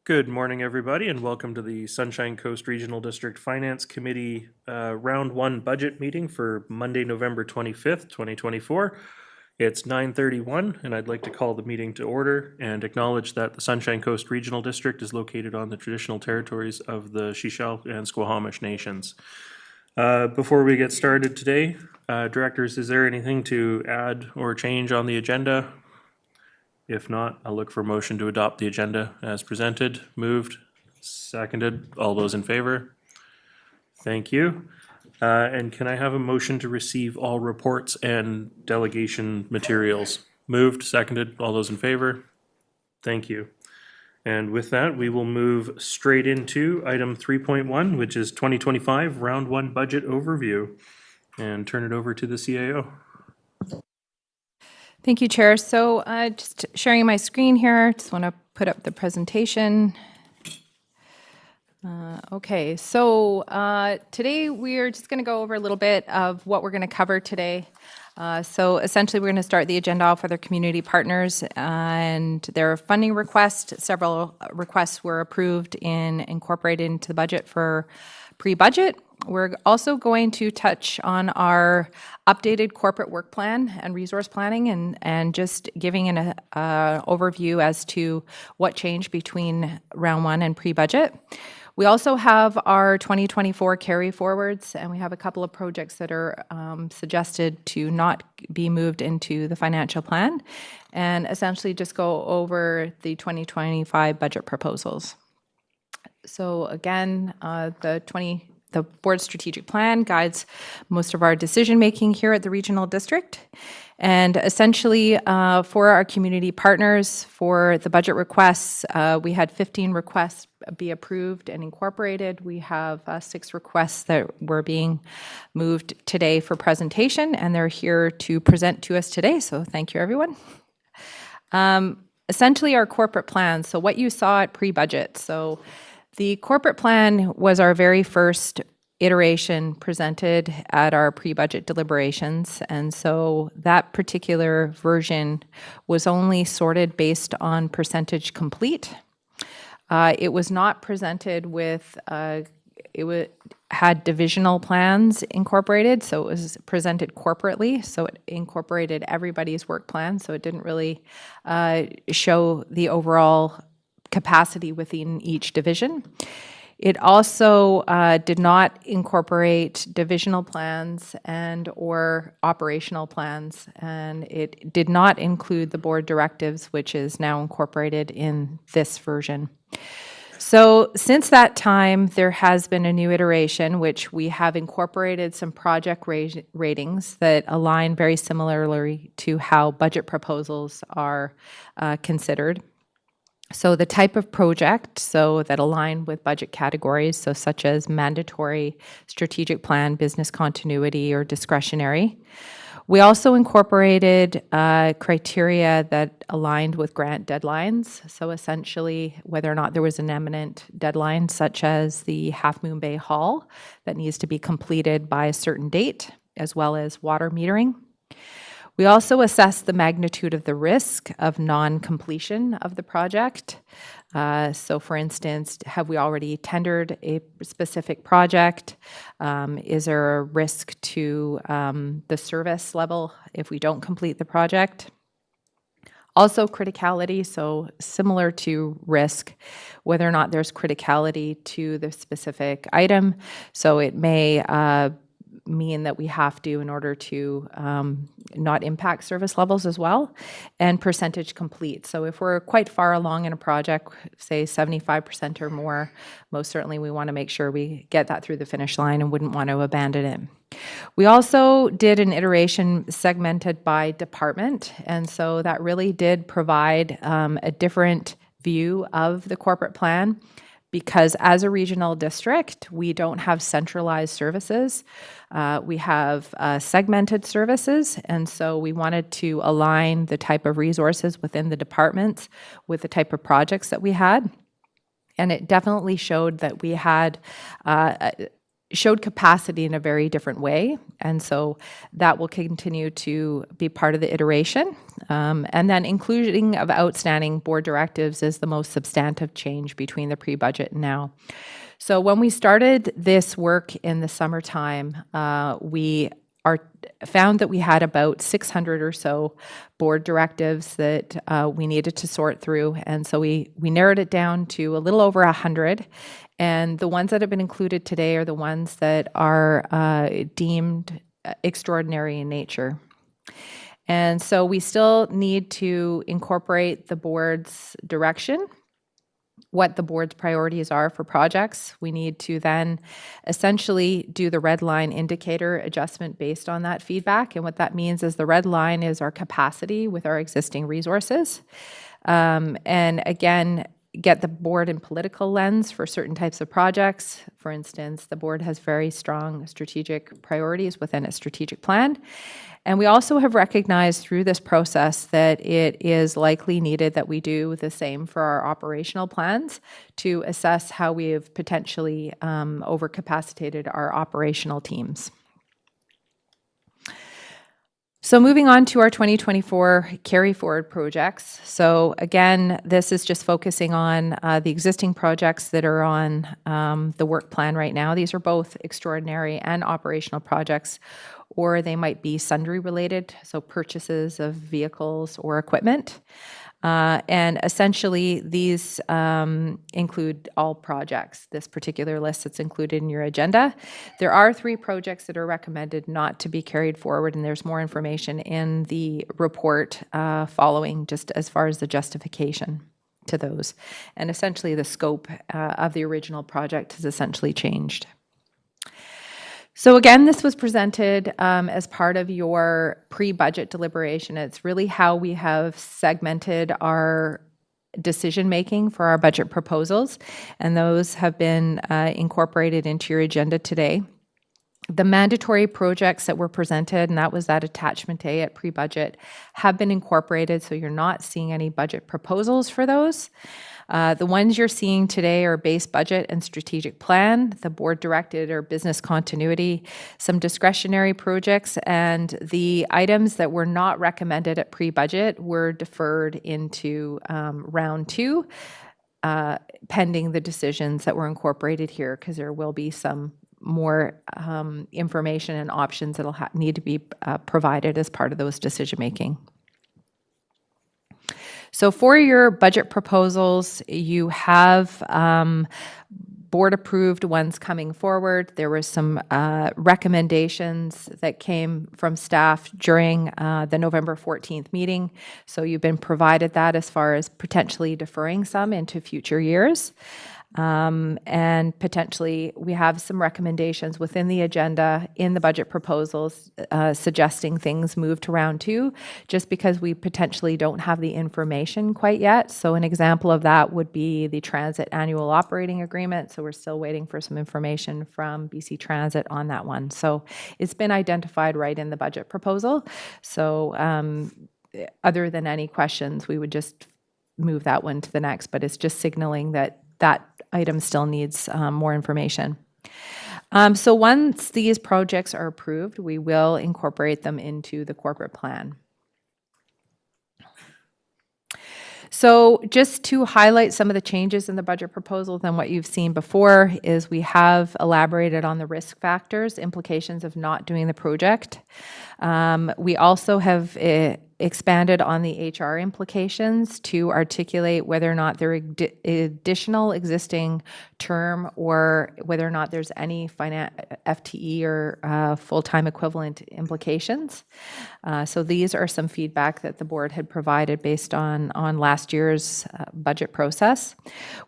Good morning, everybody, and welcome to the Sunshine Coast Regional District Finance Committee Round 1 budget meeting for Monday, November 25th, 2024. It's 9:31, and I'd like to call the meeting to order and acknowledge that the Sunshine Coast Regional District is located on the traditional territories of the Shishel and Squamish Nations. Before we get started today, directors, is there anything to add or change on the agenda? If not, I'll look for a motion to adopt the agenda as presented. Moved, seconded. All those in favor? Thank you. And can I have a motion to receive all reports and delegation materials? Moved, seconded. All those in favor? Thank you. And with that, we will move straight into item 3.1, which is 2025 Round 1 Budget Overview, and turn it over to the CAO. Thank you, Chair. So just sharing my screen here, just want to put up the presentation. Okay, so today we're just going to go over a little bit of what we're going to cover today. So essentially we're going to start the agenda off with our community partners and their funding request. Several requests were approved and incorporated into the budget for pre-budget. We're also going to touch on our updated corporate work plan and resource planning and just giving an overview as to what changed between round 1 and pre-budget. We also have our 2024 carry forwards, and we have a couple of projects that are suggested to not be moved into the financial plan, and essentially just go over the 2025 budget proposals. So again, the board strategic plan guides most of our decision-making here at the regional district. And essentially, for our community partners, for the budget requests, we had 15 requests be approved and incorporated. We have 6 requests that were being moved today for presentation, and they're here to present to us today. So thank you, everyone. Essentially, our corporate plan. So what you saw at pre-budget. So the corporate plan was our very first iteration presented at our pre-budget deliberations, and so that particular version was only sorted based on percentage complete. It was not presented with, had divisional plans incorporated, so it was presented corporately, so it incorporated everybody's work plan, so it didn't really show the overall capacity within each division. It also did not incorporate divisional plans and or operational plans, and it did not include the board directives, which is now incorporated in this version. So since that time, there has been a new iteration, which we have incorporated some project ratings that align very similarly to how budget proposals are considered. So the type of project, so that align with budget categories, so such as mandatory, strategic plan, business continuity, or discretionary. We also incorporated criteria that aligned with grant deadlines. So essentially, whether or not there was an imminent deadline, such as the Half Moon Bay Hall that needs to be completed by a certain date, as well as water metering. We also assessed the magnitude of the risk of non-completion of the project. So for instance, have we already tendered a specific project? Is there a risk to the service level if we don't complete the project? Also criticality, so similar to risk, whether or not there's criticality to the specific item. So it may mean that we have to, in order to not impact service levels as well, and percentage complete. So if we're quite far along in a project, say 75% or more, most certainly we want to make sure we get that through the finish line and wouldn't want to abandon it. We also did an iteration segmented by department, and so that really did provide a different view of the corporate plan, because as a regional district, we don't have centralized services. We have segmented services, and so we wanted to align the type of resources within the departments with the type of projects that we had. And it definitely showed that we had showed capacity in a very different way. And so that will continue to be part of the iteration. And then including of outstanding board directives is the most substantive change between the pre-budget and now. So when we started this work in the summertime, we found that we had about 600 or so board directives that we needed to sort through. And so we narrowed it down to a little over 100. And the ones that have been included today are the ones that are deemed extraordinary in nature. And so we still need to incorporate the board's direction, what the board's priorities are for projects. We need to then essentially do the red line indicator adjustment based on that feedback. And what that means is the red line is our capacity with our existing resources. And again, get the board and political lens for certain types of projects. For instance, the board has very strong strategic priorities within its strategic plan. And we also have recognized through this process that it is likely needed that we do the same for our operational plans to assess how we have potentially overcapacitated our operational teams. So moving on to our 2024 carry forward projects. So again, this is just focusing on the existing projects that are on the work plan right now. These are both extraordinary and operational projects, or they might be sundry related, so purchases of vehicles or equipment. And essentially, these include all projects, this particular list that's included in your agenda. There are 3 projects that are recommended not to be carried forward, and there's more information in the report following, just as far as the justification to those. And essentially, the scope of the original project has essentially changed. So again, this was presented as part of your pre-budget deliberation. It's really how we have segmented our decision-making for our budget proposals, and those have been incorporated into your agenda today. The mandatory projects that were presented, and that was that attachment A at pre-budget, have been incorporated, so you're not seeing any budget proposals for those. The ones you're seeing today are base budget and strategic plan, the board directed or business continuity, some discretionary projects, and the items that were not recommended at pre-budget were deferred into round 2, pending the decisions that were incorporated here, because there will be some more information and options that will need to be provided as part of those decision making. So for your budget proposals, you have board-approved ones coming forward. There were some recommendations that came from staff during the November 14th meeting. So you've been provided that as far as potentially deferring some into future years. And potentially, we have some recommendations within the agenda in the budget proposals suggesting things move to round 2, just because we potentially don't have the information quite yet. So an example of that would be the transit annual operating agreement. So we're still waiting for some information from BC Transit on that one. So it's been identified right in the budget proposal. So other than any questions, we would just move that one to the next, but it's just signaling that that item still needs more information. So once these projects are approved, we will incorporate them into the corporate plan. So just to highlight some of the changes in the budget proposal than what you've seen before is we have elaborated on the risk factors, implications of not doing the project. We also have expanded on the HR implications to articulate whether or not there are additional existing term or whether or not there's any FTE or full-time equivalent implications. So these are some feedback that the board had provided based on last year's budget process.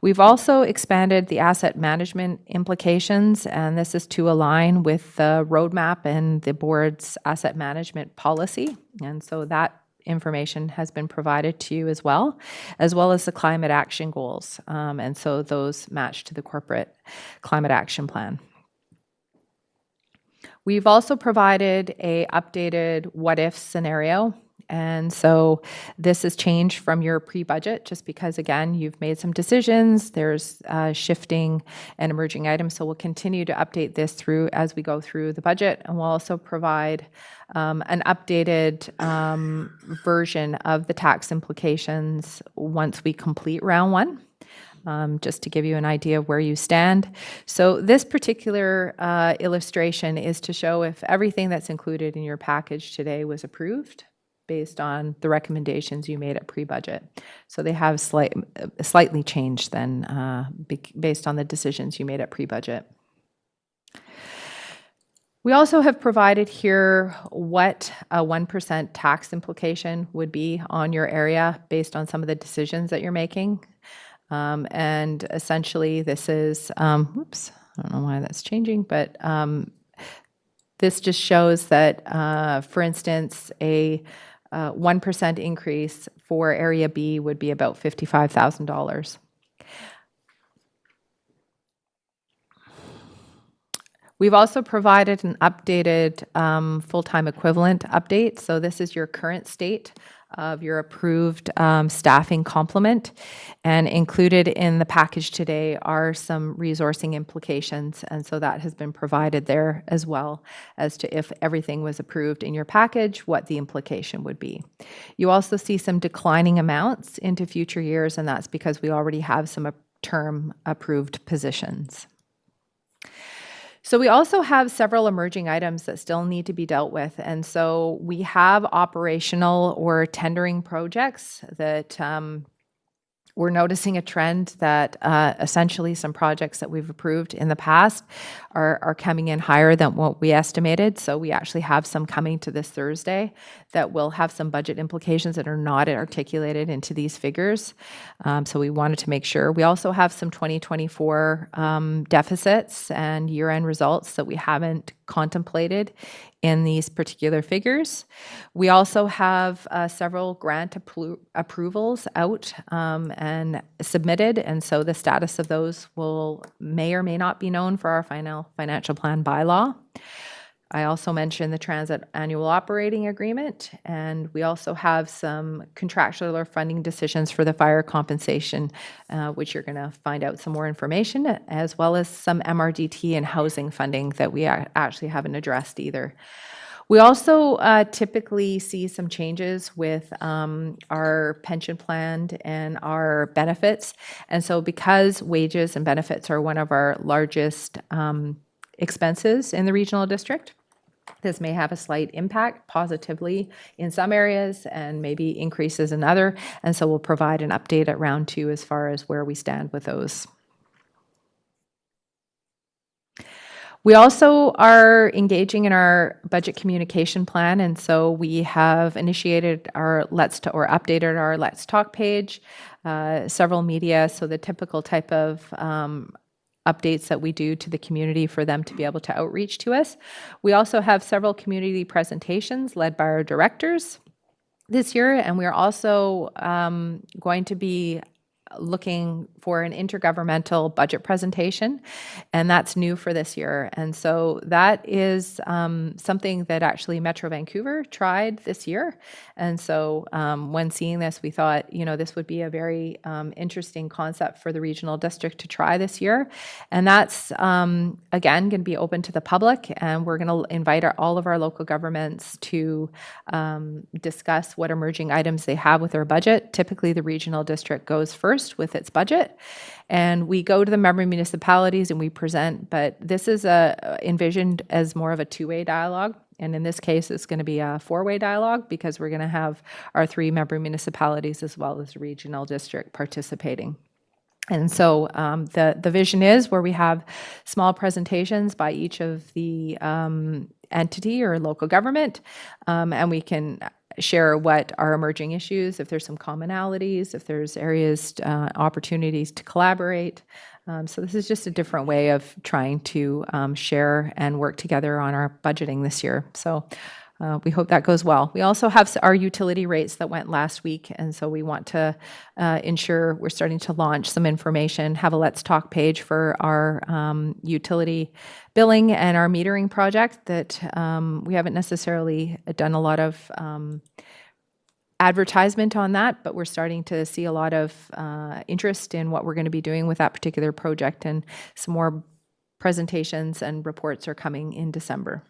We've also expanded the asset management implications, and this is to align with the roadmap and the board's asset management policy. And so that information has been provided to you as well as the climate action goals. And so those match to the corporate climate action plan. We've also provided a updated what-if scenario, And so this has changed from your pre-budget just because, again, you've made some decisions. There's shifting and emerging items. So we'll continue to update this through as we go through the budget. And we'll also provide an updated version of the tax implications once we complete round one. Just to give you an idea of where you stand. So this particular illustration is to show if everything that's included in your package today was approved based on the recommendations you made at pre-budget. So they have slightly changed then based on the decisions you made at pre-budget. We also have provided here what a 1% tax implication would be on your area based on some of the decisions that you're making. And essentially this is, oops, I don't know why that's changing, but this just shows that, for instance, a 1% increase for Area B would be about $55,000. We've also provided an updated full-time equivalent update. So this is your current state of your approved staffing complement. And included in the package today are some resourcing implications. And so that has been provided there as well as to if everything was approved in your package, what the implication would be. You also see some declining amounts into future years, and that's because we already have some term approved positions. So we also have several emerging items that still need to be dealt with. And so we have operational or tendering projects that we're noticing a trend that essentially some projects that we've approved in the past are coming in higher than what we estimated. So we actually have some coming to this Thursday that will have some budget implications that are not articulated into these figures. So we wanted to make sure. We also have some 2024 deficits and year-end results that we haven't contemplated in these particular figures. We also have several grant approvals out and submitted, and so the status of those may or may not be known for our final financial plan bylaw. I also mentioned the Transit Annual Operating Agreement, and we also have some contractual or funding decisions for the fire compensation, which you're going to find out some more information, as well as some MRDT and housing funding that we actually haven't addressed either. We also typically see some changes with our pension plan and our benefits. And so because wages and benefits are one of our largest expenses in the regional district, this may have a slight impact positively in some areas and maybe increases in other. And so we'll provide an update at round 2 as far as where we stand with those. We also are engaging in our budget communication plan, and so we have initiated our updated our Let's Talk page, several media, so the typical type of updates that we do to the community for them to be able to outreach to us. We also have several community presentations led by our directors this year, and we are also going to be looking for an intergovernmental budget presentation, and that's new for this year. And so that is something that actually Metro Vancouver tried this year. And so when seeing this, we thought, this would be a very interesting concept for the regional district to try this year. And that's, again, going to be open to the public, and we're going to invite all of our local governments to discuss what emerging items they have with their budget. Typically, the regional district goes first with its budget, and we go to the member municipalities and we present, but this is envisioned as more of a two-way dialogue. And in this case, it's going to be a four-way dialogue because we're going to have our 3 member municipalities as well as the regional district participating. And so the vision is where we have small presentations by each of the entity or local government, and we can share what are emerging issues, if there's some commonalities, if there's areas, opportunities to collaborate. So this is just a different way of trying to share and work together on our budgeting this year. So we hope that goes well. We also have our utility rates that went last week, and so we want to ensure we're starting to launch some information, have a Let's Talk page for our utility billing and our metering project that we haven't necessarily done a lot of advertisement on that, but we're starting to see a lot of interest in what we're going to be doing with that particular project, and some more presentations and reports are coming in December.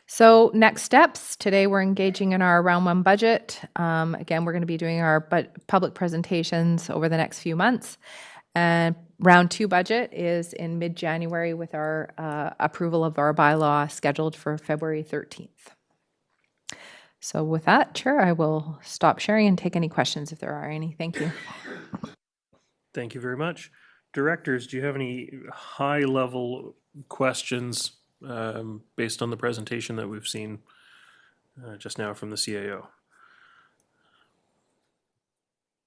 So next steps, today we're engaging in our round one budget. Again, we're going to be doing our public presentations over the next few months. And round two budget is in mid-January with our approval of our bylaw scheduled for February 13th. So with that, Chair, I will stop sharing and take any questions if there are any. Thank you. Thank you very much. Directors, do you have any high-level questions based on the presentation that we've seen just now from the CAO?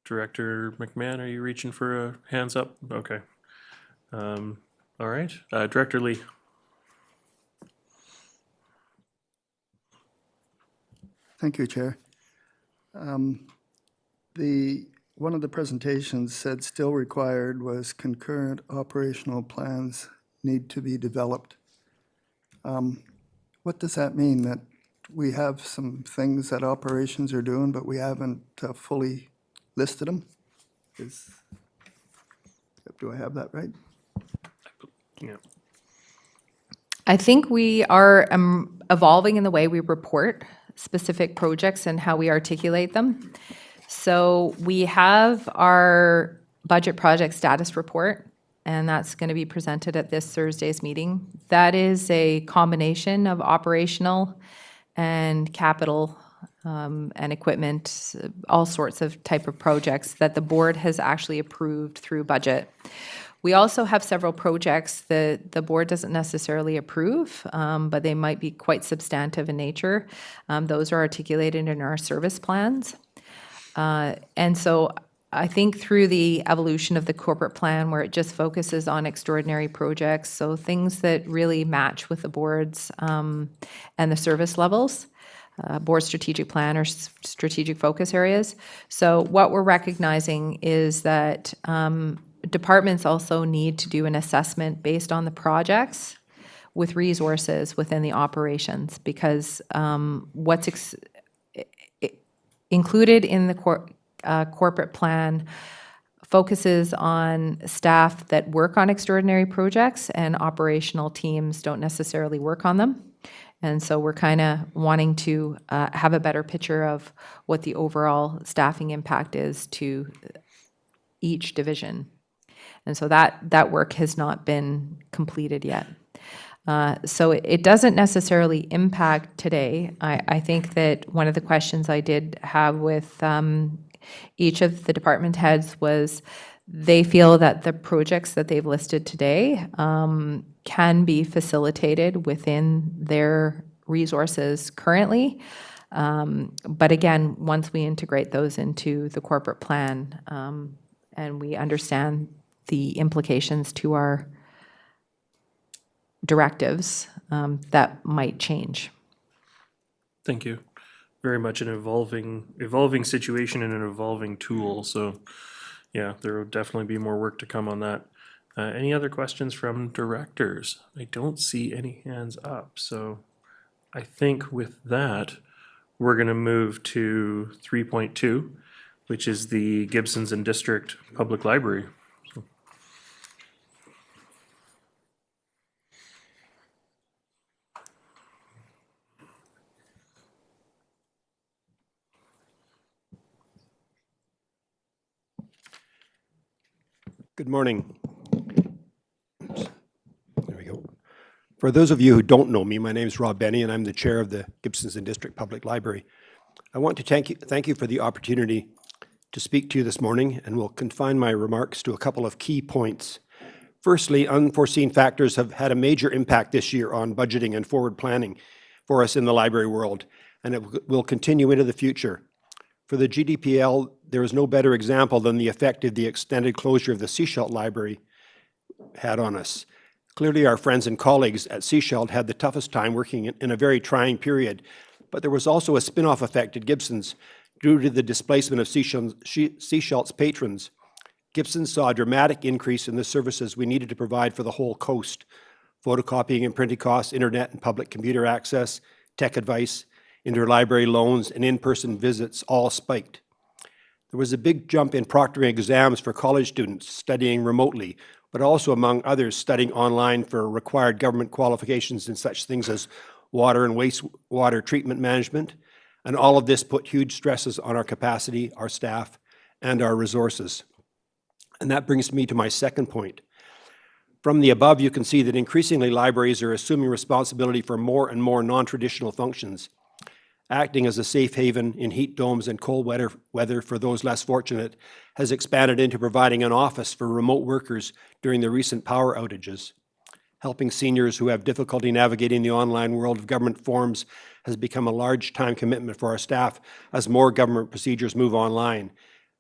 Director McMahon, are you reaching for a hands up? Okay. All right. Director Lee. Thank you, Chair. One of the presentations said still required was concurrent operational plans need to be developed. What does that mean? That we have some things that operations are doing, but we haven't fully listed them? Do I have that right? Yeah. I think we are evolving in the way we report specific projects and how we articulate them. So we have our budget project status report, and that's going to be presented at this Thursday's meeting. That is a combination of operational and capital and equipment, all sorts of type of projects that the board has actually approved through budget. We also have several projects that the board doesn't necessarily approve, but they might be quite substantive in nature. Those are articulated in our service plans. And so I think through the evolution of the corporate plan, where it just focuses on extraordinary projects, so things that really match with the board's and the service levels, board strategic plan or strategic focus areas. So what we're recognizing is that departments also need to do an assessment based on the projects with resources within the operations, because what's included in the corporate plan focuses on staff that work on extraordinary projects, and operational teams don't necessarily work on them. And so we're kind of wanting to have a better picture of what the overall staffing impact is to each division. And so that work has not been completed yet. So it doesn't necessarily impact today. I think that one of the questions I did have with each of the department heads was they feel that the projects that they've listed today can be facilitated within their resources currently. But again, once we integrate those into the corporate plan and we understand the implications to our directives, that might change. Thank you. Very much an evolving situation and an evolving tool. So yeah, there will definitely be more work to come on that. Any other questions from directors? I don't see any hands up. So I think with that, we're going to move to 3.2, which is the Gibsons and District Public Library. Good morning. There we go. For those of you who don't know me, my name is Rob Benny, and I'm the chair of the Gibsons and District Public Library. I want to thank you for the opportunity to speak to you this morning, and will confine my remarks to a couple of key points. Firstly, unforeseen factors have had a major impact this year on budgeting and forward planning for us in the library world, and it will continue into the future. For the GDPL, there is no better example than the effect of the extended closure of the Sechelt Library had on us. Clearly, our friends and colleagues at Sechelt had the toughest time working in a very trying period, but there was also a spin-off effect at Gibsons due to the displacement of Sechelt's patrons. Gibsons saw a dramatic increase in the services we needed to provide for the whole coast: photocopying and printing costs, internet and public computer access, tech advice, interlibrary loans, and in-person visits all spiked. There was a big jump in proctoring exams for college students studying remotely, but also, among others, studying online for required government qualifications in such things as water and wastewater treatment management. And all of this put huge stresses on our capacity, our staff, and our resources. And that brings me to my second point. From the above, you can see that increasingly libraries are assuming responsibility for more and more non-traditional functions, acting as a safe haven in heat domes and cold weather for those less fortunate, has expanded into providing an office for remote workers during the recent power outages. Helping seniors who have difficulty navigating the online world of government forms has become a large time commitment for our staff as more government procedures move online.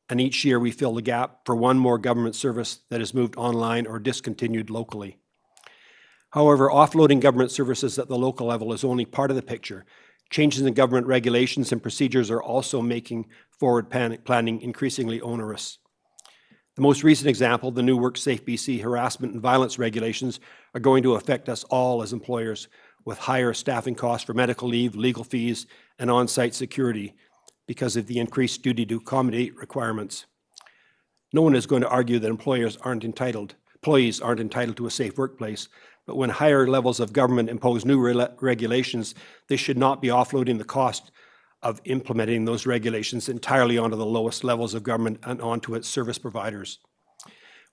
And each year we fill the gap for one more government service that is moved online or discontinued locally. However, offloading government services at the local level is only part of the picture. Changes in government regulations and procedures are also making forward planning increasingly onerous. The most recent example, the new WorkSafe BC harassment and violence regulations, are going to affect us all as employers, with higher staffing costs for medical leave, legal fees, and on-site security because of the increased duty to accommodate requirements. No one is going to argue that employees aren't entitled to a safe workplace, but when higher levels of government impose new regulations, they should not be offloading the cost of implementing those regulations entirely onto the lowest levels of government and onto its service providers.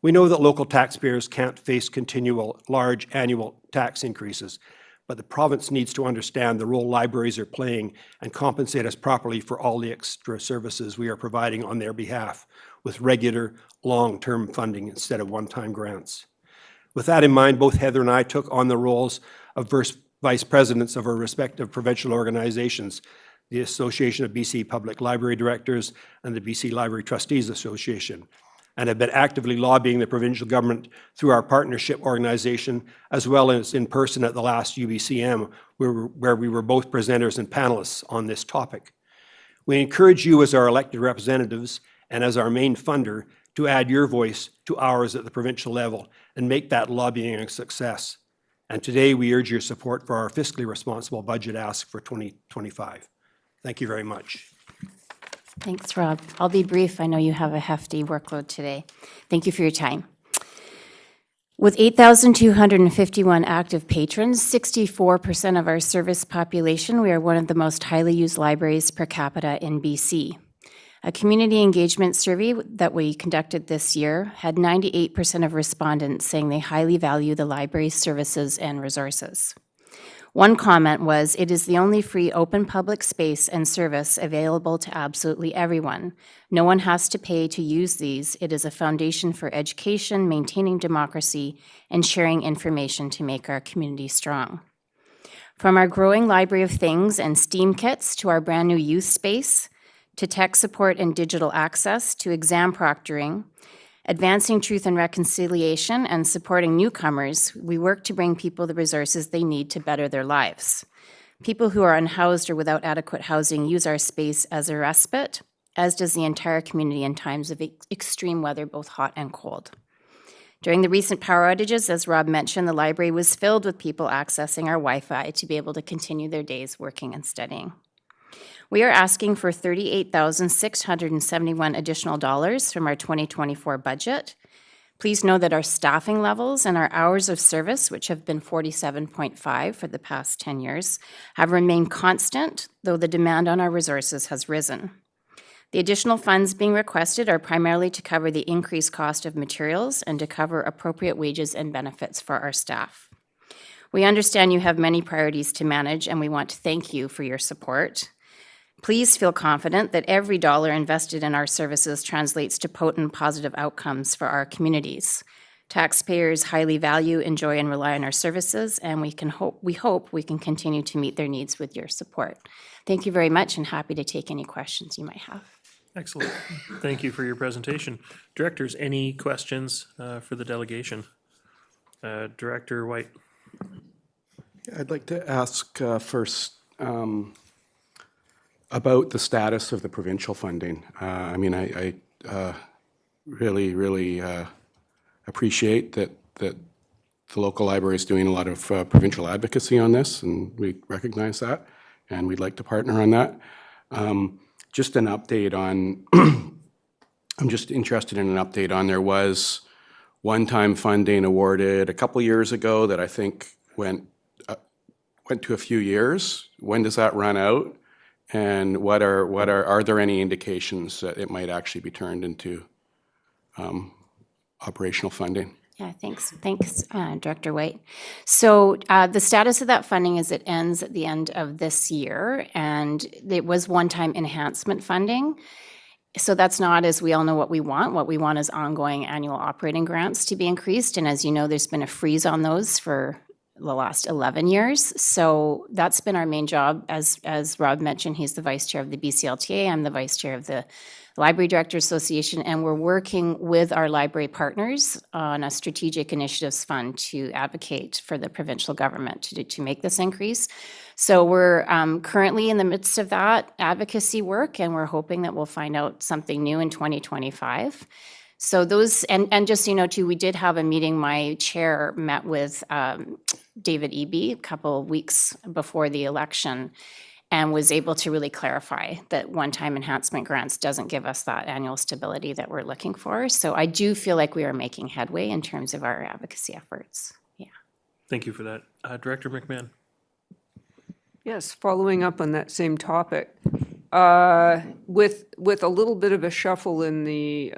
We know that local taxpayers can't face continual large annual tax increases, but the province needs to understand the role libraries are playing and compensate us properly for all the extra services we are providing on their behalf, with regular, long-term funding instead of one-time grants. With that in mind, both Heather and I took on the roles of vice presidents of our respective provincial organizations, the Association of BC Public Library Directors and the BC Library Trustees Association, and have been actively lobbying the provincial government through our partnership organization, as well as in person at the last UBCM, where we were both presenters and panelists on this topic. We encourage you as our elected representatives and as our main funder to add your voice to ours at the provincial level and make that lobbying a success. And today we urge your support for our fiscally responsible budget ask for 2025. Thank you very much. Thanks, Rob. I'll be brief. I know you have a hefty workload today. Thank you for your time. With 8,251 active patrons, 64% of our service population, we are one of the most highly used libraries per capita in BC. A community engagement survey that we conducted this year had 98% of respondents saying they highly value the library's services and resources. One comment was, "It is the only free open public space and service available to absolutely everyone. No one has to pay to use these. It is a foundation for education, maintaining democracy, and sharing information to make our community strong." From our growing library of things and STEAM kits to our brand new youth space, to tech support and digital access, to exam proctoring, advancing truth and reconciliation, and supporting newcomers, we work to bring people the resources they need to better their lives. People who are unhoused or without adequate housing use our space as a respite, as does the entire community in times of extreme weather, both hot and cold. During the recent power outages, as Rob mentioned, the library was filled with people accessing our Wi-Fi to be able to continue their days working and studying. We are asking for $38,671 additional dollars from our 2024 budget. Please know that our staffing levels and our hours of service, which have been 47.5 for the past 10 years, have remained constant, though the demand on our resources has risen. The additional funds being requested are primarily to cover the increased cost of materials and to cover appropriate wages and benefits for our staff. We understand you have many priorities to manage, and we want to thank you for your support. Please feel confident that every dollar invested in our services translates to potent positive outcomes for our communities. Taxpayers highly value, enjoy, and rely on our services, and we hope we can continue to meet their needs with your support. Thank you very much, and happy to take any questions you might have. Excellent. Thank you for your presentation. Directors, any questions for the delegation? Director White. I'd like to ask first about the status of the provincial funding. I mean, I really appreciate that the local library is doing a lot of provincial advocacy on this, and we recognize that. and we'd like to partner on that. Just an update on, I'm just interested in an update on, there was one-time funding awarded a couple years ago that I think went to a few years. When does that run out? And are there any indications that it might actually be turned into operational funding? Yeah, thanks, Director White. So the status of that funding is it ends at the end of this year, and it was one-time enhancement funding. So that's not, as we all know, what we want. What we want is ongoing annual operating grants to be increased, and as you know, there's been a freeze on those for the last 11 years. So that's been our main job. As Rob mentioned, he's the vice chair of the BCLTA. I'm the vice chair of the Library Directors Association, and we're working with our library partners on a strategic initiatives fund to advocate for the provincial government to make this increase. So we're currently in the midst of that advocacy work, and we're hoping that we'll find out something new in 2025. So those, and just so you know too, we did have a meeting, my chair met with David Eby a couple weeks before the election and was able to really clarify that one-time enhancement grants doesn't give us that annual stability that we're looking for. So I do feel like we are making headway in terms of our advocacy efforts. Yeah. Thank you for that. Director McMahon. Yes, following up on that same topic, with a little bit of a shuffle in the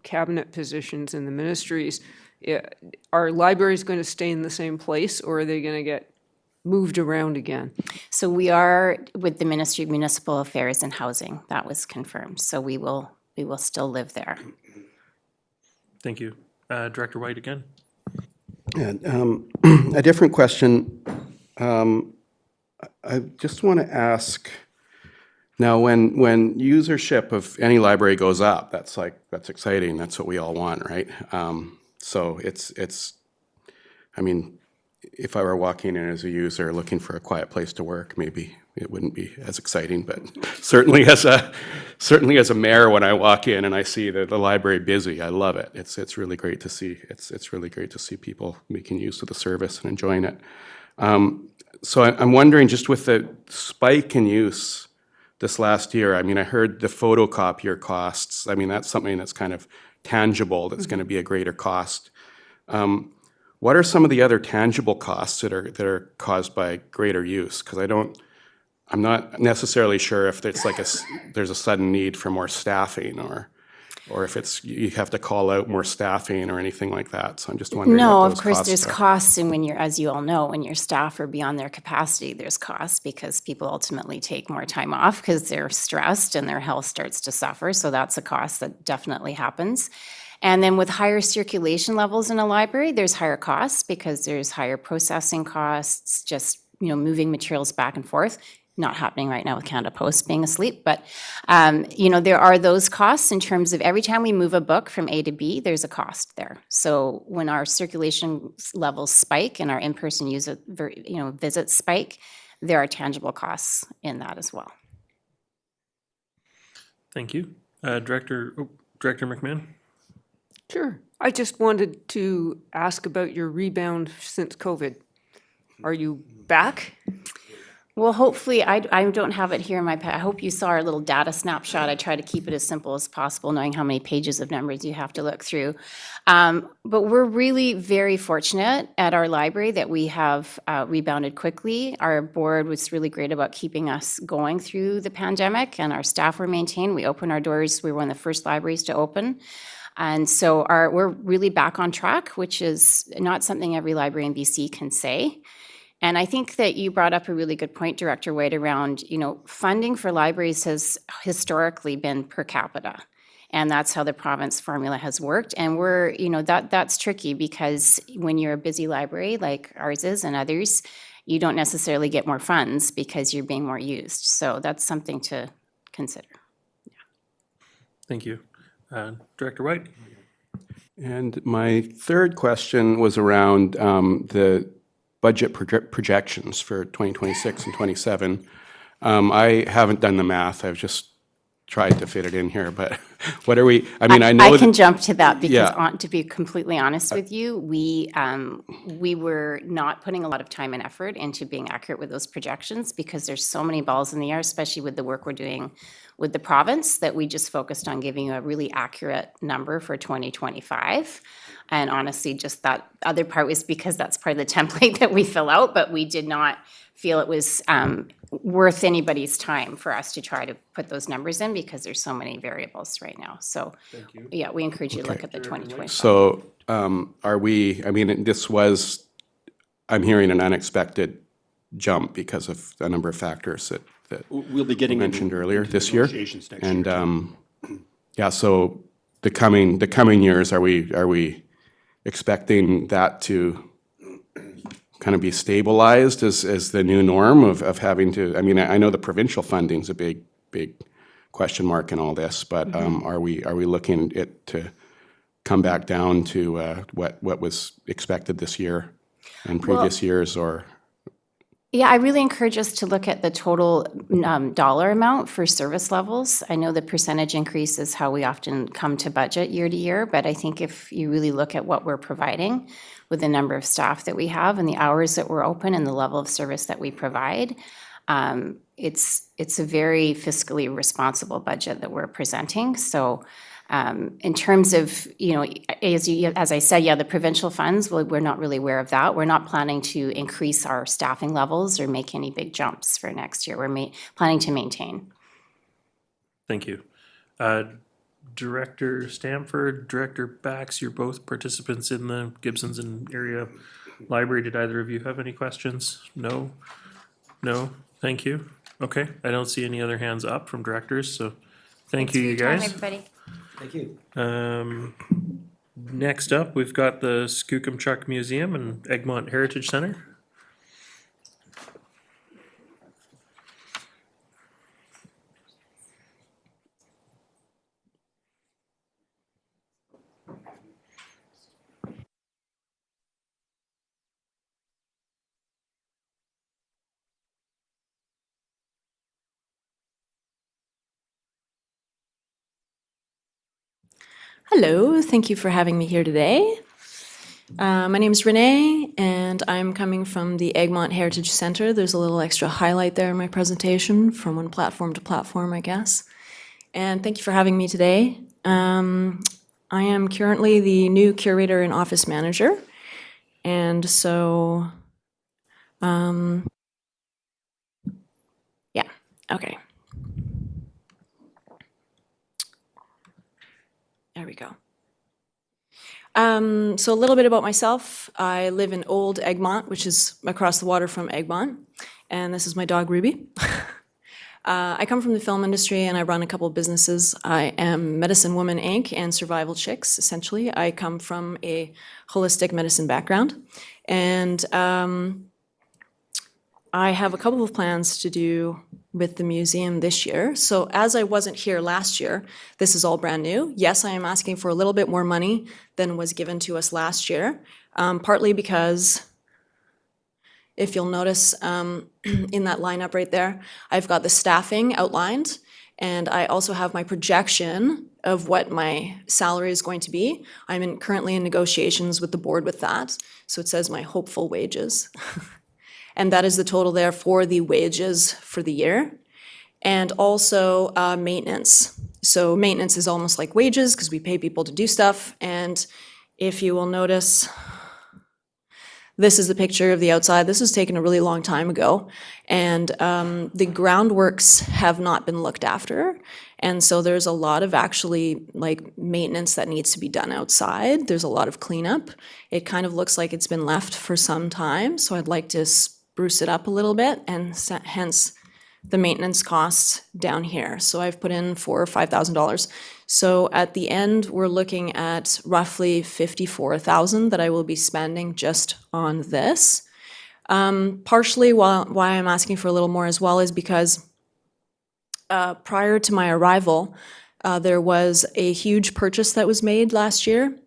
cabinet positions in the ministries, are libraries going to stay in the same place, or are they going to get moved around again? So we are with the Ministry of Municipal Affairs and Housing. That was confirmed. So we will still live there. Thank you. Director White again. A different question. I just want to ask, now when usership of any library goes up, that's exciting. That's what we all want, right? So I mean, if I were walking in as a user looking for a quiet place to work, maybe it wouldn't be as exciting, but certainly as a mayor, when I walk in and I see the library busy, I love it. It's really great to see. It's really great to see people making use of the service and enjoying it. So I'm wondering, just with the spike in use this last year, I mean, I heard the photocopier costs. I mean, that's something that's kind of tangible, that's going to be a greater cost. What are some of the other tangible costs that are caused by greater use? Because I'm not necessarily sure if it's like there's a sudden need for more staffing, or if it's you have to call out more staffing or anything like that. So I'm just wondering. No, what of those course, costs there's are. costs, and when as you all know, when your staff are beyond their capacity, there's costs because people ultimately take more time off because they're stressed and their health starts to suffer. So that's a cost that definitely happens. And then with higher circulation levels in a library, there's higher costs because there's higher processing costs, just moving materials back and forth. Not happening right now with Canada Post being asleep, but there are those costs in terms of every time we move a book from A to B, there's a cost there. So when our circulation levels spike and our in-person visits spike, there are tangible costs in that as well. Thank you. Director McMahon. Sure. I just wanted to ask about your rebound since COVID. Are you back? Well, hopefully, I don't have it here in my I hope you saw our little data snapshot. I try to keep it as simple as possible, knowing how many pages of numbers you have to look through. But we're really very fortunate at our library that we have rebounded quickly. Our board was really great about keeping us going through the pandemic, and our staff were maintained. We opened our doors. We were one of the first libraries to open. And so we're really back on track, which is not something every library in BC can say. And I think that you brought up a really good point, Director White, around, funding for libraries has historically been per capita. And that's how the province formula has worked. And we're, that's tricky because when you're a busy library like ours is and others, you don't necessarily get more funds because you're being more used. So that's something to consider. Thank you. Director White. And my third question was around the budget projections for 2026 and 27. I haven't done the math. I've just tried to fit it in here, but what are we, I mean, I know. I can jump to that because, Yeah. to be completely honest with you, we were not putting a lot of time and effort into being accurate with those projections because there's so many balls in the air, especially with the work we're doing with the province, that we just focused on giving you a really accurate number for 2025. And honestly, just that other part was because that's part of the template that we fill out, but we did not feel it was worth anybody's time for us to try to put those numbers in because there's so many variables right now. So, yeah, we encourage you to look at the 2025. So are we, I mean, this was, I'm hearing an unexpected jump because of a number of factors that We'll be getting mentioned into earlier this year. negotiations next year. And yeah, so the coming years, are we expecting that to kind of be stabilized as the new norm of having to, I mean, I know the provincial funding's a big question mark in all this, but are we looking it to come back down to what was expected this year and previous years, or? Yeah, I really encourage us to look at the total dollar amount for service levels. I know the percentage increase is how we often come to budget year to year, but I think if you really look at what we're providing with the number of staff that we have and the hours that we're open and the level of service that we provide, it's a very fiscally responsible budget that we're presenting. So in terms of, as I said, yeah, the provincial funds, well, we're not really aware of that. We're not planning to increase our staffing levels or make any big jumps for next year. We're planning to maintain. Thank you. Director Stamford, Director Bax, you're both participants in the Gibsons and Area Library. Did either of you have any questions? No? No? Thank you. Okay, I don't see any other hands up from directors, so thank you, you guys. Everybody. Thank you. Next up, we've got the Skookumchuck Museum and Egmont Heritage Center. Hello, thank you for having me here today. My name is Renee, and I'm coming from the Egmont Heritage Center. There's a little extra highlight there in my presentation from one platform to platform, I guess. And thank you for having me today. I am currently the new curator and office manager, and so, yeah, okay. There we go. So a little bit about myself. I live in Old Egmont, which is across the water from Egmont, and this is my dog Ruby. I come from the film industry and I run a couple of businesses. I am Medicine Woman Inc. and Survival Chicks, essentially. I come from a holistic medicine background, and I have a couple of plans to do with the museum this year. So as I wasn't here last year, this is all brand new. Yes, I am asking for a little bit more money than was given to us last year, partly because, if you'll notice in that lineup right there, I've got the staffing outlined, and I also have my projection of what my salary is going to be. I'm currently in negotiations with the board with that, so it says my hopeful wages. And that is the total there for the wages for the year. And also maintenance. So maintenance is almost like wages because we pay people to do stuff. And if you will notice, this is the picture of the outside. This was taken a really long time ago. And the groundworks have not been looked after. And so there's a lot of actually like maintenance that needs to be done outside. There's a lot of cleanup. It kind of looks like it's been left for some time. So I'd like to spruce it up a little bit, and hence the maintenance costs down here. So I've put in $4,000 or $5,000. So at the end, we're looking at roughly $54,000 that I will be spending just on this. Partially why I'm asking for a little more as well is because prior to my arrival, there was a huge purchase that was made last year.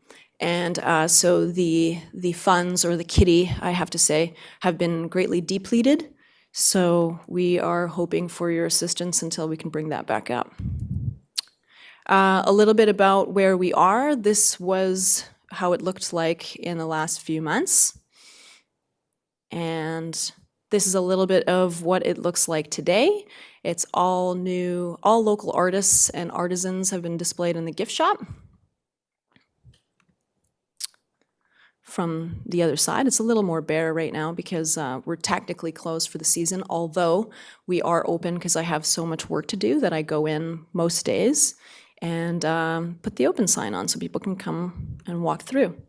And so the funds, or the kitty, I have to say, have been greatly depleted. So we are hoping for your assistance until we can bring that back up. A little bit about where we are. This was how it looked like in the last few months. And this is a little bit of what it looks like today. It's all new, all local artists and artisans have been displayed in the gift shop. From the other side, it's a little more bare right now because we're technically closed for the season, although we are open because I have so much work to do that I go in most days and put the open sign on so people can come and walk through.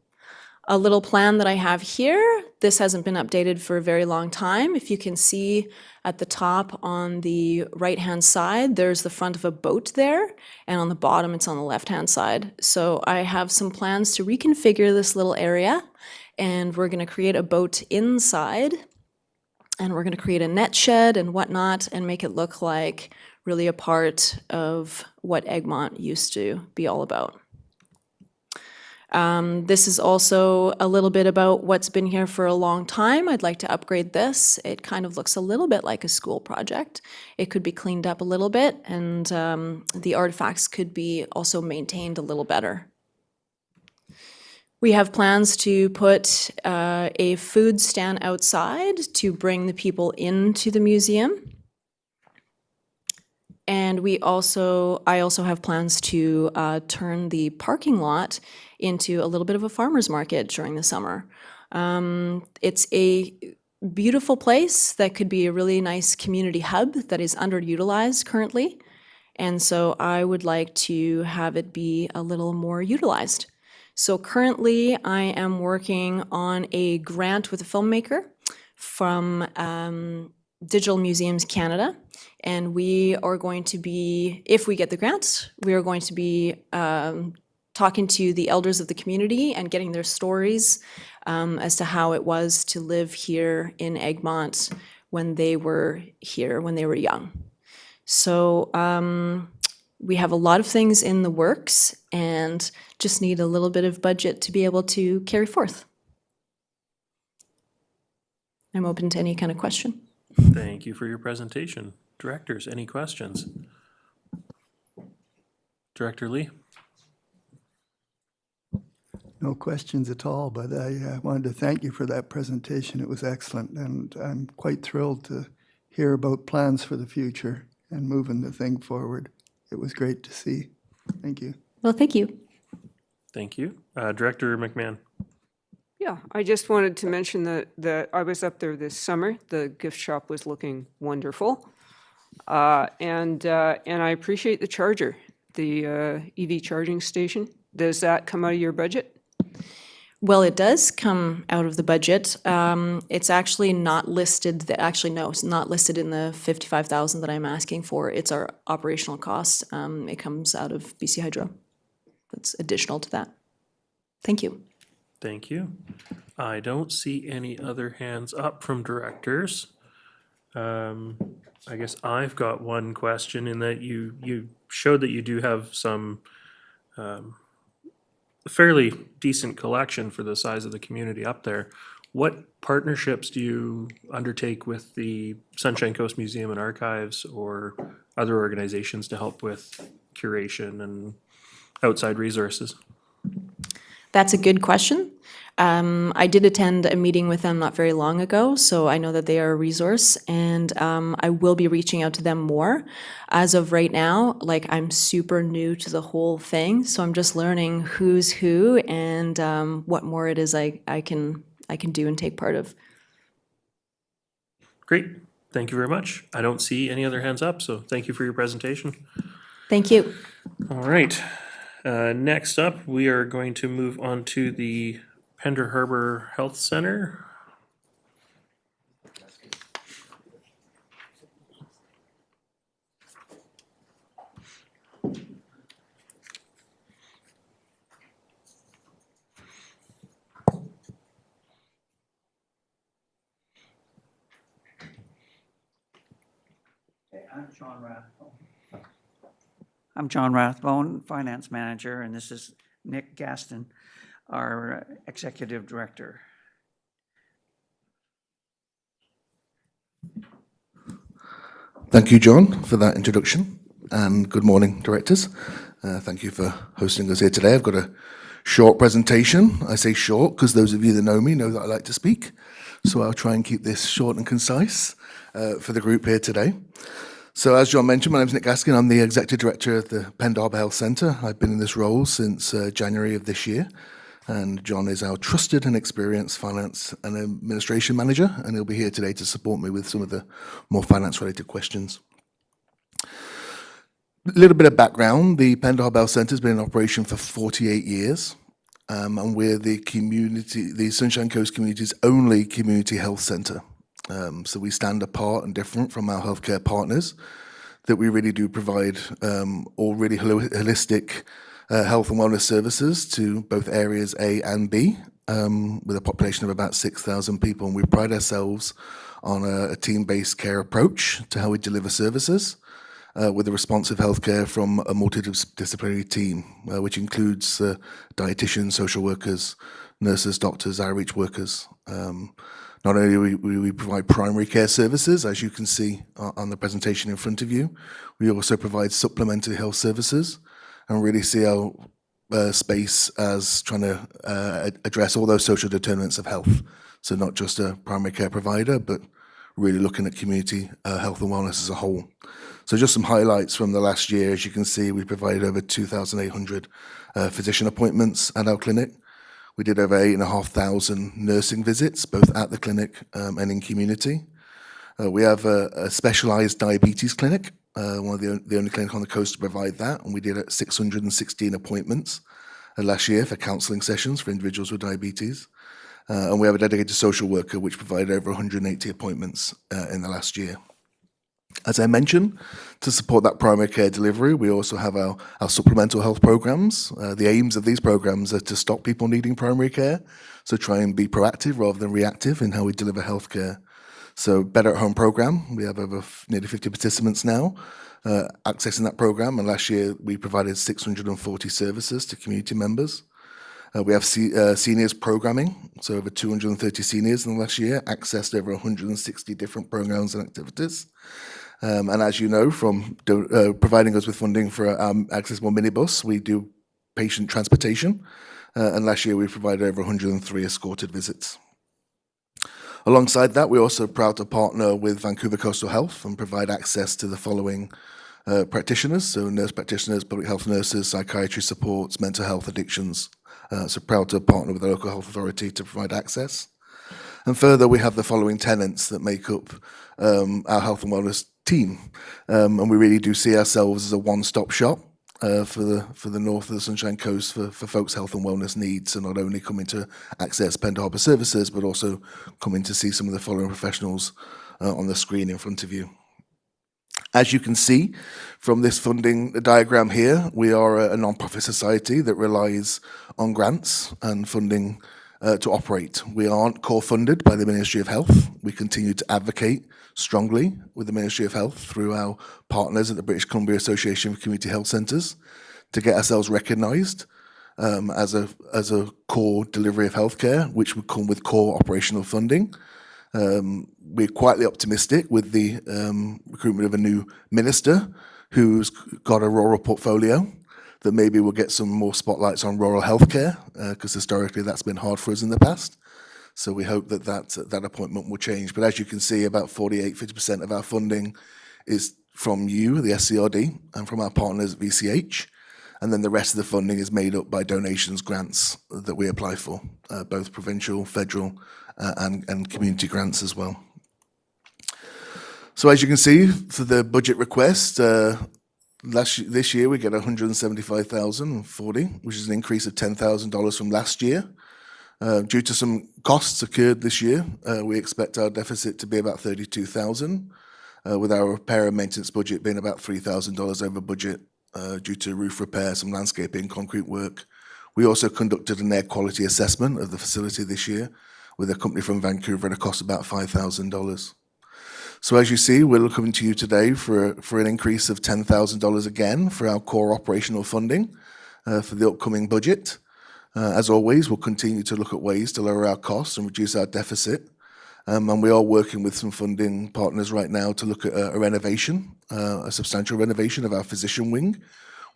A little plan that I have here, this hasn't been updated for a very long time. If you can see at the top on the right-hand side, there's the front of a boat there, and on the bottom it's on the left-hand side. So I have some plans to reconfigure this little area, and we're gonna create a boat inside, and we're gonna create a net shed and whatnot, and make it look like really a part of what Egmont used to be all about. This is also a little bit about what's been here for a long time. I'd like to upgrade this. It kind of looks a little bit like a school project. It could be cleaned up a little bit, and the artifacts could be also maintained a little better. We have plans to put a food stand outside to bring the people into the museum. And I also have plans to turn the parking lot into a little bit of a farmer's market during the summer. It's a beautiful place that could be a really nice community hub that is underutilized currently. And so I would like to have it be a little more utilized. So currently I am working on a grant with a filmmaker from Digital Museums Canada. And we are going to be, if we get the grants, we are going to be talking to the elders of the community and getting their stories as to how it was to live here in Egmont when they were here, when they were young. So we have a lot of things in the works and just need a little bit of budget to be able to carry forth. I'm open to any kind of question. Thank you for your presentation. Directors, any questions? Director Lee? No questions at all, but I wanted to thank you for that presentation. It was excellent, and I'm quite thrilled to hear about plans for the future and moving the thing forward. It was great to see. Thank you. Well, thank you. Thank you. Director McMahon? Yeah, I just wanted to mention that I was up there this summer. The gift shop was looking wonderful. And I appreciate the charger, the EV charging station. Does that come out of your budget? Well, it does come out of the budget. It's actually not listed, no, it's not listed in the 55,000 that I'm asking for. It's our operational cost. It comes out of BC Hydro. That's additional to that. Thank you. Thank you. I don't see any other hands up from directors. I guess I've got one question in that you showed that you do have some fairly decent collection for the size of the community up there. What partnerships do you undertake with the Sunshine Coast Museum and Archives or other organizations to help with curation and outside resources? That's a good question. I did attend a meeting with them not very long ago, so I know that they are a resource, and I will be reaching out to them more. As of right now, like, I'm super new to the whole thing, so I'm just learning who's who and what more it is I can do and take part of. Great. Thank you very much. I don't see any other hands up, so thank you for your presentation. Thank you. All right. Next up, we are going to move on to the Pender Harbor Health Center. I'm John Rathbone, Finance Manager, and this is Nick Gaston, our Executive Director. Thank you, John, for that introduction, and good morning, directors. Thank you for hosting us here today. I've got a short presentation. I say short because those of you that know me know that I like to speak. So I'll try and keep this short and concise for the group here today. So as John mentioned, my name is Nick Gaskin. I'm the Executive Director of the Penn Harbour Health Centre. I've been in this role since January of this year. And John is our trusted and experienced Finance and Administration Manager, and he'll be here today to support me with some of the more finance-related questions. A little bit of background. The Penn Harbour Health Centre has been in operation for 48 years, and we're the Sunshine Coast community's only community health centre. So we stand apart and different from our healthcare partners, that we really do provide all really holistic health and wellness services to both areas A and B, with a population of about 6,000 people. And we pride ourselves on a team-based care approach to how we deliver services, with a responsive healthcare from a multidisciplinary team, which includes dietitians, social workers, nurses, doctors, outreach workers. Not only do we provide primary care services, as you can see on the presentation in front of you, we also provide supplementary health services and really see our space as trying to address all those social determinants of health. So not just a primary care provider, but really looking at community health and wellness as a whole. So just some highlights from the last year. As you can see, we provided over 2,800 physician appointments at our clinic. We did over 8,500 nursing visits, both at the clinic and in community. We have a specialised diabetes clinic, one of the only clinic on the coast to provide that, and we did 616 appointments last year for counselling sessions for individuals with diabetes. And we have a dedicated social worker which provided over 180 appointments in the last year. As I mentioned, to support that primary care delivery, we also have our supplemental health programs. The aims of these programs are to stop people needing primary care, so try and be proactive rather than reactive in how we deliver healthcare. So Better at Home program, we have over nearly 50 participants now accessing that program, and last year we provided 640 services to community members. We have seniors programming, so over 230 seniors in the last year accessed over 160 different programs and activities. And as you know, from providing us with funding for our accessible minibus, we do patient transportation. And last year we provided over 103 escorted visits. Alongside that, we're also proud to partner with Vancouver Coastal Health and provide access to the following practitioners, so nurse practitioners, public health nurses, psychiatry supports, mental health, addictions. So proud to partner with the local health authority to provide access. And further, we have the following tenants that make up our health and wellness team. And we really do see ourselves as a one-stop shop for the north of the Sunshine Coast for folks' health and wellness needs, and not only coming to access Penn Harbour services, but also coming to see some of the following professionals on the screen in front of you. As you can see from this funding diagram here, we are a non-profit society that relies on grants and funding to operate. We aren't core funded by the Ministry of Health. We continue to advocate strongly with the Ministry of Health through our partners at the British Columbia Association for Community Health Centres to get ourselves recognised as a core delivery of healthcare, which would come with core operational funding. We're quietly optimistic with the recruitment of a new minister who's got a rural portfolio, that maybe we'll get some more spotlights on rural healthcare, because historically that's been hard for us in the past. So we hope that appointment will change. But as you can see, about 50% of our funding is from you, the SCRD, and from our partners at VCH. And then the rest of the funding is made up by donations, grants that we apply for, both provincial, federal, and community grants as well. So as you can see, for the budget request, this year we get $175,040, which is an increase of $10,000 from last year. Due to some costs occurred this year, we expect our deficit to be about $32,000, with our repair and maintenance budget being about $3,000 over budget due to roof repair, some landscaping, concrete work. We also conducted an air quality assessment of the facility this year with a company from Vancouver at a cost of about $5,000. So as you see, we're coming to you today for an increase of $10,000 again for our core operational funding for the upcoming budget. As always, we'll continue to look at ways to lower our costs and reduce our deficit. And we are working with some funding partners right now to look at a renovation, a substantial renovation of our physician wing,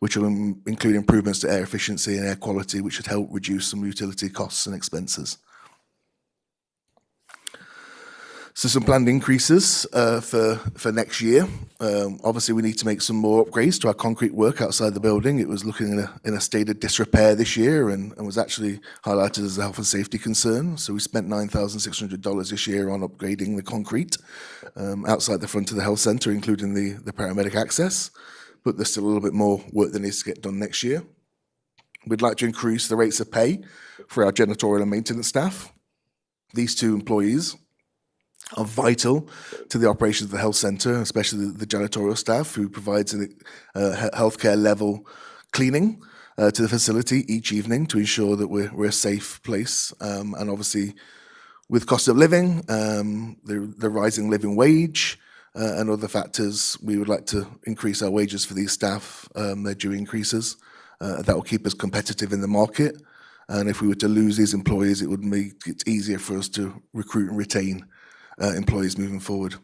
which will include improvements to air efficiency and air quality, which should help reduce some utility costs and expenses. So some planned increases for next year. Obviously, we need to make some more upgrades to our concrete work outside the building. It was looking in a state of disrepair this year and was actually highlighted as a health and safety concern. So we spent $9,600 this year on upgrading the concrete outside the front of the health centre, including the paramedic access. But there's still a little bit more work that needs to get done next year. We'd like to increase the rates of pay for our janitorial and maintenance staff. These two employees are vital to the operations of the health centre, especially the janitorial staff who provides a healthcare level cleaning to the facility each evening to ensure that we're a safe place. And obviously, with cost of living, the rising living wage, and other factors, we would like to increase our wages for these staff. They're due increases. That will keep us competitive in the market. And if we were to lose these employees, it would make it easier for us to recruit and retain employees moving forward.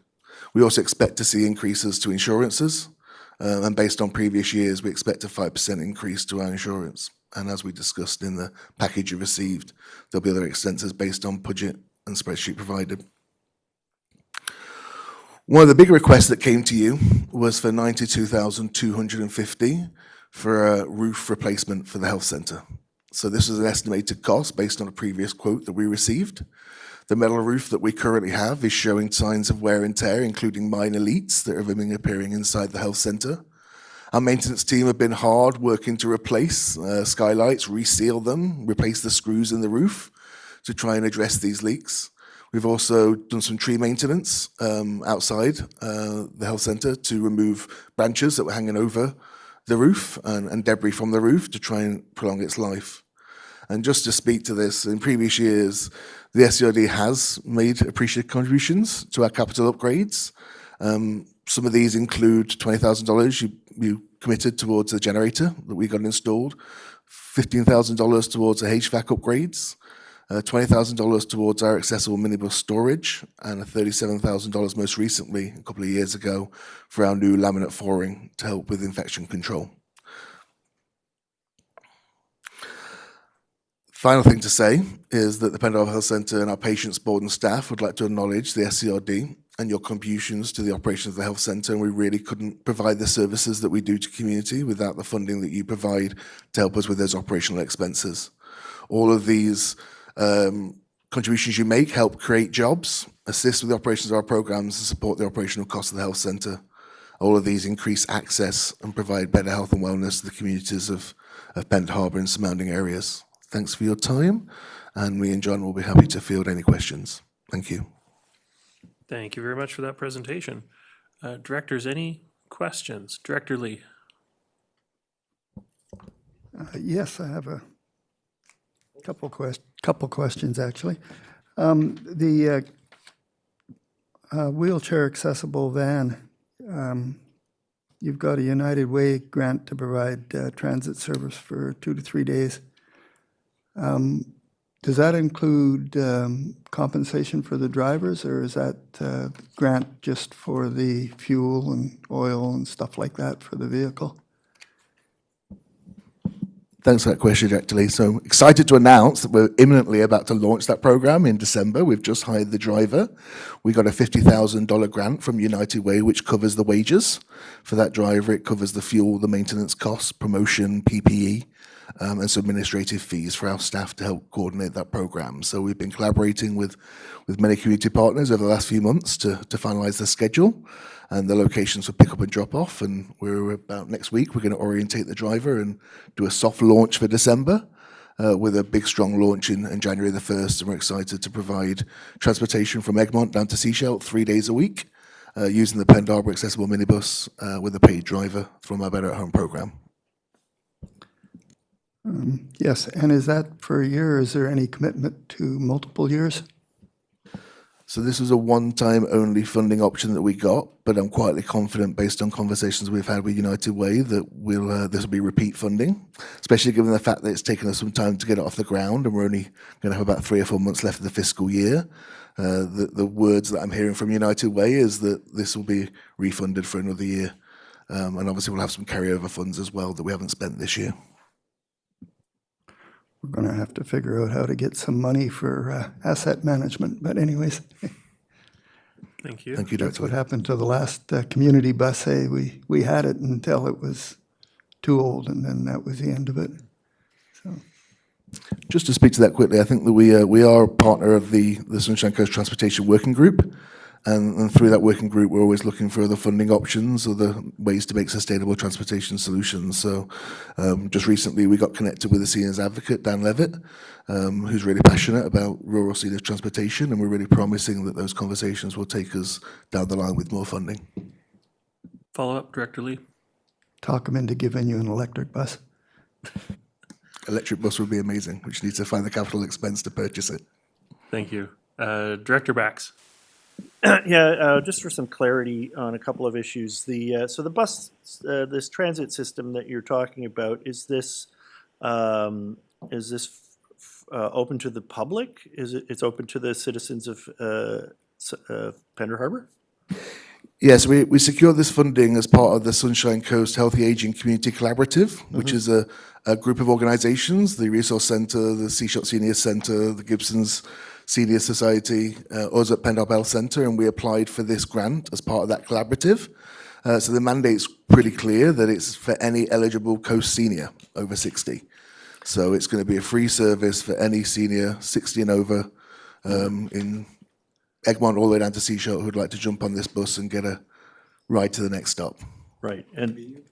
We also expect to see increases to insurances, and based on previous years, we expect a 5% increase to our insurance. And as we discussed in the package you received, there'll be other expenses based on budget and spreadsheet provided. One of the big requests that came to you was for $92,250 for a roof replacement for the health centre. So this is an estimated cost based on a previous quote that we received. The metal roof that we currently have is showing signs of wear and tear, including minor leaks that have been appearing inside the health centre. Our maintenance team have been hard working to replace skylights, reseal them, replace the screws in the roof to try and address these leaks. We've also done some tree maintenance outside the health centre to remove branches that were hanging over the roof and debris from the roof to try and prolong its life. And just to speak to this, in previous years, the SCRD has made appreciative contributions to our capital upgrades. Some of these include $20,000 you committed towards a generator that we got installed, $15,000 towards the HVAC upgrades, $20,000 towards our accessible minibus storage, and $37,000 most recently, a couple of years ago, for our new laminate flooring to help with infection control. Final thing to say is that the Pendle Health Centre and our patients, board and staff would like to acknowledge the SCRD and your contributions to the operations of the health centre, and we really couldn't provide the services that we do to community without the funding that you provide to help us with those operational expenses. All of these contributions you make help create jobs, assist with the operations of our programs, and support the operational costs of the health centre. All of these increase access and provide better health and wellness to the communities of Pendle Harbour and surrounding areas. Thanks for your time, and me and John will be happy to field any questions. Thank you. Thank you very much for that presentation. Directors, any questions? Director Lee. Yes, I have a couple questions, actually. The wheelchair accessible van, you've got a United Way grant to provide transit service for 2 to 3 days. Does that include compensation for the drivers, or is that grant just for the fuel and oil and stuff like that for the vehicle? Thanks for that question, Director Lee. So excited to announce that we're imminently about to launch that program in December. We've just hired the driver. We got a $50,000 grant from United Way, which covers the wages for that driver. It covers the fuel, the maintenance costs, promotion, PPE, and some administrative fees for our staff to help coordinate that program. So we've been collaborating with many community partners over the last few months to finalize the schedule and the locations for pick up and drop off. And we're about next week, we're going to orientate the driver and do a soft launch for December with a big, strong launch in January the 1st. And we're excited to provide transportation from Egmont down to Sechelt 3 days a week using the Pendle Harbour accessible minibus with a paid driver from our Better at Home program. Yes, and is that for a year, or is there any commitment to multiple years? So this was a one-time only funding option that we got, but I'm quietly confident based on conversations we've had with United Way that this will be repeat funding, especially given the fact that it's taken us some time to get it off the ground and we're only going to have about 3 or 4 months left of the fiscal year. The words that I'm hearing from United Way is that this will be refunded for another year. And obviously we'll have some carryover funds as well that we haven't spent this year. We're going to have to figure out how to get some money for asset management, but anyways, Thank you. Thank you, that's Dr. what Lee. happened to the last community bus. Hey, we had it until it was too old, and then that was the end of it. Just to speak to that quickly, I think that we are a partner of the Sunshine Coast Transportation Working Group, and through that working group, we're always looking for other funding options, other ways to make sustainable transportation solutions. So just recently, we got connected with the seniors advocate, Dan Levitt, who's really passionate about rural seniors transportation, and we're really promising that those conversations will take us down the line with more funding. Follow up, Director Lee. Talk them into giving you an electric bus. Electric bus would be amazing. We just need to find the capital expense to purchase it. Thank you. Director Bax. Yeah, just for some clarity on a couple of issues. So the bus, this transit system that you're talking about, is this open to the public? It's open to the citizens of Pender Harbour? Yes, we secured this funding as part of the Sunshine Coast Healthy Aging Community Collaborative, which is a group of organizations, the Resource Centre, the Seashot Senior Centre, the Gibson's Senior Society, us at Pendle Bell Centre, and we applied for this grant as part of that collaborative. So the mandate's pretty clear that it's for any eligible coast senior over 60. So it's going to be a free service for any senior 60 and over in Egmont all the way down to Seashot who'd like to jump on this bus and get a ride to the next stop. Right, and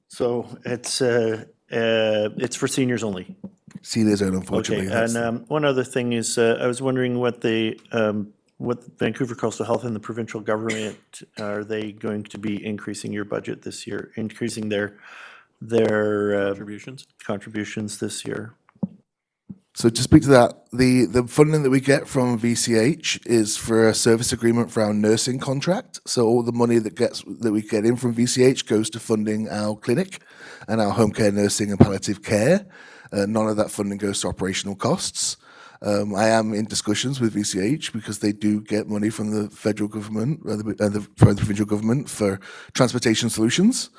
so it's for seniors only. Seniors only, unfortunately. Okay, and one other thing is, I was wondering what Vancouver Coastal Health and the provincial government, are they going to be increasing your budget this year, increasing their contributions this year? So to speak to that, the funding that we get from VCH is for a service agreement for our nursing contract. So all the money that we get in from VCH goes to funding our clinic and our home care nursing and palliative care. None of that funding goes to operational costs. I am in discussions with VCH because they do get money from the federal government and the provincial government for transportation solutions,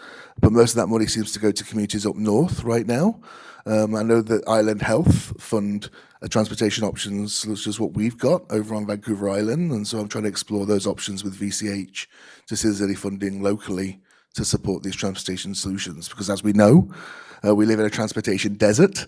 but most of that money seems to go to communities up north right now. I know that Island Health fund transportation options such as what we've got over on Vancouver Island, and so I'm trying to explore those options with VCH to see if there's any funding locally to support these transportation solutions. Because as we know, we live in a transportation desert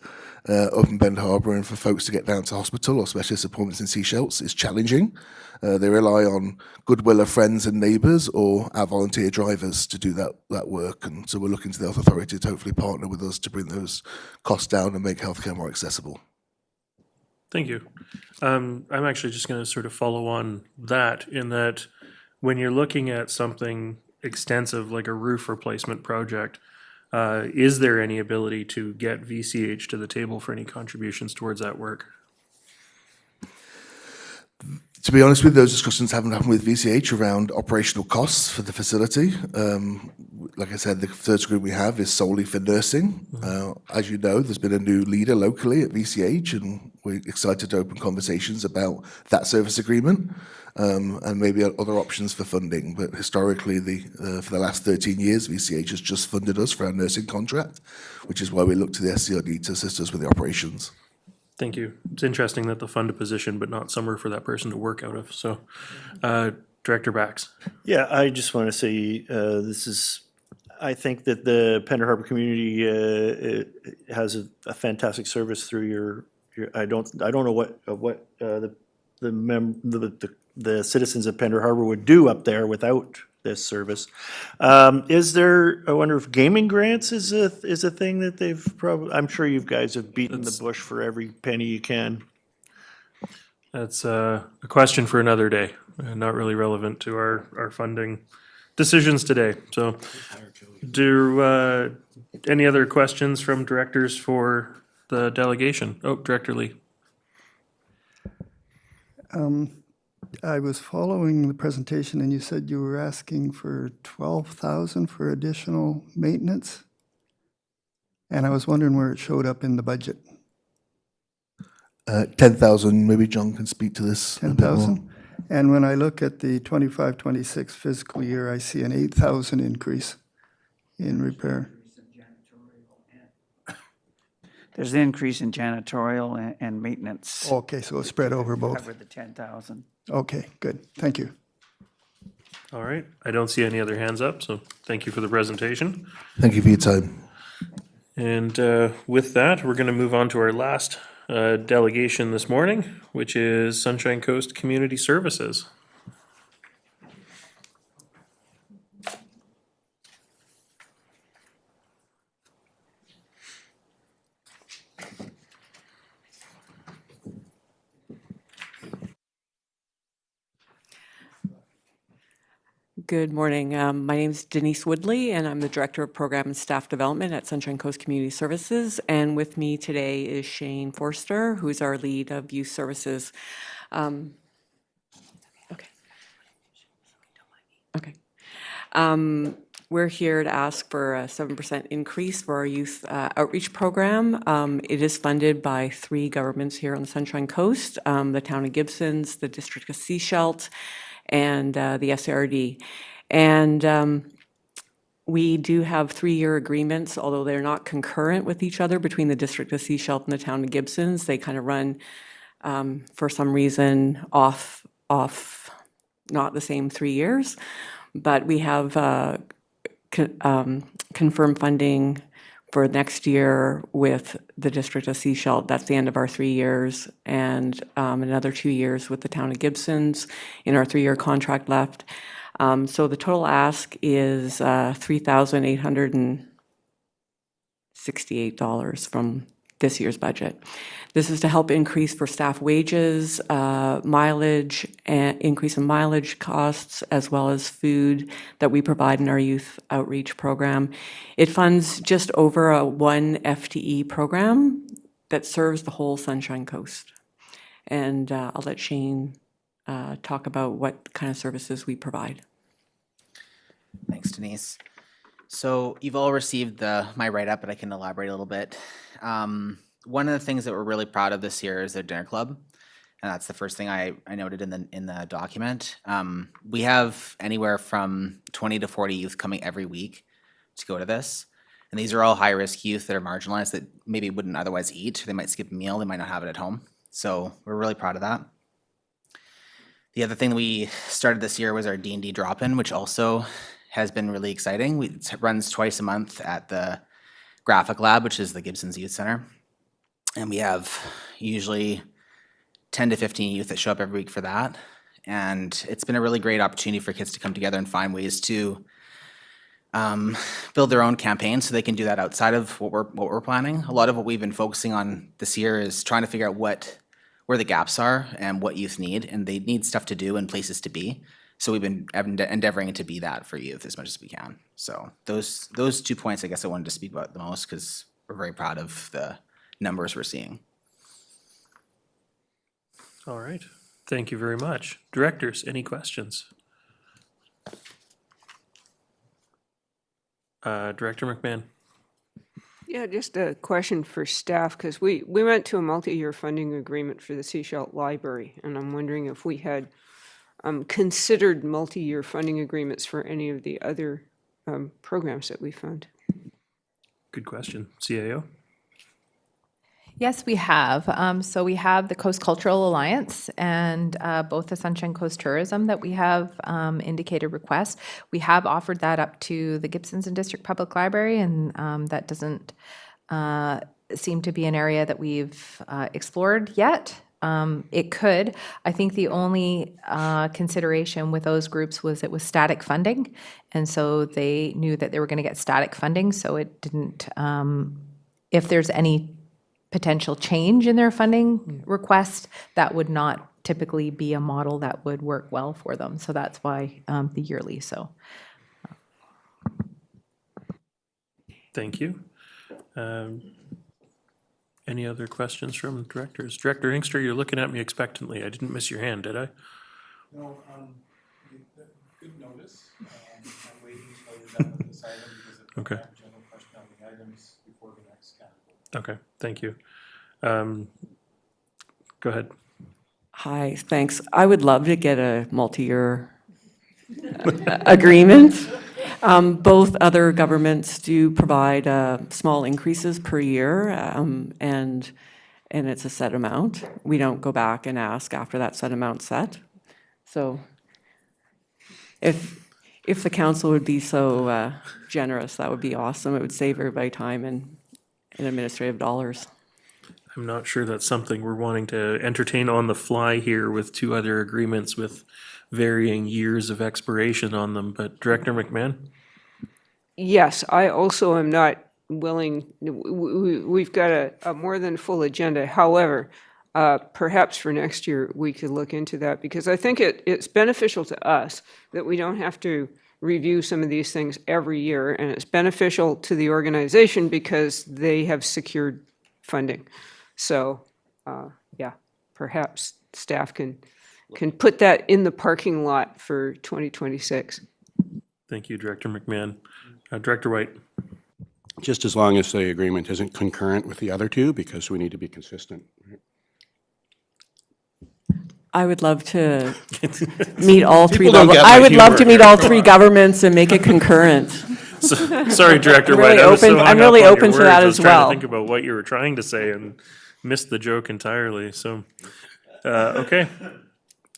up in Bend Harbour, and for folks to get down to hospital or specialist appointments in seashells is challenging. They rely on goodwill of friends and neighbours or our volunteer drivers to do that work, and so we're looking to the health authority to hopefully partner with us to bring those costs down and make healthcare more accessible. Thank you. I'm actually just going to sort of follow on that, in that when you're looking at something extensive like a roof replacement project, is there any ability to get VCH to the table for any contributions towards that work? To be honest with you, those discussions haven't happened with VCH around operational costs for the facility. Like I said, the third group we have is solely for nursing. As you know, there's been a new leader locally at VCH, and we're excited to open conversations about that service agreement and maybe other options for funding. But historically, for the last 13 years, VCH has just funded us for our nursing contract, which is why we look to the SCRD to assist us with the operations. Thank you. It's interesting that they'll fund a position, but not somewhere for that person to work out of. So, Director Bax. Yeah, I just want to say I think that the Pender Harbour community has a fantastic service through your. I don't know what the citizens of Pender Harbour would do up there without this service. Is there? I wonder if gaming grants is a thing that they've probably. I'm sure you guys have beaten the bush for every penny you can. That's a question for another day, and not really relevant to our funding decisions today. So, any other questions from directors for the delegation? Oh, Director Lee. I was following the presentation, and you said you were asking for 12,000 for additional maintenance, and I was wondering where it showed up in the budget. 10,000, maybe John can speak to this. 10,000? And when I look at the 25-26 fiscal year, I see an 8,000 increase in repair? There's an increase in janitorial and maintenance. Okay, so it's spread over both. Cover the 10,000. Okay, good. Thank you. All right, I don't see any other hands up, so thank you for the presentation. Thank you for your time. And with that, we're going to move on to our last delegation this morning, which is Sunshine Coast Community Services. Good morning. My name is Denise Woodley, and I'm the Director of Program and Staff Development at Sunshine Coast Community Services. And with me today is Shane Forster, who's our lead of youth services. Okay. We're here to ask for a 7% increase for our youth outreach program. It is funded by 3 governments here on the Sunshine Coast, the Town of Gibsons, the District of Sechelt, and the SARD. And we do have 3-year agreements, although they're not concurrent with each other between the District of Sechelt and the Town of Gibsons. They kind of run, for some reason, off, not the same 3 years. But we have confirmed funding for next year with the District of Sechelt. That's the end of our 3 years, and another 2 years with the Town of Gibsons in our 3-year contract left. So the total ask is $3,868 from this year's budget. This is to help increase for staff wages, mileage, and increase in mileage costs, as well as food that we provide in our youth outreach program. It funds just over a 1 FTE program that serves the whole Sunshine Coast. And I'll let Shane talk about what kind of services we provide. Thanks, Denise. So you've all received my write-up, but I can elaborate a little bit. One of the things that we're really proud of this year is their dinner club, and that's the first thing I noted in the document. We have anywhere from 20 to 40 youth coming every week to go to this, and these are all high-risk youth that are marginalized that maybe wouldn't otherwise eat. They might skip a meal, they might not have it at home. So we're really proud of that. The other thing that we started this year was our D&D drop-in, which also has been really exciting. It runs twice a month at the Graphic Lab, which is the Gibsons Youth Center. And we have usually 10 to 15 youth that show up every week for that. And it's been a really great opportunity for kids to come together and find ways to build their own campaigns so they can do that outside of what we're planning. A lot of what we've been focusing on this year is trying to figure out where the gaps are and what youth need. And they need stuff to do and places to be. So we've been endeavoring to be that for youth as much as we can. So those 2 points, I guess I wanted to speak about the most because we're very proud of the numbers we're seeing. All right, thank you very much. Directors, any questions? Director McMahon. Yeah, just a question for staff, because we went to a multi-year funding agreement for the Sechelt Library, and I'm wondering if we had considered multi-year funding agreements for any of the other programs that we fund. Good question. CAO? Yes, we have. So we have the Coast Cultural Alliance and both the Sunshine Coast Tourism that we have indicated requests. We have offered that up to the Gibsons and District Public Library, and that doesn't seem to be an area that we've explored yet. It could. I think the only consideration with those groups was it was static funding, and so they knew that they were going to get static funding, so it didn't, if there's any potential change in their funding request, that would not typically be a model that would work well for them. So that's why the yearly, so. Thank you. Any other questions from directors? Director Inkster, you're looking at me expectantly. I didn't miss your hand, did I? No, good notice. I'm waiting until you're done with this item because if Okay. I have general question on the items before the next category. Okay, thank you. Go ahead. Hi, thanks. I would love to get a multi-year agreement. Both other governments do provide small increases per year, and it's a set amount. We don't go back and ask after that set amount's set. So if the council would be so generous, that would be awesome. It would save everybody time and administrative dollars. I'm not sure that's something we're wanting to entertain on the fly here with two other agreements with varying years of expiration on them, but Director McMahon? Yes, I also am not willing, we've got a more than full agenda. However, perhaps for next year, we could look into that, because I think it's beneficial to us that we don't have to review some of these things every year, and it's beneficial to the organization because they have secured funding. So, yeah, perhaps staff can put that in the parking lot for 2026. Thank you, Director McMahon. Director White? Just as long as the agreement isn't concurrent with the other two, because we need to be consistent. I would love to meet all three. People don't get I my would love humor to meet here. all three governments and make it concurrent. Sorry, Director I'm White. really I was so open- hung I'm up really on your open to words. that I was as trying to well. think about what you were trying to say and missed the joke entirely. So, okay.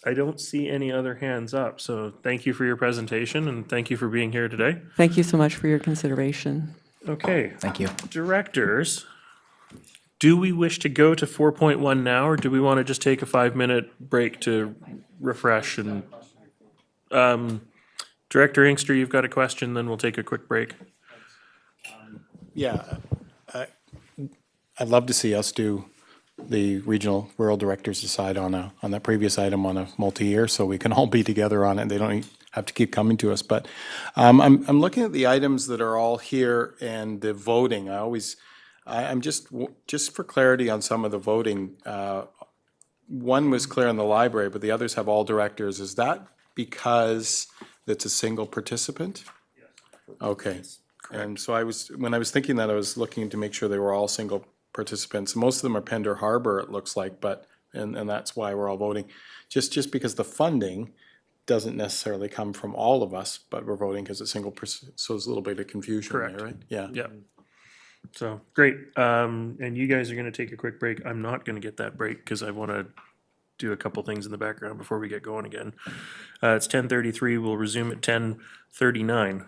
I don't see any other hands up. So thank you for your presentation and thank you for being here today. Thank you so much for your consideration. Okay. Thank you. Directors, do we wish to go to 4.1 now, or do we want to just take a 5-minute break to refresh and, Director Inkster, you've got a question, then we'll take a quick break. Yeah, I'd love to see us do the regional rural directors decide on that previous item on a multi-year, so we can all be together on it. They don't have to keep coming to us. But I'm looking at the items that are all here and the voting. I'm just for clarity on some of the voting. One was clear in the library, but the others have all directors. Is that because it's a single participant? Okay. And so when I was thinking that, I was looking to make sure they were all single participants. Most of them are Pender Harbor, it looks like, and that's why we're all voting. Just because the funding doesn't necessarily come from all of us, but we're voting because it's single, so there's a little bit of confusion Correct. there, right? Yeah. Yeah. So, great. And you guys are going to take a quick break. I'm not going to get that break because I want to do a couple things in the background before we get going again. It's 10:33. We'll resume at 10:39.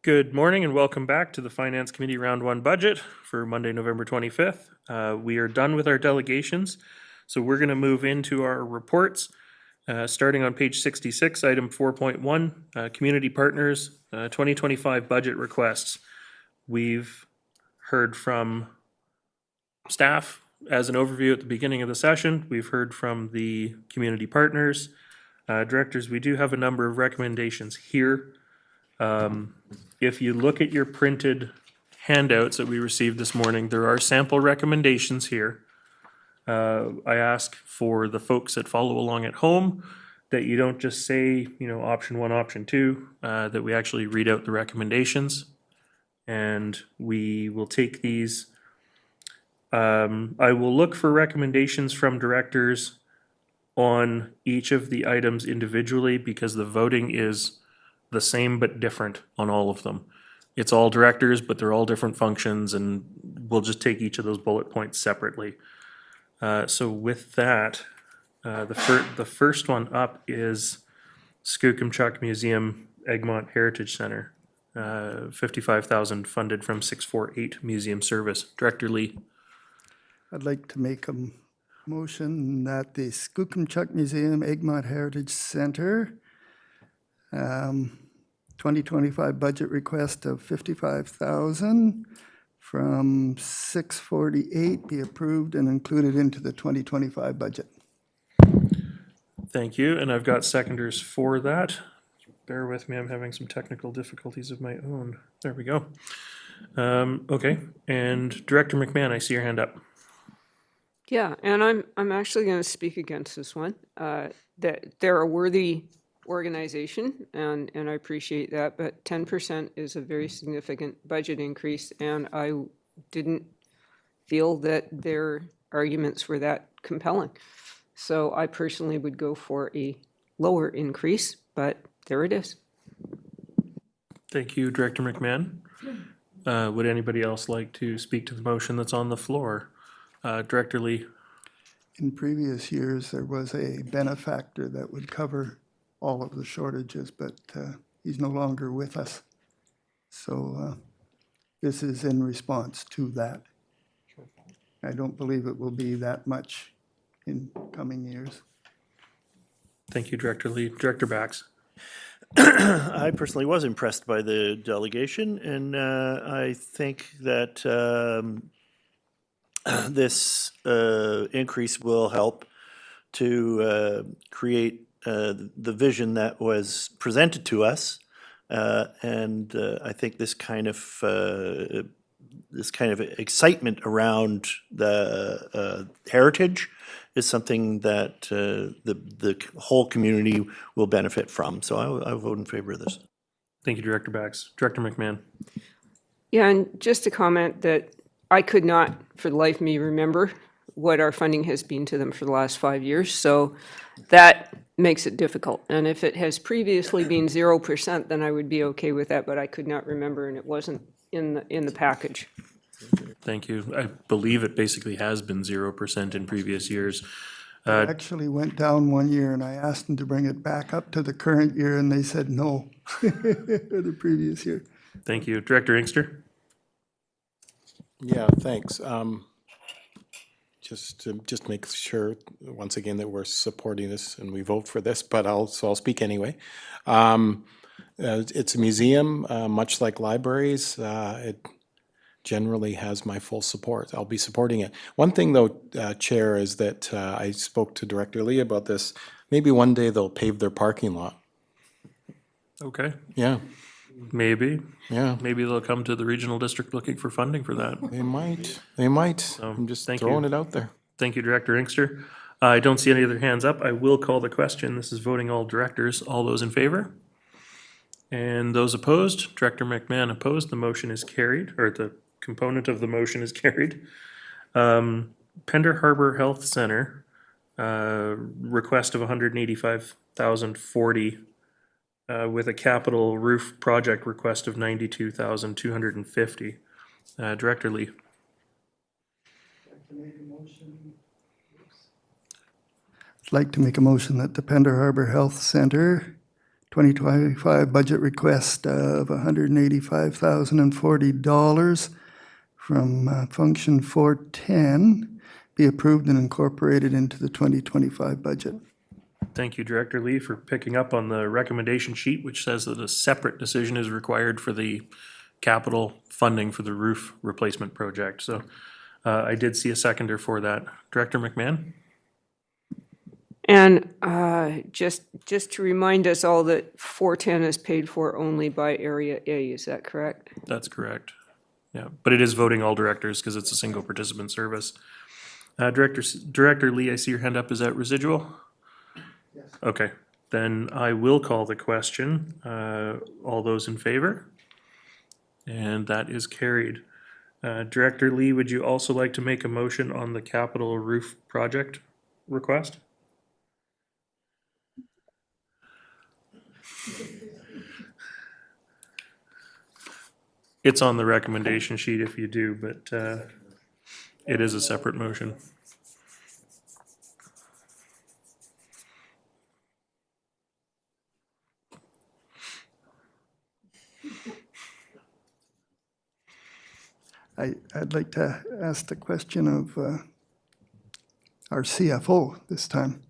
Good morning and welcome back to the Finance Committee Round 1 budget for Monday, November 25th. We are done with our delegations, so we're going to move into our reports. Starting on page 66, item 4.1, Community Partners 2025 budget requests. We've heard from staff as an overview at the beginning of the session. We've heard from the community partners. Directors, we do have a number of recommendations here. If you look at your printed handouts that we received this morning, there are sample recommendations here. I ask for the folks that follow along at home that you don't just say, option 1, option 2, that we actually read out the recommendations. And we will take these. I will look for recommendations from directors on each of the items individually because the voting is the same but different on all of them. It's all directors, but they're all different functions, and we'll just take each of those bullet points separately. So with that, the first one up is Skookumchuck Museum Egmont Heritage Center. 55,000 funded from 648 Museum Service. Director Lee. I'd like to make a motion that the Skookumchuck Museum Egmont Heritage Center 2025 budget request of 55,000 from 648 be approved and included into the 2025 budget. Thank you, and I've got seconders for that. Bear with me, I'm having some technical difficulties of my own. There we go. Okay, and Director McMahon, I see your hand up. Yeah, and I'm actually going to speak against this one. That they're a worthy organization, and I appreciate that, but 10% is a very significant budget increase, and I didn't feel that their arguments were that compelling. So I personally would go for a lower increase, but there it is. Thank you, Director McMahon. Would anybody else like to speak to the motion that's on the floor? Director Lee. In previous years, there was a benefactor that would cover all of the shortages, but he's no longer with us. So this is in response to that. I don't believe it will be that much in coming years. Thank you, Director Lee. Director Bax. I personally was impressed by the delegation, and I think that this increase will help to create the vision that was presented to us, and I think this kind of excitement around the heritage is something that the whole community will benefit from. So I vote in favor of this. Thank you, Director Bax. Director McMahon. Yeah, and just to comment that I could not, for the life of me, remember what our funding has been to them for the last 5 years. So that makes it difficult. And if it has previously been 0%, then I would be okay with that, but I could not remember, and it wasn't in the package. Thank you. I believe it basically has been 0% in previous years. It actually went down one year, and I asked them to bring it back up to the current year, and they said no, the previous year. Thank you. Director Inkster? Yeah, thanks. Just to make sure, once again, that we're supporting this and we vote for this, but I'll speak anyway. It's a museum, much like libraries. It generally has my full support. I'll be supporting it. One thing, though, Chair, is that I spoke to Director Lee about this. Maybe one day they'll pave their parking lot. Okay. Yeah. Maybe. Yeah. Maybe they'll come to the regional district looking for funding for that. They might. They might. I'm just throwing it out there. Thank you, Director Inkster. I don't see any other hands up. I will call the question. This is voting all directors. All those in favor? And those opposed? Director McMahon opposed. The motion is carried, or the component of the motion is carried. Pender Harbor Health Center, request of 185,040 with a capital roof project request of 92,250. Director Lee. I'd like to make a motion that the Pender Harbor Health Center 2025 budget request of $185,040 from Function 410 be approved and incorporated into the 2025 budget. Thank you, Director Lee, for picking up on the recommendation sheet, which says that a separate decision is required for the capital funding for the roof replacement project. So I did see a seconder for that. Director McMahon? And just to remind us all that 410 is paid for only by Area A, is that correct? That's correct. Yeah, but it is voting all directors because it's a single participant service. Director Lee, I see your hand up. Is that residual? Yes. Okay, then I will call the question. All those in favor? And that is carried. Director Lee, would you also like to make a motion on the capital roof project request? It's on the recommendation sheet if you do, but it is a separate motion. I'd like to ask the question of our CFO this time.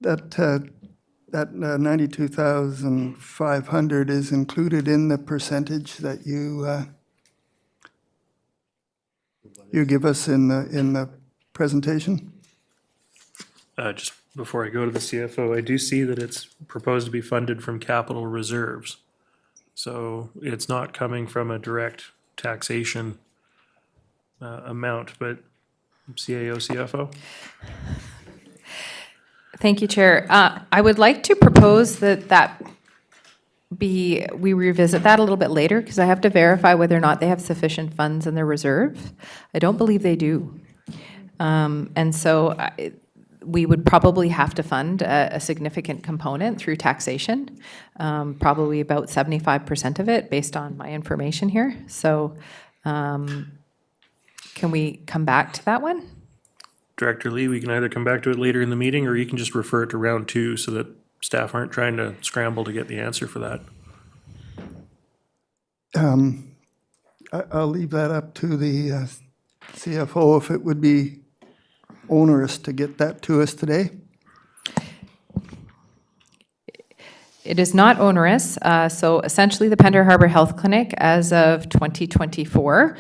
That 92,500 is included in the percentage that you give us in the presentation? Just before I go to the CFO, I do see that it's proposed to be funded from capital reserves. So it's not coming from a direct taxation amount, but CAO, CFO? Thank you, Chair. I would like to propose that we revisit that a little bit later, because I have to verify whether or not they have sufficient funds in their reserve. I don't believe they do. And so we would probably have to fund a significant component through taxation, probably about 75% of it, based on my information here. So can we come back to that one? Director Lee, we can either come back to it later in the meeting, or you can just refer it to round 2 so that staff aren't trying to scramble to get the answer for that. I'll leave that up to the CFO if it would be onerous to get that to us today. It is not onerous. So essentially, the Pender Harbor Health Clinic, as of 2024,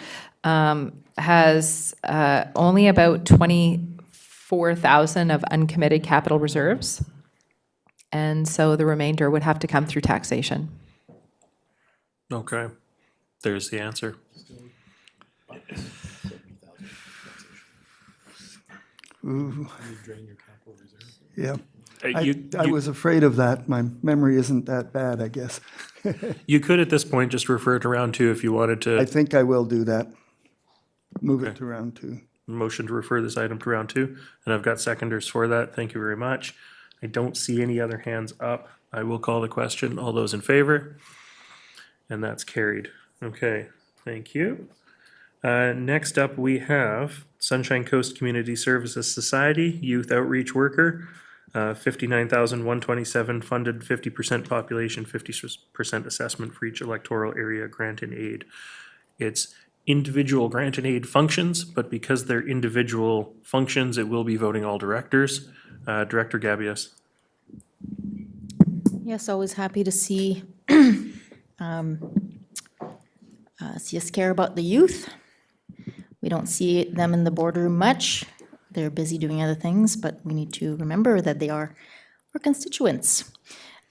has only about 24,000 of uncommitted capital reserves. And so the remainder would have to come through taxation. Okay, there's the answer. Ooh. Yeah. You I was afraid of that. My memory isn't that bad, I guess. you could at this point just refer it to round 2 if you wanted to. I think I will do that. Move it to round 2. Motion to refer this item to round 2, and I've got seconders for that. Thank you very much. I don't see any other hands up. I will call the question. All those in favor? And that's carried. Okay, thank you. Next up, we have Sunshine Coast Community Services Society, Youth Outreach Worker, 59,127 funded, 50% population, 50% assessment for each electoral area grant and aid. It's individual grant and aid functions, but because they're individual functions, it will be voting all directors. Director Gabius. Yes, always happy to see see us care about the youth. We don't see them in the boardroom much. They're busy doing other things, but we need to remember that they are our constituents.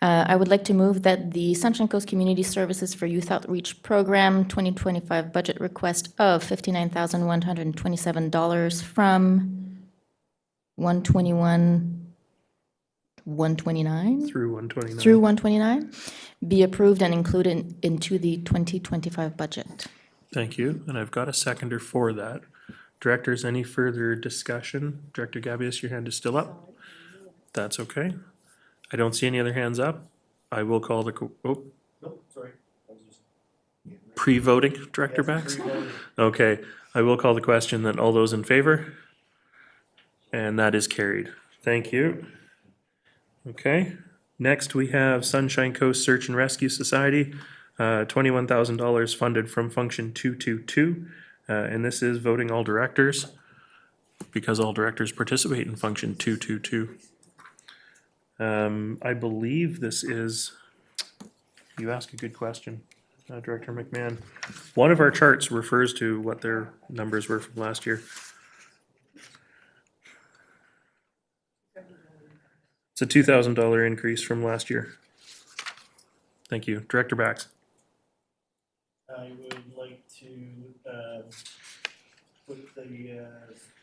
I would like to move that the Sunshine Coast Community Services for Youth Outreach Program 2025 budget request of $59,127 from 129 Through 129. through 129 be approved and included into the 2025 budget. Thank you, and I've got a seconder for that. Directors, any further discussion? Director Gabius, your hand is still up. That's okay. I don't see any other hands up. I will call the, pre-voting, Director Bax? Okay, I will call the question then. All those in favor? And that is carried. Thank you. Okay, Next, we have Sunshine Coast Search and Rescue Society, $21,000 funded from Function 222. And this is voting all directors, because all directors participate in Function 222. I believe this is, you ask a good question, Director McMahon. One of our charts refers to what their numbers were from last year. It's a $2,000 increase from last year. Thank you. Director Bax. I would like to put the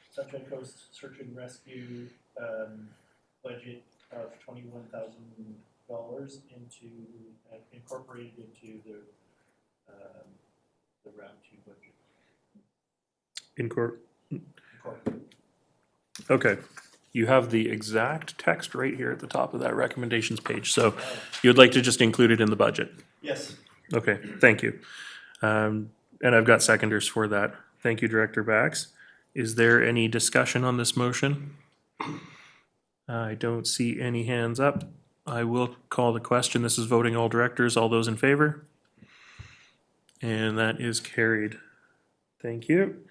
Sunshine Coast Search and Rescue budget of $21,000 into, incorporated into the round two budget. Okay. You have the exact text right here at the top of that recommendations page. So you'd like to just include it in the budget? Yes. Okay, thank you. And I've got seconders for that. Thank you, Director Bax. Is there any discussion on this motion? I don't see any hands up. I will call the question. This is voting all directors. All those in favor? And that is carried. Thank you.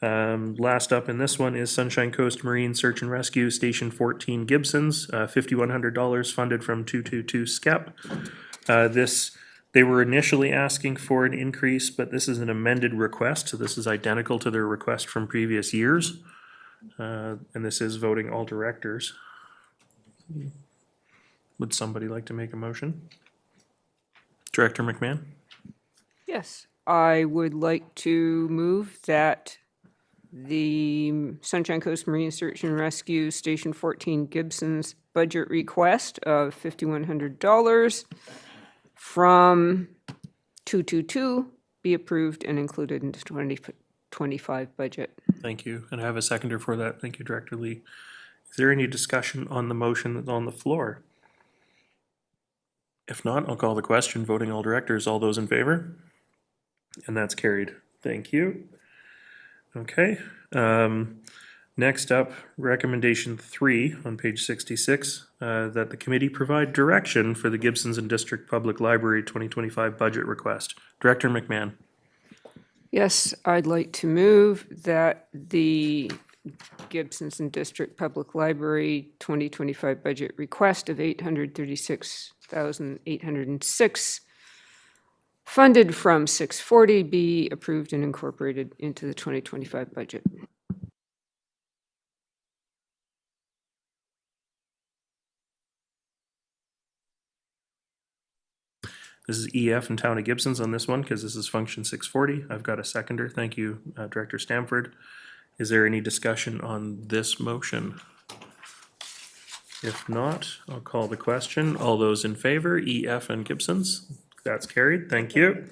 Last up in this one is Sunshine Coast Marine Search and Rescue Station 14 Gibsons, $5,100 funded from 222 SCEP. They were initially asking for an increase, but this is an amended request, so this is identical to their request from previous years. And this is voting all directors. Would somebody like to make a motion? Director McMahon? Yes, I would like to move that the Sunshine Coast Marine Search and Rescue Station 14 Gibson's budget request of $5,100 from 222 be approved and included in the 2025 budget. Thank you. And I have a seconder for that. Thank you, Director Lee. Is there any discussion on the motion that's on the floor? If not, I'll call the question. Voting all directors. All those in favor? And that's carried. Thank you. Okay. Next up, recommendation 3 on page 66, that the committee provide direction for the Gibsons and District Public Library 2025 budget request. Director McMahon. Yes, I'd like to move that the Gibsons and District Public Library 2025 budget request of $836,806 funded from 640 be approved and incorporated into the 2025 budget. This is EF and Town of Gibsons on this one because this is function 640. I've got a seconder. Thank you, Director Stamford. Is there any discussion on this motion? If not, I'll call the question. All those in favor, EF and Gibsons? That's carried. Thank you.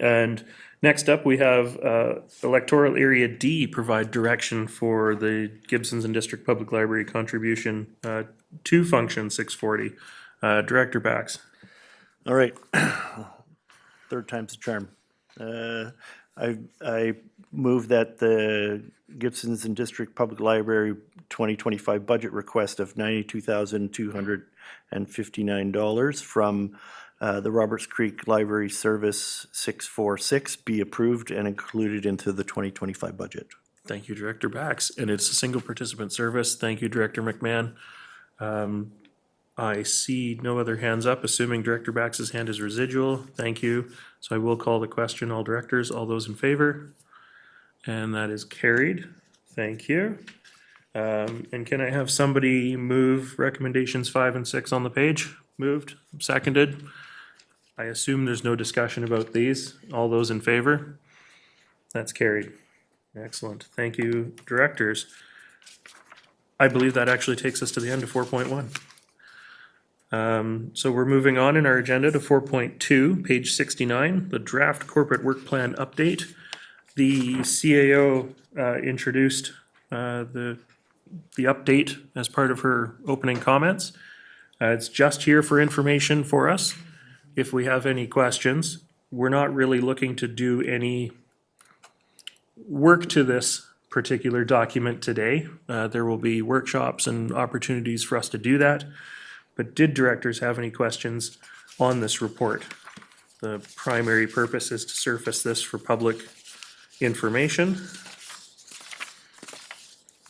And next up, we have electoral area D provide direction for the Gibsons and District Public Library contribution to function 640. Director Bax. All right. Third time's the charm. I move that the Gibsons and District Public Library 2025 budget request of $92,259 from the Roberts Creek Library Service 646 be approved and included into the 2025 budget. Thank you, Director Bax. And it's a single participant service. Thank you, Director McMahon. I see no other hands up, assuming Director Bax's hand is residual. Thank you. So I will call the question. All directors, all those in favor? And that is carried. Thank you. And can I have somebody move recommendations 5 and 6 on the page? Moved, seconded. I assume there's no discussion about these. All those in favor? That's carried. Excellent. Thank you, directors. I believe that actually takes us to the end of 4.1. So we're moving on in our agenda to 4.2, page 69, the draft corporate work plan update. The CAO introduced the update as part of her opening comments. It's just here for information for us. If we have any questions, we're not really looking to do any work to this particular document today. There will be workshops and opportunities for us to do that. But did directors have any questions on this report? The primary purpose is to surface this for public information.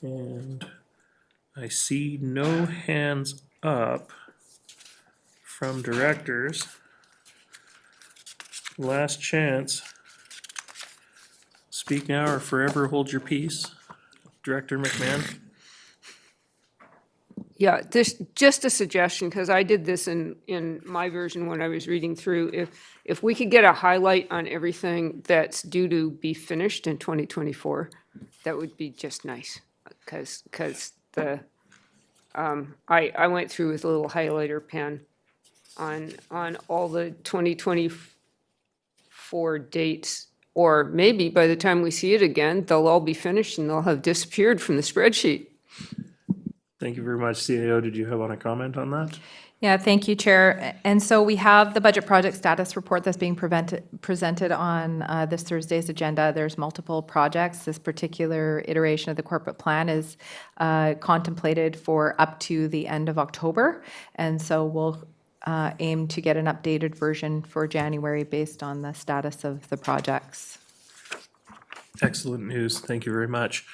And I see no hands up from directors. Last chance. Speak now or forever hold your peace. Director McMahon? Yeah, this, just a suggestion, because I did this in my version when I was reading through. If we could get a highlight on everything that's due to be finished in 2024, that would be just nice. Because the, I went through with a little highlighter pen on all the 2024 dates. Or maybe by the time we see it again, they'll all be finished and they'll have disappeared from the spreadsheet. Thank you very much. CAO, did you want to comment on that? Yeah, thank you, Chair. And so we have the budget project status report that's being presented on this Thursday's agenda. There's multiple projects. This particular iteration of the corporate plan is contemplated for up to the end of October. And so we'll aim to get an updated version for January based on the status of the projects. Excellent news. Thank you very much.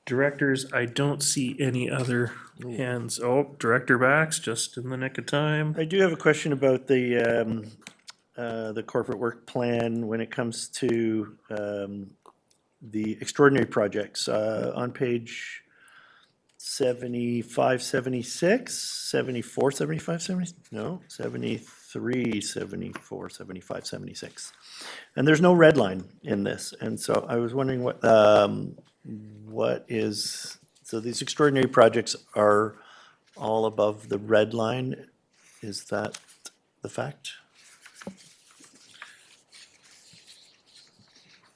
Directors, I don't see any other hands. Oh, Director Bax, just in the nick of time. I do have a question about the corporate work plan when it comes to the extraordinary projects. On page 75, 76, 74, 75, 70, no, 73, 74, 75, 76. And there's no red line in this. And so I was wondering what is, so these extraordinary projects are all above the red line. Is that the fact?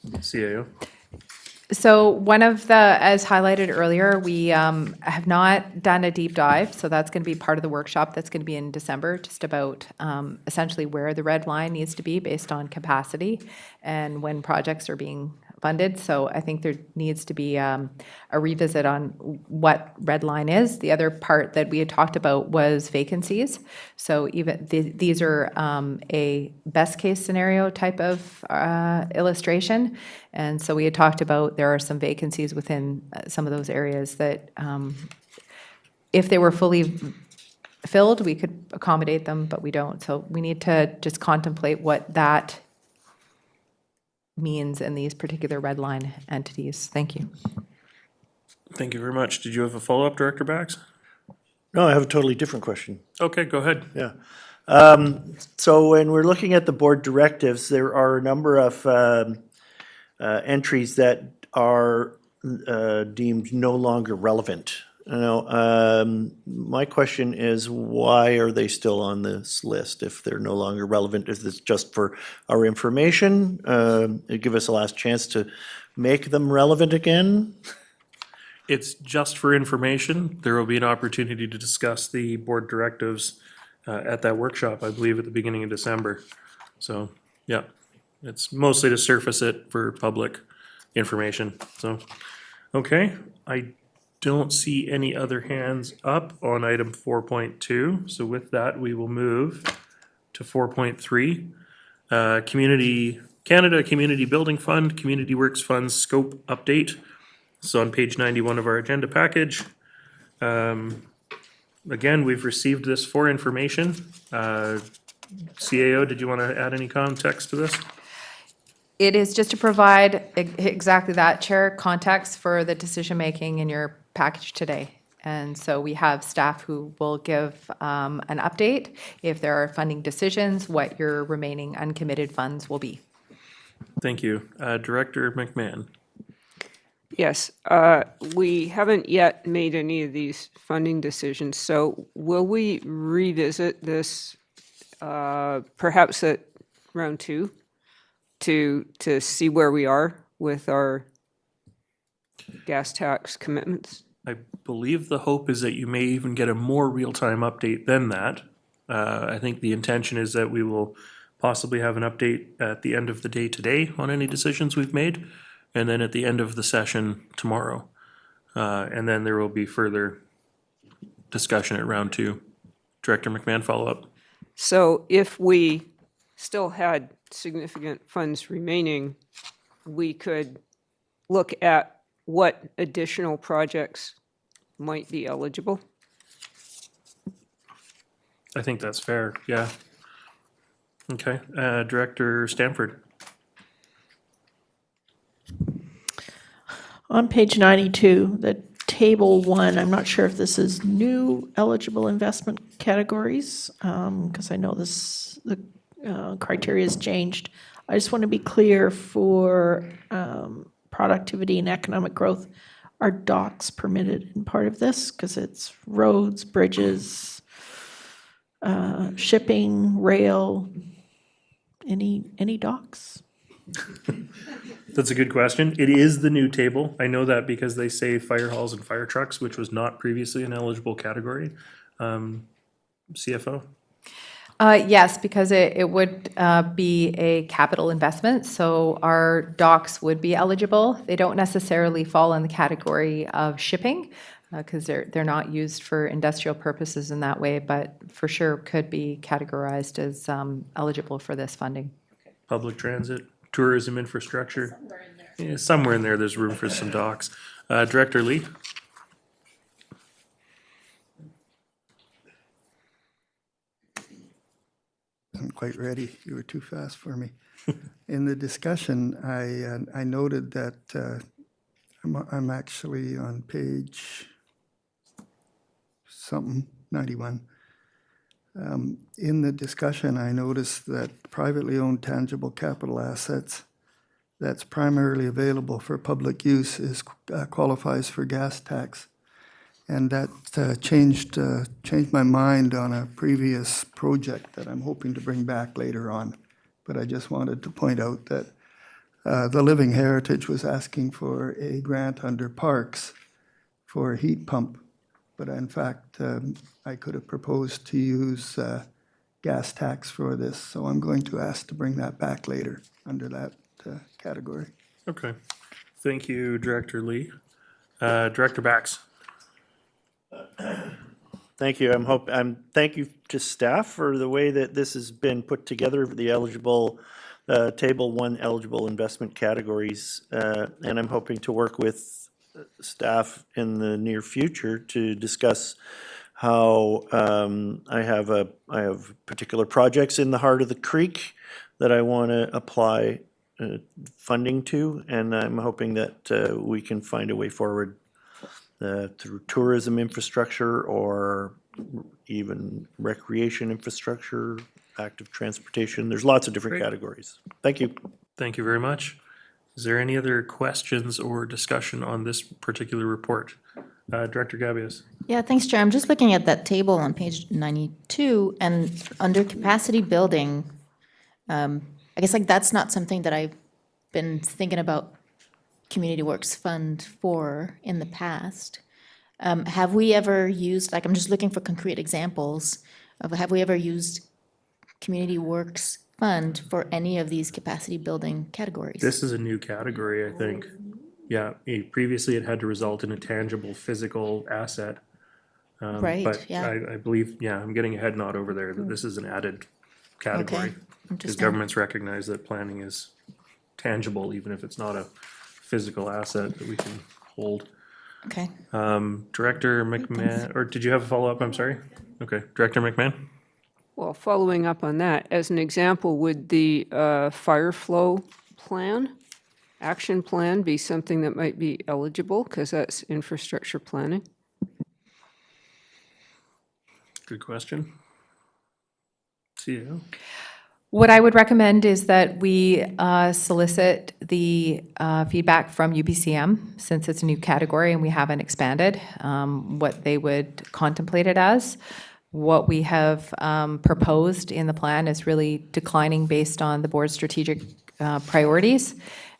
CAO. So one of the, as highlighted earlier, we have not done a deep dive, so that's going to be part of the workshop that's going to be in December, just about essentially where the red line needs to be based on capacity and when projects are being funded. So I think there needs to be a revisit on what red line is. The other part that we had talked about was vacancies. So even these are a best case scenario type of illustration. And so we had talked about there are some vacancies within some of those areas that if they were fully filled, we could accommodate them, but we don't. So we need to just contemplate what that means in these particular red line entities. Thank you. Thank you very much. Did you have a follow-up, Director Bax? No, I have a totally different question. Okay, go ahead. Yeah. So when we're looking at the board directives, there are a number of entries that are deemed no longer relevant. My question is, why are they still on this list if they're no longer relevant? Is this just for our information? Give us a last chance to make them relevant again? It's just for information. There will be an opportunity to discuss the board directives at that workshop, I believe, at the beginning of December. So, yeah, it's mostly to surface it for public information. So, okay, I don't see any other hands up on item 4.2. So with that, we will move to 4.3. Canada Community Building Fund, Community Works Funds Scope Update. So on page 91 of our agenda package. Again, we've received this for information. CAO, did you want to add any context to this? It is just to provide exactly that, Chair, context for the decision-making in your package today. And so we have staff who will give an update if there are funding decisions, what your remaining uncommitted funds will be. Thank you. Director McMahon. Yes, we haven't yet made any of these funding decisions, so will we revisit this perhaps at round 2 to see where we are with our gas tax commitments? I believe the hope is that you may even get a more real-time update than that. I think the intention is that we will possibly have an update at the end of the day today on any decisions we've made. and then at the end of the session tomorrow. And then there will be further discussion at round 2. Director McMahon, follow up. So if we still had significant funds remaining, we could look at what additional projects might be eligible. I think that's fair, yeah. Okay, Director Stanford. On page 92, the table 1, I'm not sure if this is new eligible investment categories, because I know the criteria has changed. I just want to be clear for productivity and economic growth. Are docks permitted in part of this? Because it's roads, bridges, shipping, rail, any docks? That's a good question. It is the new table. I know that because they say fire halls and fire trucks, which was not previously an eligible category. CFO? Yes, because it would be a capital investment, so our docks would be eligible. They don't necessarily fall in the category of shipping, because they're not used for industrial purposes in that way, but for sure could be categorized as eligible for this funding. Public transit, tourism infrastructure. Yeah, somewhere in there, there's room for some docks. Director Lee? Wasn't quite ready. You were too fast for me. In the discussion, I noted that I'm actually on page 91. In the discussion, I noticed that privately owned tangible capital assets that's primarily available for public use qualifies for gas tax. And that changed my mind on a previous project that I'm hoping to bring back later on. But I just wanted to point out that the Living Heritage was asking for a grant under parks for a heat pump. But in fact, I could have proposed to use gas tax for this. So I'm going to ask to bring that back later under that category. Okay. Thank you, Director Lee. Director Bax? Thank you. Thank you to staff for the way that this has been put together for the eligible, table 1 eligible investment categories. And I'm hoping to work with staff in the near future to discuss how I have particular projects in the heart of the creek that I want to apply funding to, and I'm hoping that we can find a way forward through tourism infrastructure or even recreation infrastructure, active transportation. There's lots of different categories. Thank you. Thank you very much. Is there any other questions or discussion on this particular report? Director Gabius? Yeah, thanks, Chair. I'm just looking at that table on page 92, and under capacity building, I guess that's not something that I've been thinking about Community Works Fund for in the past. Have we ever used, I'm just looking for concrete examples of, have we ever used Community Works Fund for any of these capacity building categories? This is a new category, I think. Yeah, previously it had to result in a tangible physical asset. Right, But yeah. I believe, I'm getting a head nod over there that this is an added category. Okay, Because interesting. governments recognize that planning is tangible, even if it's not a physical asset that we can hold. Okay. Director McMahon, or did you have a follow-up? I'm sorry. Okay, Director McMahon? Well, following up on that, as an example, would the fire flow plan, action plan, be something that might be eligible? Because that's infrastructure planning. Good question. CEO? What I would recommend is that we solicit the feedback from UBCM, since it's a new category and we haven't expanded, what they would contemplate it as. What we have proposed in the plan is really declining based on the board's strategic priorities.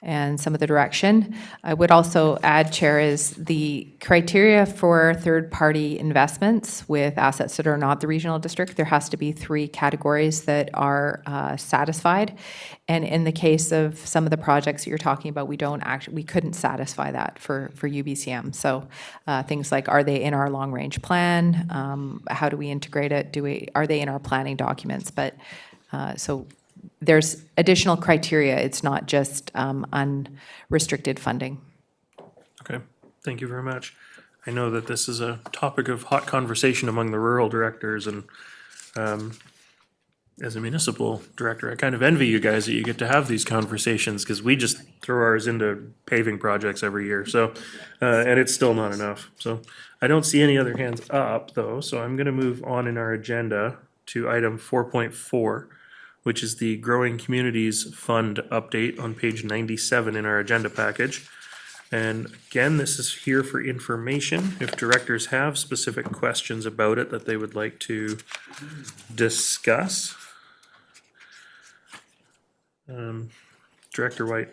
and some of the direction. I would also add, Chair, is the criteria for third-party investments with assets that are not the regional district. There has to be 3 categories that are satisfied. And in the case of some of the projects that you're talking about, we couldn't satisfy that for UBCM. So things like, are they in our long-range plan? How do we integrate it? Are they in our planning documents? But so there's additional criteria. It's not just unrestricted funding. Okay, thank you very much. I know that this is a topic of hot conversation among the rural directors, and as a municipal director, I kind of envy you guys that you get to have these conversations, because we just throw ours into paving projects every year, so, and it's still not enough. So I don't see any other hands up, though, so I'm gonna move on in our agenda to item 4.4, which is the Growing Communities Fund update on page 97 in our agenda package. And again, this is here for information. If directors have specific questions about it that they would like to discuss. Director White.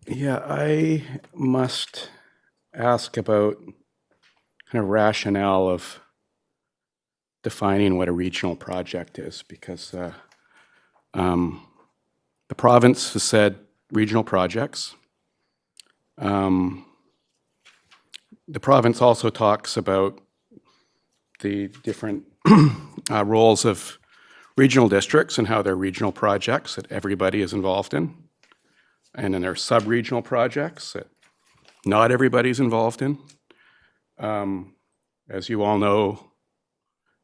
Yeah, I must ask about kind of rationale of defining what a regional project is, because the province has said regional projects. The province also talks about the different roles of regional districts and how they're regional projects that everybody is involved in. And then there are sub-regional projects that not everybody's involved in. As you all know,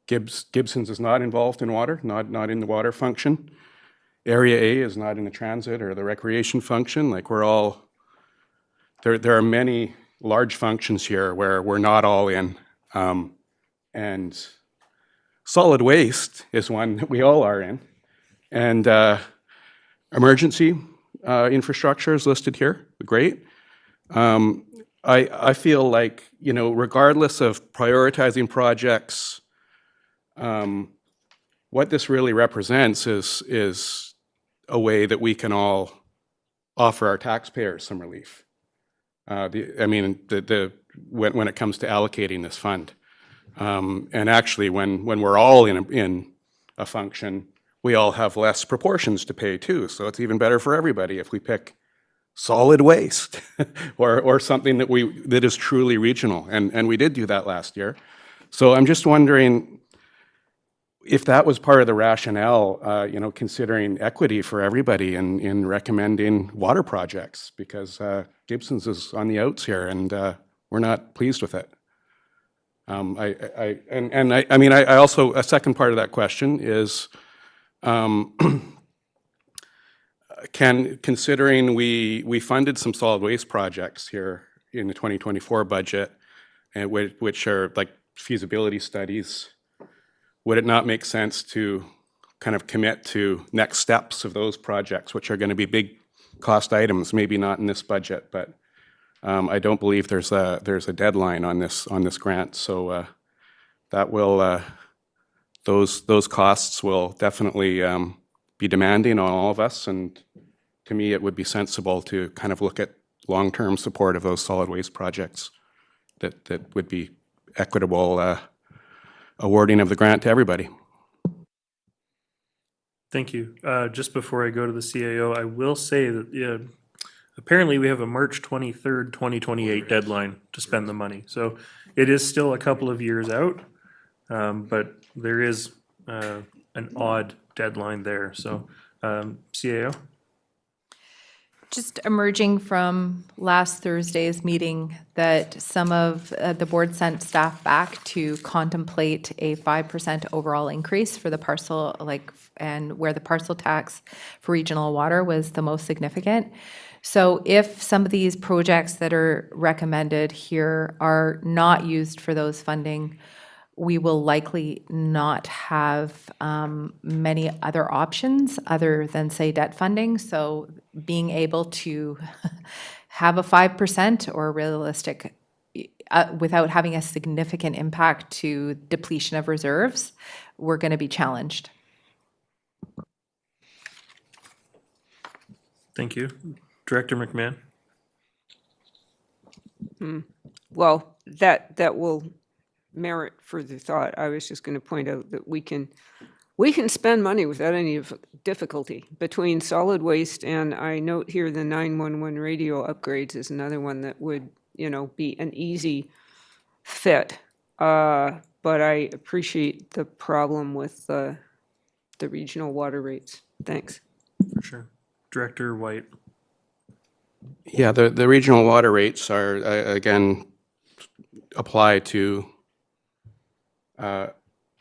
Gibson's is not involved in water, not in the water function. Area A is not in the transit or the recreation function. Like, we're all, there are many large functions here where we're not all in. And solid waste is one that we all are in. And emergency infrastructure is listed here, great. I feel like, you know, regardless of prioritizing projects, what this really represents is a way that we can all offer our taxpayers some relief. When it comes to allocating this fund. And actually, when we're all in a function, we all have less proportions to pay too. So it's even better for everybody if we pick solid waste or something that is truly regional. And we did do that last year. So I'm just wondering if that was part of the rationale, considering equity for everybody in recommending water projects, because Gibson's is on the outs here, and we're not pleased with it. I also, a second part of that question is, considering we funded some solid waste projects here in the 2024 budget, and which are like feasibility studies, would it not make sense to kind of commit to next steps of those projects, which are going to be big cost items, maybe not in this budget, but I don't believe there's a deadline on this grant, so that will those costs will definitely be demanding on all of us, and to me, it would be sensible to kind of look at long-term support of those solid waste projects that would be equitable awarding of the grant to everybody. Thank you. Just before I go to the CAO, I will say that apparently we have a March 23rd, 2028 deadline to spend the money. So it is still a couple of years out, but there is an odd deadline there. So CAO? Just emerging from last Thursday's meeting that some of the board sent staff back to contemplate a 5% overall increase for the parcel, and where the parcel tax for regional water was the most significant. So if some of these projects that are recommended here are not used for those funding, we will likely not have many other options other than, say, debt funding. So being able to have a 5% or realistic, without having a significant impact to depletion of reserves, we're going to be challenged. Thank you. Director McMahon? Well, that will merit further thought. I was just going to point out that we can spend money without any difficulty between solid waste, and I note here the 911 radio upgrades is another one that would, be an easy fit. But I appreciate the problem with the regional water rates. Thanks. For sure. Director White? Yeah, the regional water rates are, again, apply to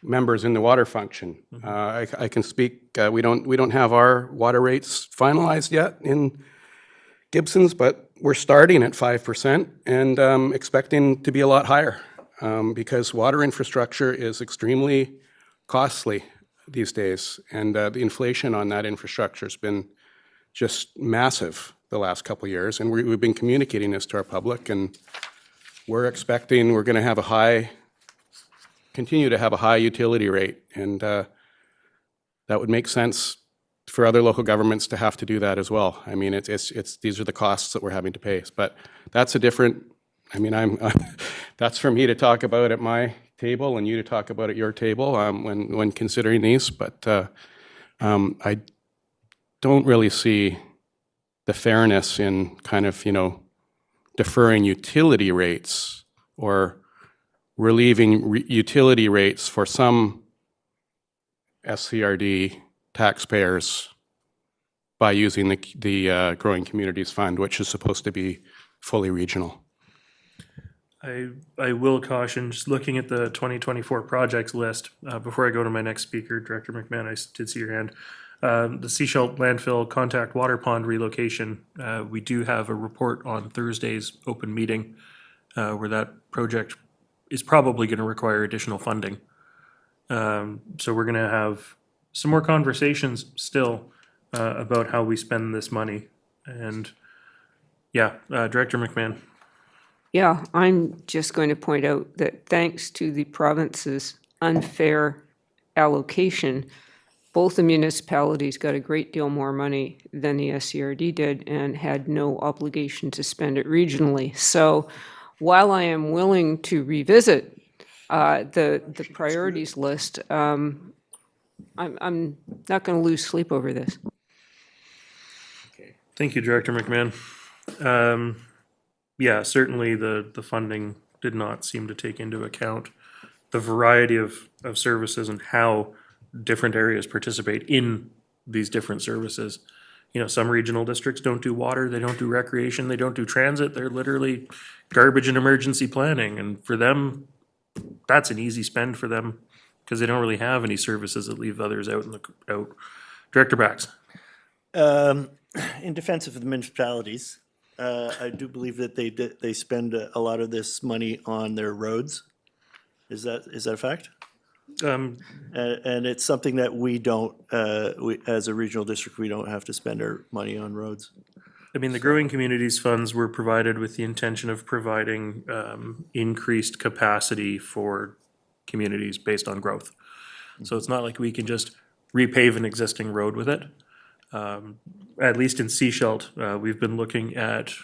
members in the water function. I can speak, we don't have our water rates finalized yet in Gibson's, but we're starting at 5% and expecting to be a lot higher because water infrastructure is extremely costly these days, and the inflation on that infrastructure has been just massive the last couple of years, and we've been communicating this to our public, and we're expecting we're going to have continue to have a high utility rate, and that would make sense for other local governments to have to do that as well. I mean, these are the costs that we're having to pay, but that's a different. I mean, that's for me to talk about at my table and you to talk about at your table when considering these. But I don't really see the fairness in kind of deferring utility rates or relieving utility rates for some SCRD taxpayers by using the Growing Communities Fund, which is supposed to be fully regional. I will caution, just looking at the 2024 projects list, before I go to my next speaker, Director McMahon, I did see your hand. The Seashell landfill contact water pond relocation, we do have a report on Thursday's open meeting where that project is probably going to require additional funding. So we're going to have some more conversations still about how we spend this money. And yeah, Director McMahon. Yeah, I'm just going to point out that thanks to the province's unfair allocation, both the municipalities got a great deal more money than the SCRD did and had no obligation to spend it regionally. So while I am willing to revisit the priorities list, I'm not going to lose sleep over this. Thank you, Director McMahon. Yeah, certainly the funding did not seem to take into account the variety of services and how different areas participate in these different services. Some regional districts don't do water, they don't do recreation, they don't do transit, they're literally garbage and emergency planning. And for them, that's an easy spend for them because they don't really have any services that leave others out out. Director Bax. In defense of the municipalities, I do believe that they spend a lot of this money on their roads. Is that a fact? And it's something that we don't, as a regional district, we don't have to spend our money on roads. I mean, the Growing Communities funds were provided with the intention of providing increased capacity for communities based on growth. So it's not like we can just repave an existing road with it. At least in Seashell, we've been looking at,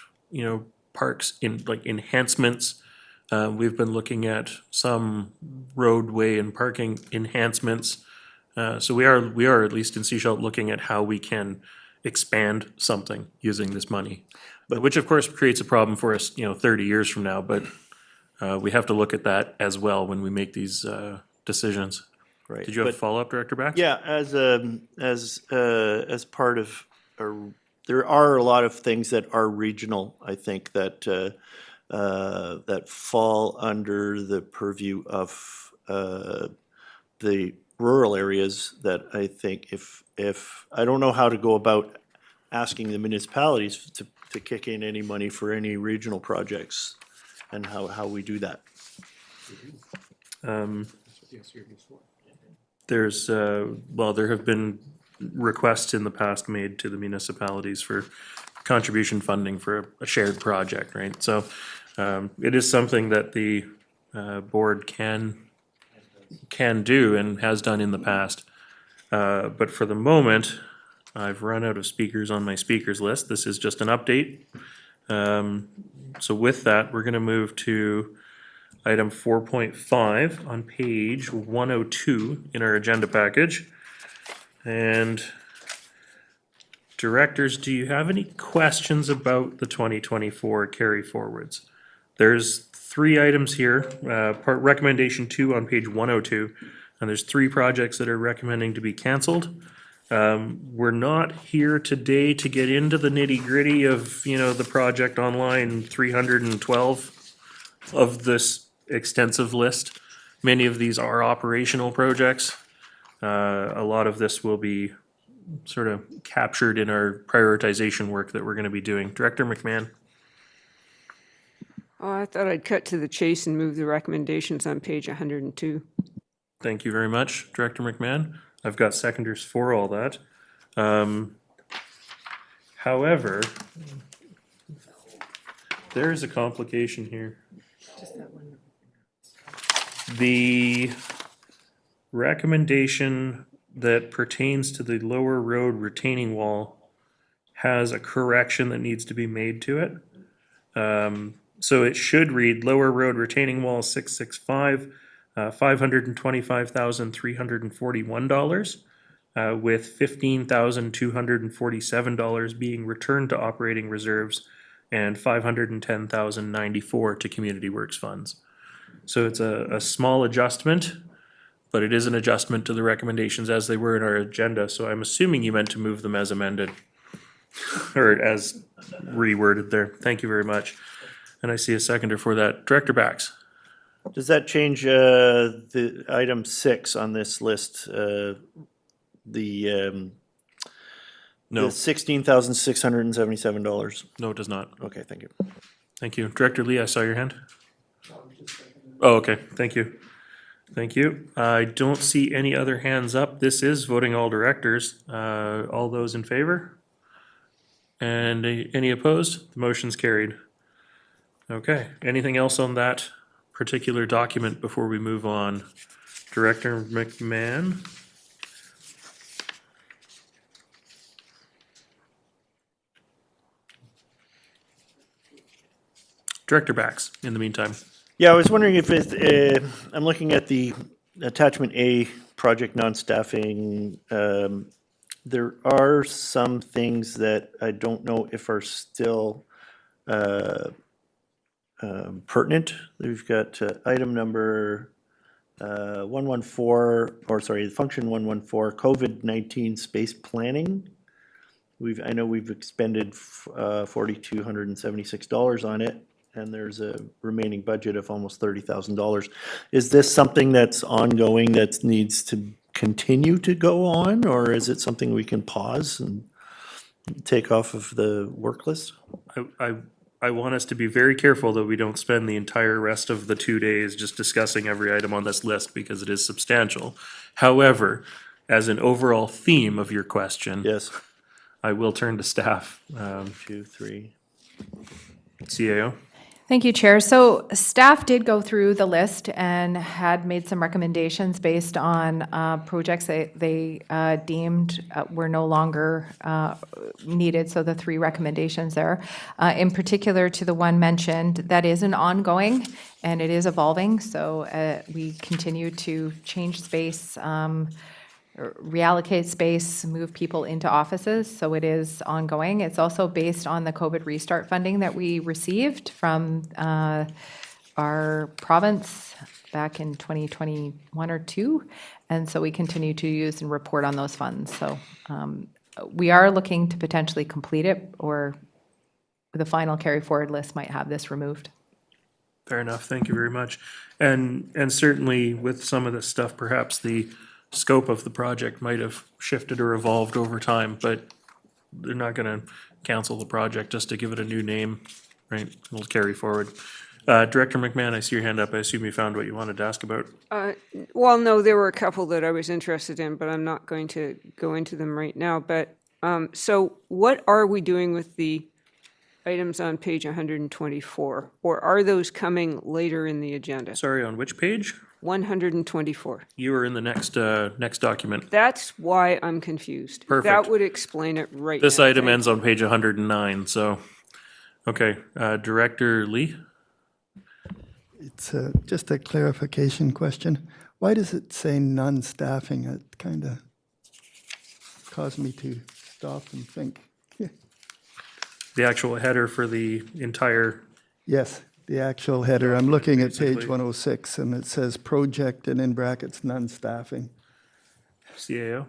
parks in like enhancements. We've been looking at some roadway and parking enhancements. So we are at least in Seashell looking at how we can expand something using this money. But which of course creates a problem for us, 30 years from now, but we have to look at that as well when we make these decisions. Right. Did you have a follow-up, Director Bax? Yeah, as part of, there are a lot of things that are regional, I think, that fall under the purview of the rural areas that I think if I don't know how to go about asking the municipalities to kick in any money for any regional projects and how we do that. There have been requests in the past made to the municipalities for contribution funding for a shared project, right? So it is something that the board can do and has done in the past. But for the moment, I've run out of speakers on my speakers list. This is just an update. So with that, we're gonna move to item 4.5 on page 102 in our agenda package. And directors, do you have any questions about the 2024 carry forwards? There's 3 items here, part recommendation 2 on page 102, and there's 3 projects that are recommending to be canceled. We're not here today to get into the nitty gritty of, the project on line 312 of this extensive list. Many of these are operational projects. A lot of this will be sort of captured in our prioritization work that we're going to be doing. Director McMahon. Oh, I thought I'd cut to the chase and move the recommendations on page 102. Thank you very much, Director McMahon. I've got seconders for all that. However, there is a complication here. The recommendation that pertains to the lower road retaining wall has a correction that needs to be made to it. So it should read lower road retaining wall 665, $525,341, with $15,247 being returned to operating reserves and $510,094 to community works funds. So it's a small adjustment, but it is an adjustment to the recommendations as they were in our agenda. So I'm assuming you meant to move them as amended or as reworded there. Thank you very much. And I see a seconder for that. Director Bax. Does that change the item 6 on this list? No. The $16,677. No, it does not. Okay, thank you. Thank you. Director Lee, I saw your hand. Oh, okay. Thank you. Thank you. I don't see any other hands up. This is voting all directors. All those in favor? And any opposed? The motion's carried. Okay. Anything else on that particular document before we move on? Director McMahon? Director Bax, in the meantime. Yeah, I was wondering if I'm looking at the attachment A, project non-staffing. There are some things that I don't know if are still pertinent. We've got item number 114, or sorry, function 114, COVID-19 space planning. I know we've expended $4,276 on it, and there's a remaining budget of almost $30,000. Is this something that's ongoing that needs to continue to go on, or is it something we can pause and take off of the work list? I want us to be very careful that we don't spend the entire rest of the 2 days just discussing every item on this list because it is substantial. However, as an overall theme of your question, yes, I will turn to staff. 2, 3. CAO. Thank you, Chair. So staff did go through the list and had made some recommendations based on projects that they deemed were no longer needed, so the 3 recommendations there. In particular to the one mentioned, that is an ongoing and it is evolving, so we continue to change space, reallocate space, move people into offices, so it is ongoing. It's also based on the COVID restart funding that we received from our province back in 2021 or 2, and so we continue to use and report on those funds. So we are looking to potentially complete it, or the final carry forward list might have this removed. Fair enough. Thank you very much. And certainly with some of this stuff, perhaps the scope of the project might have shifted or evolved over time, but they're not going to cancel the project just to give it a new name, right? It'll carry forward. Director McMahon, I see your hand up. I assume you found what you wanted to ask about. Well, no, there were a couple that I was interested in, but I'm not going to go into them right now. But so what are we doing with the items on page 124? Or are those coming later in the agenda? Sorry, on which page? 124. You were in the next document. That's why I'm confused. Perfect. That would explain it right This now. item Thank ends on page 109, so, okay, Director Lee? It's just a clarification question. Why does it say non-staffing? It kind of caused me to stop and think. The actual header for the entire, Yes, the actual header. I'm looking at page Basically. 106, and it says project and in brackets non-staffing. CAO?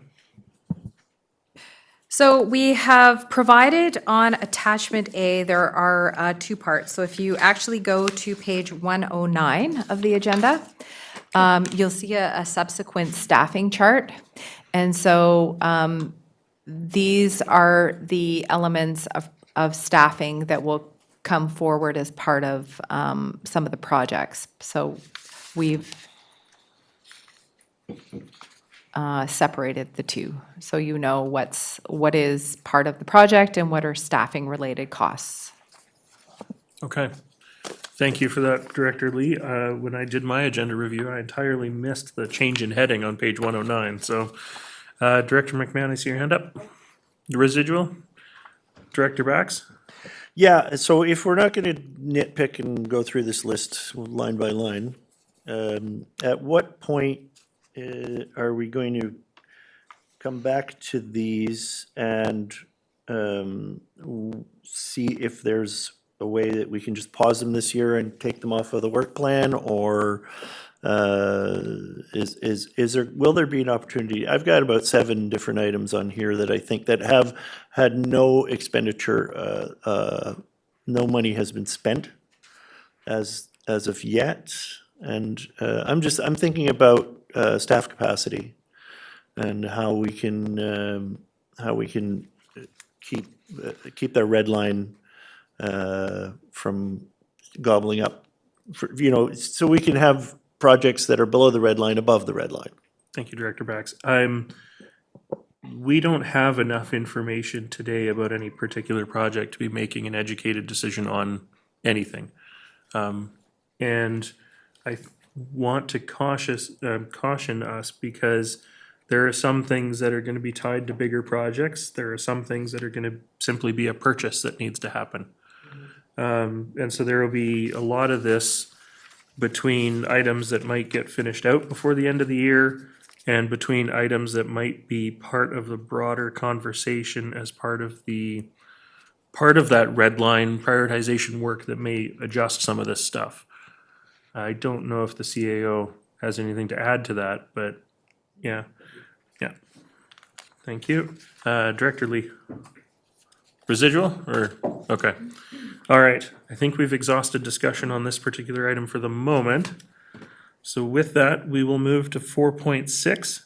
So we have provided on attachment A, there are two parts. So if you actually go to page 109 of the agenda, you'll see a subsequent staffing chart. And so these are the elements of staffing that will come forward as part of some of the projects. So we've separated the two, so you know what is part of the project and what are staffing-related costs. Okay. Thank you for that, Director Lee. When I did my agenda review, I entirely missed the change in heading on page 109, so Director McMahon, I see your hand up. The residual? Director Bax? Yeah, so if we're not gonna nitpick and go through this list line by line, at what point are we going to come back to these and see if there's a way that we can just pause them this year and take them off of the work plan, or will there be an opportunity? I've got about 7 different items on here that I think that have had no expenditure, no money has been spent as of yet, and I'm thinking about staff capacity and how we can keep that red line from gobbling up, so we can have projects that are below the red line, above the red line. Thank you, Director Bax. We don't have enough information today about any particular project to be making an educated decision on anything. And I want to caution us, because there are some things that are going to be tied to bigger projects. There are some things that are going to simply be a purchase that needs to happen. And so there will be a lot of this between items that might get finished out before the end of the year and between items that might be part of the broader conversation as part of that red line prioritization work that may adjust some of this stuff. I don't know if the CAO has anything to add to that, but yeah. Thank you. Director Lee. Residual or, okay. All right, I think we've exhausted discussion on this particular item for the moment. So with that, we will move to 4.6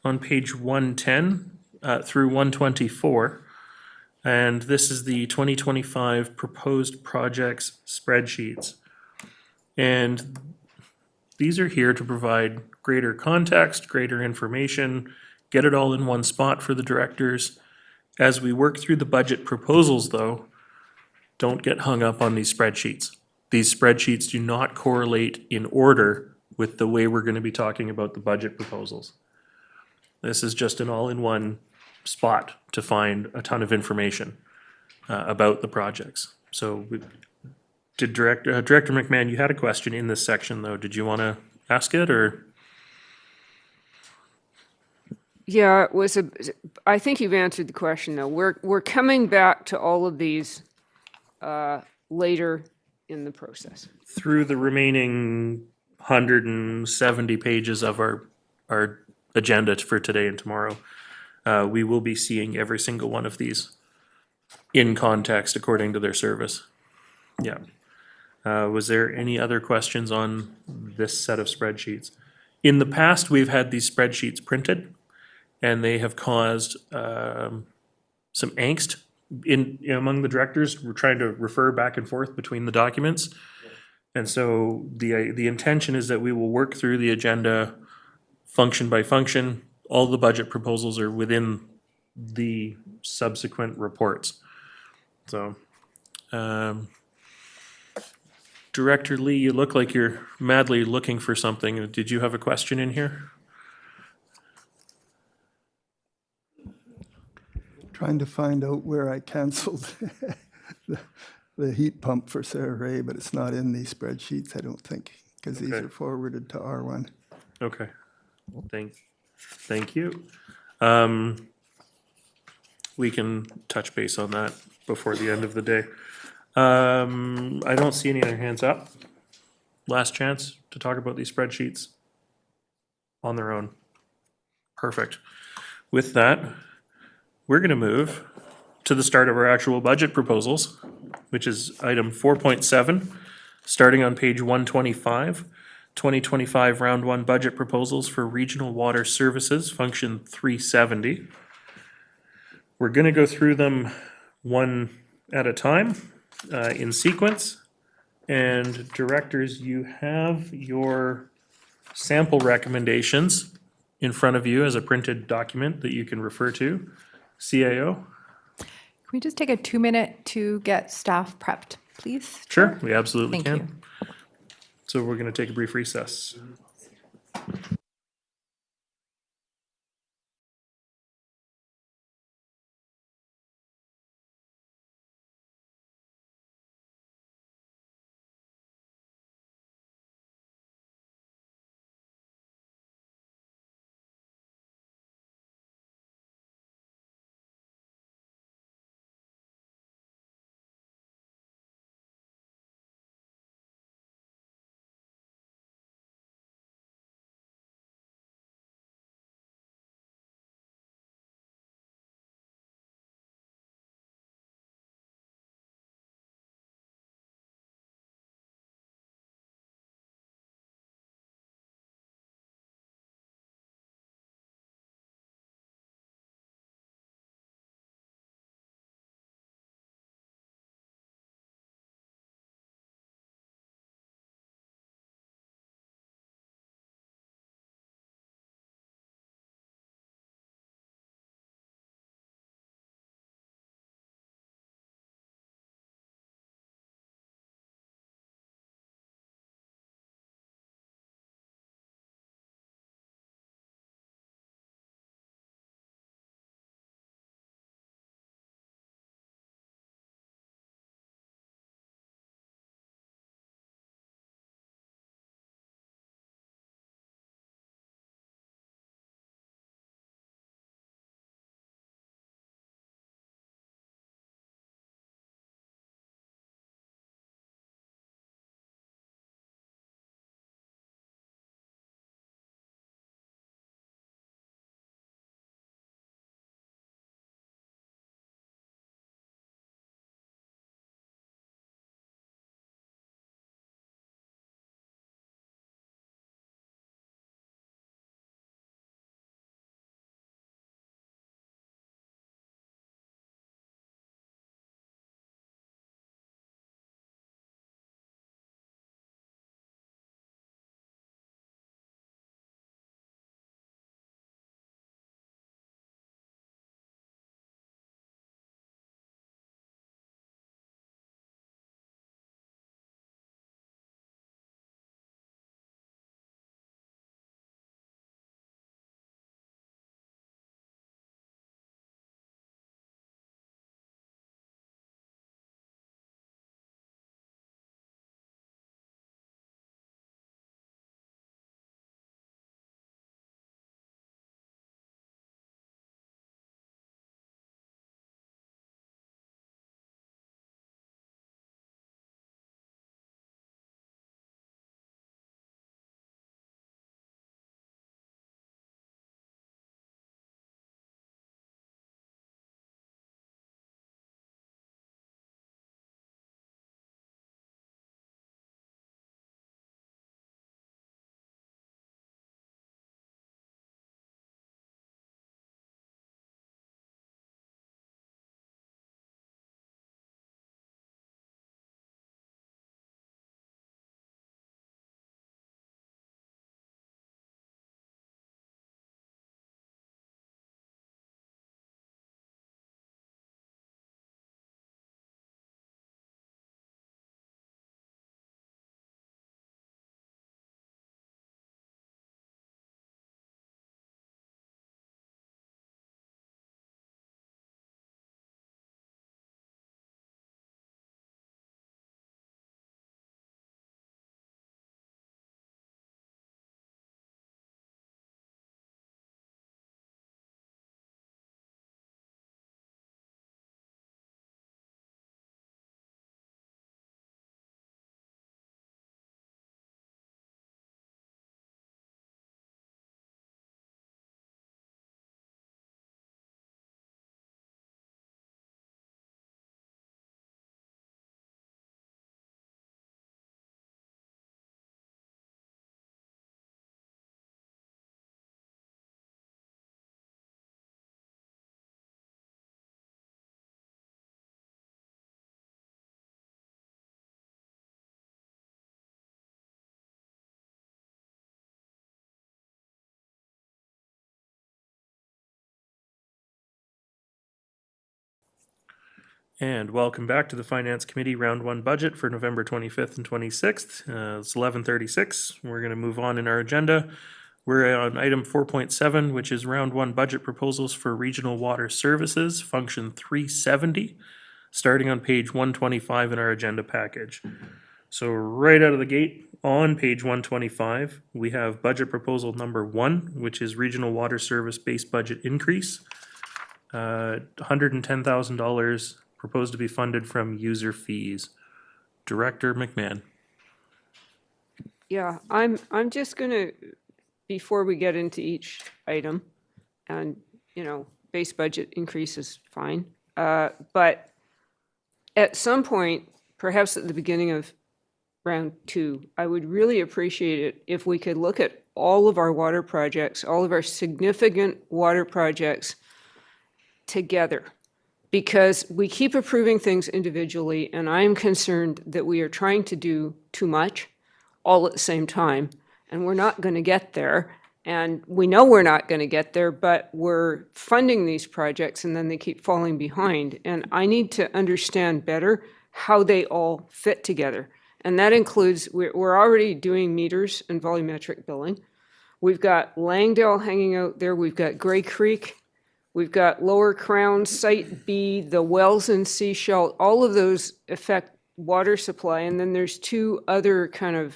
on page 110 through 124. And this is the 2025 proposed projects spreadsheets. And these are here to provide greater context, greater information, get it all in one spot for the directors. As we work through the budget proposals, though, don't get hung up on these spreadsheets. These spreadsheets do not correlate in order with the way we're going to be talking about the budget proposals. This is just an all-in-one spot to find a ton of information about the projects. So did Director McMahon, you had a question in this section, though. Did you want to ask it, or? Yeah, I think you've answered the question, though. We're coming back to all of these later in the process. Through the remaining 170 pages of our agenda for today and tomorrow, we will be seeing every single one of these in context according to their service. Yeah. Was there any other questions on this set of spreadsheets? In the past, we've had these spreadsheets printed, and they have caused some angst among the directors. We're trying to refer back and forth between the documents. And so the intention is that we will work through the agenda function by function. All the budget proposals are within the subsequent reports. So Director Lee, you look like you're madly looking for something. Did you have a question in here? Trying to find out where I canceled the heat pump for Sarah Ray, but it's not in these spreadsheets, I don't think, because these Okay. are forwarded to R1. Okay. Thank you. We can touch base on that before the end of the day. I don't see any other hands up. Last chance to talk about these spreadsheets on their own. Perfect. With that, we're going to move to the start of our actual budget proposals, which is item 4.7, starting on page 125, 2025 Round 1 budget proposals for Regional Water Services, Function 370. We're going to go through them one at a time in sequence. And directors, you have your sample recommendations in front of you as a printed document that you can refer to. CAO? Can we just take a 2-minute to get staff prepped, please? Sure, we absolutely Thank can. you. So we're going to take a brief recess. And welcome back to the Finance Committee Round 1 Budget for November 25th and 26th. It's 11:36. We're going to move on in our agenda. We're on item 4.7, which is Round 1 Budget Proposals for Regional Water Services, Function 370, starting on page 125 in our agenda package. So right out of the gate, on page 125, we have budget proposal number 1, which is Regional Water Service Base Budget Increase. $110,000 proposed to be funded from user fees. Director McMahon. Yeah, I'm just gonna, before we get into each item, and, base budget increase is fine. But at some point, perhaps at the beginning of round 2, I would really appreciate it if we could look at all of our water projects, all of our significant water projects together. Because we keep approving things individually, and I'm concerned that we are trying to do too much all at the same time, and we're not going to get there. And we know we're not going to get there, but we're funding these projects, and then they keep falling behind. And I need to understand better how they all fit together. And that includes, we're already doing meters and volumetric billing. We've got Langdale hanging out there. We've got Gray Creek. We've got Lower Crown, Site B, the wells in Seashell, all of those affect water supply. And then there's 2 other kind of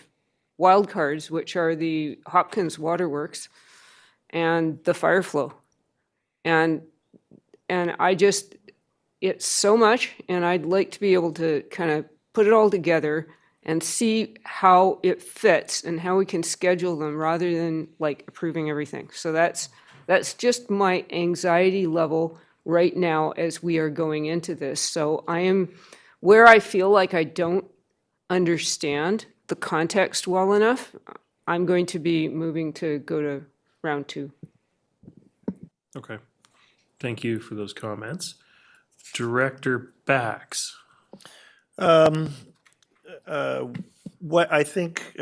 wild cards, which are the Hopkins Waterworks and the fire flow. And I just, it's so much, and I'd like to be able to kind of put it all together and see how it fits and how we can schedule them rather than like approving everything. So that's just my anxiety level right now as we are going into this. So I am, where I feel like I don't understand the context well enough, I'm going to be moving to go to round 2. Okay. Thank you for those comments. Director Bax. What I think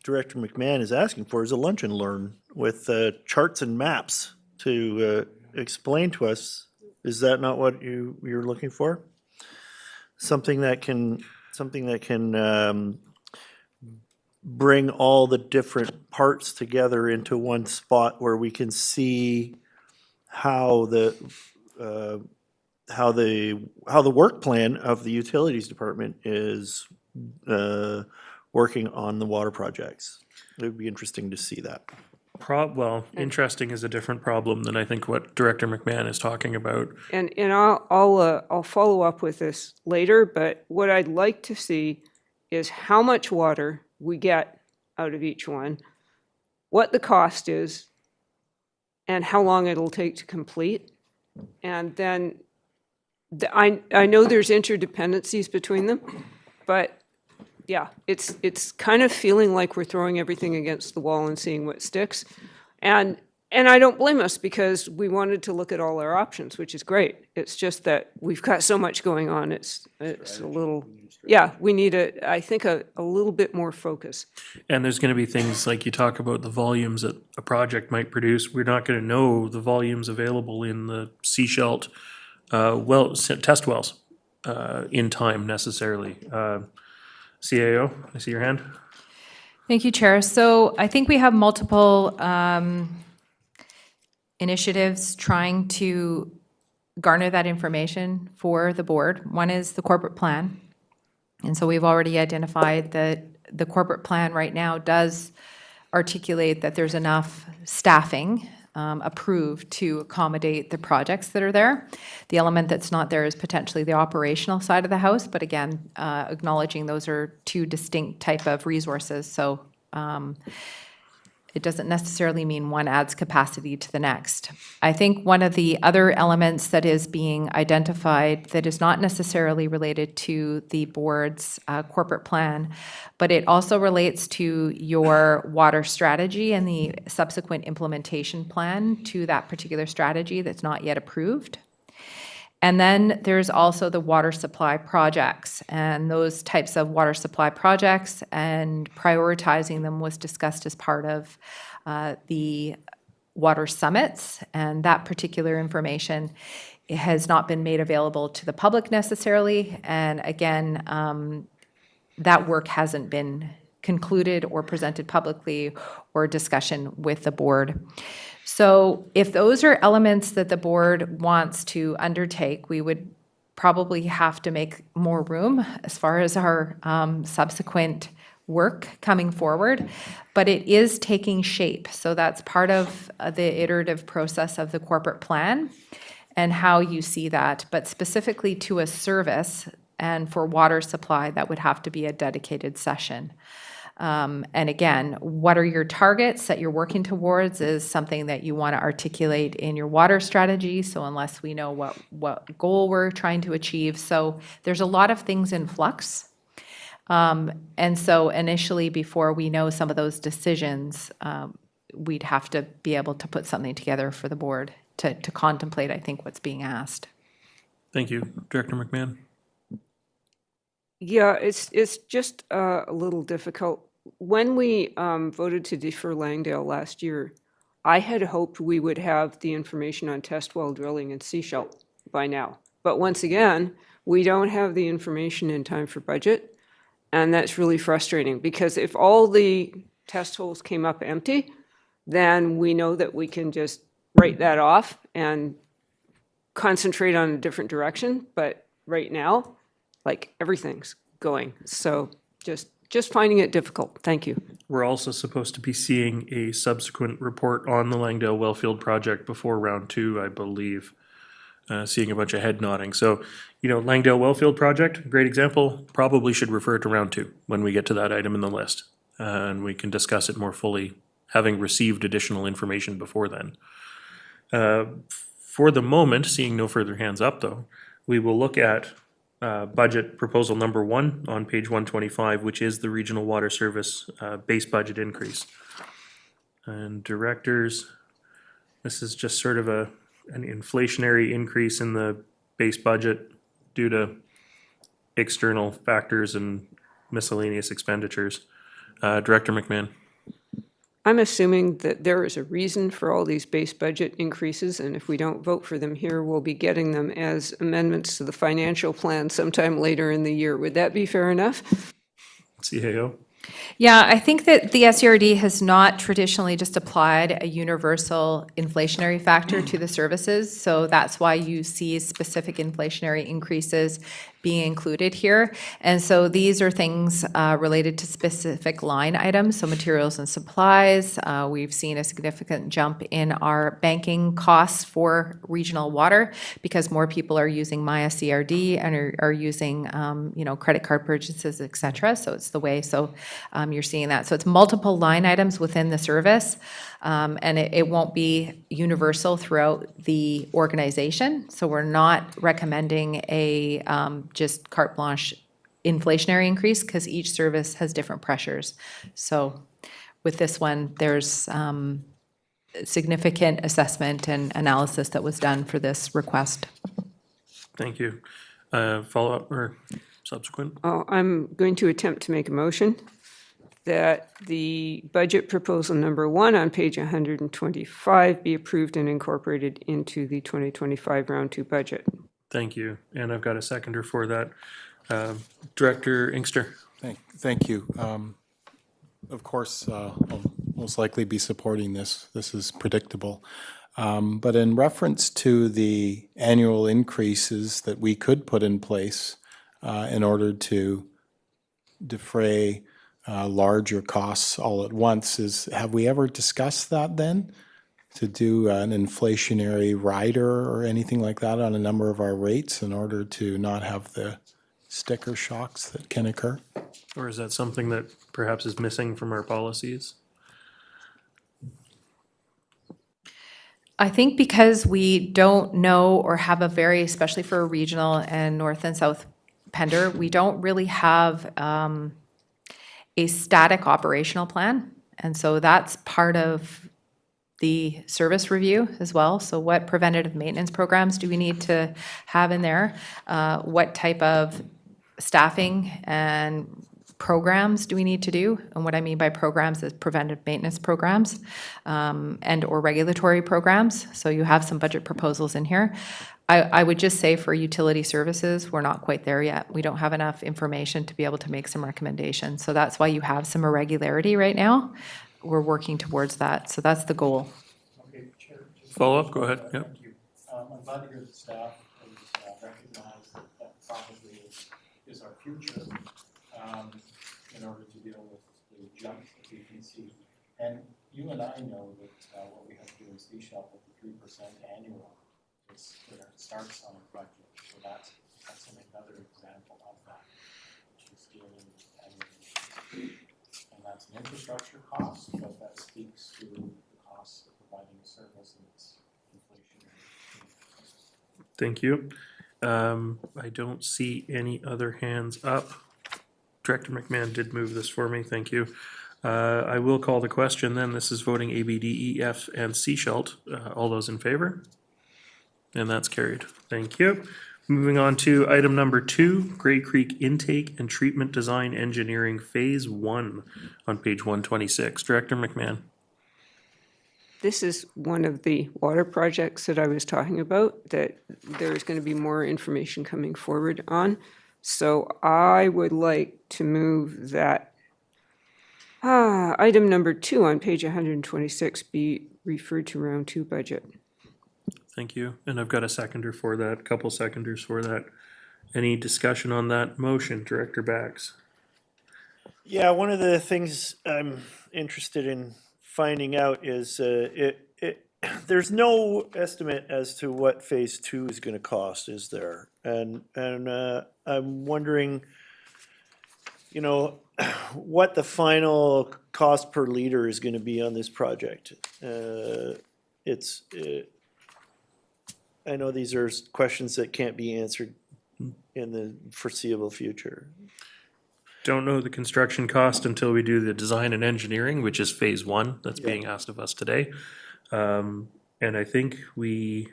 Director McMahon is asking for is a lunch and learn with charts and maps to explain to us. Is that not what you're looking for? Something that can bring all the different parts together into one spot where we can see how the work plan of the utilities department is working on the water projects. It would be interesting to see that. Well, interesting is a different problem than I think what Director McMahon is talking about. And I'll follow up with this later, but what I'd like to see is how much water we get out of each one, what the cost is, and how long it'll take to complete. And then I know there's interdependencies between them, but yeah, it's kind of feeling like we're throwing everything against the wall and seeing what sticks. And I don't blame us because we wanted to look at all our options, which is great. It's just that we've got so much going on. It's a little, yeah, we need I think a little bit more focus. And there's going to be things like you talk about the volumes that a project might produce. We're not going to know the volumes available in the Seashell test wells in time necessarily. CAO, I see your hand. Thank you, Chair. So I think we have multiple initiatives trying to garner that information for the board. One is the corporate plan. And so we've already identified that the corporate plan right now does articulate that there's enough staffing approved to accommodate the projects that are there. The element that's not there is potentially the operational side of the house, but again, acknowledging those are 2 distinct type of resources. So it doesn't necessarily mean one adds capacity to the next. I think one of the other elements that is being identified that is not necessarily related to the board's corporate plan, but it also relates to your water strategy and the subsequent implementation plan to that particular strategy that's not yet approved. And then there's also the water supply projects, and those types of water supply projects and prioritizing them was discussed as part of the water summits, and that particular information it has not been made available to the public necessarily. And again, that work hasn't been concluded or presented publicly or discussion with the board. So if those are elements that the board wants to undertake, we would probably have to make more room as far as our subsequent work coming forward, but it is taking shape. So that's part of the iterative process of the corporate plan and how you see that. But specifically to a service and for water supply, that would have to be a dedicated session. And again, what are your targets that you're working towards is something that you want to articulate in your water strategy. So unless we know what goal we're trying to achieve. So there's a lot of things in flux. And so initially, before we know some of those decisions, we'd have to be able to put something together for the board to contemplate, I think, what's being asked. Thank you. Director McMahon? Yeah, it's just a little difficult. When we voted to defer Langdale last year, I had hoped we would have the information on test well drilling in Seashell by now. But once again, we don't have the information in time for budget, and that's really frustrating because if all the test holes came up empty, then we know that we can just write that off and concentrate on a different direction. But right now, like everything's going. So just finding it difficult. Thank you. We're also supposed to be seeing a subsequent report on the Langdale Wellfield project before round 2, I believe. Seeing a bunch of head nodding. So, Langdale Wellfield project, great example, probably should refer to round 2 when we get to that item in the list. And we can discuss it more fully, having received additional information before then. For the moment, seeing no further hands up though, we will look at budget proposal number 1 on page 125, which is the regional water service base budget increase. And directors, this is just sort of an inflationary increase in the base budget due to external factors and miscellaneous expenditures. Director McMahon. I'm assuming that there is a reason for all these base budget increases, and if we don't vote for them here, we'll be getting them as amendments to the financial plan sometime later in the year. Would that be fair enough? CAO. Yeah, I think that the SCRD has not traditionally just applied a universal inflationary factor to the services. So that's why you see specific inflationary increases being included here. And so these are things related to specific line items, so materials and supplies. We've seen a significant jump in our banking costs for regional water because more people are using Maya CRD and are using credit card purchases, et cetera. So it's the way. So you're seeing that. So it's multiple line items within the service. And it won't be universal throughout the organization. So we're not recommending a just carte blanche inflationary increase because each service has different pressures. So with this one, there's significant assessment and analysis that was done for this request. Thank you. Follow-up or subsequent? I'm going to attempt to make a motion that the budget proposal number 1 on page 125 be approved and incorporated into the 2025 round 2 budget. Thank you. And I've got a seconder for that. Director Inkster. Thank you. Of course, I'll most likely be supporting this. This is predictable. But in reference to the annual increases that we could put in place in order to defray larger costs all at once, have we ever discussed that then? To do an inflationary rider or anything like that on a number of our rates in order to not have the sticker shocks that can occur? Or is that something that perhaps is missing from our policies? I think because we don't know or have a very, especially for a regional and north and south Pender, we don't really have a static operational plan. And so that's part of the service review as well. So what preventative maintenance programs do we need to have in there? What type of staffing and programs do we need to do? And what I mean by programs is preventive maintenance programs and/or regulatory programs. So you have some budget proposals in here. I would just say for utility services, we're not quite there yet. We don't have enough information to be able to make some recommendations. So that's why you have some irregularity right now. We're working towards that. So that's the goal. Follow up, go ahead, yeah. I'm glad to hear the staff recognize that that probably is our future in order to deal with the jump that we can see. And you and I know that what we have to do in Seashell with the 3% annual, it starts on a budget. So that's another example of that, which is dealing with annual. And that's an infrastructure cost, but that speaks to the cost of providing a service and its inflationary. Thank you. I don't see any other hands up. Director McMahon did move this for me, thank you. I will call the question then. This is voting A, B, D, E, F, and C Schelt. All those in favor? And that's carried. Thank you. Moving on to item number 2, Grey Creek Intake and Treatment Design Engineering Phase 1 on page 126. Director McMahon. This is one of the water projects that I was talking about that there's going to be more information coming forward on. So I would like to move that item number 2 on page 126 be referred to round 2 budget. Thank you. And I've got a seconder for that, couple seconders for that. Any discussion on that motion, Director Bax? Yeah, one of the things I'm interested in finding out is there's no estimate as to what phase 2 is going to cost, is there? And I'm wondering, you know, what the final cost per liter is going to be on this project. I know these are questions that can't be answered in the foreseeable future. Don't know the construction cost until we do the design and engineering, which is phase 1 that's being asked of us today. And I think Do we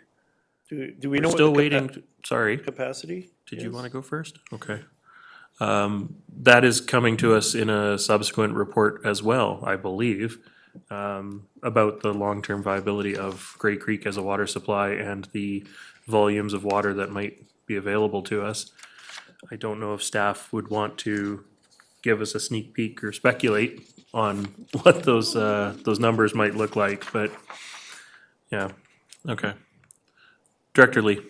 know we're what still the waiting, sorry, capacity? did you want to go first? Okay. That is coming to us in a subsequent report as well, I believe, about the long-term viability of Grey Creek as a water supply and the volumes of water that might be available to us. I don't know if staff would want to give us a sneak peek or speculate on what those numbers might look like, but yeah, okay. Director Lee.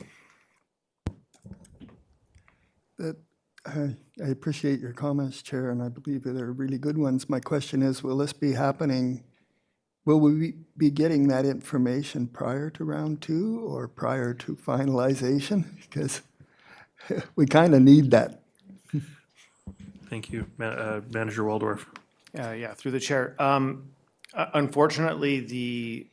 I appreciate your comments, Chair, and I believe that they're really good ones. My question is, will this be happening, will we be getting that information prior to round 2 or prior to finalization? Because we kind of need that. Thank you. Manager Waldorf. Yeah, through the chair. Unfortunately, the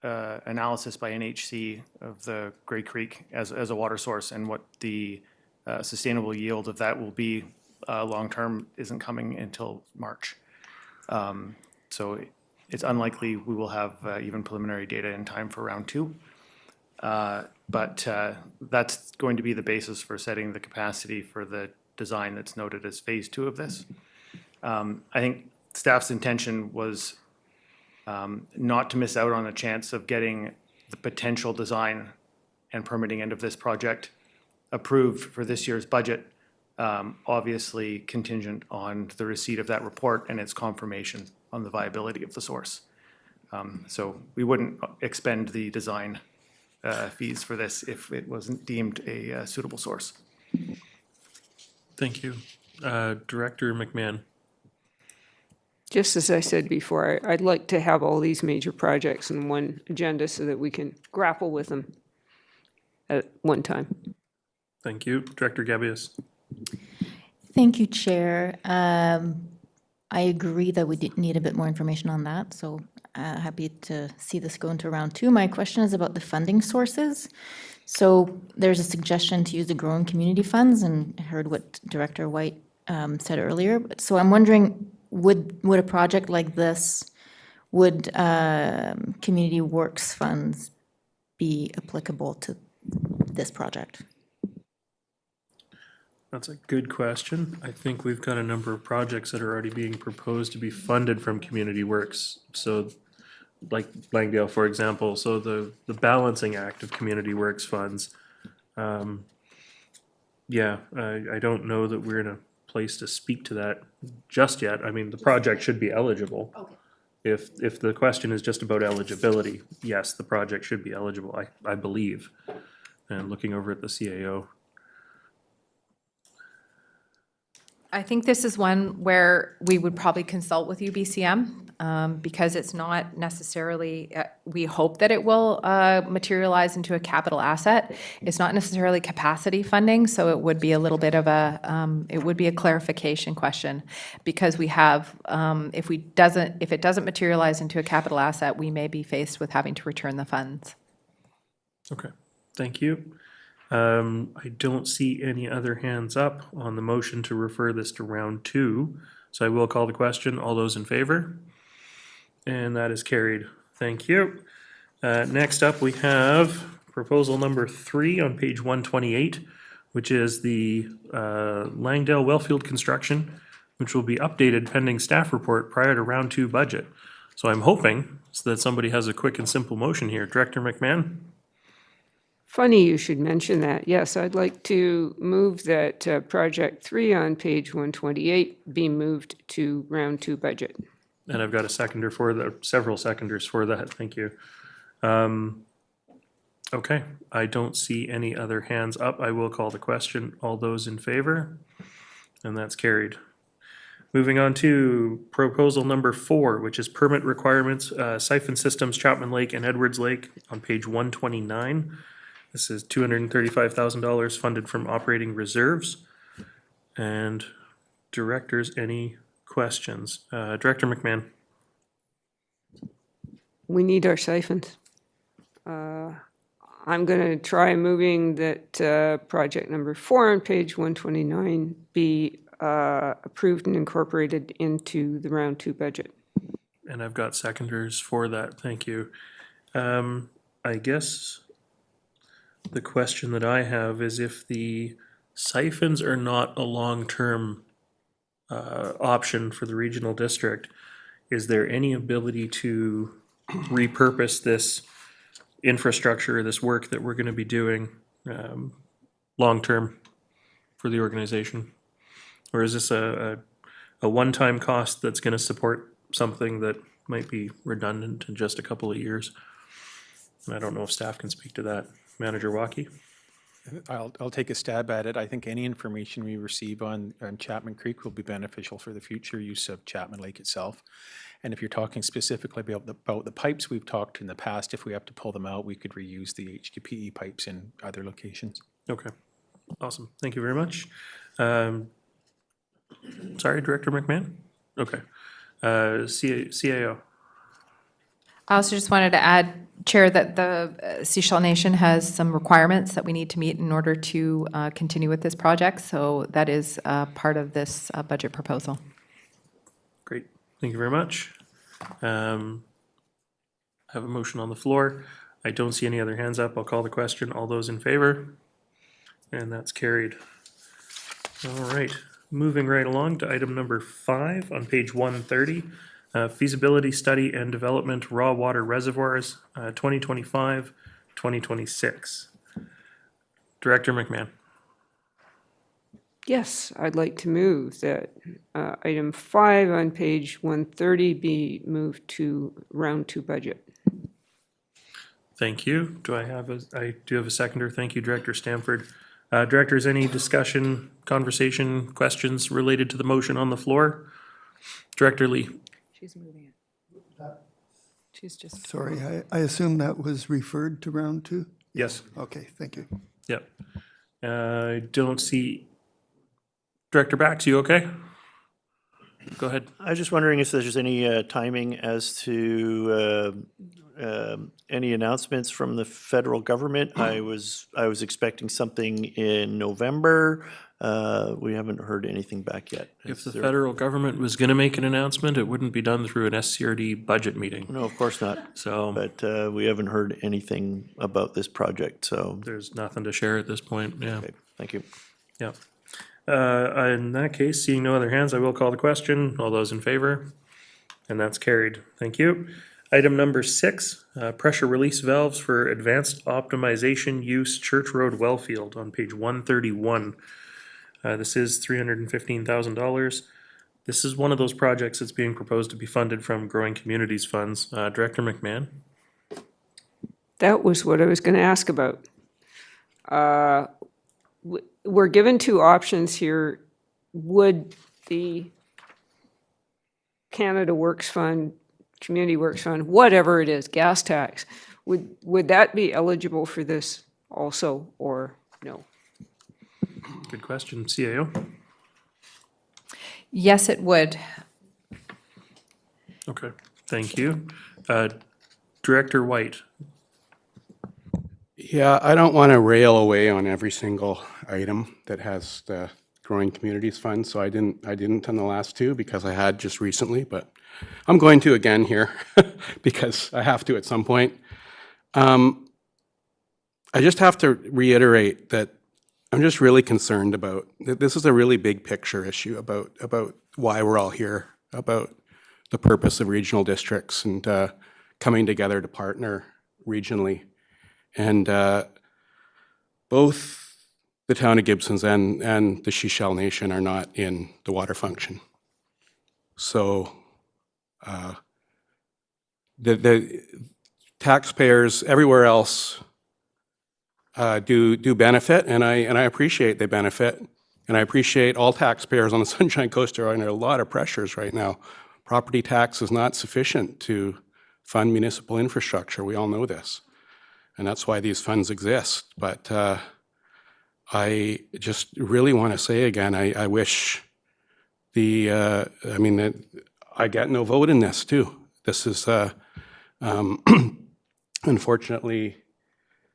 analysis by NHC of the Grey Creek as a water source and what the sustainable yield of that will be long-term isn't coming until March. So it's unlikely we will have even preliminary data in time for round 2. But that's going to be the basis for setting the capacity for the design that's noted as phase 2 of this. I think staff's intention was not to miss out on a chance of getting the potential design and permitting end of this project approved for this year's budget, obviously contingent on the receipt of that report and its confirmation on the viability of the source. So we wouldn't expend the design fees for this if it wasn't deemed a suitable source. Thank you. Director McMahon. Just as I said before, I'd like to have all these major projects in one agenda so that we can grapple with them at one time. Thank you. Director Gabius. Thank you, Chair. I agree that we did need a bit more information on that, so happy to see this go into round 2. My question is about the funding sources. So there's a suggestion to use the growing community funds, and I heard what Director White said earlier. So I'm wondering, would a project like this, would community works funds be applicable to this project? That's a good question. I think we've got a number of projects that are already being proposed to be funded from Community Works. So like Langdale, for example, so the balancing act of Community Works funds. Yeah, I don't know that we're in a place to speak to that just yet. I mean, the project should be eligible. Okay. If the question is just about eligibility, yes, the project should be eligible, I believe. And looking over at the CAO. I think this is one where we would probably consult with UBCM because it's not necessarily, we hope that it will materialize into a capital asset. It's not necessarily capacity funding, so it would be a little bit of it would be a clarification question because we have, if it doesn't materialize into a capital asset, we may be faced with having to return the funds. Okay, thank you. I don't see any other hands up on the motion to refer this to round 2. So I will call the question. All those in favor? And that is carried. Thank you. Next up, we have proposal number 3 on page 128, which is the Langdale Wellfield construction, which will be updated pending staff report prior to round 2 budget. So I'm hoping that somebody has a quick and simple motion here. Director McMahon? Funny you should mention that. Yes, I'd like to move that project 3 on page 128 be moved to round 2 budget. And I've got a seconder for that, several seconders for that. Thank you. Okay, I don't see any other hands up. I will call the question. All those in favor? And that's carried. Moving on to proposal number 4, which is permit requirements, siphon systems, Chapman Lake and Edwards Lake on page 129. This is $235,000 funded from operating reserves. And directors, any questions? Director McMahon. We need our siphons. I'm going to try moving that project number 4 on page 129 be approved and incorporated into the round 2 budget. And I've got seconders for that. Thank you. I guess the question that I have is if the siphons are not a long-term option for the regional district, is there any ability to repurpose this infrastructure, this work that we're going to be doing long-term for the organization? Or is this a one-time cost that's going to support something that might be redundant in just a couple of years? And I don't know if staff can speak to that. Manager Waukee? I'll take a stab at it. I think any information we receive on Chapman Creek will be beneficial for the future use of Chapman Lake itself. And if you're talking specifically about the pipes we've talked in the past, if we have to pull them out, we could reuse the HDPE pipes in other locations. Okay, awesome. Thank you very much. Sorry, Director McMahon? Okay. CAO. I also just wanted to add, Chair, that the Seychelles Nation has some requirements that we need to meet in order to continue with this project. So that is part of this budget proposal. Great. Thank you very much. I have a motion on the floor. I don't see any other hands up. I'll call the question. All those in favor? And that's carried. All right. Moving right along to item number 5 on page 130. Feasibility study and development raw water reservoirs, 2025, 2026. Director McMahon. Yes, I'd like to move that item 5 on page 130 be moved to round 2 budget. Thank you. I do have a seconder. Thank you, Director Stamford. Directors, any discussion, conversation, questions related to the motion on the floor? Director Lee. She's moving it. She's just. Sorry, I assume that was referred to round 2? Yes. Okay, thank you. Yep. I don't see. Director Bax, you okay? Go ahead. I was just wondering if there's any timing as to any announcements from the federal government. I was expecting something in November. We haven't heard anything back yet. If the federal government was going to make an announcement, it wouldn't be done through an SCRD budget meeting. No, of course not. So, but we haven't heard anything about this project, so. There's nothing to share at this point, yeah. Okay, thank you. Yeah. In that case, seeing no other hands, I will call the question. All those in favor? And that's carried. Thank you. Item number 6, pressure release valves for advanced optimization use Church Road Wellfield on page 131. This is $315,000. This is one of those projects that's being proposed to be funded from Growing Communities funds. Director McMahon? That was what I was going to ask about. We're given two options here. Would the Canada Works Fund, Community Works Fund, whatever it is, gas tax, would that be eligible for this also, or no? Good question. CAO? Yes, it would. Okay, thank you. Director White? Yeah, I don't want to rail away on every single item that has the Growing Communities Fund, so I didn't on the last two because I had just recently, but I'm going to again here because I have to at some point. I just have to reiterate that I'm just really concerned about, this is a really big picture issue about why we're all here, about the purpose of regional districts and coming together to partner regionally. And both the town of Gibsons and the Shishell Nation are not in the water function. So the taxpayers everywhere else do benefit, and I appreciate they benefit, and I appreciate all taxpayers on the Sunshine Coast are under a lot of pressures right now. Property tax is not sufficient to fund municipal infrastructure. We all know this. And that's why these funds exist. But I just really want to say again, I wish I get no vote in this too. This is, unfortunately,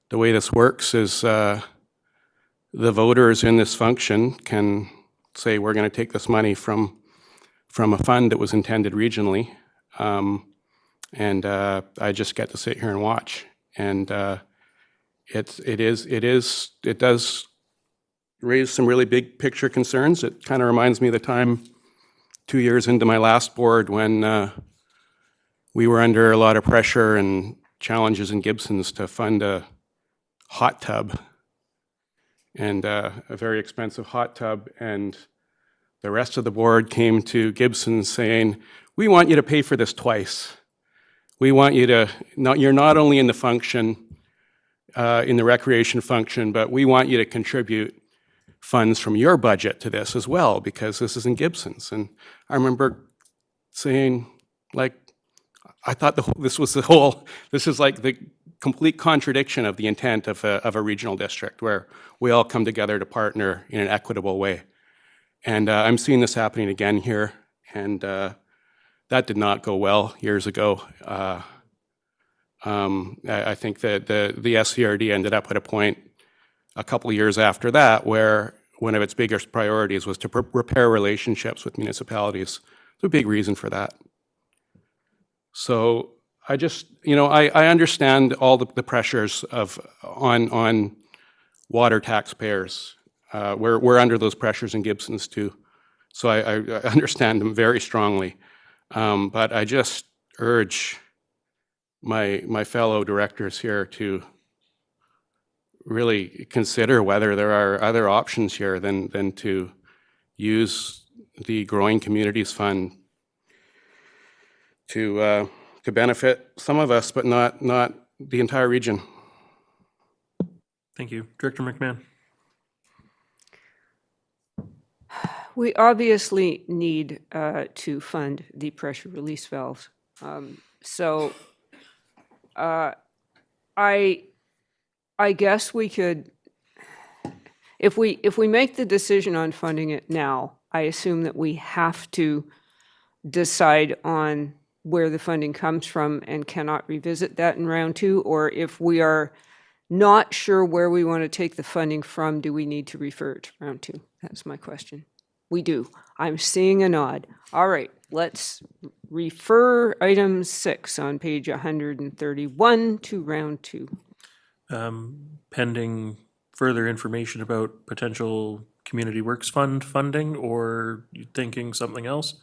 the way this works is the voters in this function can say, we're going to take this money from a fund that was intended regionally. And I just get to sit here and watch. And it does raise some really big picture concerns. It kind of reminds me of the time 2 years into my last board when we were under a lot of pressure and challenges in Gibsons to fund a hot tub, and a very expensive hot tub. And the rest of the board came to Gibsons saying, we want you to pay for this twice. We want you to, you're not only in the function, in the recreation function, but we want you to contribute funds from your budget to this as well, because this is in Gibsons. And I remember saying, like, I thought this is like the complete contradiction of the intent of a regional district where we all come together to partner in an equitable way. And I'm seeing this happening again here, and that did not go well years ago. I think that the SCRD ended up at a point a couple of years after that where one of its biggest priorities was to repair relationships with municipalities. There's a big reason for that. So I just, I understand all the pressures on water taxpayers. We're under those pressures in Gibsons too. So I understand them very strongly. But I just urge my fellow directors here to really consider whether there are other options here than to use the Growing Communities Fund to benefit some of us, but not the entire region. Thank you. Director McMahon? We obviously need to fund the pressure release valves. I guess we could, if we make the decision on funding it now, I assume that we have to decide on where the funding comes from and cannot revisit that in round 2, or if we are not sure where we want to take the funding from, do we need to refer it to round 2? That's my question. We do. I'm seeing a nod. All right, let's refer item 6 on page 131 to round 2. Pending further information about potential Community Works Fund funding, or you thinking something else?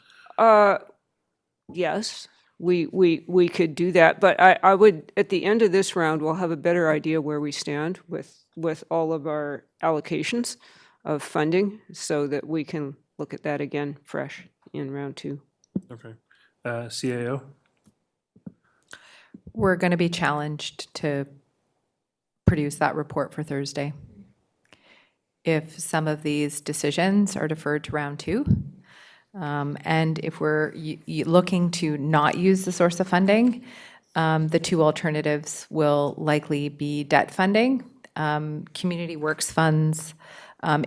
Yes, we could do that, but I would, at the end of this round, we'll have a better idea where we stand with all of our allocations of funding, so that we can look at that again fresh in round 2. Okay. CAO? We're going to be challenged to produce that report for Thursday. If some of these decisions are deferred to round 2, and if we're looking to not use the source of funding, the 2 alternatives will likely be debt funding. Community Works funds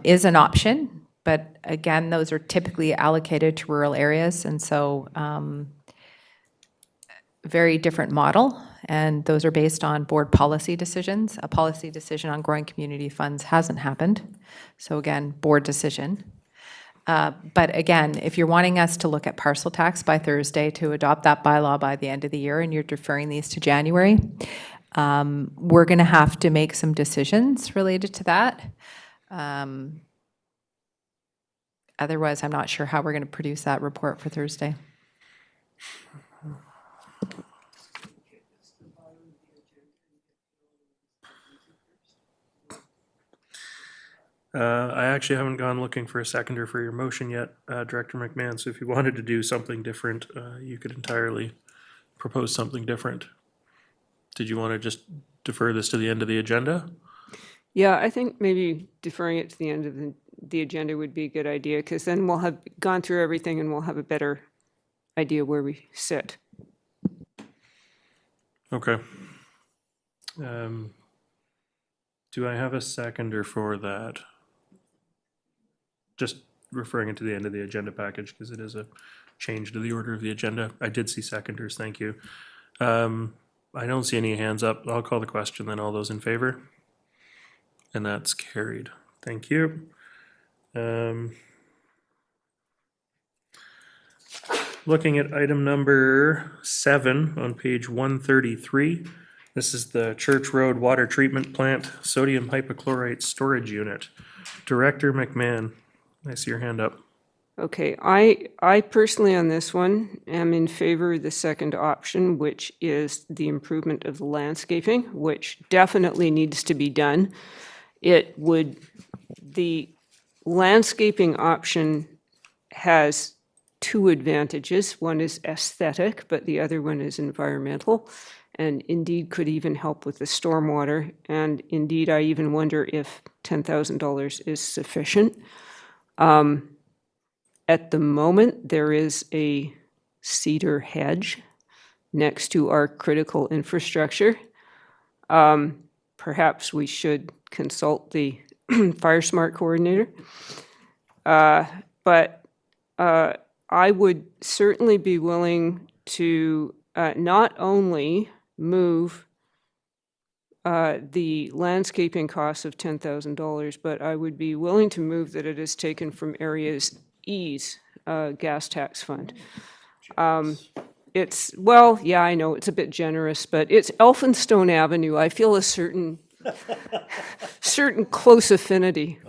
is an option, but again, those are typically allocated to rural areas, and so very different model, and those are based on board policy decisions. A policy decision on growing community funds hasn't happened, so again, board decision. But again, if you're wanting us to look at parcel tax by Thursday to adopt that bylaw by the end of the year, and you're deferring these to January, we're going to have to make some decisions related to that. Otherwise, I'm not sure how we're going to produce that report for Thursday. I actually haven't gone looking for a seconder for your motion yet, Director McMahon, so if you wanted to do something different, you could entirely propose something different. Did you want to just defer this to the end of the agenda? Yeah, I think maybe deferring it to the end of the agenda would be a good idea, because then we'll have gone through everything and we'll have a better idea where we sit. Okay. Do I have a seconder for that? Just referring it to the end of the agenda package, because it is a change to the order of the agenda. I did see seconders, thank you. I don't see any hands up. I'll call the question then. All those in favor? And that's carried. Thank you. Looking at item number 7 on page 133. This is the Church Road Water Treatment Plant Sodium Hypochlorite Storage Unit. Director McMahon, I see your hand up. Okay, I personally on this one am in favor of the second option, which is the improvement of the landscaping, which definitely needs to be done. The landscaping option has 2 advantages. One is aesthetic, but the other one is environmental, and indeed could even help with the stormwater. And indeed, I even wonder if $10,000 is sufficient. At the moment, there is a cedar hedge next to our critical infrastructure. Perhaps we should consult the Fire Smart coordinator. But I would certainly be willing to not only move the landscaping costs of $10,000, but I would be willing to move that it is taken from areas E's gas tax fund. It's, well, yeah, I know it's a bit generous, but it's Elphinstone Avenue. I feel a certain close affinity.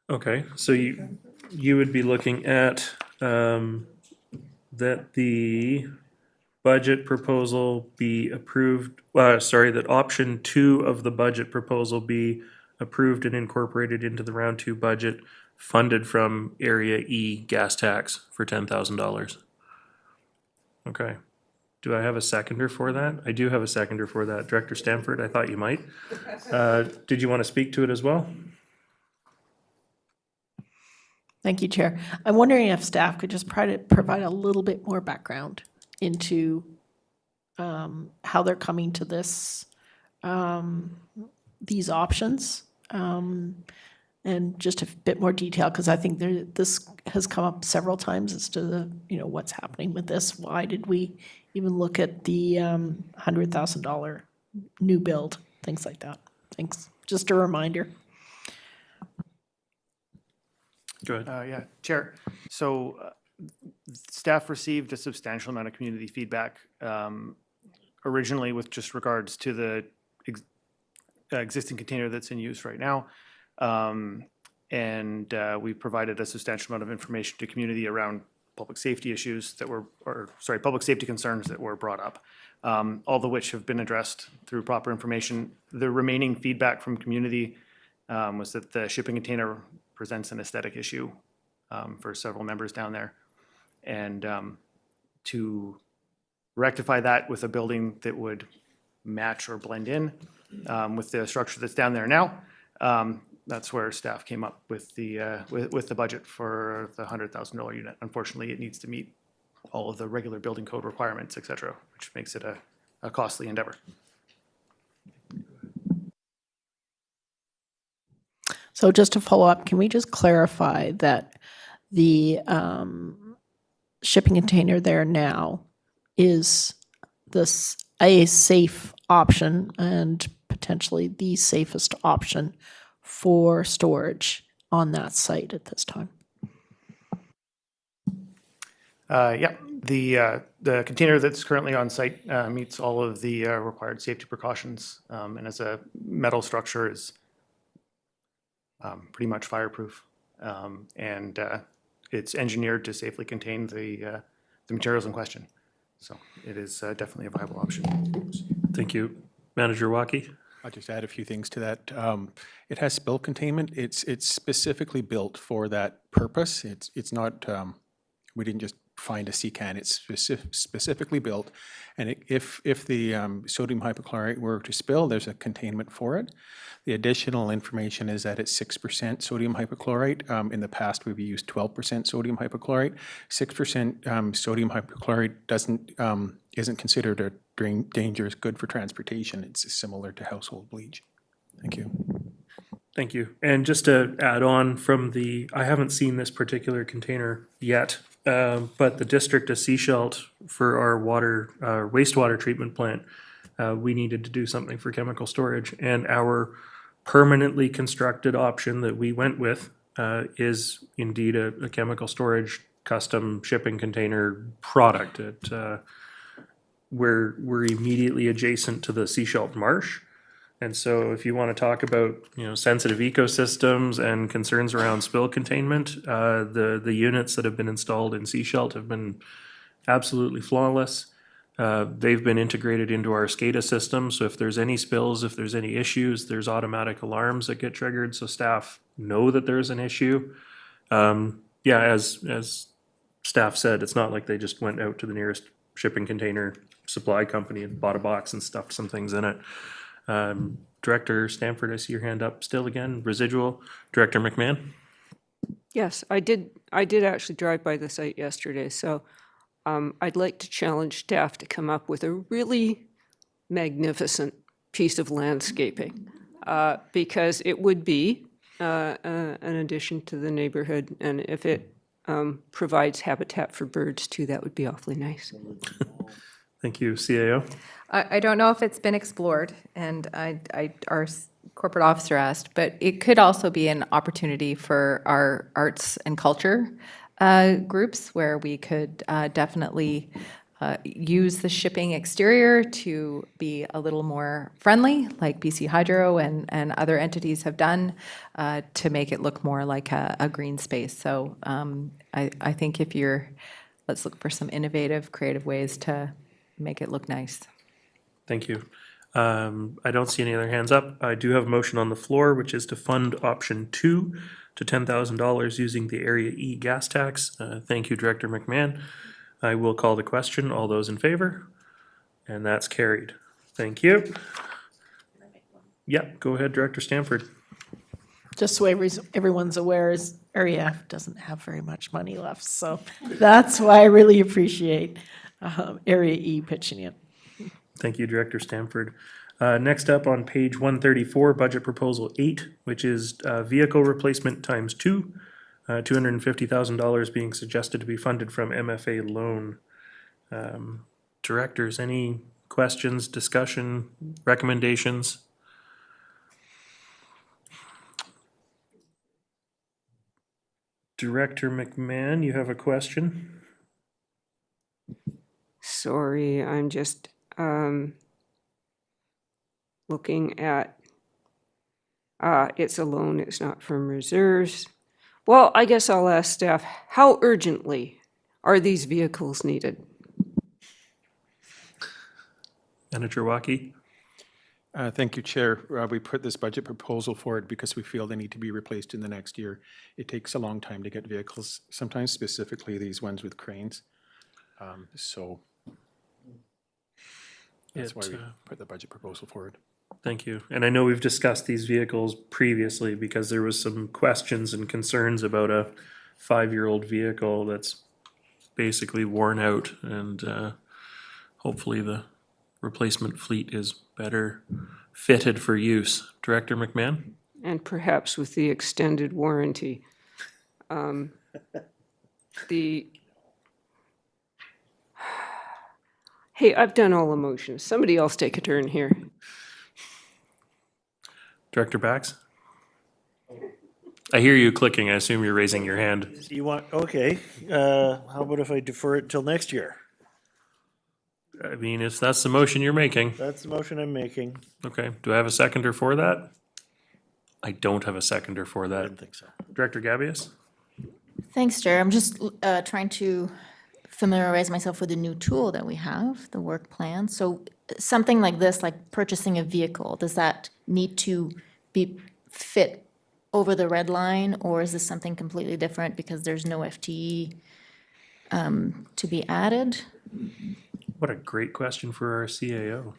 Okay, so you would be looking at that the budget proposal be approved, that option 2 of the budget proposal be approved and incorporated into the round 2 budget, funded from Area E gas tax for $10,000. Okay. Do I have a seconder for that? I do have a seconder for that. Director Stanford, I thought you might. Did you want to speak to it as well? Thank you, Chair. I'm wondering if staff could just provide a little bit more background into how they're coming to this, these options, and just a bit more detail, because I think this has come up several times as to the, what's happening with this. Why did we even look at the $100,000 new build, things like that? Thanks. Just a reminder. Go ahead. Yeah, Chair. So staff received a substantial amount of community feedback originally with just regards to the existing container that's in use right now. And we provided a substantial amount of information to community around public safety issues that were, public safety concerns that were brought up, all of which have been addressed through proper information. The remaining feedback from community was that the shipping container presents an aesthetic issue for several members down there. And to rectify that with a building that would match or blend in with the structure that's down there now, that's where staff came up with the budget for the $100,000 unit. Unfortunately, it needs to meet all of the regular building code requirements, et cetera, which makes it a costly endeavor. So just to follow up, can we just clarify that the shipping container there now is a safe option and potentially the safest option for storage on that site at this time? Yeah, the container that's currently on site meets all of the required safety precautions, and as a metal structure is pretty much fireproof, and it's engineered to safely contain the materials in question. So it is definitely a viable option. Thank you. Manager Waukee? I'll just add a few things to that. It has spill containment. It's specifically built for that purpose. It's not, we didn't just find a sea can. It's specifically built. And if the sodium hypochlorite were to spill, there's a containment for it. The additional information is that it's 6% sodium hypochlorite. In the past, we've used 12% sodium hypochlorite. 6% sodium hypochlorite isn't considered a dangerous good for transportation. It's similar to household bleach. Thank you. Thank you. And just to add on from I haven't seen this particular container yet, but the district of Seashelt for our wastewater treatment plant, we needed to do something for chemical storage. And our permanently constructed option that we went with is indeed a chemical storage custom shipping container product. We're immediately adjacent to the Seashelt Marsh. And so if you want to talk about, sensitive ecosystems and concerns around spill containment, the units that have been installed in Seashelt have been absolutely flawless. They've been integrated into our SCADA system, so if there's any spills, if there's any issues, there's automatic alarms that get triggered, so staff know that there's an issue. As staff said, it's not like they just went out to the nearest shipping container supply company and bought a box and stuffed some things in it. Director Stanford, I see your hand up still again. Residual. Director McMahon? Yes, I did actually drive by the site yesterday, so I'd like to challenge staff to come up with a really magnificent piece of landscaping, because it would be an addition to the neighborhood, and if it provides habitat for birds too, that would be awfully nice. Thank you. CAO? I don't know if it's been explored, and our corporate officer asked, but it could also be an opportunity for our arts and culture groups where we could definitely use the shipping exterior to be a little more friendly, like BC Hydro and other entities have done, to make it look more like a green space. So I think let's look for some innovative, creative ways to make it look nice. Thank you. I don't see any other hands up. I do have a motion on the floor, which is to fund option 2 to $10,000 using the Area E gas tax. Thank you, Director McMahon. I will call the question. All those in favor? And that's carried. Thank you. Yeah, go ahead, Director Stanford. Just so everyone's aware, is Area F doesn't have very much money left, so that's why I really appreciate Area E pitching in. Thank you, Director Stanford. Next up on page 134, budget proposal 8, which is vehicle replacement times 2, $250,000 being suggested to be funded from MFA loan. Directors, any questions, discussion, recommendations? Director McMahon, you have a question? Sorry, I'm just looking at It's a loan, it's not from reserves. Well, I guess I'll ask staff, how urgently are these vehicles needed? Manager Waukee? Thank you, Chair. We put this budget proposal forward because we feel they need to be replaced in the next year. It takes a long time to get vehicles, sometimes specifically these ones with cranes. So that's why we put the budget proposal forward. Thank you. And I know we've discussed these vehicles previously because there was some questions and concerns about a 5-year-old vehicle that's basically worn out, and hopefully the replacement fleet is better fitted for use. Director McMahon? And perhaps with the extended warranty. Hey, I've done all the motions. Somebody else take a turn here. Director Bax? I hear you clicking. I assume you're raising your hand. You want, okay, how about if I defer it till next year? I mean, if that's the motion you're making. That's the motion I'm making. Okay. Do I have a seconder for that? I don't have a seconder for I that. didn't think so. Director Gabius? Thanks, Chair. I'm just trying to familiarize myself with the new tool that we have, the work plan. So something like this, like purchasing a vehicle, does that need to be fit over the red line, or is this something completely different because there's no FTE to be added? What a great question for our CAO.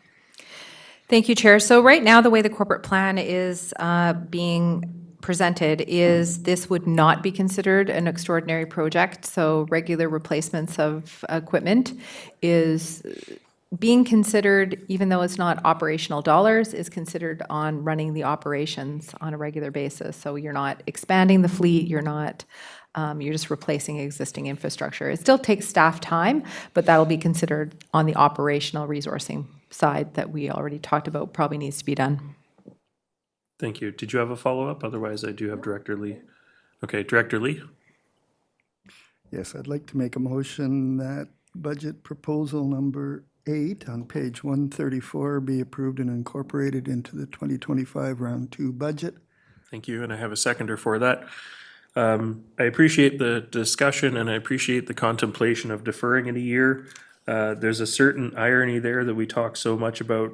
Thank you, Chair. So right now, the way the corporate plan is being presented is this would not be considered an extraordinary project. So regular replacements of equipment is being considered, even though it's not operational dollars, is considered on running the operations on a regular basis. So you're not expanding the fleet, you're not, you're just replacing existing infrastructure. It still takes staff time, but that'll be considered on the operational resourcing side that we already talked about, probably needs to be done. Thank you. Did you have a follow-up? Otherwise, I do have Director Lee. Okay, Director Lee? Yes, I'd like to make a motion that budget proposal number 8 on page 134 be approved and incorporated into the 2025 round 2 budget. Thank you, and I have a seconder for that. I appreciate the discussion and I appreciate the contemplation of deferring it a year. There's a certain irony there that we talk so much about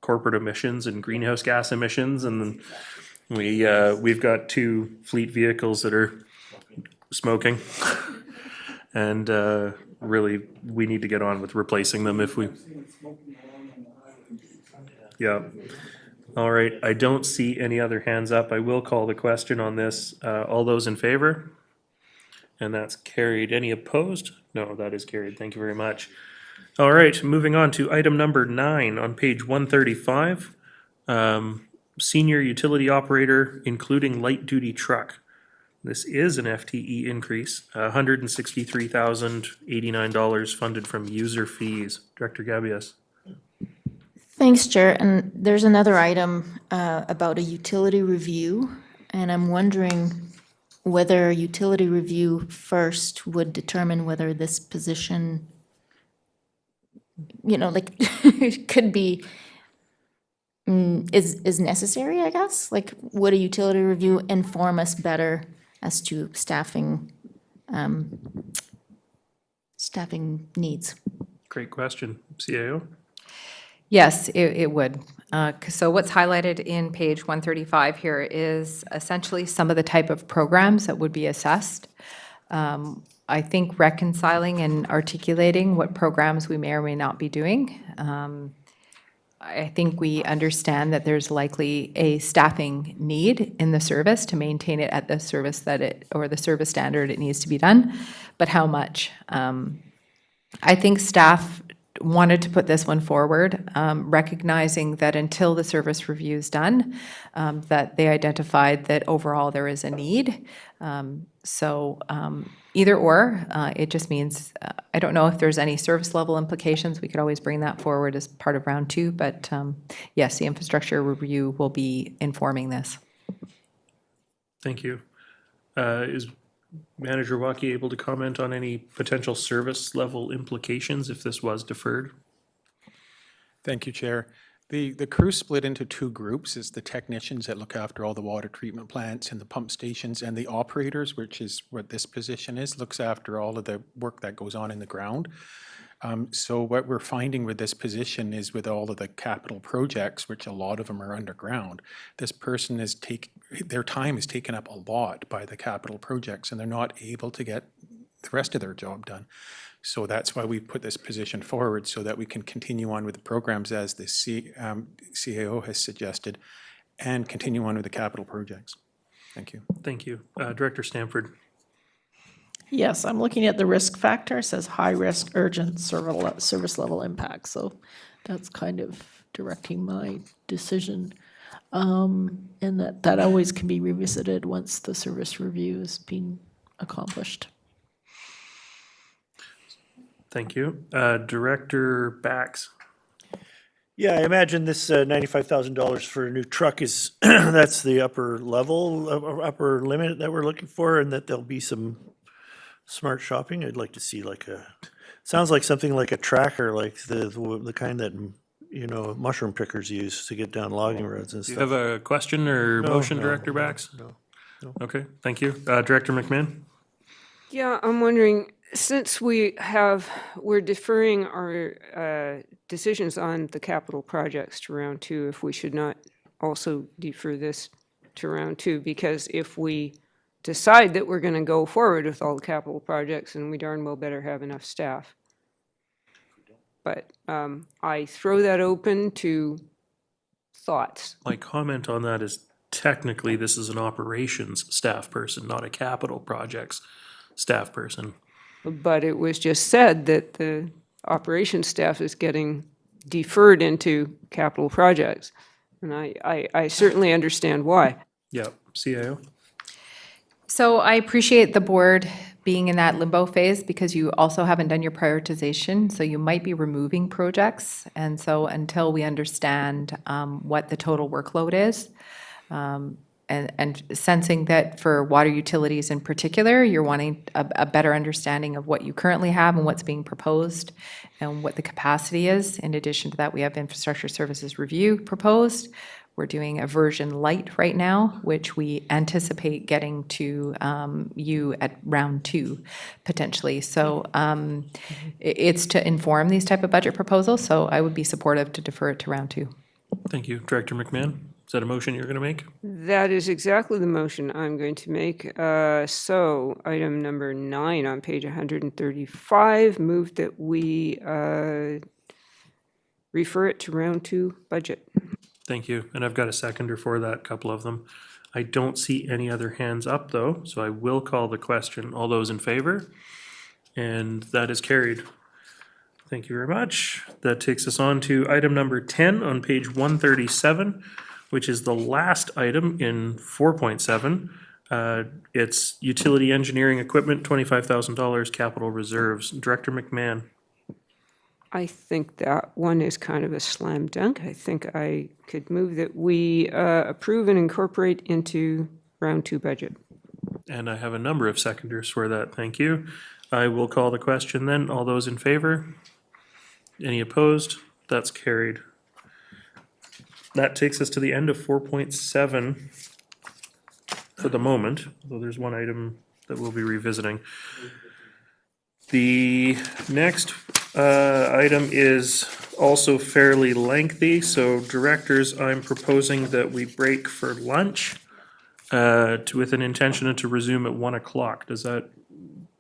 corporate emissions and greenhouse gas emissions, and then we've got 2 fleet vehicles that are smoking. And really, we need to get on with replacing them if we... Yeah. All right, I don't see any other hands up. I will call the question on this. All those in favor? And that's carried. Any opposed? No, that is carried. Thank you very much. All right, moving on to item number 9 on page 135. Senior utility operator, including light-duty truck. This is an FTE increase, $163,089 funded from user fees. Director Gabius. Thanks, Chair. And there's another item about a utility review, and I'm wondering whether a utility review first would determine whether this position, you know, like, could be, is necessary, I guess? Like, would a utility review inform us better as to staffing needs? Great question. CAO? Yes, it would. So what's highlighted in page 135 here is essentially some of the type of programs that would be assessed. I think reconciling and articulating what programs we may or may not be doing. I think we understand that there's likely a staffing need in the service to maintain it at the service that it, or the service standard it needs to be done, but how much? I think staff wanted to put this one forward, recognizing that until the service review is done, that they identified that overall there is a need. So either or, it just means, I don't know if there's any service level implications. We could always bring that forward as part of round 2, but yes, the infrastructure review will be informing this. Thank you. Is Manager Waukee able to comment on any potential service level implications if this was deferred? Thank you, Chair. The crew split into two groups. Is the technicians that look after all the water treatment plants and the pump stations, and the operators, which is what this position is, looks after all of the work that goes on in the ground. So what we're finding with this position is with all of the capital projects, which a lot of them are underground, this person is their time is taken up a lot by the capital projects, and they're not able to get the rest of their job done. So that's why we put this position forward, so that we can continue on with the programs as the CAO has suggested, and continue on with the capital projects. Thank you. Thank you. Director Stanford. Yes, I'm looking at the risk factor. It says high risk, urgent service level impact. So that's kind of directing my decision. And that always can be revisited once the service review has been accomplished. Thank you. Director Bax. Yeah, I imagine this $95,000 for a new truck is, that's the upper level, upper limit that we're looking for, and that there'll be some smart shopping. I'd like to see sounds like something like a tracker, like the kind that, mushroom pickers use to get down logging roads and Do stuff. you have a question or motion, no, Director no, Bax? no. Okay, thank you. Director McMahon? Yeah, I'm wondering, since we're deferring our decisions on the capital projects to round two, if we should not also defer this to round two, because if we decide that we're going to go forward with all the capital projects, and we darn well better have enough staff. But I throw that open to thoughts. My comment on that is technically this is an operations staff person, not a capital projects staff person. But it was just said that the operations staff is getting deferred into capital projects. And I certainly understand why. Yep, CIO. So I appreciate the board being in that limbo phase because you also haven't done your prioritization. So you might be removing projects. And so until we understand what the total workload is, and sensing that for water utilities in particular, you're wanting a better understanding of what you currently have and what's being proposed and what the capacity is. In addition to that, we have infrastructure services review proposed. We're doing a version light right now, which we anticipate getting to you at round two, potentially. So it's to inform these type of budget proposals, so I would be supportive to defer it to round two. Thank you. Director McMahon, is that a motion you're going to make? That is exactly the motion I'm going to make. So item number 9 on page 135, move that we refer it to round two budget. Thank you. And I've got a seconder for that, couple of them. I don't see any other hands up though, so I will call the question. All those in favor? And that is carried. Thank you very much. That takes us on to item number 10 on page 137, which is the last item in 4.7. It's utility engineering equipment, $25,000 capital reserves. Director McMahon. I think that one is kind of a slam dunk. I think I could move that we approve and incorporate into round two budget. And I have a number of seconders for that. Thank you. I will call the question then. All those in favor? Any opposed? That's carried. That takes us to the end of 4.7 for the moment, though there's one item that we'll be revisiting. The next item is also fairly lengthy, so directors, I'm proposing that we break for lunch with an intention to resume at 1 o'clock. Does that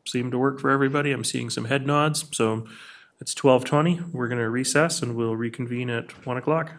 seem to work for everybody? I'm seeing some head nods, so it's 12:20. We're going to recess and we'll reconvene at 1 o'clock.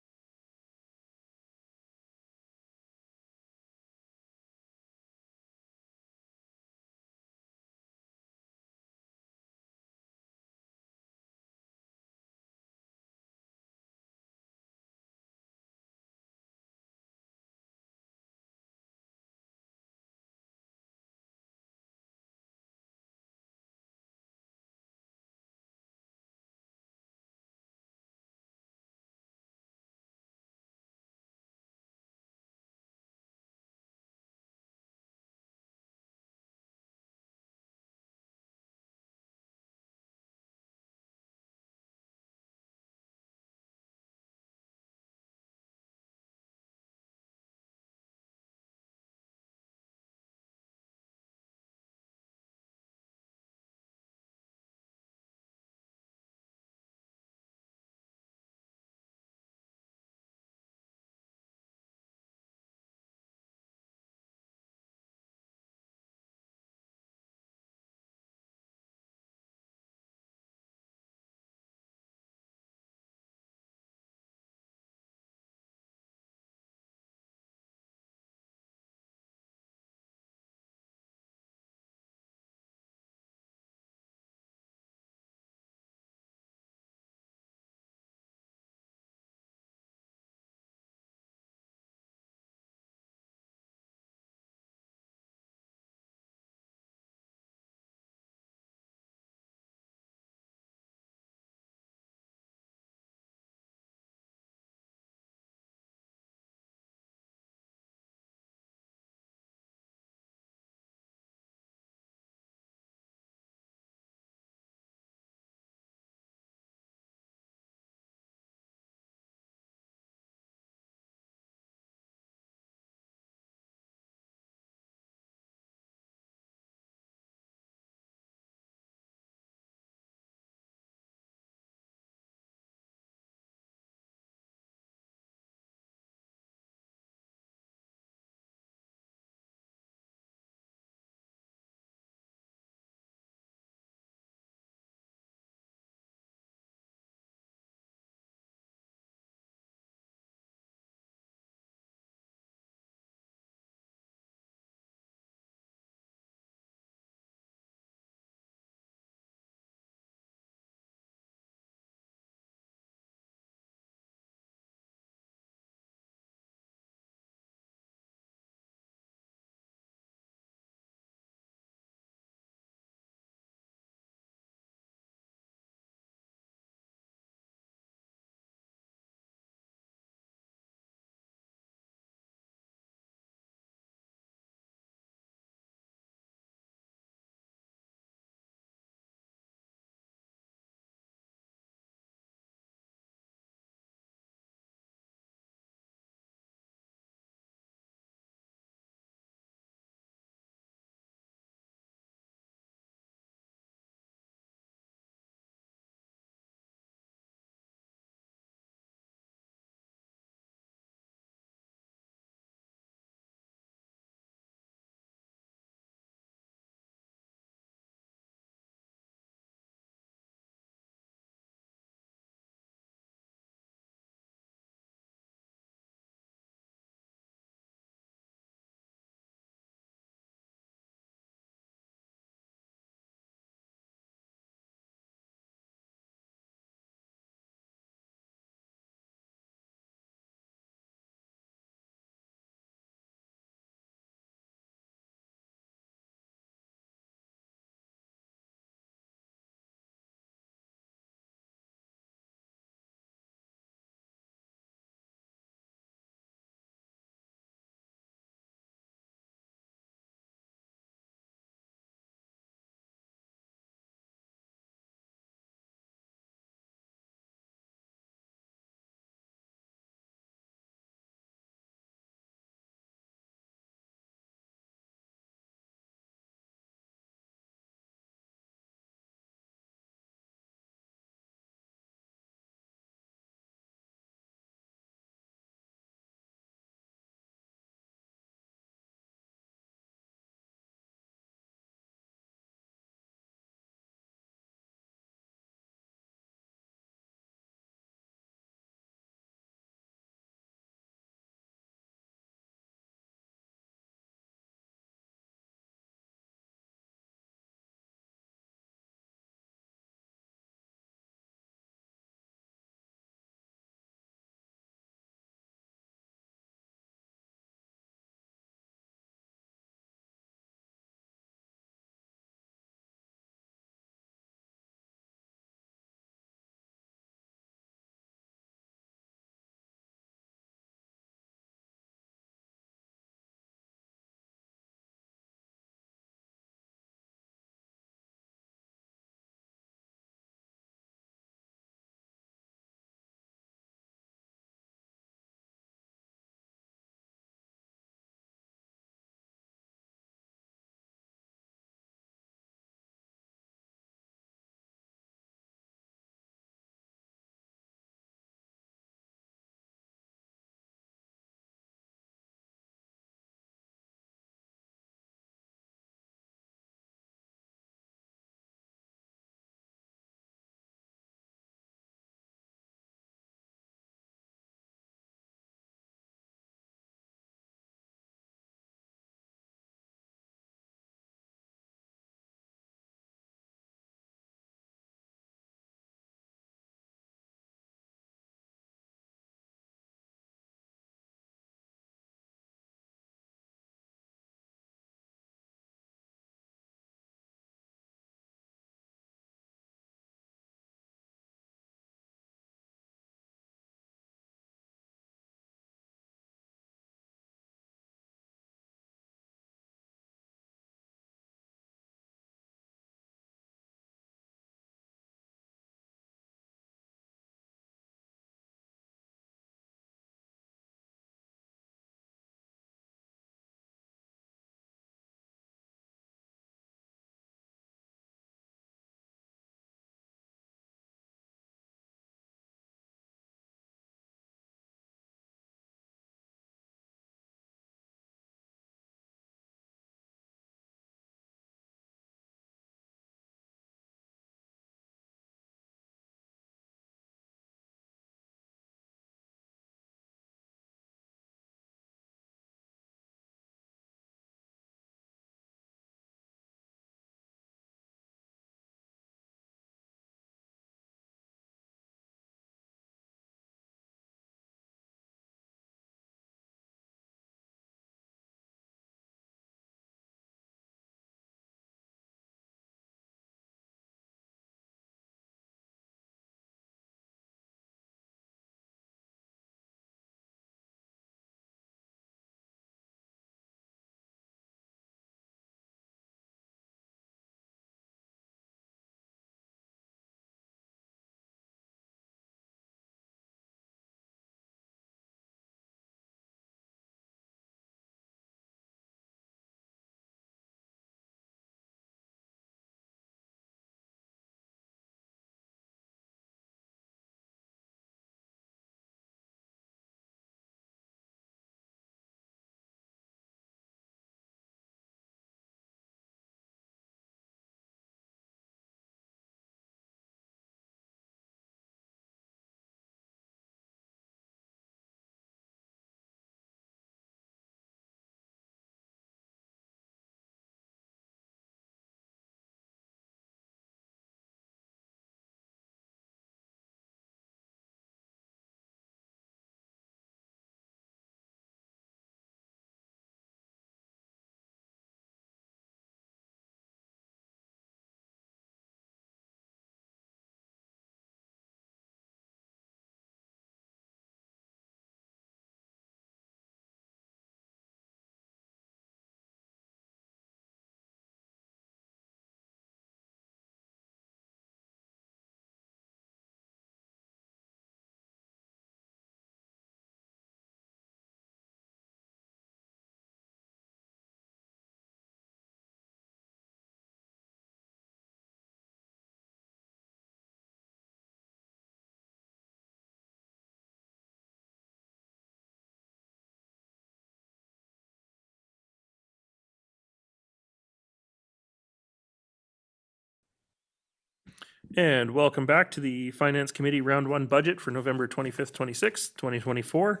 And welcome back to the Finance Committee Round 1 budget for November 25th, 26th, 2024.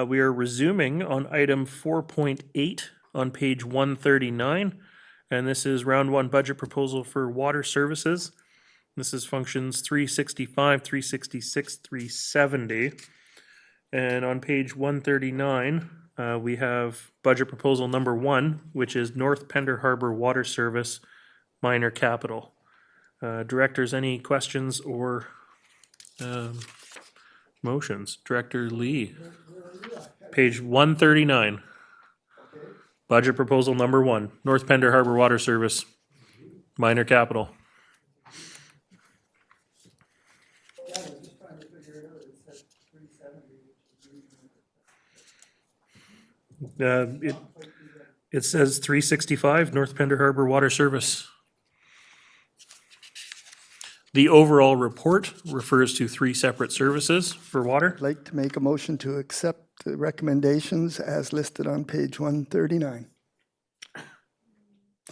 We are resuming on item 4.8 on page 139. And this is Round 1 budget proposal for water services. This is functions 365, 366, 370. And on page 139, we have budget proposal number 1, which is North Pender Harbor Water Service minor capital. Directors, any questions or motions? Director Lee. Page 139. Budget proposal number 1, North Pender Harbor Water Service minor capital. It says 365 North Pender Harbor Water Service. The overall report refers to 3 separate services for water. I'd like to make a motion to accept the recommendations as listed on page 139.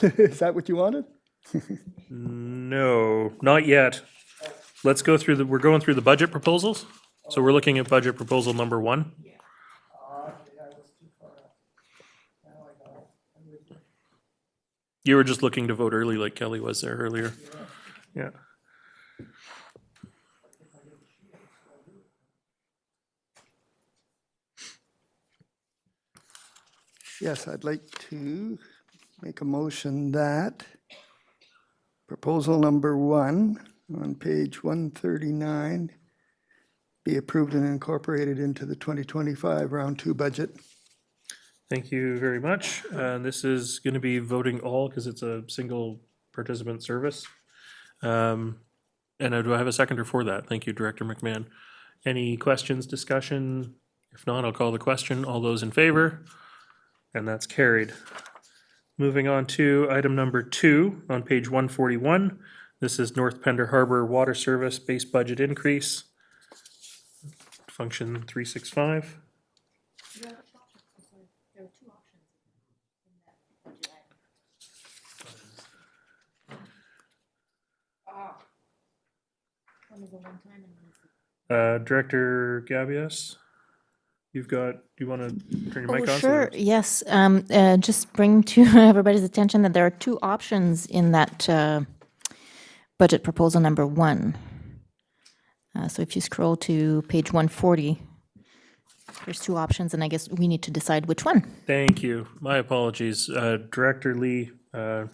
Is that what you wanted? No, not yet. Let's go through we're going through the budget proposals. So we're looking at budget proposal number 1. You were just looking to vote early like Kelly was there earlier. Yeah. Yes, I'd like to make a motion that proposal number 1 on page 139 be approved and incorporated into the 2025 round 2 budget. Thank you very much. This is going to be voting all because it's a single participant service. And do I have a seconder for that? Thank you, Director McMahon. Any questions, discussion? If not, I'll call the question. All those in favor? And that's carried. Moving on to item number 2 on page 141. This is North Pender Harbor Water Service base budget increase. Function 365. Director Gabius, you want to turn your mic on? Sure, yes. Just bring to everybody's attention that there are 2 options in that budget proposal number 1. So if you scroll to page 140, there's 2 options, and I guess we need to decide which one. Thank you. My apologies. Director Lee, I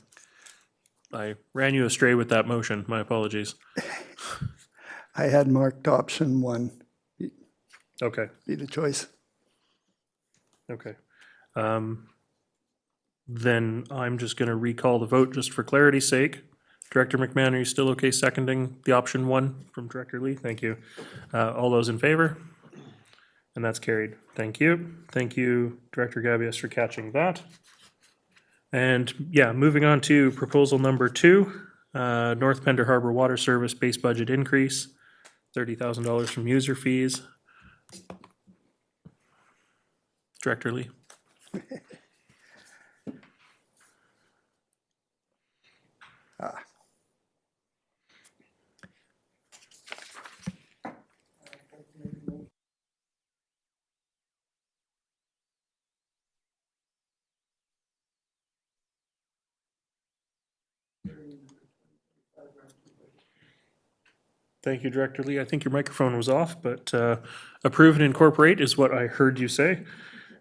ran you astray with that motion. My apologies. I had marked option 1 Okay. be the choice. Okay. Then I'm just going to recall the vote just for clarity's sake. Director McMahon, are you still okay seconding the option 1 from Director Lee? Thank you. All those in favor? And that's carried. Thank you. Thank you, Director Gabius, for catching that. And yeah, moving on to proposal number 2, North Pender Harbor Water Service base budget increase, $30,000 from user fees. Director Lee. Thank you, Director Lee. I think your microphone was off, but approve and incorporate is what I heard you say.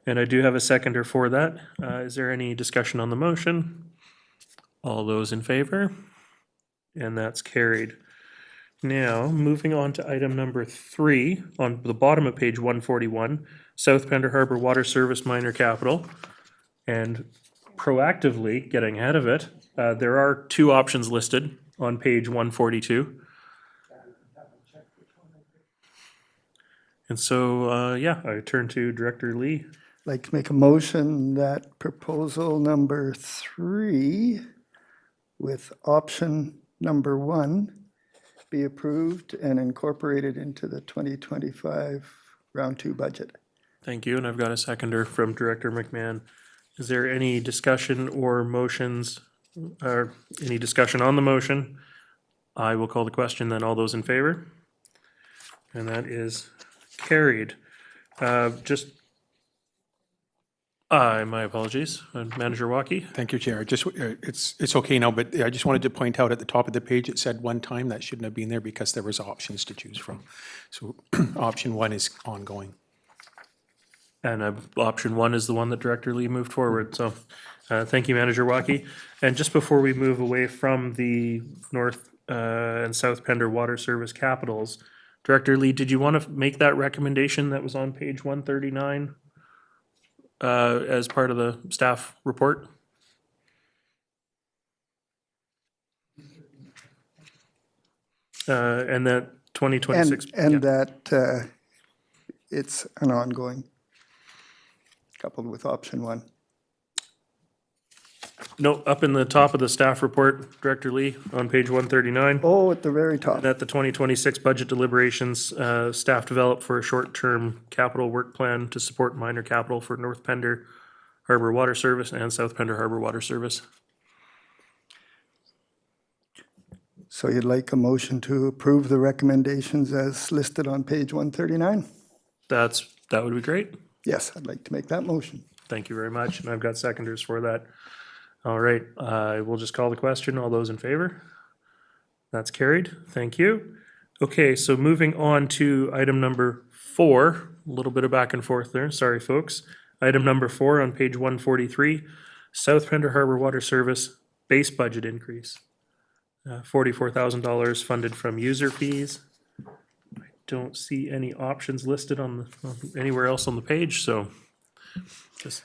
And I do have a seconder for that. Is there any discussion on the motion? All those in favor? And that's carried. Now, moving on to item number 3, on the bottom of page 141, South Pender Harbor Water Service minor capital. And proactively getting ahead of it, there are 2 options listed on page 142. And so, yeah, I turn to Director Lee. I'd like to make a motion that proposal number 3 with option number 1 be approved and incorporated into the 2025 round 2 budget. Thank you, and I've got a seconder from Director McMahon. Is there any discussion or motions, or any discussion on the motion? I will call the question then. All those in favor? And that is carried. My apologies. Manager Walkie? Thank you, Chair. Just, it's okay now, but I just wanted to point out at the top of the page, it said one time. That shouldn't have been there because there was options to choose from. So option 1 is ongoing. And option 1 is the one that Director Lee moved forward. So thank you, Manager Walkie. And just before we move away from the North and South Pender Water Service capitals, Director Lee, did you want to make that recommendation that was on page 139 as part of the staff report? And that 2026. And that it's an ongoing, coupled with option 1. No, up in the top of the staff report, Director Lee, on page 139. Oh, at the very top. That the 2026 budget deliberations, staff developed for a short-term capital work plan to support minor capital for North Pender Harbor Water Service and South Pender Harbor Water Service. So you'd like a motion to approve the recommendations as listed on page 139? That would be great. Yes, I'd like to make that motion. Thank you very much, and I've got seconders for that. All right, we'll just call the question. All those in favor? That's carried. Thank you. Okay, so moving on to item number 4, a little bit of back and forth there. Sorry, folks. Item number 4 on page 143, South Pender Harbor Water Service base budget increase. $44,000 funded from user fees. I don't see any options listed on anywhere else on the page, so just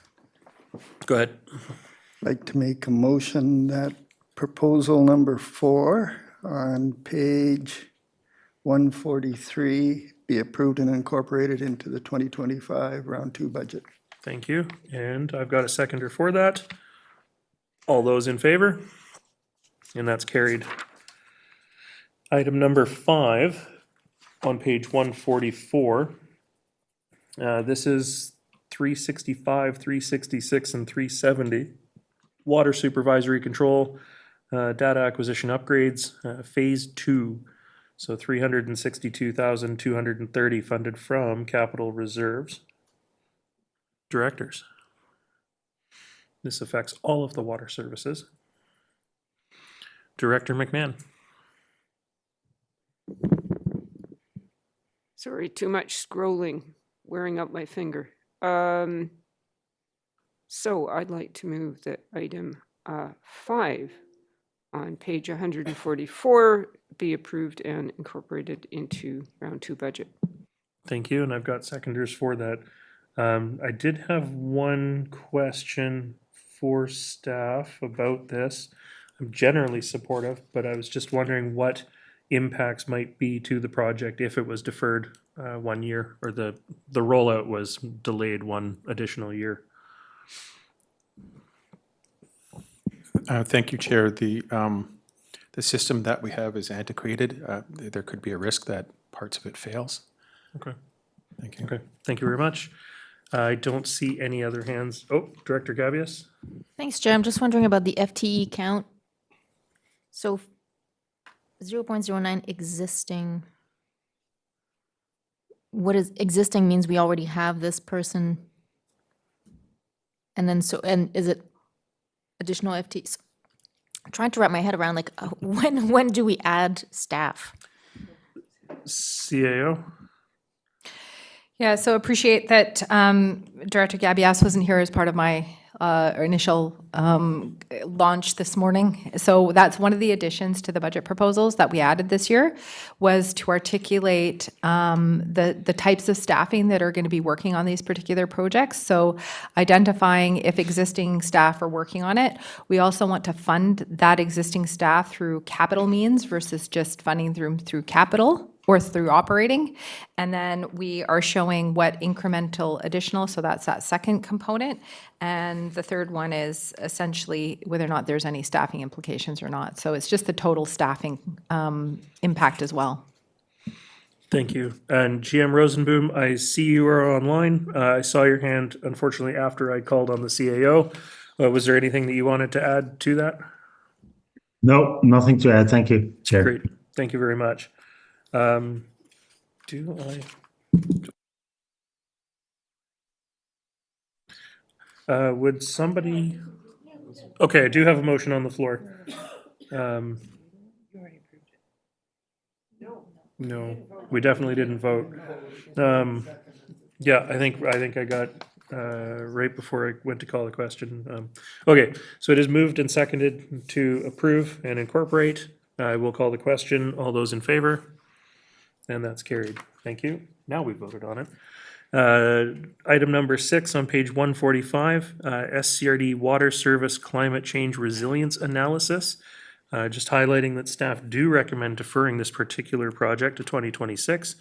go ahead. I'd like to make a motion that proposal number 4 on page 143 be approved and incorporated into the 2025 round 2 budget. Thank you. And I've got a seconder for that. All those in favor? And that's carried. Item number 5 on page 144. This is 365, 366, and 370. Water supervisory control, data acquisition upgrades, phase 2. So 362,230 funded from capital reserves. Directors. This affects all of the water services. Director McMahon. Sorry, too much scrolling, wearing up my finger. So I'd like to move that item 5 on page 144 be approved and incorporated into round 2 budget. Thank you, and I've got seconders for that. I did have one question for staff about this. I'm generally supportive, but I was just wondering what impacts might be to the project if it was deferred 1 year, or the rollout was delayed 1 additional year. Thank you, Chair. The system that we have is antiquated. There could be a risk that parts of it fails. Okay. Thank you. Okay, thank you very much. I don't see any other hands. Oh, Director Gabius? Thanks, Chair. I'm just wondering about the FTE count. So 0.09 existing. What is existing means we already have this person. And then and is it additional FTEs? I'm trying to wrap my head around like when do we add staff? CAO? Yeah, so appreciate that Director Gabias wasn't here as part of my initial launch this morning. So that's one of the additions to the budget proposals that we added this year, was to articulate the types of staffing that are going to be working on these particular projects. So identifying if existing staff are working on it. We also want to fund that existing staff through capital means versus just funding through capital or through operating. And then we are showing what incremental additional, so that's that second component. And the third one is essentially whether or not there's any staffing implications or not. So it's just the total staffing impact as well. Thank you. And GM Rosenboom, I see you are online. I saw your hand, unfortunately, after I called on the CAO. Was there anything that you wanted to add to that? No, nothing to add. Thank you, Chair. Great. Thank you very much. Do I? Would somebody? Okay, I do have a motion on the floor. No, we definitely didn't vote. Yeah, I think I got right before I went to call the question. Okay, so it is moved and seconded to approve and incorporate. I will call the question. All those in favor? And that's carried. Thank you. Now we voted on it. Item number 6 on page 145, SCRD Water Service Climate Change Resilience Analysis. Just highlighting that staff do recommend deferring this particular project to 2026.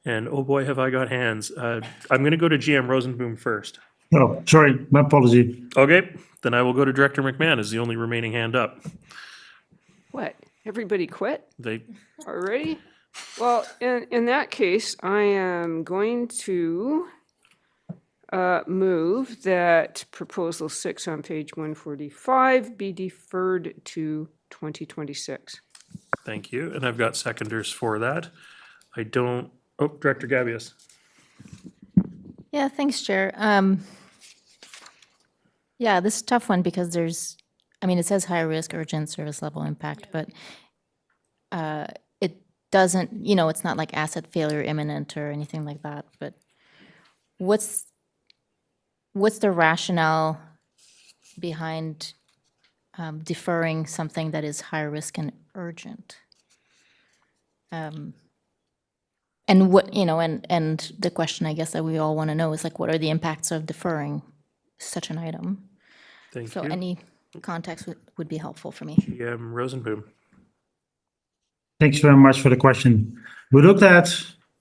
And oh boy, have I got hands. I'm going to go to GM Rosenboom first. Oh, sorry, my apology. Okay, then I will go to Director McMahon as the only remaining hand up. What? Everybody quit They, already? Well, in that case, I am going to move that proposal 6 on page 145 be deferred to 2026. thank you. And I've got seconders for that. I don't, oh, Director Gabius. Yeah, thanks, Chair. Yeah, this is a tough one because there's, I mean, it says high risk, urgent service level impact, but it doesn't, you know, it's not like asset failure imminent or anything like that. But what's the rationale behind deferring something that is high risk and urgent? And what, you know, and the question I guess that we all want to know is like, what are the impacts of deferring such an item? Thank So you. any context would be helpful for me. GM Rosenboom. Thanks very much for the question. We looked at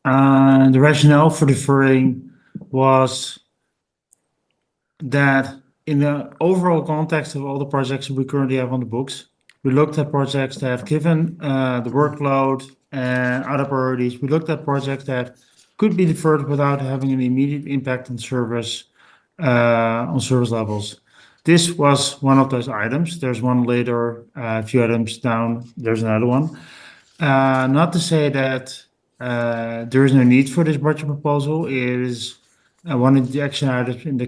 the rationale for deferring was that in the overall context of all the projects we currently have on the books, we looked at projects that, given the workload and other priorities, we looked at projects that could be deferred without having an immediate impact on service levels. This was one of those items. There's one later, a few items down, there's another one. Not to say that there is no need for this budget proposal. It is one of the action items in the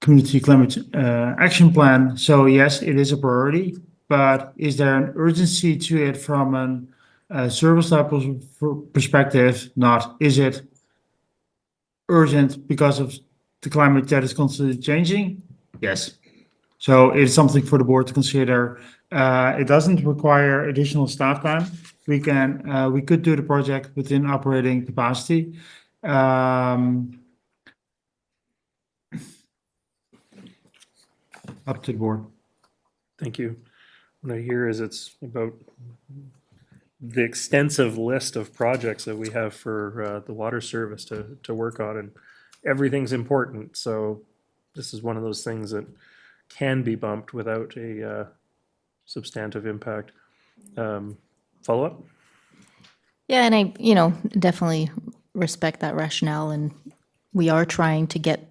community climate action plan. So yes, it is a priority, but is there an urgency to it from a service level perspective? Not. Is it urgent because of the climate that is constantly changing? Yes. So it's something for the board to consider. It doesn't require additional staff time. We could do the project within operating capacity. Up to the board. Thank you. What I hear is it's about the extensive list of projects that we have for the water service to work on, and everything's important. So this is one of those things that can be bumped without a substantive impact. Follow up? Yeah, and I, you know, definitely respect that rationale, and we are trying to get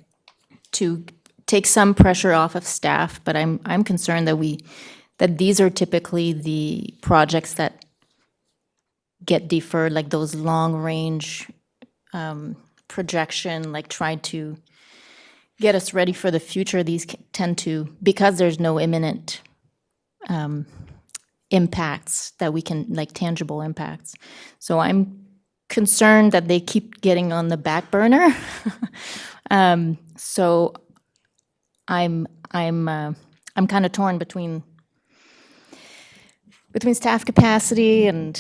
to take some pressure off of staff, but I'm concerned that these are typically the projects that get deferred, like those long range projection, like trying to get us ready for the future. These tend to, because there's no imminent impacts that we can, like tangible impacts. So I'm concerned that they keep getting on the back burner. So I'm kind of torn between staff capacity and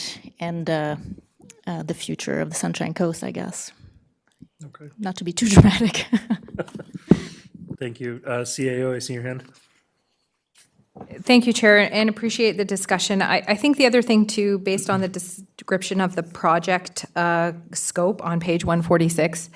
the future of the Sunshine Coast, I guess. Okay. Not to be too dramatic. Thank you. CAO, I see your hand. Thank you, Chair, and appreciate the discussion. I think the other thing too, based on the description of the project scope on page 146,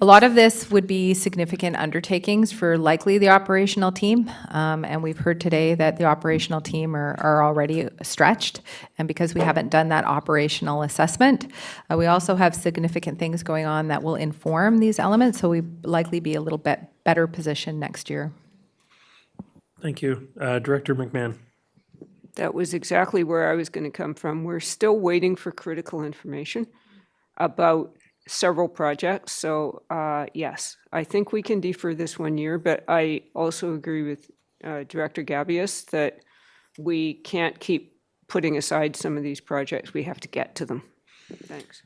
a lot of this would be significant undertakings for likely the operational team. And we've heard today that the operational team are already stretched. And because we haven't done that operational assessment, we also have significant things going on that will inform these elements. So we likely be a little bit better positioned next year. Thank you. Director McMahon. That was exactly where I was going to come from. We're still waiting for critical information about several projects. So yes, I think we can defer this 1 year, but I also agree with Director Gabius that we can't keep putting aside some of these projects. We have to get to them. Thanks.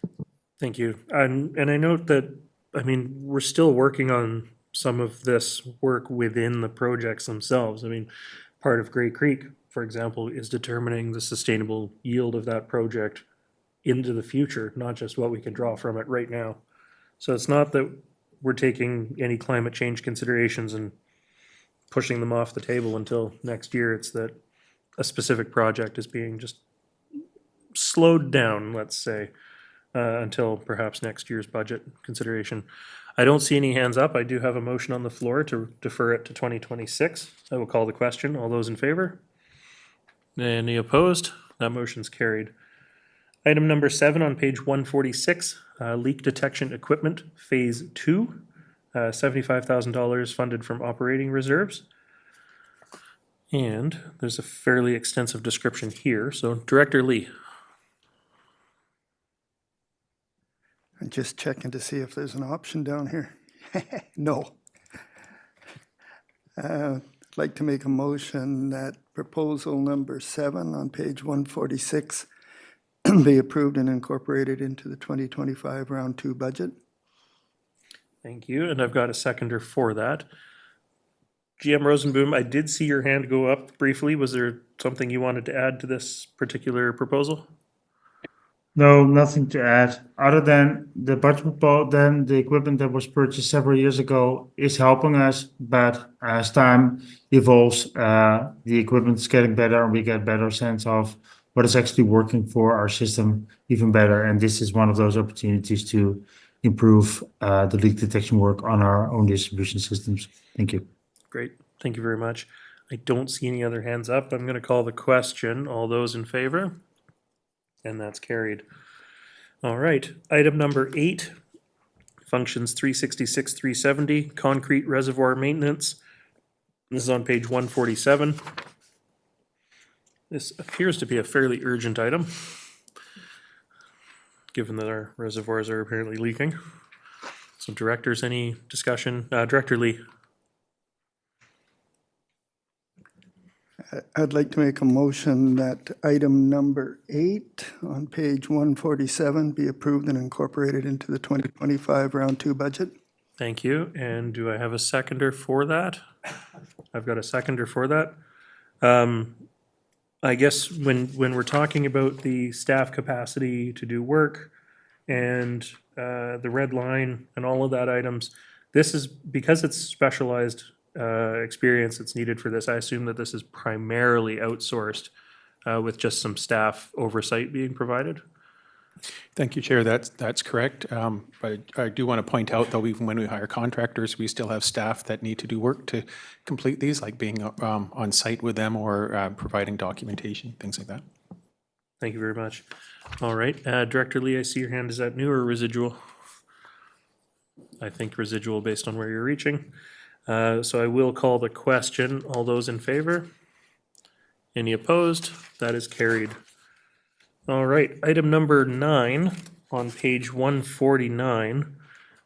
Thank you. And I note that, I mean, we're still working on some of this work within the projects themselves. I mean, part of Gray Creek, for example, is determining the sustainable yield of that project into the future, not just what we can draw from it right now. So it's not that we're taking any climate change considerations and pushing them off the table until next year. It's that a specific project is being just slowed down, let's say, until perhaps next year's budget consideration. I don't see any hands up. I do have a motion on the floor to defer it to 2026. I will call the question. All those in favor? Any opposed? That motion's carried. Item number 7 on page 146, leak detection equipment, phase 2, $75,000 funded from operating reserves. And there's a fairly extensive description here. So Director Lee. I'm just checking to see if there's an option down here. No. I'd like to make a motion that proposal number 7 on page 146 be approved and incorporated into the 2025 round 2 budget. Thank you. And I've got a seconder for that. GM Rosenboom, I did see your hand go up briefly. Was there something you wanted to add to this particular proposal? No, nothing to add, other than the budget proposal, then the equipment that was purchased several years ago is helping us, but as time evolves, the equipment is getting better and we get better sense of what is actually working for our system even better. And this is one of those opportunities to improve the leak detection work on our own distribution systems. Thank you. Great. Thank you very much. I don't see any other hands up. I'm going to call the question. All those in favor? And that's carried. All right. Item number 8, functions 366, 370, concrete reservoir maintenance. This is on page 147. This appears to be a fairly urgent item, given that our reservoirs are apparently leaking. So directors, any discussion? Director Lee. I'd like to make a motion that item number 8 on page 147 be approved and incorporated into the 2025 round 2 budget. Thank you. And do I have a seconder for that? I've got a seconder for that. I guess when we're talking about the staff capacity to do work and the red line and all of that items, this is, because it's specialized experience that's needed for this, I assume that this is primarily outsourced with just some staff oversight being provided? Thank you, Chair. That's correct. But I do want to point out, though, even when we hire contractors, we still have staff that need to do work to complete these, like being on site with them or providing documentation, things like that. Thank you very much. All right, Director Lee, I see your hand. Is that new or residual? I think residual based on where you're reaching. So I will call the question. All those in favor? Any opposed? That is carried. All right, item number 9 on page 149,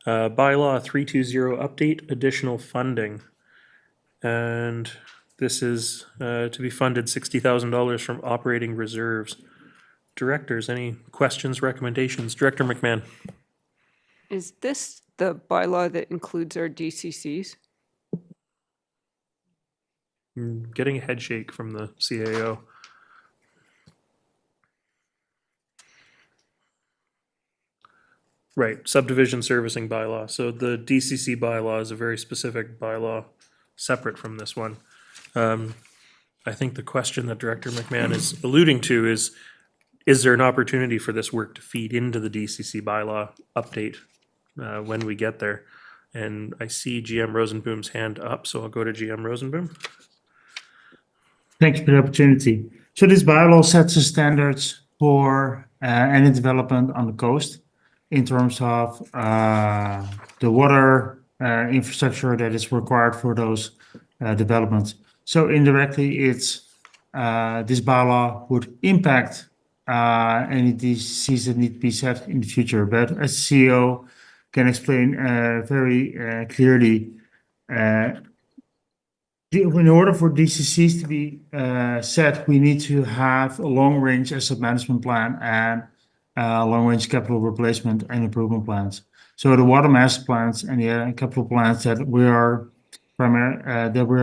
bylaw 320 update, additional funding. And this is to be funded $60,000 from operating reserves. Directors, any questions, recommendations? Director McMahon. Is this the bylaw that includes our DCCs? Getting a head shake from the CAO. Right, subdivision servicing bylaw. So the DCC bylaw is a very specific bylaw, separate from this one. I think the question that Director McMahon is alluding to is there an opportunity for this work to feed into the DCC bylaw update when we get there? And I see GM Rosenboom's hand up, so I'll go to GM Rosenboom. Thank you for the opportunity. So this bylaw sets the standards for any development on the coast in terms of the water infrastructure that is required for those developments. So indirectly, it's this bylaw would impact any DCs that need to be set in the future. But as CEO can explain very clearly, in order for DCCs to be set, we need to have a long-range asset management plan and long-range capital replacement and improvement plans. So the water master plans and the capital plans that we are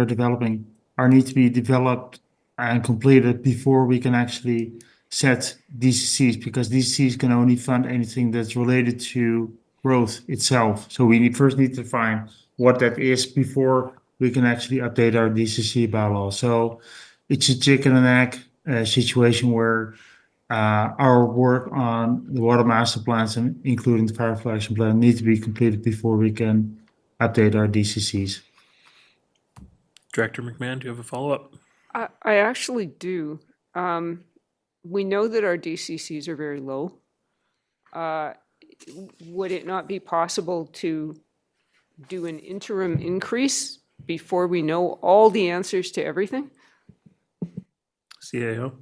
developing need to be developed and completed before we can actually set DCCs, because DCCs can only fund anything that's related to growth itself. So we first need to find what that is before we can actually update our DCC bylaw. So it's a chicken and egg situation where our work on the water master plans, and including the fire action plan, need to be completed before we can update our DCCs. Director McMahon, do you have a follow-up? I actually do. We know that our DCCs are very low. Would it not be possible to do an interim increase before we know all the answers to everything? CAO?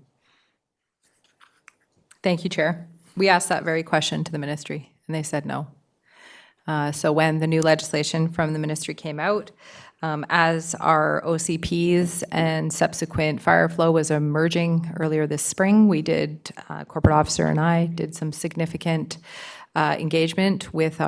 Thank you, Chair. We asked that very question to the ministry, and they said no. So when the new legislation from the ministry came out, as our OCPs and subsequent fire flow was emerging earlier this spring, we did, corporate officer and I did some significant engagement with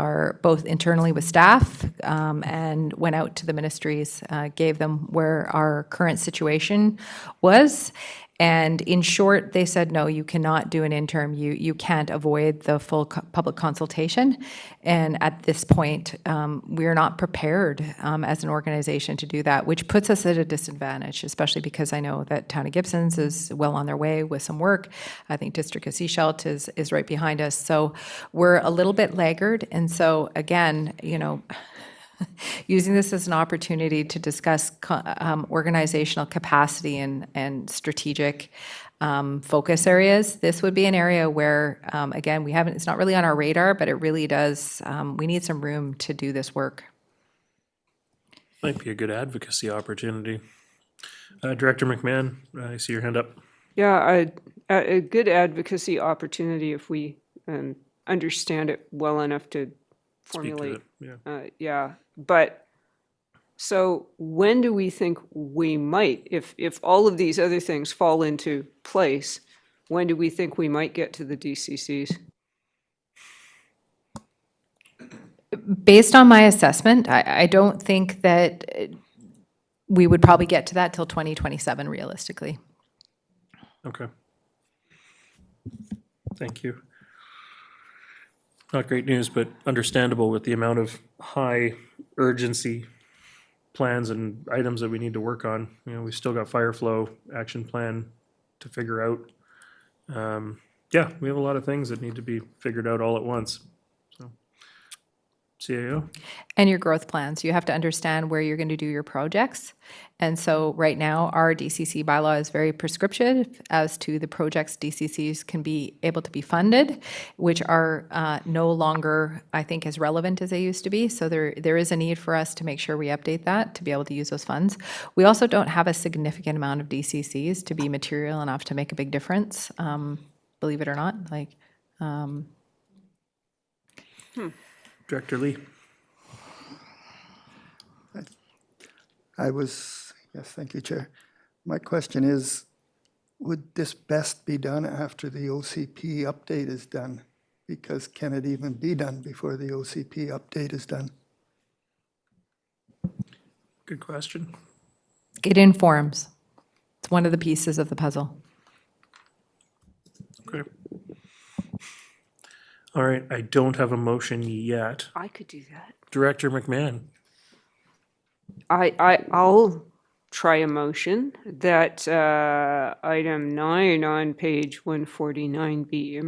both internally with staff, and went out to the ministries, gave them where our current situation was. And in short, they said, no, you cannot do an interim. You can't avoid the full public consultation. And at this point, we're not prepared as an organization to do that, which puts us at a disadvantage, especially because I know that Town of Gibson's is well on their way with some work. I think District of Sechelt is right behind us. So we're a little bit laggard. And so again, using this as an opportunity to discuss organizational capacity and strategic focus areas, this would be an area where, again, it's not really on our radar, but it really does, we need some room to do this work. Might be a good advocacy opportunity. Director McMahon, I see your hand up. Yeah, a good advocacy opportunity if we understand it well enough to formulate. Yeah. But so when do we think we might, if all of these other things fall into place, when do we think we might get to the DCCs? Based on my assessment, I don't think that we would probably get to that till 2027 realistically. Okay. Thank you. Not great news, but understandable with the amount of high urgency plans and items that we need to work on. We've still got fire flow action plan to figure out. Yeah, we have a lot of things that need to be figured out all at once. So, CAO? And your growth plans. You have to understand where you're going to do your projects. And so right now, our DCC bylaw is very prescriptive as to the projects DCCs can be able to be funded, which are no longer, I think, as relevant as they used to be. So there is a need for us to make sure we update that to be able to use those funds. We also don't have a significant amount of DCCs to be material enough to make a big difference, believe it or not. Director Lee? Yes, thank you, Chair. My question is, would this best be done after the OCP update is done? Because can it even be done before the OCP update is done? Good question. It informs. It's one of the pieces of the puzzle. Okay. All right, I don't have a motion yet. I could do that. Director McMahon? I'll try a motion that item 9 on page 149 be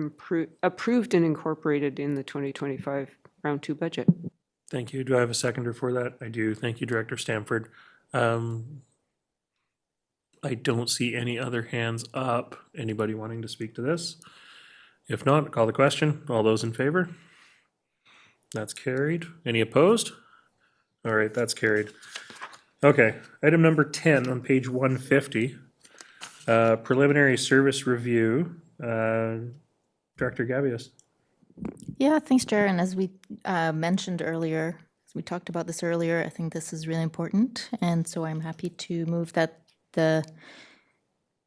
approved and incorporated in the 2025 round 2 budget. Thank you. Do I have a seconder for that? I do. Thank you, Director Stamford. I don't see any other hands up. Anybody wanting to speak to this? If not, call the question. All those in favor? That's carried. Any opposed? All right, that's carried. Okay, item number 10 on page 150. Preliminary service review, Director Gavious. Yeah, thanks, Chair. And as we mentioned earlier, as we talked about this earlier, I think this is really important. And so I'm happy to move that the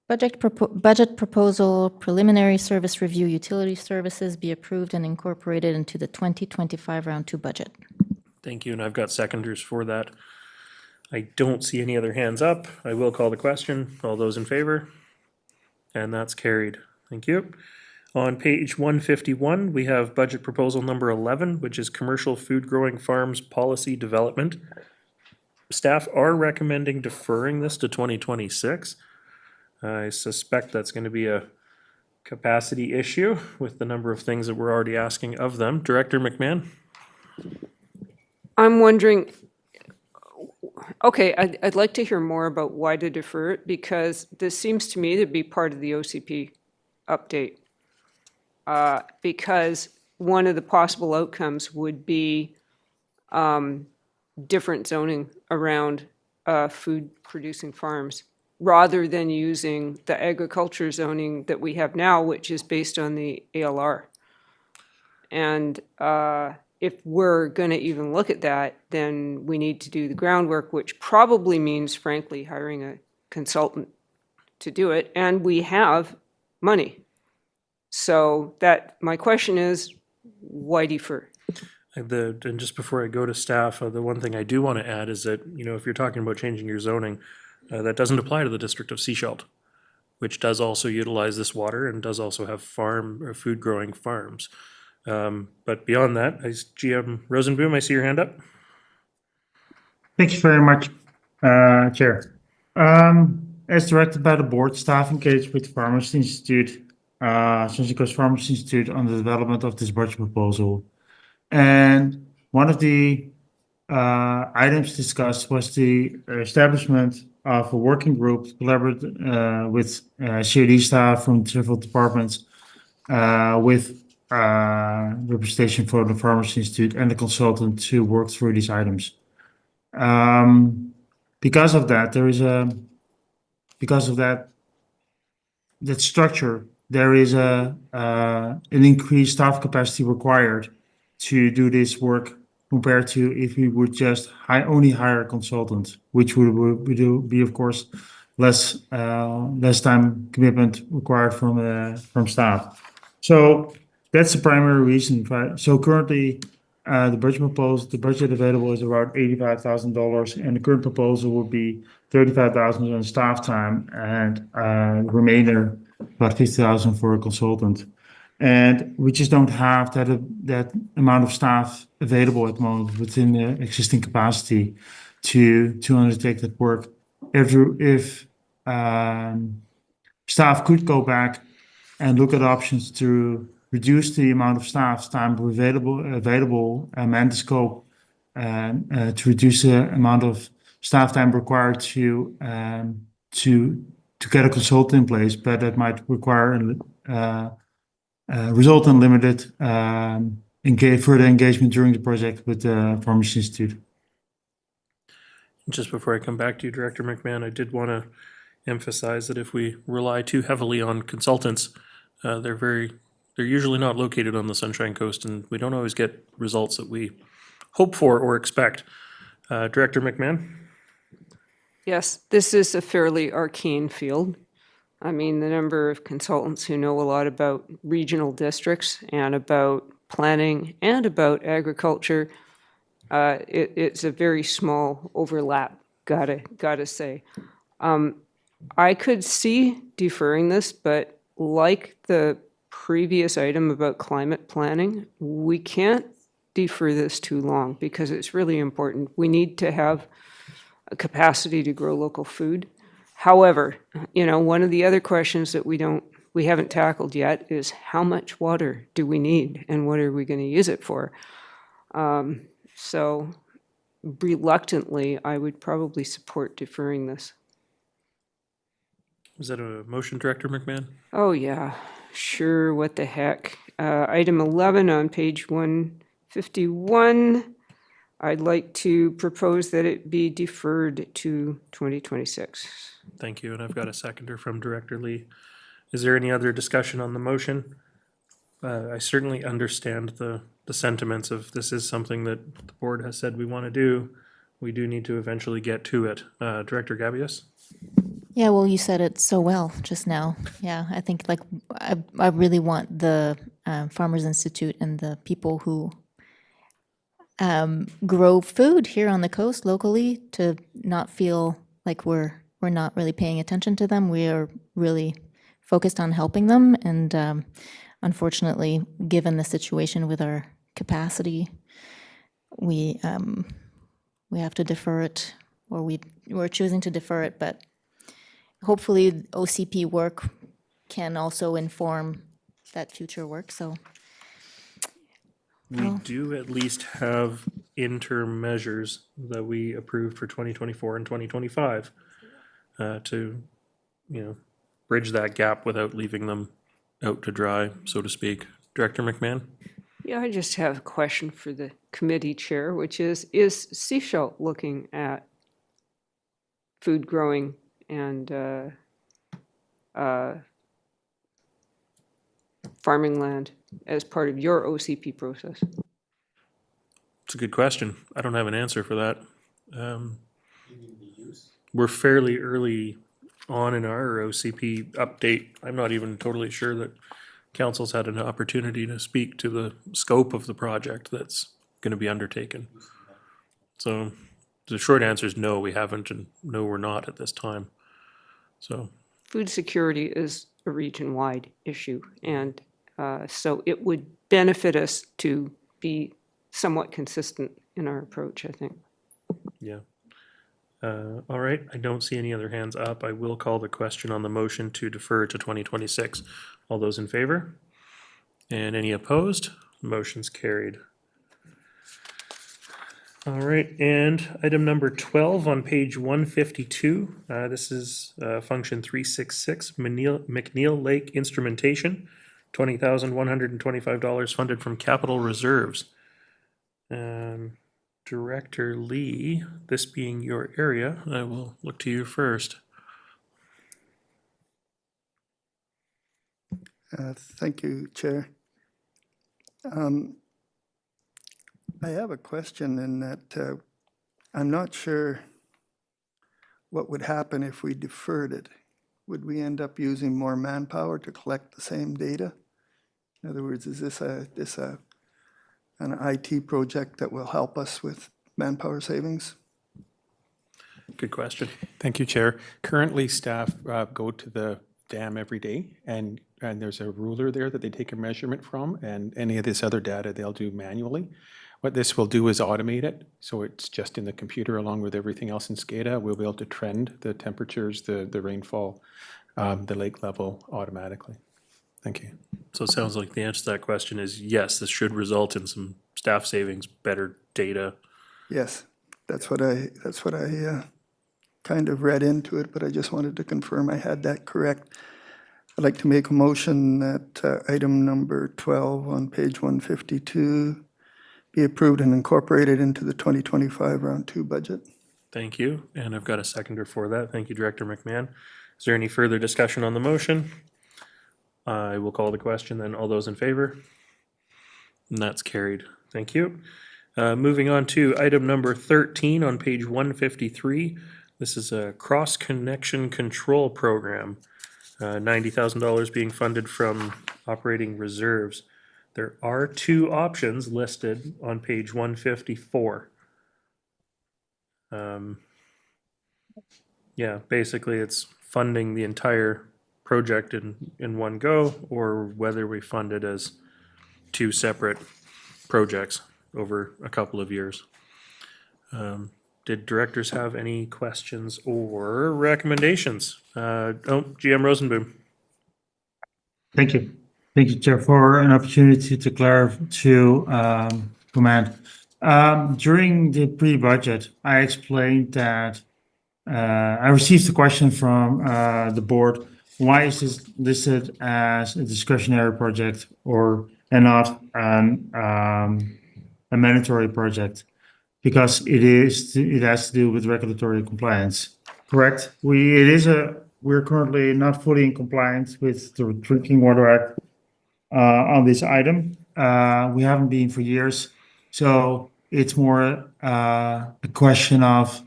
budget proposal, preliminary service review, utility services be approved and incorporated into the 2025 round 2 budget. Thank you, and I've got seconders for that. I don't see any other hands up. I will call the question. All those in favor? And that's carried. Thank you. On page 151, we have budget proposal number 11, which is commercial food growing farms policy development. Staff are recommending deferring this to 2026. I suspect that's going to be a capacity issue with the number of things that we're already asking of them. Director McMahon? I'm wondering, okay, I'd like to hear more about why to defer it, because this seems to me to be part of the OCP update. Because one of the possible outcomes would be different zoning around food producing farms, rather than using the agriculture zoning that we have now, which is based on the ALR. And if we're going to even look at that, then we need to do the groundwork, which probably means, frankly, hiring a consultant to do it. And we have money. So my question is, why defer? And just before I go to staff, the one thing I do want to add is that, if you're talking about changing your zoning, that doesn't apply to the district of Sechelt, which does also utilize this water and does also have food growing farms. But beyond that, GM Rosenboom, I see your hand up. Thank you very much, Chair. As directed by the board, staff engaged with Farmers Institute, Sunshine Coast Farmers Institute, on the development of this budget proposal. And one of the items discussed was the establishment of a working group collaborative with CAD staff from several departments with representation for the Farmers Institute and the consultant to work through these items. Because of that, that structure, there is an increased staff capacity required to do this work compared to if we would just only hire a consultant, which would be, of course, less time commitment required from staff. So that's the primary reason. So currently, the budget available is around $85,000, and the current proposal would be $35,000 on staff time, and the remainder about $50,000 for a consultant. And we just don't have that amount of staff available at the moment within the existing capacity to undertake that work. If staff could go back and look at options to reduce the amount of staff time available, amend the scope, to reduce the amount of staff time required to get a consultant in place, but that might require result in limited further engagement during the project with the Farmers Institute. Just before I come back to you, Director McMahon, I did want to emphasize that if we rely too heavily on consultants, they're usually not located on the Sunshine Coast, and we don't always get results that we hope for or expect. Director McMahon? Yes, this is a fairly arcane field. I mean, the number of consultants who know a lot about regional districts and about planning and about agriculture, it's a very small overlap, gotta say. I could see deferring this, but like the previous item about climate planning, we can't defer this too long because it's really important. We need to have a capacity to grow local food. However, one of the other questions that we haven't tackled yet is how much water do we need and what are we going to use it for? So reluctantly, I would probably support deferring this. Is that a motion, Director McMahon? Oh, yeah, sure, what the heck. Item 11 on page 151, I'd like to propose that it be deferred to 2026. Thank you, and I've got a seconder from Director Lee. Is there any other discussion on the motion? I certainly understand the sentiments of this is something that the board has said we want to do. We do need to eventually get to it. Director Gabius? Yeah, well, you said it so well just now. Yeah, I think like I really want the Farmers Institute and the people who grow food here on the coast locally to not feel like we're not really paying attention to them. We are really focused on helping them, and unfortunately, given the situation with our capacity, we have to defer it, or we're choosing to defer it. But hopefully, OCP work can also inform that future work. So. We do at least have interim measures that we approved for 2024 and 2025 to, bridge that gap without leaving them out to dry, so to speak. Director McMahon? Yeah, I just have a question for the committee chair, which is Seashell looking at food growing and farming land as part of your OCP process? It's a good question. I don't have an answer for that. We're fairly early on in our OCP update. I'm not even totally sure that council's had an opportunity to speak to the scope of the project that's going to be undertaken. So the short answer is no, we haven't, and no, we're not at this time. So food security is a region-wide issue, and so it would benefit us to be somewhat consistent in our approach, I think. yeah. All right, I don't see any other hands up. I will call the question on the motion to defer to 2026. All those in favor? And any opposed? Motion's carried. All right, and item number 12 on page 152. This is function 366, McNeil Lake Instrumentation, $20,125 funded from capital reserves. Director Lee, this being your area, I will look to you first. Thank you, Chair. I have a question in that I'm not sure what would happen if we deferred it. Would we end up using more manpower to collect the same data? In other words, is this an IT project that will help us with manpower savings? Good question. Thank you, Chair. Currently, staff go to the dam every day, and there's a ruler there that they take a measurement from, and any of this other data they'll do manually. What this will do is automate it, so it's just in the computer along with everything else in SCADA. We'll be able to trend the temperatures, the rainfall, the lake level automatically. Thank you. So it sounds like the answer to that question is yes, this should result in some staff savings, better data. Yes, that's what I kind of read into it, but I just wanted to confirm I had that correct. I'd like to make a motion that item number 12 on page 152 be approved and incorporated into the 2025 round 2 budget. Thank you, and I've got a seconder for that. Thank you, Director McMahon. Is there any further discussion on the motion? I will call the question then. All those in favor? And that's carried. Thank you. Moving on to item number 13 on page 153. This is a cross-connection control program. $90,000 being funded from operating reserves. There are 2 options listed on page 154. Yeah, basically it's funding the entire project in one go, or whether we fund it as 2 separate projects over a couple of years. Did directors have any questions or recommendations? GM Rosenboom. Thank you. Thank you, Chair, for an opportunity to comment. During the pre-budget, I explained that I received a question from the board. Why is this listed as a discretionary project and not a mandatory project? Because it has to do with regulatory compliance. Correct. We're currently not fully in compliance with the Drinking Water Act on this item. We haven't been for years. So it's more a question of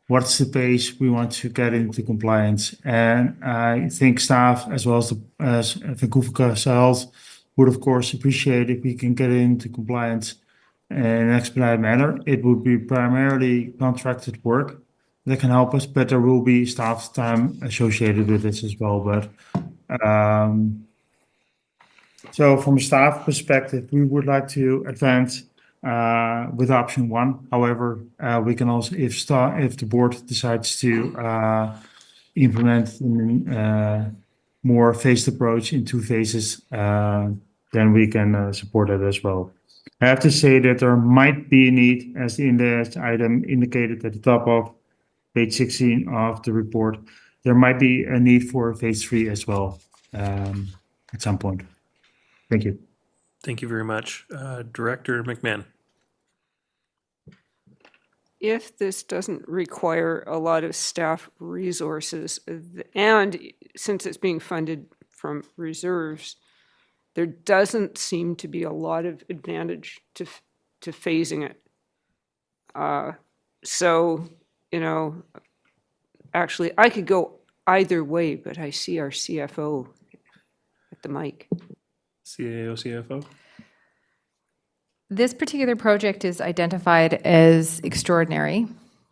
what's the pace we want to get into compliance. And I think staff, as well as Vancouver Sales, would of course appreciate if we can get into compliance in an expedited manner. It would be primarily contracted work that can help us, but there will be staff time associated with this as well. But so from a staff perspective, we would like to advance with option one. However, we can also, if the board decides to implement more phased approach in 2 phases, then we can support it as well. I have to say that there might be a need, as in the item indicated at the top of page 16 of the report, there might be a need for phase 3 as well at some point. Thank you. Thank you very much. Director McMahon. If this doesn't require a lot of staff resources, and since it's being funded from reserves, there doesn't seem to be a lot of advantage to phasing it. So, you know, actually, I could go either way, but I see our CFO at the mic. CAO, CFO. This particular project is identified as extraordinary.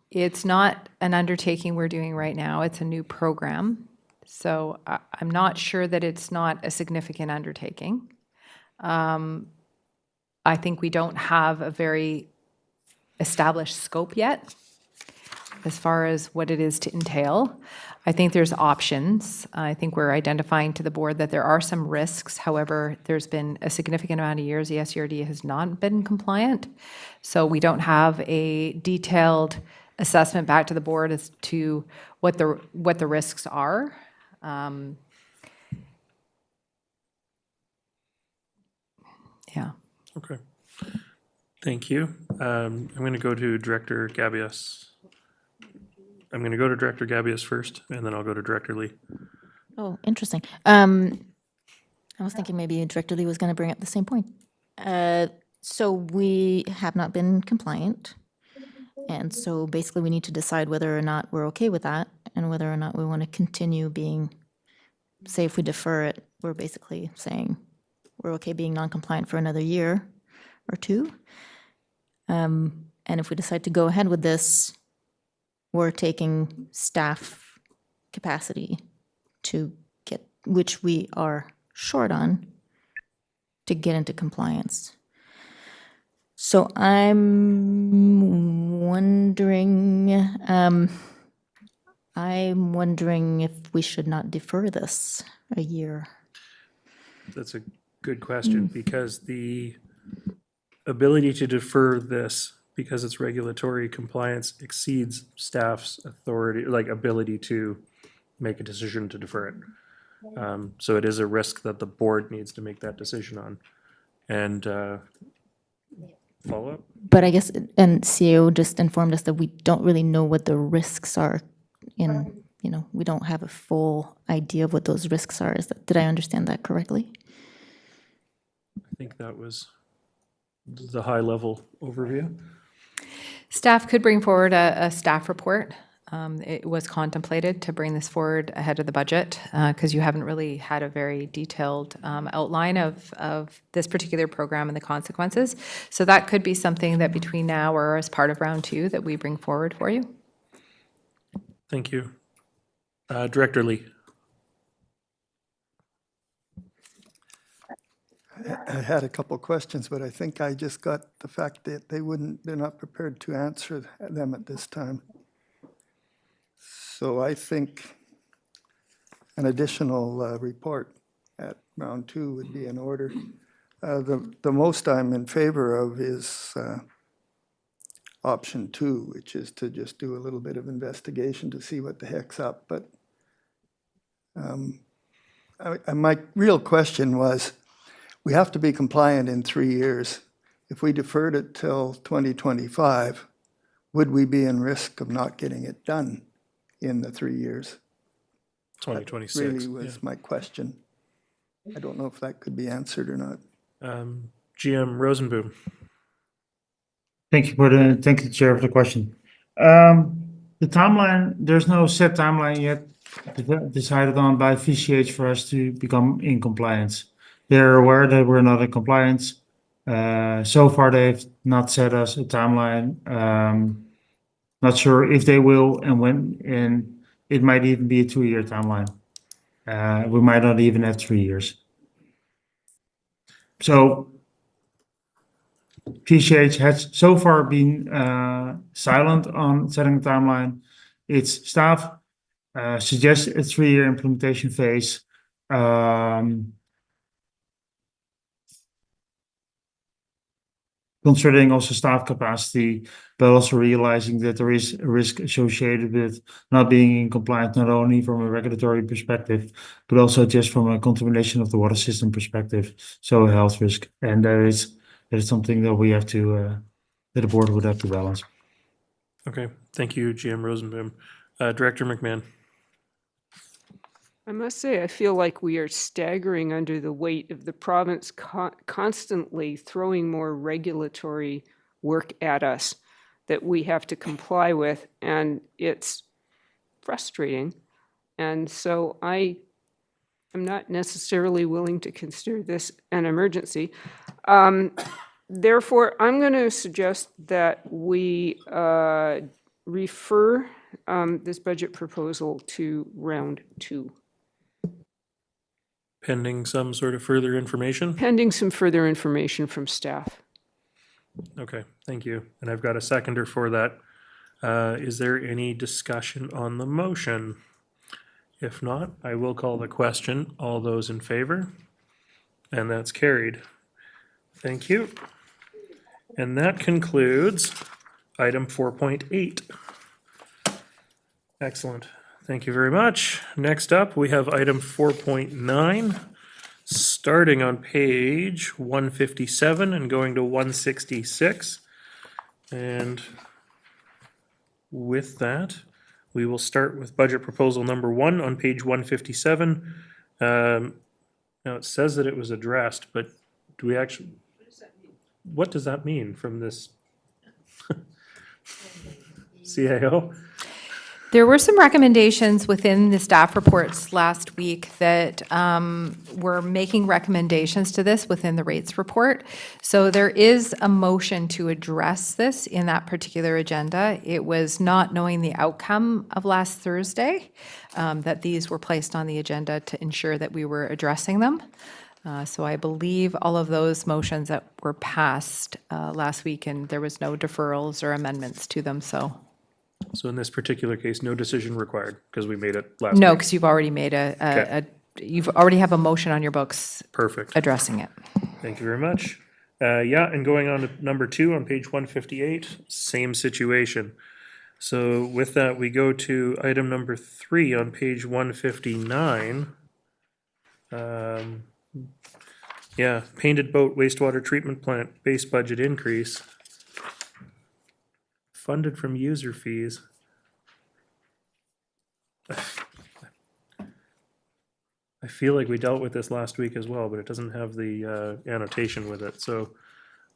It's not an undertaking we're doing right now. It's a new program. So I'm not sure that it's not a significant undertaking. I think we don't have a very established scope yet as far as what it is to entail. I think there's options. I think we're identifying to the board that there are some risks. However, there's been a significant amount of years the SCRD has not been compliant. So we don't have a detailed assessment back to the board as to what the risks are. Yeah. Okay. Thank you. I'm going to go to Director Gabius. I'm going to go to Director Gabius first, and then I'll go to Director Lee. Oh, interesting. I was thinking maybe Director Lee was going to bring up the same point. So we have not been compliant. And so basically we need to decide whether or not we're okay with that and whether or not we want to continue being, say if we defer it, we're basically saying we're okay being non-compliant for another year or 2. And if we decide to go ahead with this, we're taking staff capacity to get, which we are short on, to get into compliance. So I'm wondering if we should not defer this a year. That's a good question, because the ability to defer this, because it's regulatory compliance, exceeds staff's authority, like ability to make a decision to defer it. So it is a risk that the board needs to make that decision on. And follow up? But I guess, and CEO just informed us that we don't really know what the risks are in, we don't have a full idea of what those risks are. Did I understand that correctly? I think that was the high level overview. Staff could bring forward a staff report. It was contemplated to bring this forward ahead of the budget because you haven't really had a very detailed outline of this particular program and the consequences. So that could be something that between now or as part of round 2 that we bring forward for you. Thank you. Director Lee. I had a couple of questions, but I think I just got the fact that they're not prepared to answer them at this time. So I think an additional report at round 2 would be in order. The most I'm in favor of is option 2, which is to just do a little bit of investigation to see what the heck's up. But my real question was, we have to be compliant in 3 years. If we deferred it till 2025, would we be in risk of not getting it done in the 3 years? That 2026. really was my question. I don't know if that could be answered or not. GM Rosenboom. Thank you, Chair, for the question. The timeline, there's no set timeline yet decided on by VCH for us to become in compliance. They're aware that we're not in compliance. So far, they've not set us a timeline. Not sure if they will and when, and it might even be a 2-year timeline. We might not even have 3 years. So PCH has so far been silent on setting a timeline. Its staff suggests a 3-year implementation phase. Considering also staff capacity, but also realizing that there is a risk associated with not being in compliance, not only from a regulatory perspective, but also just from a contamination of the water system perspective, so a health risk. And that is something that we have to, that the board would have to balance. Okay, thank you, GM Rosenboom. Director McMahon. I must say, I feel like we are staggering under the weight of the province constantly throwing more regulatory work at us that we have to comply with, and it's frustrating. And so I am not necessarily willing to consider this an emergency. Therefore, I'm going to suggest that we refer this budget proposal to round 2. Pending some sort of further information? Pending some further information from staff. Okay, thank you. And I've got a seconder for that. Is there any discussion on the motion? If not, I will call the question. All those in favor? And that's carried. Thank you. And that concludes item 4.8. Excellent. Thank you very much. Next up, we have item 4.9, starting on page 157 and going to 166. And with that, we will start with budget proposal number 1 on page 157. Now, it says that it was addressed, but do we actually, what does that mean from this CAO? There were some recommendations within the staff reports last week that were making recommendations to this within the rates report. So there is a motion to address this in that particular agenda. It was not knowing the outcome of last Thursday that these were placed on the agenda to ensure that we were addressing them. So I believe all of those motions that were passed last week, and there was no deferrals or amendments to them, so. So in this particular case, no decision required because we made it last week? No, because you've already made Okay. you've already have a motion on your books Perfect. addressing it. Thank you very much. Yeah, and going on to number 2 on page 158, same situation. So with that, we go to item number 3 on page 159. Yeah, painted boat wastewater treatment plant base budget increase. Funded from user fees. I feel like we dealt with this last week as well, but it doesn't have the annotation with it. So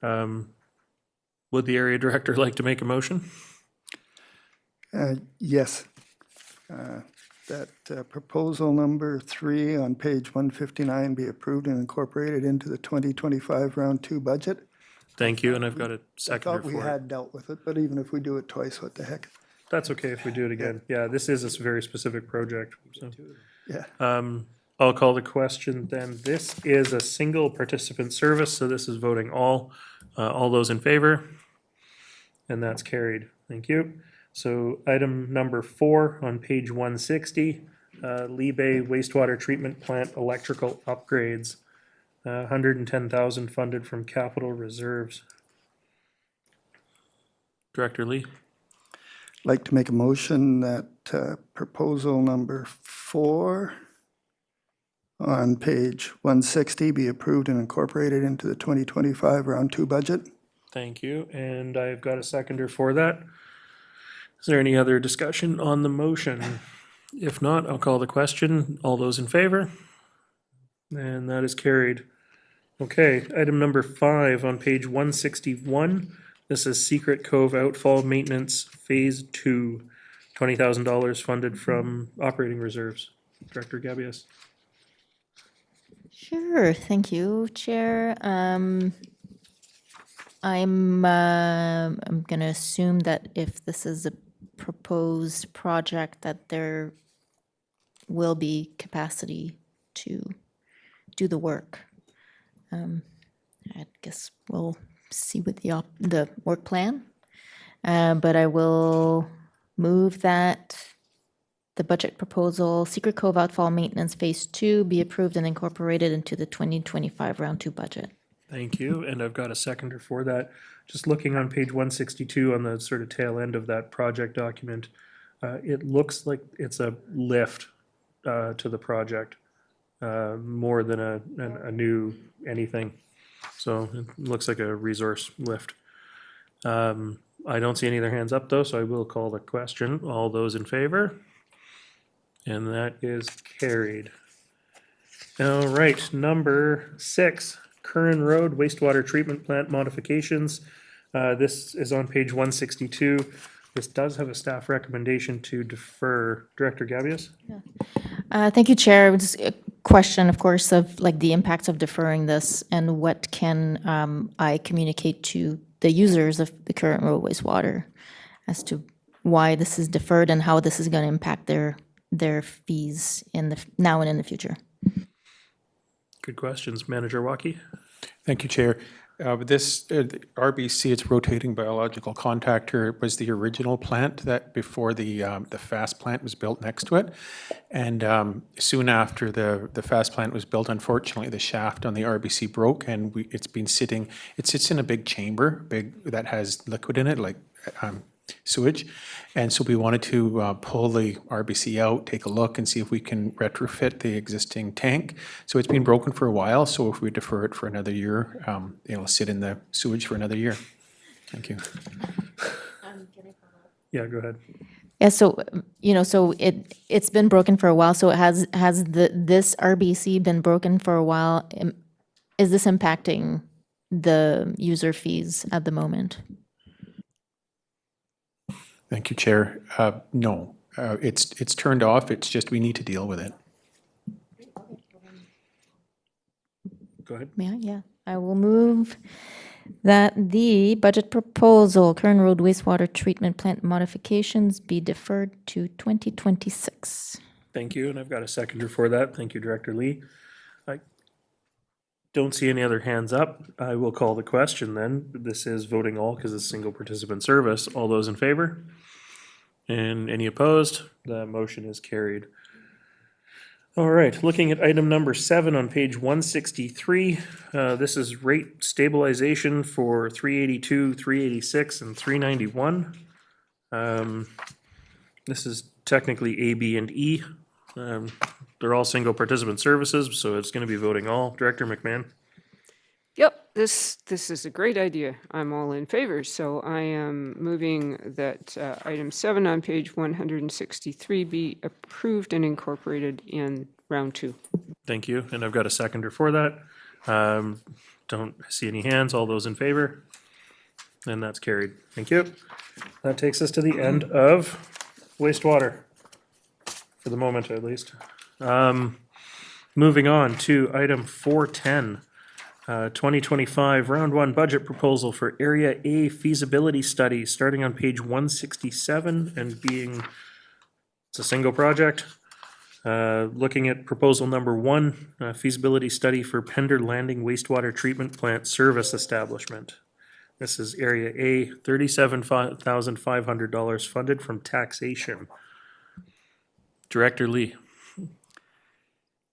would the area director like to make a motion? Yes. That proposal number 3 on page 159 be approved and incorporated into the 2025 round 2 budget. Thank you, and I've got a I seconder thought we for it. had dealt with it, but even if we do it twice, what the heck? That's okay if we do it again. Yeah, this is a very specific project. So. Yeah. I'll call the question then. This is a single participant service, so this is voting all those in favor. And that's carried. Thank you. So item number 4 on page 160, Libe wastewater treatment plant electrical upgrades. 110,000 funded from capital reserves. Director Lee. Like to make a motion that proposal number 4 on page 160 be approved and incorporated into the 2025 round 2 budget. Thank you, and I've got a seconder for that. Is there any other discussion on the motion? If not, I'll call the question. All those in favor? And that is carried. Okay, item number 5 on page 161. This is Secret Cove Outfall Maintenance Phase 2, $20,000 funded from operating reserves. Director Gabius. Sure, thank you, Chair. I'm gonna assume that if this is a proposed project, that there will be capacity to do the work. I guess we'll see with the work plan. But I will move that the budget proposal, Secret Cove Outfall Maintenance Phase 2, be approved and incorporated into the 2025 Round 2 budget. Thank you, and I've got a seconder for that. Just looking on page 162 on the sort of tail end of that project document, it looks like it's a lift to the project, more than a new anything. So it looks like a resource lift. I don't see any other hands up though, so I will call the question. All those in favor? And that is carried. All right, number 6, Curran Road wastewater treatment plant modifications. This is on page 162. This does have a staff recommendation to defer. Director Gabius? Thank you, Chair. Just a question, of course, of like the impacts of deferring this and what can I communicate to the users of the Curran Road wastewater as to why this is deferred and how this is going to impact their fees in the now and in the future. Good questions. Manager Waukee? Thank you, Chair. This RBC, it's rotating biological contactor, was the original plant that before the FAST plant was built next to it. And soon after the FAST plant was built, unfortunately, the shaft on the RBC broke, and it's been sitting. It sits in a big chamber, that has liquid in it, like sewage. And so we wanted to pull the RBC out, take a look and see if we can retrofit the existing tank. So it's been broken for a while, so if we defer it for another year, it'll sit in the sewage for another year. Thank you. Yeah, go ahead. Yeah, so, so it's been broken for a while, so has this RBC been broken for a while? Is this impacting the user fees at the moment? Thank you, Chair. No, it's turned off. It's just we need to deal with it. Go ahead. Yeah. I will move that the budget proposal, Curran Road wastewater treatment plant modifications, be deferred to 2026. Thank you, and I've got a seconder for that. Thank you, Director Lee. I don't see any other hands up. I will call the question then. This is voting all because it's single participant service. All those in favor? And any opposed? The motion is carried. All right, looking at item number 7 on page 163. This is rate stabilization for 382, 386, and 391. This is technically A, B, and E. They're all single participant services, so it's going to be voting all. Director McMahon? Yep, this is a great idea. I'm all in favor. So I am moving that item 7 on page 163 be approved and incorporated in round 2. Thank you, and I've got a seconder for that. Don't see any hands. All those in favor? And that's carried. Thank you. That takes us to the end of wastewater, for the moment at least. Moving on to item 410. 2025 Round 1 Budget Proposal for Area A Feasibility Study, starting on page 167 and being, it's a single project. Looking at proposal number 1, feasibility study for Pender Landing Wastewater Treatment Plant Service Establishment. This is Area A, $37,500 funded from taxation. Director Lee.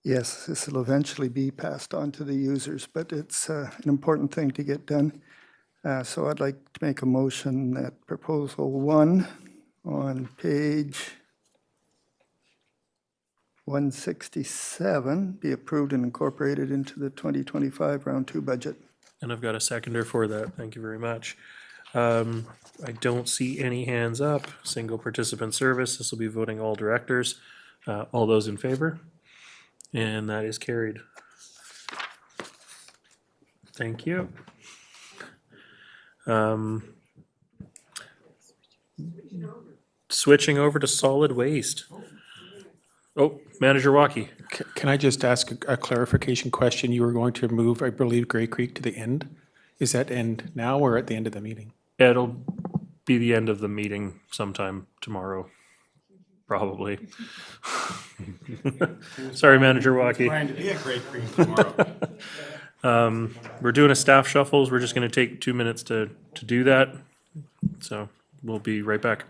Yes, this will eventually be passed on to the users, but it's an important thing to get done. So I'd like to make a motion that proposal 1 on page 167 be approved and incorporated into the 2025 Round 2 budget. And I've got a seconder for that. Thank you very much. I don't see any hands up. Single participant service, this will be voting all directors. All those in favor? And that is carried. Thank you. Switching over to solid waste. Oh, Manager Walkie. Can I just ask a clarification question? You were going to move, I believe, Gray Creek to the end? Is that end now or at the end of the meeting? It'll be the end of the meeting sometime tomorrow, probably. Sorry, Manager Walkie. Trying to be at Gray Creek tomorrow. We're doing a staff shuffles. We're just going to take 2 minutes to do that. So we'll be right back.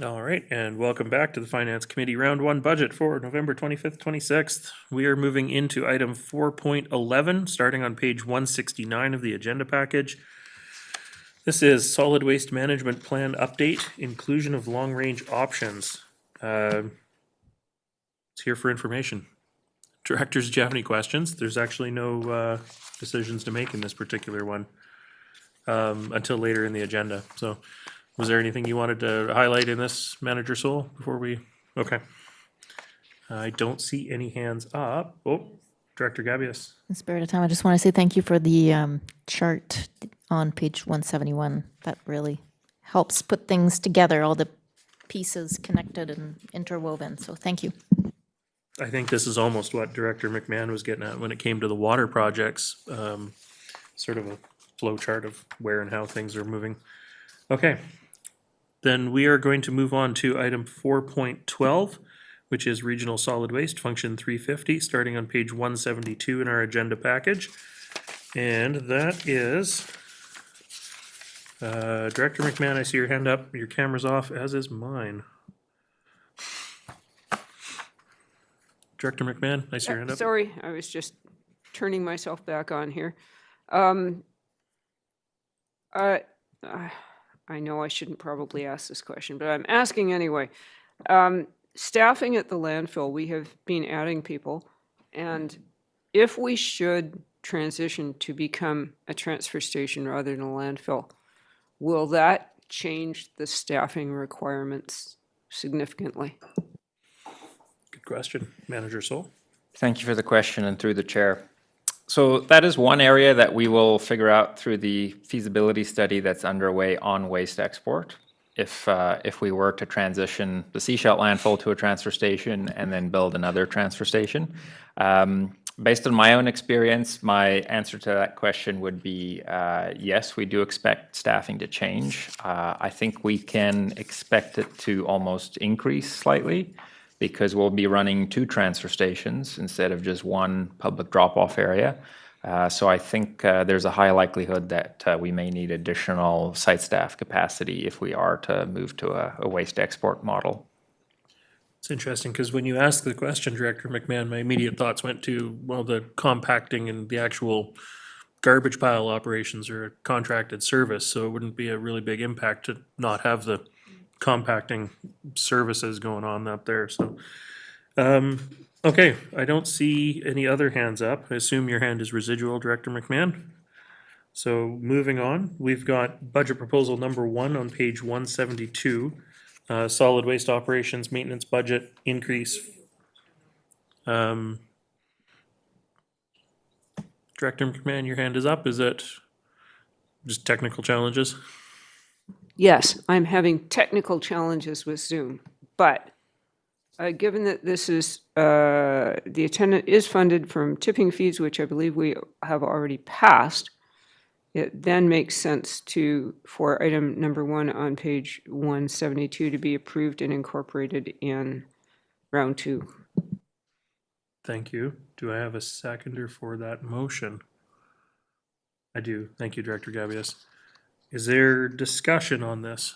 All right, and welcome back to the Finance Committee Round 1 budget for November 25th, 26th. We are moving into item 4.11, starting on page 169 of the agenda package. This is Solid Waste Management Plan Update, Inclusion of Long-Range Options. It's here for information. Directors, do you have any questions? There's actually no decisions to make in this particular one until later in the agenda, so. Was there anything you wanted to highlight in this, Manager Soul, before we, okay. I don't see any hands up. Oh, Director Gabius. In spirit of time, I just want to say thank you for the chart on page 171. That really helps put things together, all the pieces connected and interwoven, so thank you. I think this is almost what Director McMahon was getting at when it came to the water projects. Sort of a flow chart of where and how things are moving. Okay. Then we are going to move on to item 4.12, which is Regional Solid Waste, Function 350, starting on page 172 in our agenda package. And that is, Director McMahon, I see your hand up, your camera's off, as is mine. Director McMahon, I see your hand up. Sorry, I was just turning myself back on here. I know I shouldn't probably ask this question, but I'm asking anyway. Staffing at the landfill, we have been adding people, and if we should transition to become a transfer station rather than a landfill, will that change the staffing requirements significantly? Good question. Manager Sol? Thank you for the question, and through the chair. So that is one area that we will figure out through the feasibility study that's underway on waste export. If we were to transition the Seashell landfill to a transfer station and then build another transfer station. Based on my own experience, my answer to that question would be yes, we do expect staffing to change. I think we can expect it to almost increase slightly, because we'll be running 2 transfer stations instead of just one public drop-off area. So I think there's a high likelihood that we may need additional site staff capacity if we are to move to a waste export model. It's interesting, because when you asked the question, Director McMahon, my immediate thoughts went to, well, the compacting and the actual garbage pile operations are a contracted service, so it wouldn't be a really big impact to not have the compacting services going on up there, so. Okay, I don't see any other hands up. I assume your hand is residual, Director McMahon. So moving on, we've got budget proposal number 1 on page 172. Solid waste operations maintenance budget increase. Director McMahon, your hand is up. Is it just technical challenges? Yes, I'm having technical challenges with Zoom, but given that this is, the attendant is funded from tipping fees, which I believe we have already passed, it then makes sense for item number 1 on page 172 to be approved and incorporated in round 2. Thank you. Do I have a seconder for that motion? I do. Thank you, Director Gabius. Is there discussion on this?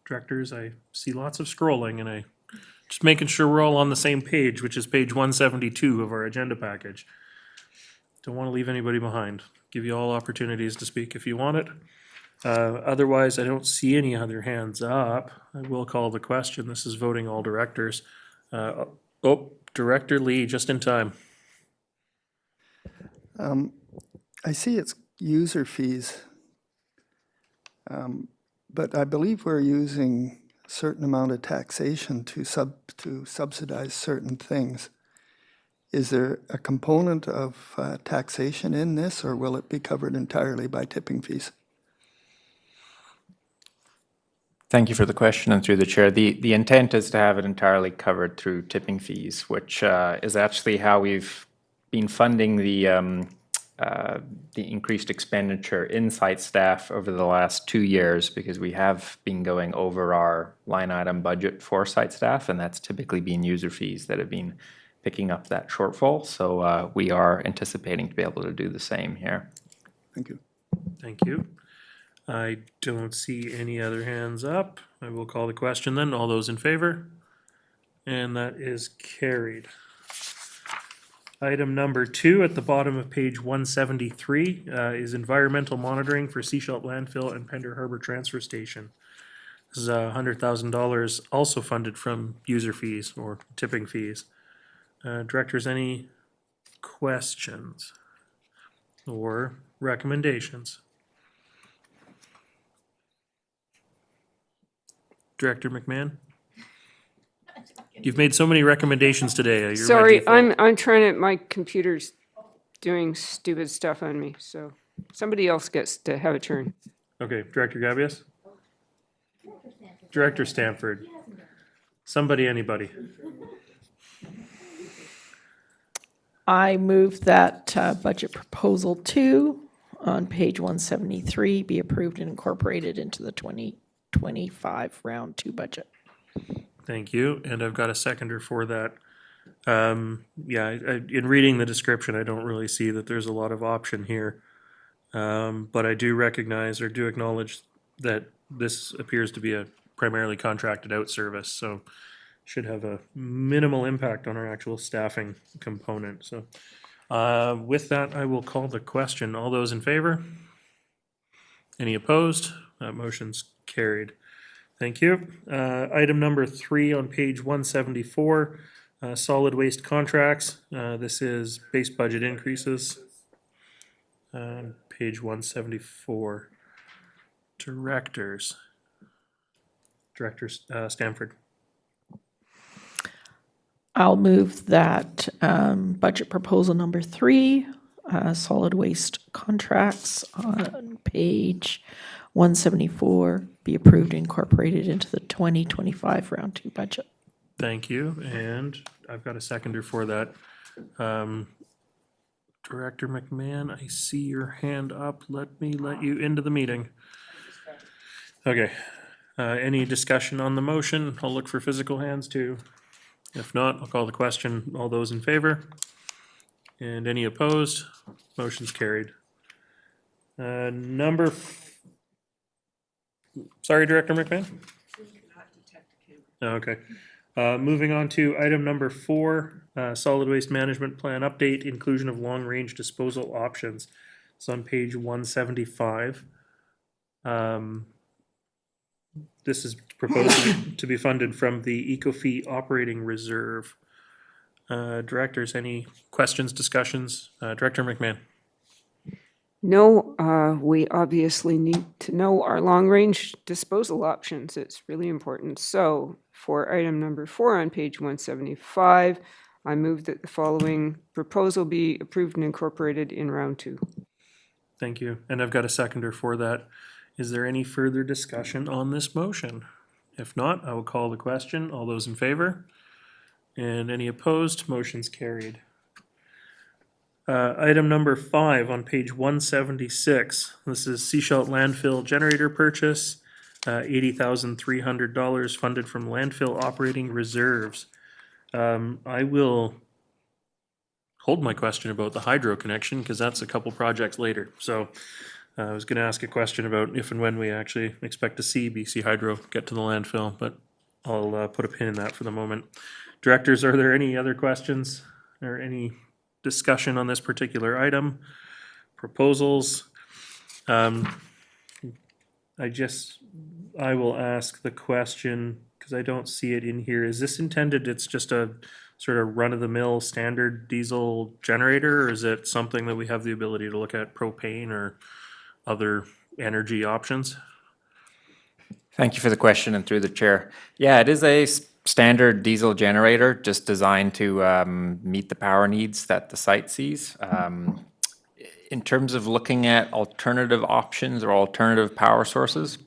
Directors, I see lots of scrolling, and I just making sure we're all on the same page, which is page 172 of our agenda package. Don't want to leave anybody behind. Give you all opportunities to speak if you want it. Otherwise, I don't see any other hands up. I will call the question. This is voting all directors. Director Lee, just in time. I see it's user fees, but I believe we're using a certain amount of taxation to subsidize certain things. Is there a component of taxation in this, or will it be covered entirely by tipping fees? Thank you for the question, and through the chair. The intent is to have it entirely covered through tipping fees, which is actually how we've been funding the increased expenditure in site staff over the last 2 years, because we have been going over our line item budget for site staff, and that's typically been user fees that have been picking up that shortfall. So we are anticipating to be able to do the same here. Thank you. Thank you. I don't see any other hands up. I will call the question then. All those in favor? And that is carried. Item number 2 at the bottom of page 173 is environmental monitoring for Seashell landfill and Pender Harbor transfer station. This is $100,000 also funded from user fees or tipping fees. Directors, any questions or recommendations? Director McMahon? You've made so many recommendations today. You're Sorry, I'm trying to, my computer's doing stupid stuff on me, so somebody else gets to have a turn. Okay, Director Gabius? Director Stanford? Somebody, anybody? I move that budget proposal 2 on page 173 be approved and incorporated into the 2025 round 2 budget. Thank you, and I've got a seconder for that. In reading the description, I don't really see that there's a lot of option here. But I do recognize or do acknowledge that this appears to be a primarily contracted out service, so should have a minimal impact on our actual staffing component. So with that, I will call the question. All those in favor? Any opposed? That motion's carried. Thank you. Item number 3 on page 174, solid waste contracts. This is base budget increases. Page 174. Director Stanford. I'll move that budget proposal number 3, solid waste contracts on page 174 be approved and incorporated into the 2025 round 2 budget. Thank you, and I've got a seconder for that. Director McMahon, I see your hand up. Let me let you into the meeting. Okay. Any discussion on the motion? I'll look for physical hands too. If not, I'll call the question. All those in favor? And any opposed? Motion's carried. Sorry, Director McMahon? Okay. Moving on to item number 4, solid waste management plan update, inclusion of long-range disposal options. It's on page 175. This is proposed to be funded from the EcoFee operating reserve. Directors, any questions, discussions? Director McMahon. No, we obviously need to know our long-range disposal options. It's really important. So for item number 4 on page 175, I move that the following proposal be approved and incorporated in round 2. Thank you. And I've got a seconder for that. Is there any further discussion on this motion? If not, I will call the question. All those in favor? And any opposed? Motion's carried. Item number 5 on page 176. This is Seashell landfill generator purchase, $80,300 funded from landfill operating reserves. I will hold my question about the hydro connection because that's a couple projects later. So I was going to ask a question about if and when we actually expect to see BC Hydro get to the landfill, but I'll put a pin in that for the moment. Directors, are there any other questions or any discussion on this particular item? Proposals? I will ask the question because I don't see it in here. Is this intended, it's just a sort of run-of-the-mill standard diesel generator, or is it something that we have the ability to look at propane or other energy options? Thank you for the question and through the chair. Yeah, it is a standard diesel generator just designed to meet the power needs that the site sees. In terms of looking at alternative options or alternative power sources,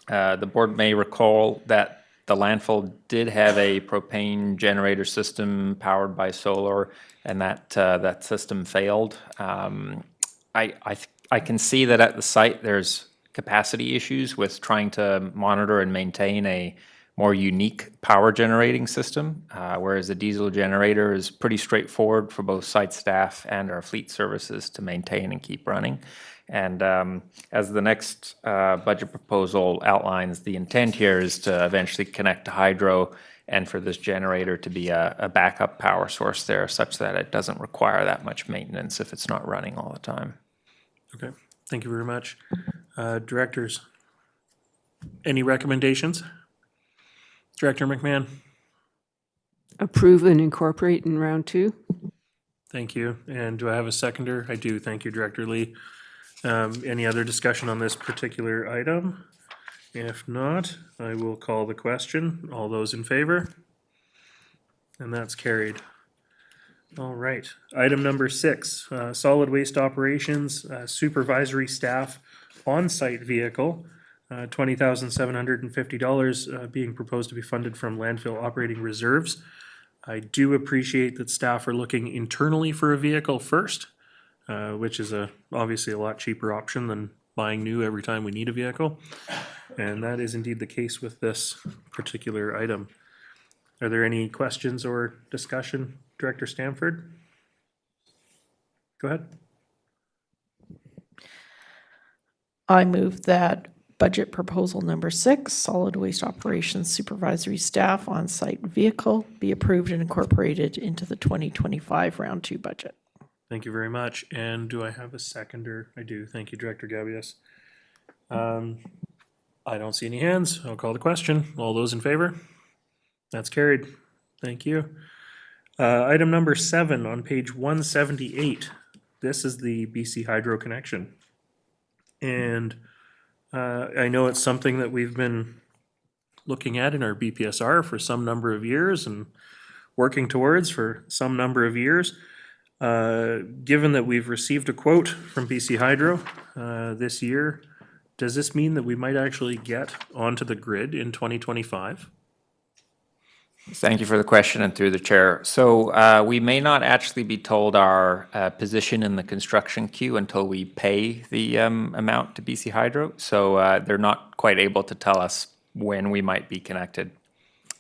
the board may recall that the landfill did have a propane generator system powered by solar, and that system failed. I can see that at the site there's capacity issues with trying to monitor and maintain a more unique power generating system, whereas the diesel generator is pretty straightforward for both site staff and our fleet services to maintain and keep running. And as the next budget proposal outlines, the intent here is to eventually connect to hydro and for this generator to be a backup power source there such that it doesn't require that much maintenance if it's not running all the time. Okay, thank you very much. Directors, any recommendations? Director McMahon. Approve and incorporate in round 2. Thank you. And do I have a seconder? I do. Thank you, Director Lee. Any other discussion on this particular item? If not, I will call the question. All those in favor? And that's carried. All right. Item number 6, solid waste operations, supervisory staff on-site vehicle, $20,750 being proposed to be funded from landfill operating reserves. I do appreciate that staff are looking internally for a vehicle first. which is obviously a lot cheaper option than buying new every time we need a vehicle. And that is indeed the case with this particular item. Are there any questions or discussion, Director Stanford? Go ahead. I move that budget proposal number 6, solid waste operations supervisory staff on-site vehicle, be approved and incorporated into the 2025 round 2 budget. Thank you very much. And do I have a seconder? I do. Thank you, Director Gabius. I don't see any hands. I'll call the question. All those in favor? That's carried. Thank you. Item number 7 on page 178. This is the BC Hydro connection. And I know it's something that we've been looking at in our BPSR for some number of years and working towards for some number of years. Given that we've received a quote from BC Hydro this year, does this mean that we might actually get onto the grid in 2025? Thank you for the question and through the chair. So we may not actually be told our position in the construction queue until we pay the amount to BC Hydro. So they're not quite able to tell us when we might be connected.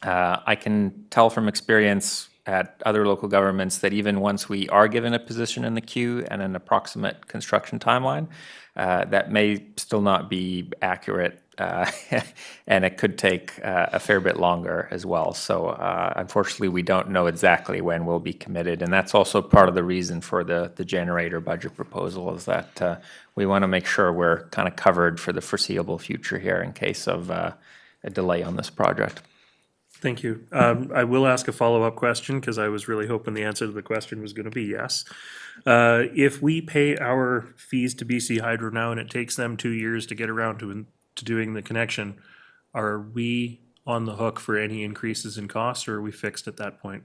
I can tell from experience at other local governments that even once we are given a position in the queue and an approximate construction timeline, that may still not be accurate, and it could take a fair bit longer as well. So unfortunately, we don't know exactly when we'll be committed, and that's also part of the reason for the generator budget proposal, is that we want to make sure we're kind of covered for the foreseeable future here in case of a delay on this project. Thank you. I will ask a follow-up question because I was really hoping the answer to the question was going to be yes. If we pay our fees to BC Hydro now and it takes them 2 years to get around to doing the connection, are we on the hook for any increases in costs, or are we fixed at that point?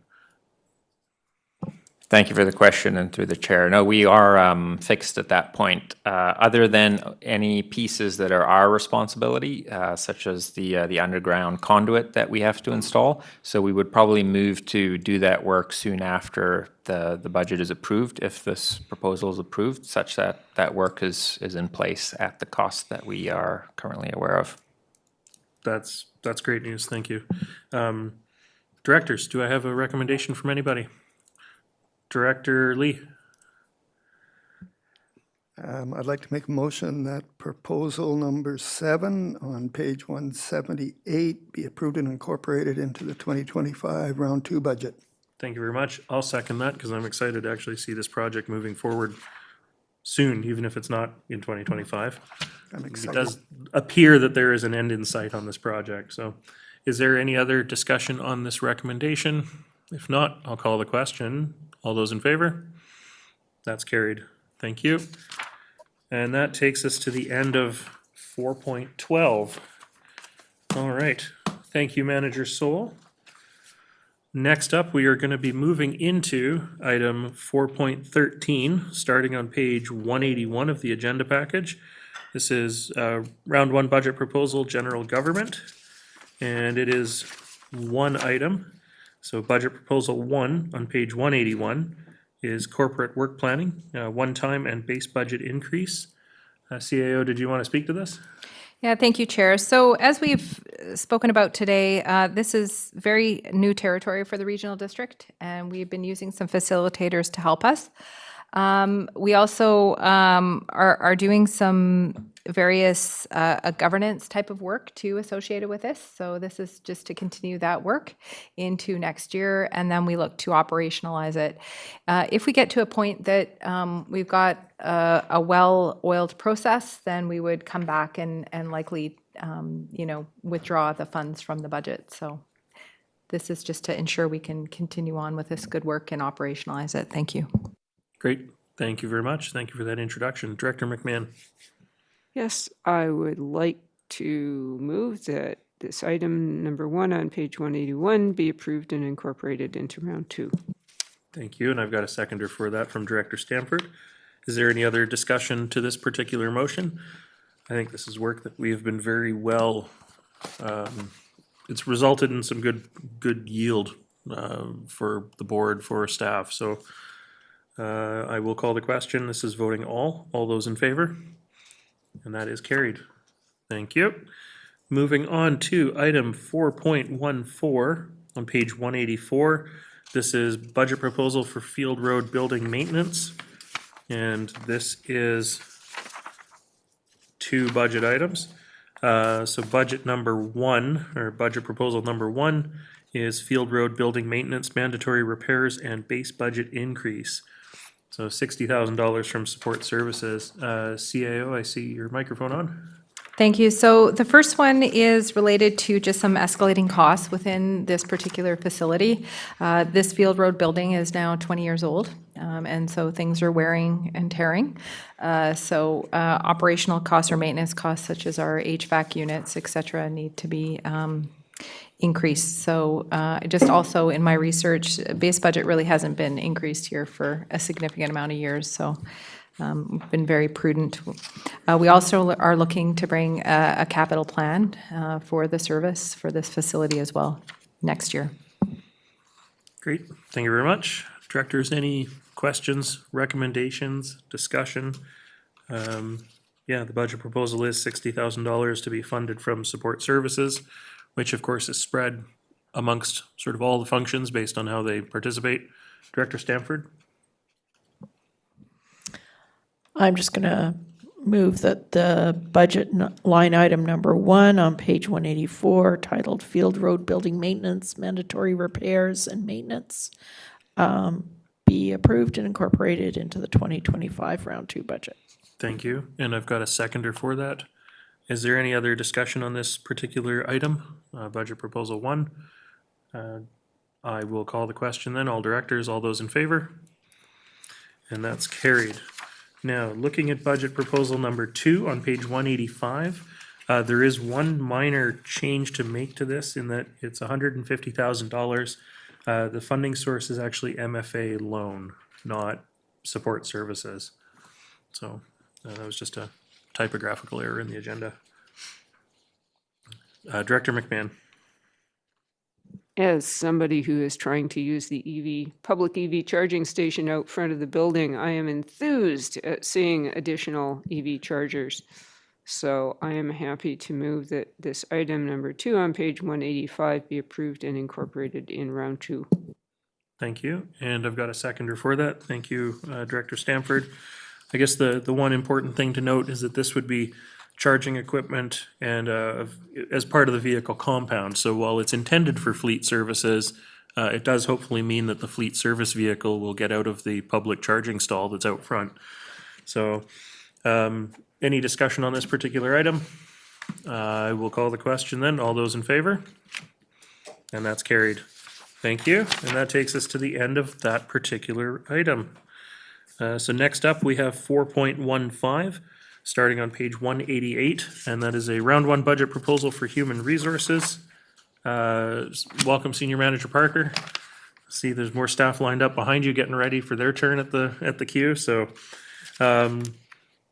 Thank you for the question and through the chair. No, we are fixed at that point, other than any pieces that are our responsibility, such as the underground conduit that we have to install. So we would probably move to do that work soon after the budget is approved, if this proposal is approved, such that that work is in place at the cost that we are currently aware of. That's great news. Thank you. Directors, do I have a recommendation from anybody? Director Lee. I'd like to make a motion that proposal number 7 on page 178 be approved and incorporated into the 2025 round 2 budget. Thank you very much. I'll second that because I'm excited to actually see this project moving forward soon, even if it's not in 2025. I'm excited. It does appear that there is an end in sight on this project. So is there any other discussion on this recommendation? If not, I'll call the question. All those in favor? That's carried. Thank you. And that takes us to the end of 4.12. All right. Thank you, Manager Soul. Next up, we are going to be moving into item 4.13, starting on page 181 of the agenda package. This is round 1 budget proposal, general government, and it is one item. So budget proposal 1 on page 181 is corporate work planning, one-time and base budget increase. CAO, did you want to speak to this? Yeah, thank you, Chair. So as we've spoken about today, this is very new territory for the regional district, and we've been using some facilitators to help us. We also are doing some various governance type of work too associated with this. So this is just to continue that work into next year, and then we look to operationalize it. If we get to a point that we've got a well-oiled process, then we would come back and likely withdraw the funds from the budget. So this is just to ensure we can continue on with this good work and operationalize it. Thank you. Great. Thank you very much. Thank you for that introduction. Director McMahon. Yes, I would like to move that this item number 1 on page 181 be approved and incorporated into round 2. Thank you, and I've got a seconder for that from Director Stanford. Is there any other discussion to this particular motion? I think this is work that we have been very well, it's resulted in some good yield for the board, for staff. So I will call the question. This is voting all. All those in favor? And that is carried. Thank you. Moving on to item 4.14 on page 184. This is budget proposal for Field Road building maintenance. And this is 2 budget items. So budget number 1, or budget proposal number 1, is Field Road building maintenance, mandatory repairs, and base budget increase. So $60,000 from support services. CAO, I see your microphone on. Thank you. So the first one is related to just some escalating costs within this particular facility. This Field Road building is now 20 years old, and so things are wearing and tearing. So operational costs or maintenance costs, such as our HVAC units, et cetera, need to be increased. So just also in my research, base budget really hasn't been increased here for a significant amount of years. So we've been very prudent. We also are looking to bring a capital plan for the service for this facility as well next year. Great, thank you very much. Directors, any questions, recommendations, discussion? Yeah, the budget proposal is $60,000 to be funded from support services, which of course is spread amongst sort of all the functions based on how they participate. Director Stanford? I'm just going to move that the budget line item number 1 on page 184, titled Field Road Building Maintenance, Mandatory Repairs and Maintenance, be approved and incorporated into the 2025 Round 2 budget. Thank you, and I've got a seconder for that. Is there any other discussion on this particular item, budget proposal 1? I will call the question then. All directors, all those in favor? And that's carried. Now, looking at budget proposal number 2 on page 185, there is one minor change to make to this in that it's $150,000. The funding source is actually MFA loan, not support services. So that was just a typographical error in the agenda. Director McMahon. As somebody who is trying to use the public EV charging station out front of the building, I am enthused at seeing additional EV chargers. So I am happy to move that this item number 2 on page 185 be approved and incorporated in round 2. Thank you, and I've got a seconder for that. Thank you, Director Stanford. I guess the one important thing to note is that this would be charging equipment and as part of the vehicle compound. So while it's intended for fleet services, it does hopefully mean that the fleet service vehicle will get out of the public charging stall that's out front. So any discussion on this particular item? I will call the question then. All those in favor? And that's carried. Thank you. And that takes us to the end of that particular item. So next up, we have 4.15. Starting on page 188, and that is a round 1 budget proposal for human resources. Welcome, Senior Manager Parker. See, there's more staff lined up behind you getting ready for their turn at the queue. So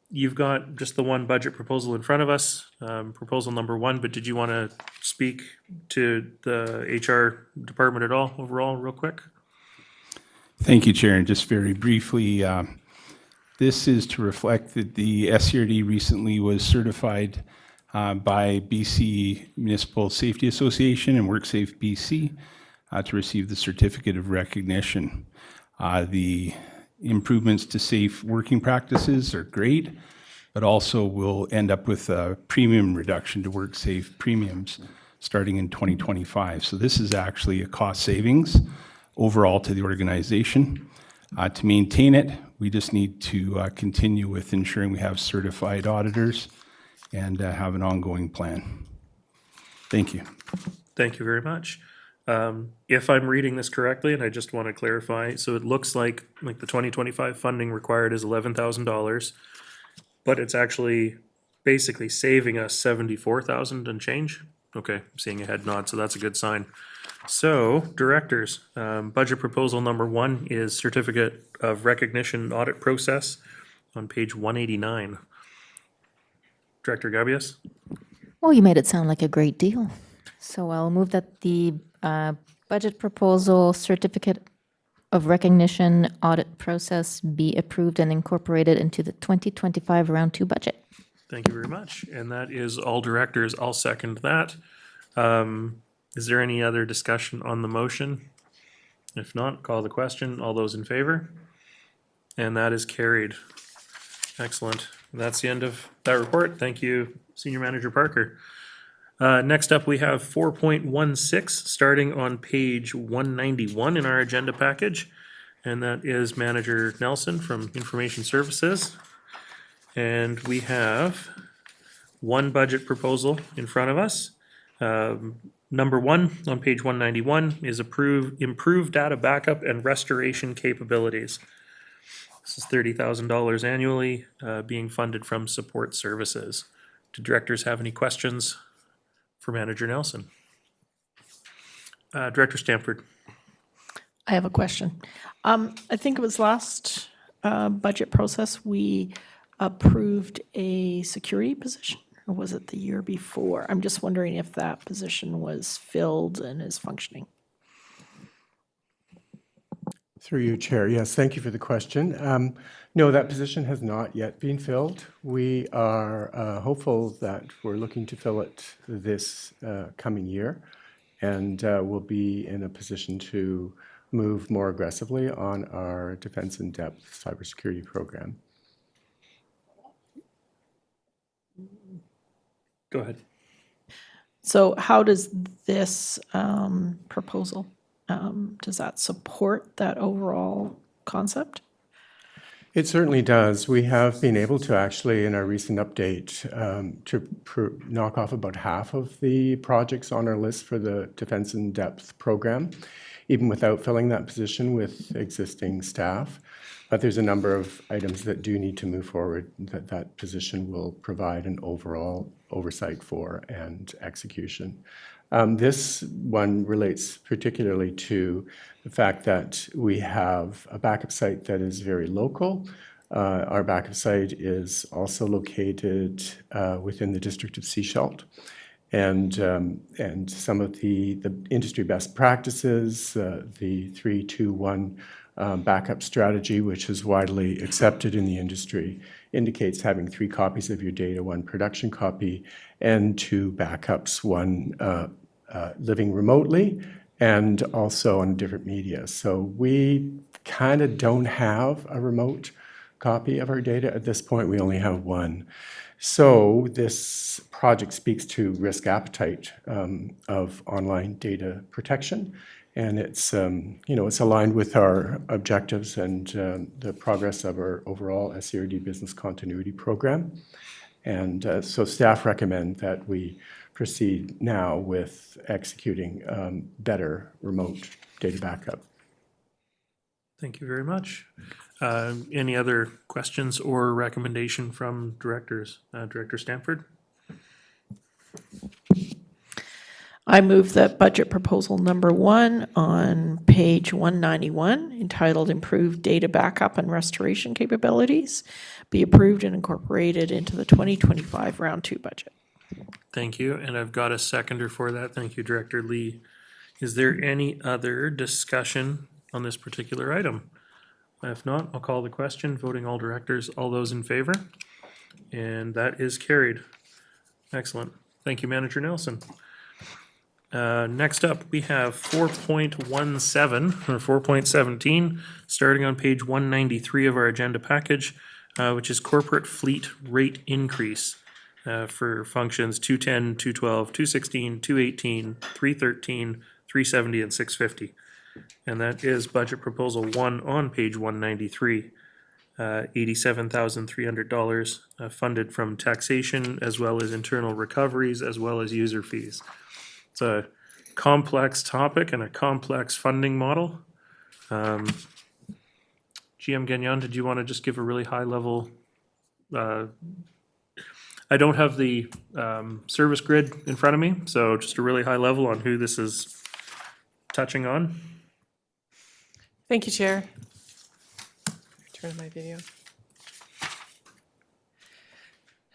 you've got just the one budget proposal in front of us, proposal number 1, but did you want to speak to the HR department at all overall real quick? Thank you, Chair, and just very briefly, this is to reflect that the SCRD recently was certified by BC Municipal Safety Association and WorkSafe BC to receive the certificate of recognition. The improvements to safe working practices are great, but also will end up with a premium reduction to WorkSafe premiums starting in 2025. So this is actually a cost savings overall to the organization. To maintain it, we just need to continue with ensuring we have certified auditors and have an ongoing plan. Thank you. Thank you very much. If I'm reading this correctly, and I just want to clarify, so it looks like the 2025 funding required is $11,000, but it's actually basically saving us $74,000 and change. Okay, I'm seeing a head nod, so that's a good sign. So, directors, budget proposal number 1 is certificate of recognition audit process on page 189. Director Gabias? Well, you made it sound like a great deal. So I'll move that the budget proposal certificate of recognition audit process be approved and incorporated into the 2025 round 2 budget. Thank you very much. And that is all directors. I'll second that. Is there any other discussion on the motion? If not, call the question. All those in favor? And that is carried. Excellent. That's the end of that report. Thank you, Senior Manager Parker. Next up, we have 4.16, starting on page 191 in our agenda package. And that is Manager Nelson from Information Services. And we have one budget proposal in front of us. Number one on page 191 is improved data backup and restoration capabilities. This is $30,000 annually, being funded from support services. Do directors have any questions for Manager Nelson? Director Stanford. I have a question. I think it was last budget process, we approved a security position, or was it the year before? I'm just wondering if that position was filled and is functioning. Through you, Chair. Yes, thank you for the question. No, that position has not yet been filled. We are hopeful that we're looking to fill it this coming year, and we'll be in a position to move more aggressively on our defense in depth cybersecurity program. Go ahead. So how does this proposal, does that support that overall concept? It certainly does. We have been able to actually, in our recent update, to knock off about half of the projects on our list for the Defense in Depth program, even without filling that position with existing staff. But there's a number of items that do need to move forward that position will provide an overall oversight for and execution. This one relates particularly to the fact that we have a backup site that is very local. Our backup site is also located within the district of Sechelt. And some of the industry best practices, the 3-2-1 backup strategy, which is widely accepted in the industry, indicates having 3 copies of your data, 1 production copy, and 2 backups, 1 living remotely and also on different media. So we kind of don't have a remote copy of our data at this point. We only have 1. So this project speaks to risk appetite of online data protection, and it's it's aligned with our objectives and the progress of our overall SCRD business continuity program. And so staff recommend that we proceed now with executing better remote data backup. Thank you very much. Any other questions or recommendation from directors? Director Stanford? I move that budget proposal number 1 on page 191, entitled Improved Data Backup and Restoration Capabilities, be approved and incorporated into the 2025 round 2 budget. Thank you, and I've got a seconder for that. Thank you, Director Lee. Is there any other discussion on this particular item? If not, I'll call the question. Voting all directors, all those in favor? And that is carried. Excellent. Thank you, Manager Nelson. Next up, we have 4.17 or 4.17, starting on page 193 of our agenda package, which is corporate fleet rate increase for functions 210, 212, 216, 218, 313, 370, and 650. And that is budget proposal 1 on page 193, $87,300 funded from taxation as well as internal recoveries as well as user fees. It's a complex topic and a complex funding model. GM Gagnon, did you want to just give a really high level? I don't have the service grid in front of me, so just a really high level on who this is touching on. Thank you, Chair. Turn my video.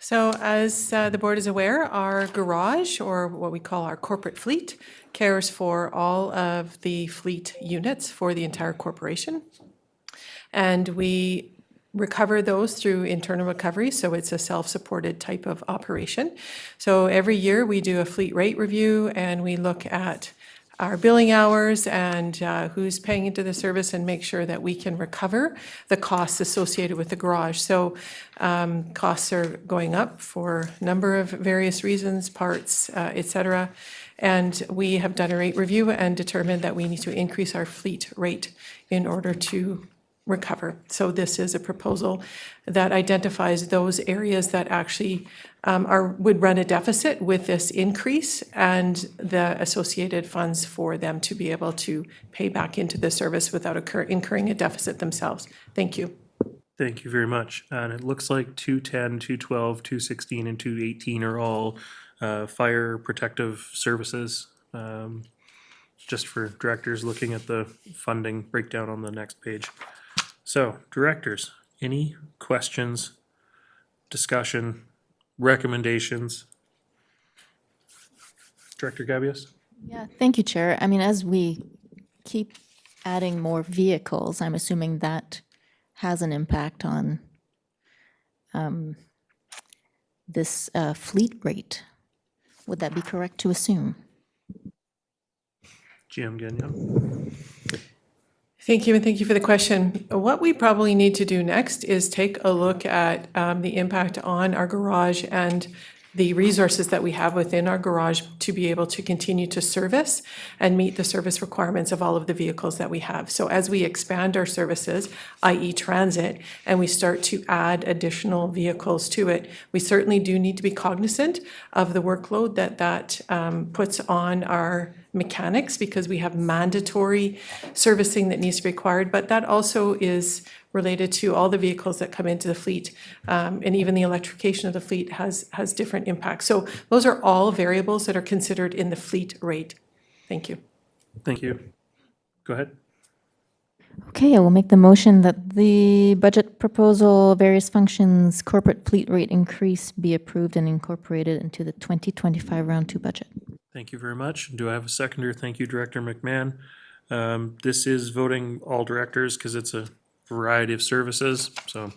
So as the board is aware, our garage, or what we call our corporate fleet, cares for all of the fleet units for the entire corporation. And we recover those through internal recovery, so it's a self-supported type of operation. So every year we do a fleet rate review and we look at our billing hours and who's paying into the service and make sure that we can recover the costs associated with the garage. So costs are going up for a number of various reasons, parts, et cetera. And we have done a rate review and determined that we need to increase our fleet rate in order to recover. So this is a proposal that identifies those areas that actually would run a deficit with this increase and the associated funds for them to be able to pay back into the service without incurring a deficit themselves. Thank you. Thank you very much. And it looks like 210, 212, 216, and 218 are all fire protective services. Just for directors looking at the funding breakdown on the next page. So, directors, any questions, discussion, recommendations? Director Gabius? Yeah, thank you, Chair. I mean, as we keep adding more vehicles, I'm assuming that has an impact on this fleet rate. Would that be correct to assume? GM Gagnon? Thank you, and thank you for the question. What we probably need to do next is take a look at the impact on our garage and the resources that we have within our garage to be able to continue to service and meet the service requirements of all of the vehicles that we have. So as we expand our services, i.e. transit, and we start to add additional vehicles to it, we certainly do need to be cognizant of the workload that puts on our mechanics, because we have mandatory servicing that needs to be required, but that also is related to all the vehicles that come into the fleet, and even the electrification of the fleet has different impacts. So those are all variables that are considered in the fleet rate. Thank you. Thank you. Go ahead. Okay, I will make the motion that the budget proposal, various functions, corporate fleet rate increase be approved and incorporated into the 2025 round 2 budget. Thank you very much. Do I have a seconder? Thank you, Director McMahon. This is voting all directors because it's a variety of services. So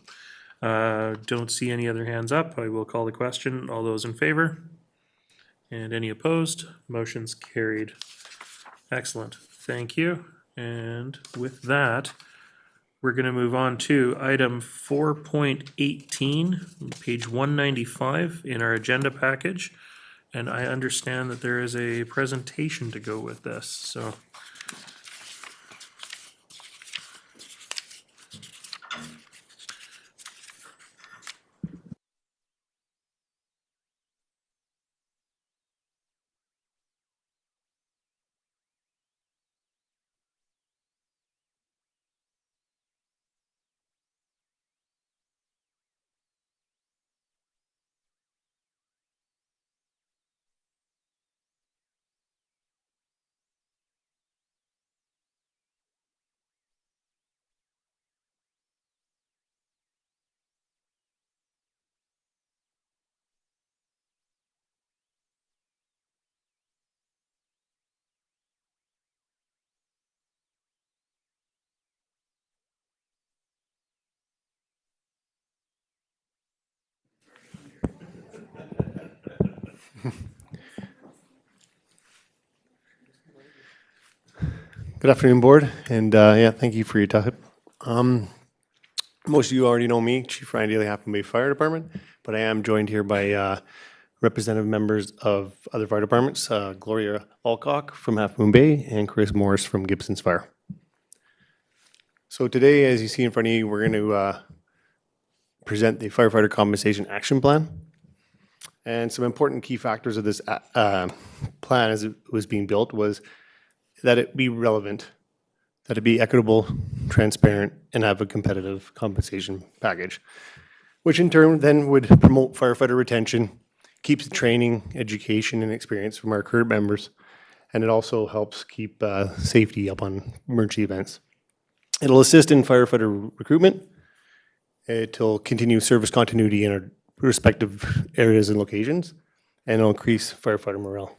don't see any other hands up. I will call the question. All those in favor? And any opposed? Motion's carried. Excellent. Thank you. And with that, we're going to move on to item 4.18, page 195 in our agenda package. And I understand that there is a presentation to go with this, so. Good afternoon, Board, and yeah, thank you for your time. Most of you already know me, Chief Ryan Daly, Half Moon Bay Fire Department, but I am joined here by representative members of other fire departments, Gloria Alcock from Half Moon Bay and Chris Morris from Gibson's Fire. So today, as you see in front of you, we're going to present the Firefighter Compensation Action Plan. And some important key factors of this plan as it was being built was that it be relevant, that it be equitable, transparent, and have a competitive compensation package, which in turn then would promote firefighter retention, keeps the training, education, and experience from our current members, and it also helps keep safety up on emergency events. It'll assist in firefighter recruitment. It'll continue service continuity in respective areas and locations, and it'll increase firefighter morale.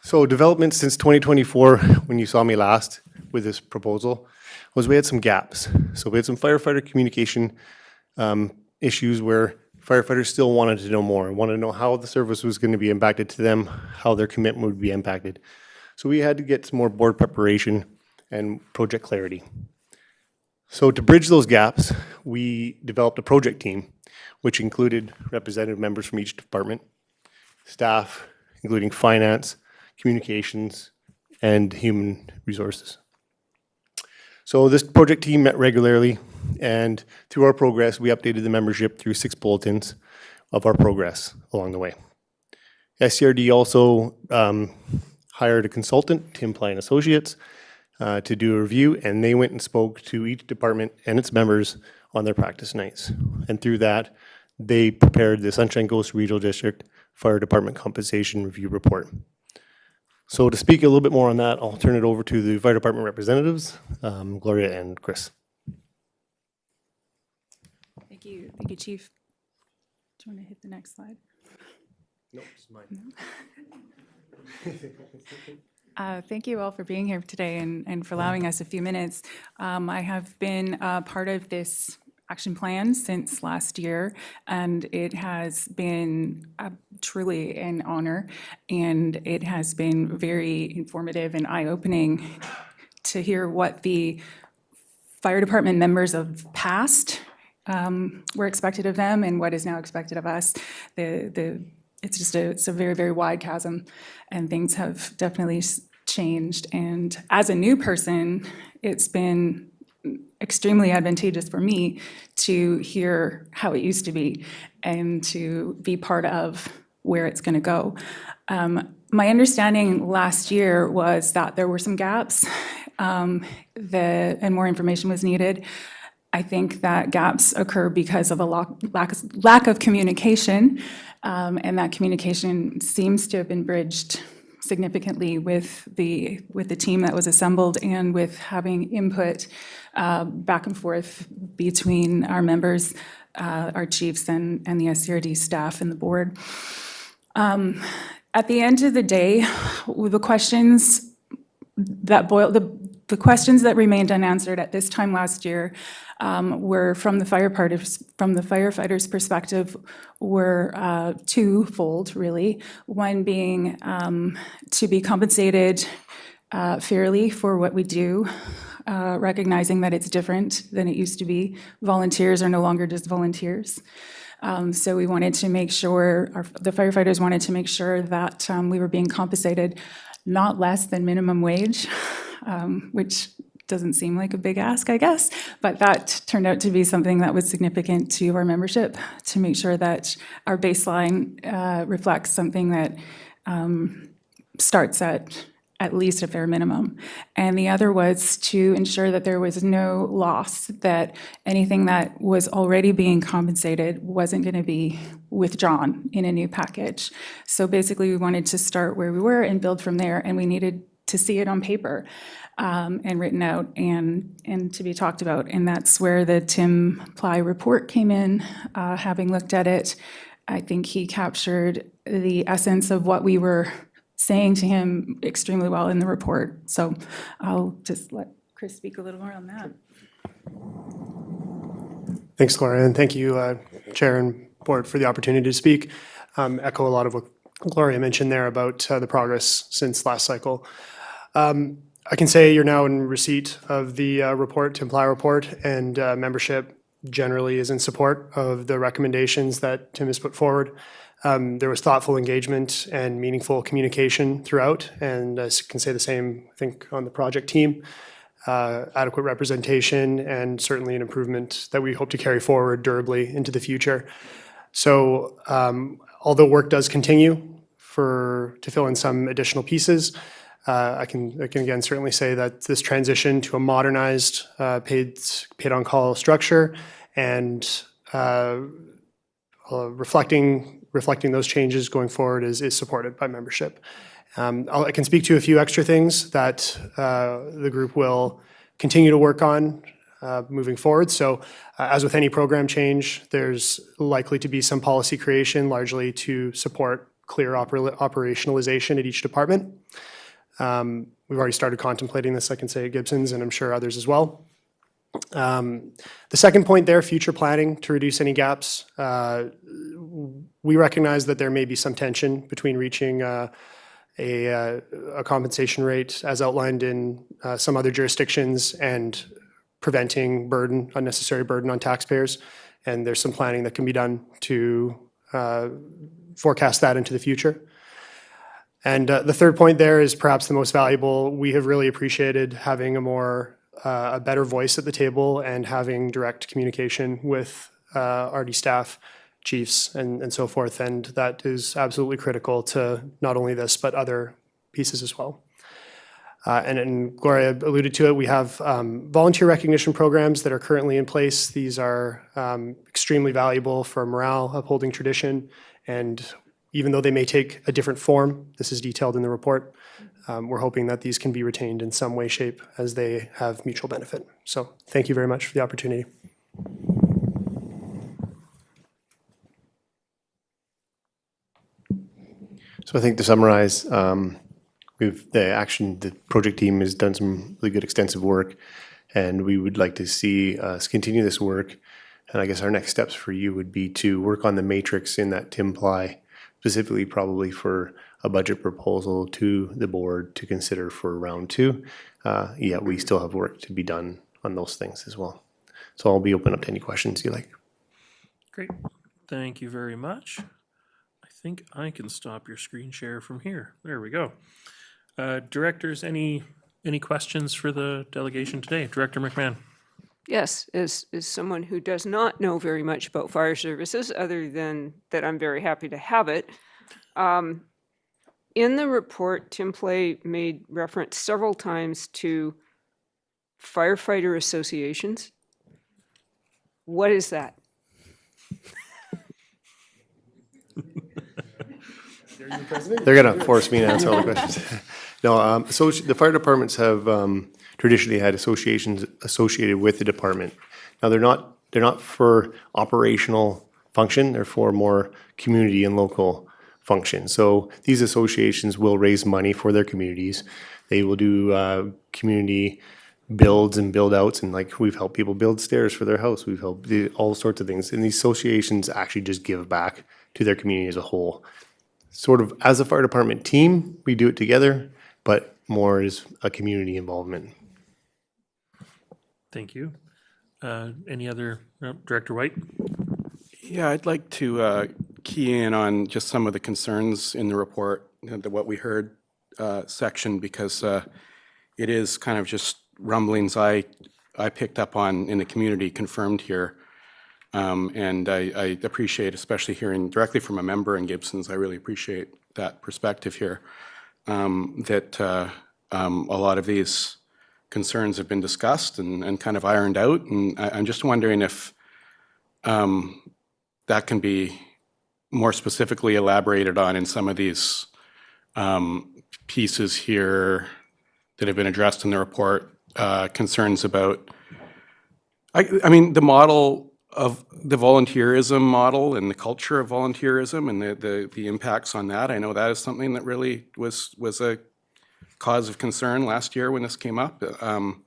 So development since 2024, when you saw me last with this proposal, was we had some gaps. So we had some firefighter communication issues where firefighters still wanted to know more, wanted to know how the service was going to be impacted to them, how their commitment would be impacted. So we had to get some more board preparation and project clarity. So to bridge those gaps, we developed a project team, which included representative members from each department, staff, including finance, communications, and human resources. So this project team met regularly, and through our progress, we updated the membership through 6 bulletins of our progress along the way. SCRD also hired a consultant, Tim Ply and Associates, to do a review, and they went and spoke to each department and its members on their practice nights. And through that, they prepared the Sunshine Coast Regional District Fire Department Compensation Review Report. So to speak a little bit more on that, I'll turn it over to the fire department representatives, Gloria and Chris. Thank you, Chief. Do you want to hit the next slide? No, it's mine. Thank you all for being here today and for allowing us a few minutes. I have been part of this action plan since last year, and it has been truly an honor, and it has been very informative and eye-opening to hear what the fire department members of past were expected of them and what is now expected of us. It's a very, very wide chasm, and things have definitely changed. And as a new person, it's been extremely advantageous for me to hear how it used to be and to be part of where it's going to go. My understanding last year was that there were some gaps and more information was needed. I think that gaps occur because of a lack of communication, and that communication seems to have been bridged significantly with the team that was assembled and with having input back and forth between our members, our chiefs, and the SCRD staff and the board. At the end of the day, the questions that remained unanswered at this time last year were from the firefighters' perspective were twofold, really. One being to be compensated fairly for what we do, recognizing that it's different than it used to be. Volunteers are no longer just volunteers. So we wanted to make sure, the firefighters wanted to make sure that we were being compensated not less than minimum wage, which doesn't seem like a big ask, I guess, but that turned out to be something that was significant to our membership, to make sure that our baseline reflects something that starts at least a fair minimum. And the other was to ensure that there was no loss, that anything that was already being compensated wasn't going to be withdrawn in a new package. So basically, we wanted to start where we were and build from there, and we needed to see it on paper and written out and to be talked about. And that's where the Tim Ply report came in. Having looked at it, I think he captured the essence of what we were saying to him extremely well in the report. So I'll just let Chris speak a little more on that. Thanks, Gloria, and thank you, Chair and Board, for the opportunity to speak. Echo a lot of what Gloria mentioned there about the progress since last cycle. I can say you're now in receipt of the report, Tim Ply report, and membership generally is in support of the recommendations that Tim has put forward. There was thoughtful engagement and meaningful communication throughout, and I can say the same, I think, on the project team. Adequate representation and certainly an improvement that we hope to carry forward durably into the future. So although work does continue to fill in some additional pieces, I can again certainly say that this transition to a modernized paid on-call structure and reflecting those changes going forward is supported by membership. I can speak to a few extra things that the group will continue to work on moving forward. So as with any program change, there's likely to be some policy creation, largely to support clear operationalization at each department. We've already started contemplating this, I can say, at Gibson's, and I'm sure others as well. The second point there, future planning to reduce any gaps. We recognize that there may be some tension between reaching a compensation rate as outlined in some other jurisdictions and preventing unnecessary burden on taxpayers. And there's some planning that can be done to forecast that into the future. And the third point there is perhaps the most valuable. We have really appreciated having a better voice at the table and having direct communication with RD staff, chiefs, and so forth. And that is absolutely critical to not only this, but other pieces as well. And Gloria alluded to it, we have volunteer recognition programs that are currently in place. These are extremely valuable for morale, upholding tradition, and even though they may take a different form, this is detailed in the report, we're hoping that these can be retained in some way, shape, as they have mutual benefit. So thank you very much for the opportunity. So I think to summarize, the project team has done some really good extensive work, and we would like to see us continue this work. And I guess our next steps for you would be to work on the matrix in that Tim Ply, specifically probably for a budget proposal to the board to consider for round 2. Yet we still have work to be done on those things as well. So I'll be open up to any questions you like. Great. Thank you very much. I think I can stop your screen share from here. There we go. Directors, any questions for the delegation today? Director McMahon. Yes, as someone who does not know very much about fire services, other than that I'm very happy to have it. In the report, Tim Play made reference several times to firefighter associations. What is that? They're going to force me to answer all the questions. No, the fire departments have traditionally had associations associated with the department. Now they're not for operational function; they're for more community and local function. So these associations will raise money for their communities. They will do community builds and build outs, and like we've helped people build stairs for their house. We've helped do all sorts of things, and these associations actually just give back to their community as a whole. Sort of as a fire department team, we do it together, but more is a community involvement. Thank you. Any other, Director White? Yeah, I'd like to key in on just some of the concerns in the report, what we heard section, because it is kind of just rumblings I picked up on in the community confirmed here. And I appreciate, especially hearing directly from a member in Gibson's, I really appreciate that perspective here, that a lot of these concerns have been discussed and kind of ironed out. And I'm just wondering if that can be more specifically elaborated on in some of these pieces here that have been addressed in the report, concerns about, I mean, the model of the volunteerism model and the culture of volunteerism and the impacts on that. I know that is something that really was a cause of concern last year when this came up. You're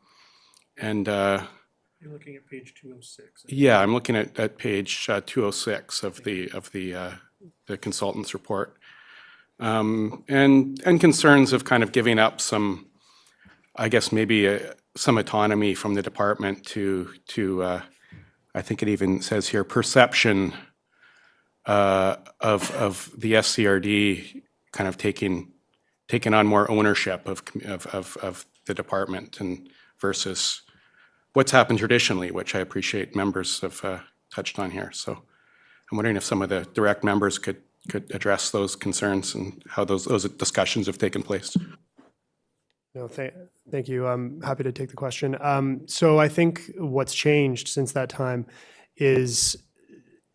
looking at page 206. Yeah, I'm looking at page 206 of the consultant's report. And concerns of kind of giving up some, I guess maybe some autonomy from the department to I think it even says here, perception of the SCRD kind of taking on more ownership of the department and versus what's happened traditionally, which I appreciate members have touched on here. So I'm wondering if some of the direct members could address those concerns and how those discussions have taken place. No, thank you. I'm happy to take the question. So I think what's changed since that time is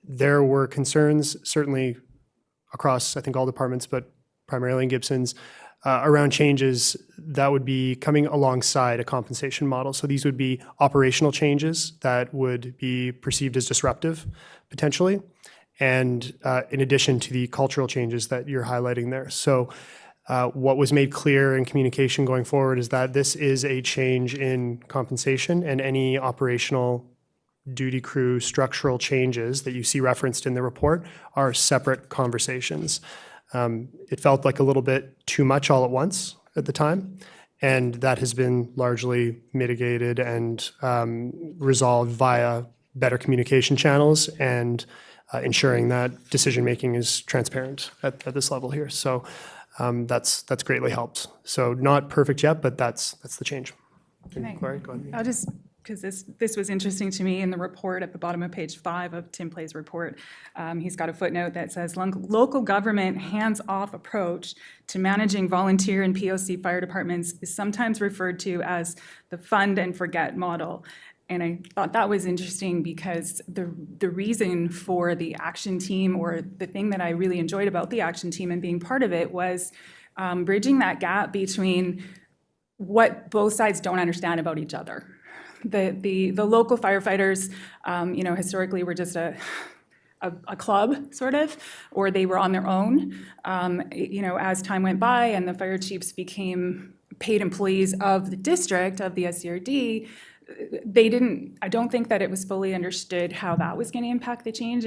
there were concerns, certainly across, I think, all departments, but primarily in Gibson's, around changes that would be coming alongside a compensation model. So these would be operational changes that would be perceived as disruptive, potentially, and in addition to the cultural changes that you're highlighting there. So what was made clear in communication going forward is that this is a change in compensation, and any operational duty crew structural changes that you see referenced in the report are separate conversations. It felt like a little bit too much all at once at the time, and that has been largely mitigated and resolved via better communication channels and ensuring that decision-making is transparent at this level here. So that's greatly helped. So not perfect yet, but that's the change. Gloria, go ahead. I'll just, because this was interesting to me in the report at the bottom of page 5 of Tim Play's report. He's got a footnote that says, local government hands-off approach to managing volunteer and POC fire departments is sometimes referred to as the fund and forget model. And I thought that was interesting because the reason for the action team, or the thing that I really enjoyed about the action team and being part of it, was bridging that gap between what both sides don't understand about each other. The local firefighters, historically were just a club, sort of, or they were on their own. As time went by and the fire chiefs became paid employees of the district, of the SCRD, I don't think that it was fully understood how that was going to impact the change.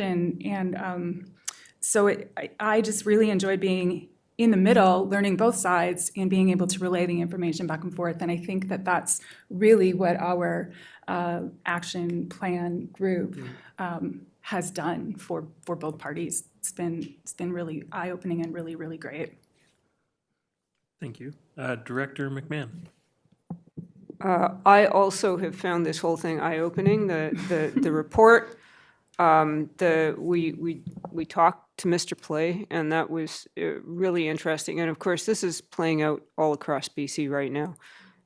So I just really enjoyed being in the middle, learning both sides and being able to relay the information back and forth. And I think that that's really what our action plan group has done for both parties. It's been really eye-opening and really, really great. Thank you. Director McMahon. I also have found this whole thing eye-opening. The report, we talked to Mr. Play, and that was really interesting. And of course, this is playing out all across BC right now.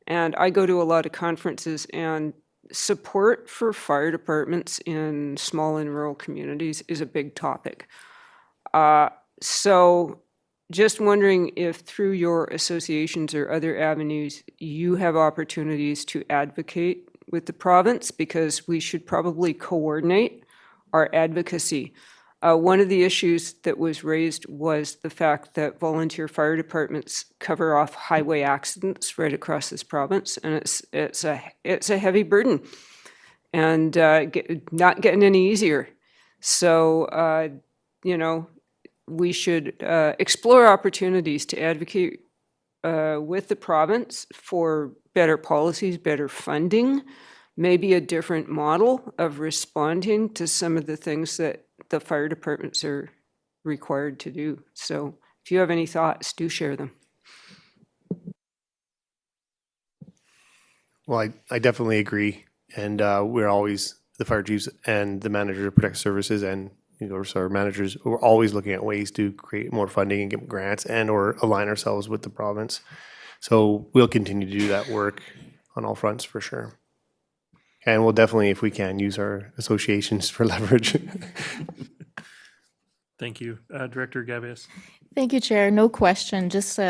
And I go to a lot of conferences, and support for fire departments in small and rural communities is a big topic. So just wondering if through your associations or other avenues, you have opportunities to advocate with the province, because we should probably coordinate our advocacy. One of the issues that was raised was the fact that volunteer fire departments cover off highway accidents right across this province, and it's a heavy burden, and not getting any easier. So, we should explore opportunities to advocate with the province for better policies, better funding, maybe a different model of responding to some of the things that the fire departments are required to do. So if you have any thoughts, do share them. Well, I definitely agree. And we're always, the fire chiefs and the manager of protective services and our managers, we're always looking at ways to create more funding and get grants and or align ourselves with the province. So we'll continue to do that work on all fronts for sure. And we'll definitely, if we can, use our associations for leverage. Thank you. Director Gavious. Thank you, Chair. No question, just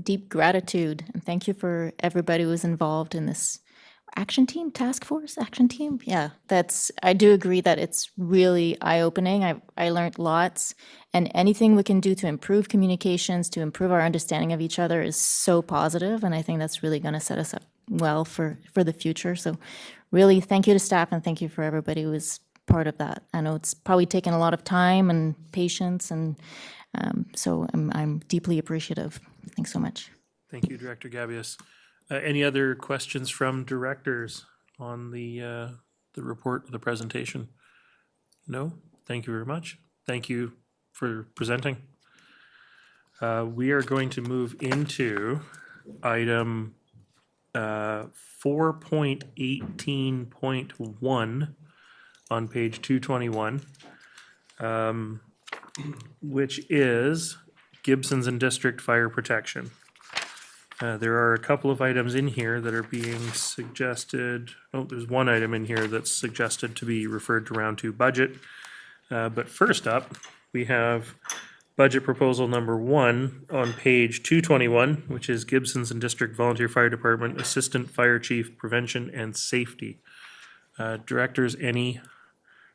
deep gratitude. And thank you for everybody who was involved in this action team, task force, action team. Yeah, I do agree that it's really eye-opening. I learned lots, and anything we can do to improve communications, to improve our understanding of each other is so positive, and I think that's really going to set us up well for the future. So really, thank you to staff, and thank you for everybody who was part of that. I know it's probably taken a lot of time and patience, and so I'm deeply appreciative. Thanks so much. Thank you, Director Gavious. Any other questions from directors on the report, the presentation? No? Thank you very much. Thank you for presenting. We are going to move into item 4.18.1 on page 221, which is Gibsons and District Fire Protection. There are a couple of items in here that are being suggested. Oh, there's one item in here that's suggested to be referred to round 2 budget. But first up, we have budget proposal number 1 on page 221, which is Gibson's and District Volunteer Fire Department Assistant Fire Chief Prevention and Safety. Directors, any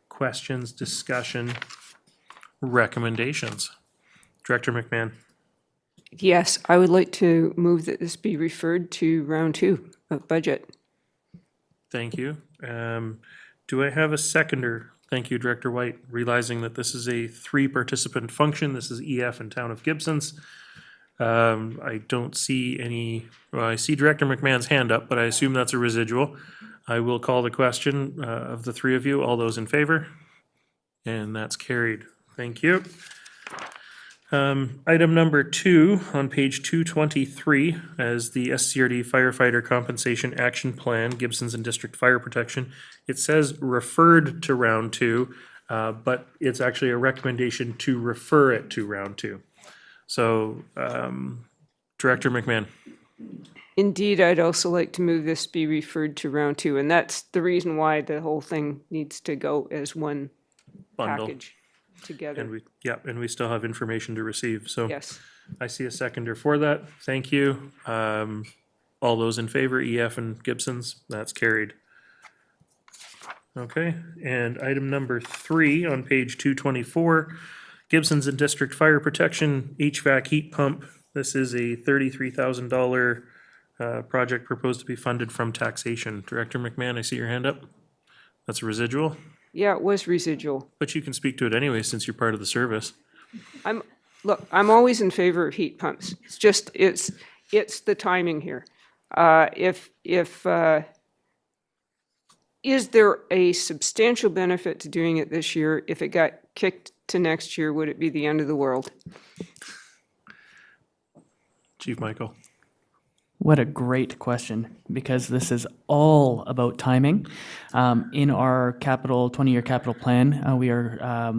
questions, discussion, recommendations? Director McMahon. Yes, I would like to move that this be referred to round 2 of budget. Thank you. Do I have a seconder? Thank you, Director White. Realizing that this is a 3-participant function, this is EF and Town of Gibson's. I don't see any, well, I see Director McMahon's hand up, but I assume that's a residual. I will call the question of the 3 of you. All those in favor? And that's carried. Thank you. Item number 2 on page 223 as the SCRD Firefighter Compensation Action Plan, Gibson's and District Fire Protection. It says referred to round 2, but it's actually a recommendation to refer it to round 2. So, Director McMahon. Indeed, I'd also like to move this be referred to round 2, and that's the reason why the whole thing needs to go as one Bundle. package together. And we still have information to receive, so. Yes. I see a seconder for that. Thank you. All those in favor, EF and Gibson's, that's carried. Okay, and item number 3 on page 224, Gibson's and District Fire Protection HVAC heat pump. This is a $33,000 project proposed to be funded from taxation. Director McMahon, I see your hand up. That's a residual, Yeah, it was residual. but you can speak to it anyway since you're part of the service. Look, I'm always in favor of heat pumps. It's just, it's the timing here. Is there a substantial benefit to doing it this year? If it got kicked to next year, would it be the end of the world? Chief Michael. What a great question, because this is all about timing. In our 20-year capital plan, we are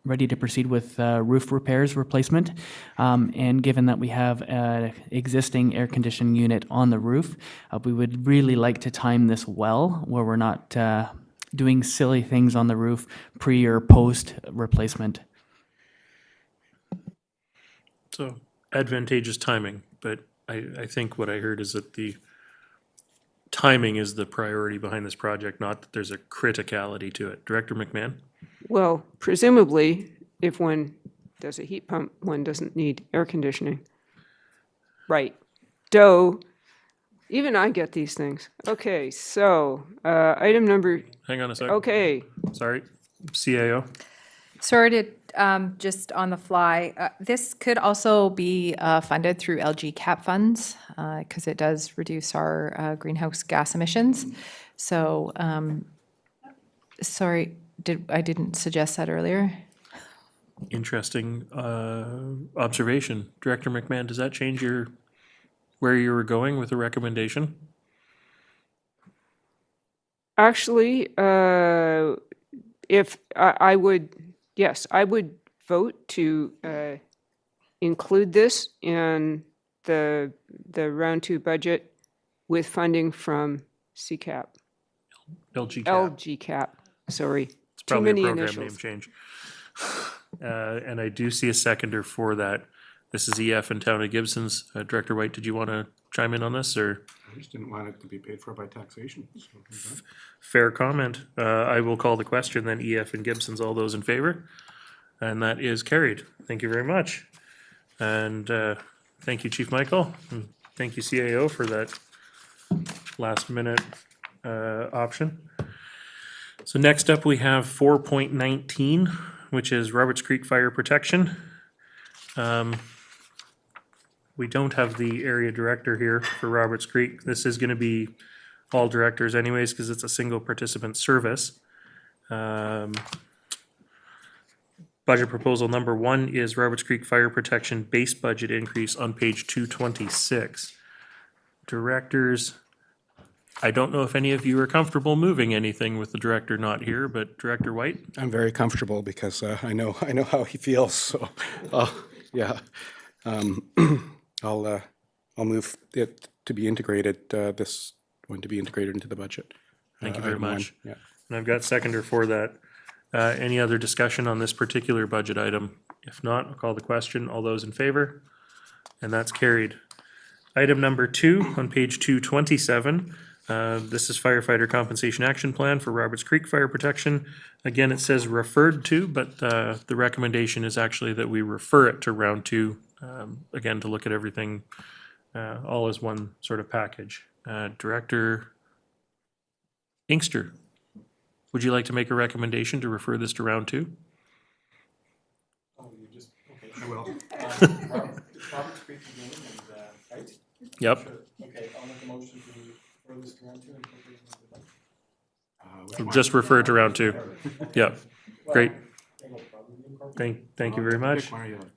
ready to proceed with roof repairs replacement. And given that we have an existing air conditioning unit on the roof, we would really like to time this well, where we're not doing silly things on the roof pre or post replacement. So advantageous timing, but I think what I heard is that the timing is the priority behind this project, not that there's a criticality to it. Director McMahon? Well, presumably, if one does a heat pump, one doesn't need air conditioning. Right. Even I get these things. Okay, so item number. Hang on a second. Okay. Sorry, CAO? Sorry to, just on the fly, this could also be funded through LG cap funds, because it does reduce our greenhouse gas emissions. So, sorry, I didn't suggest that earlier. Interesting observation. Director McMahon, does that change where you were going with the recommendation? Actually, if I would, yes, I would vote to include this in the round 2 budget with funding from CCAP. LG cap. LG cap, sorry. It's probably Too a many program initials. name change. And I do see a seconder for that. This is EF and Town of Gibson's. Director White, did you want to chime in on this, or? I just didn't want it to be paid for by taxation. Fair comment. I will call the question then, EF and Gibson's, all those in favor? And that is carried. Thank you very much. And thank you, Chief Michael. And thank you, CAO, for that last minute option. So next up, we have 4.19, which is Roberts Creek Fire Protection. We don't have the area director here for Roberts Creek. This is going to be all directors anyways, because it's a single participant service. Budget proposal number 1 is Roberts Creek Fire Protection base budget increase on page 226. Directors, I don't know if any of you are comfortable moving anything with the director not here, but Director White? I'm very comfortable because I know how he feels, so, yeah. I'll move it to be integrated, this one to be integrated into the budget. Thank you very Item one, much. Yeah. And I've got seconder for that. Any other discussion on this particular budget item? If not, I'll call the question. All those in favor? And that's carried. Item number 2 on page 227. This is firefighter compensation action plan for Roberts Creek Fire Protection. Again, it says referred to, but the recommendation is actually that we refer it to round 2, again, to look at everything all as one sort of package. Director Inkster, would you like to make a recommendation to refer this to round 2? I will. Yep. Okay, I'll make a motion to refer this to round 2 and incorporate it into the Just refer it to round 2. Yep, great. Thank you very much.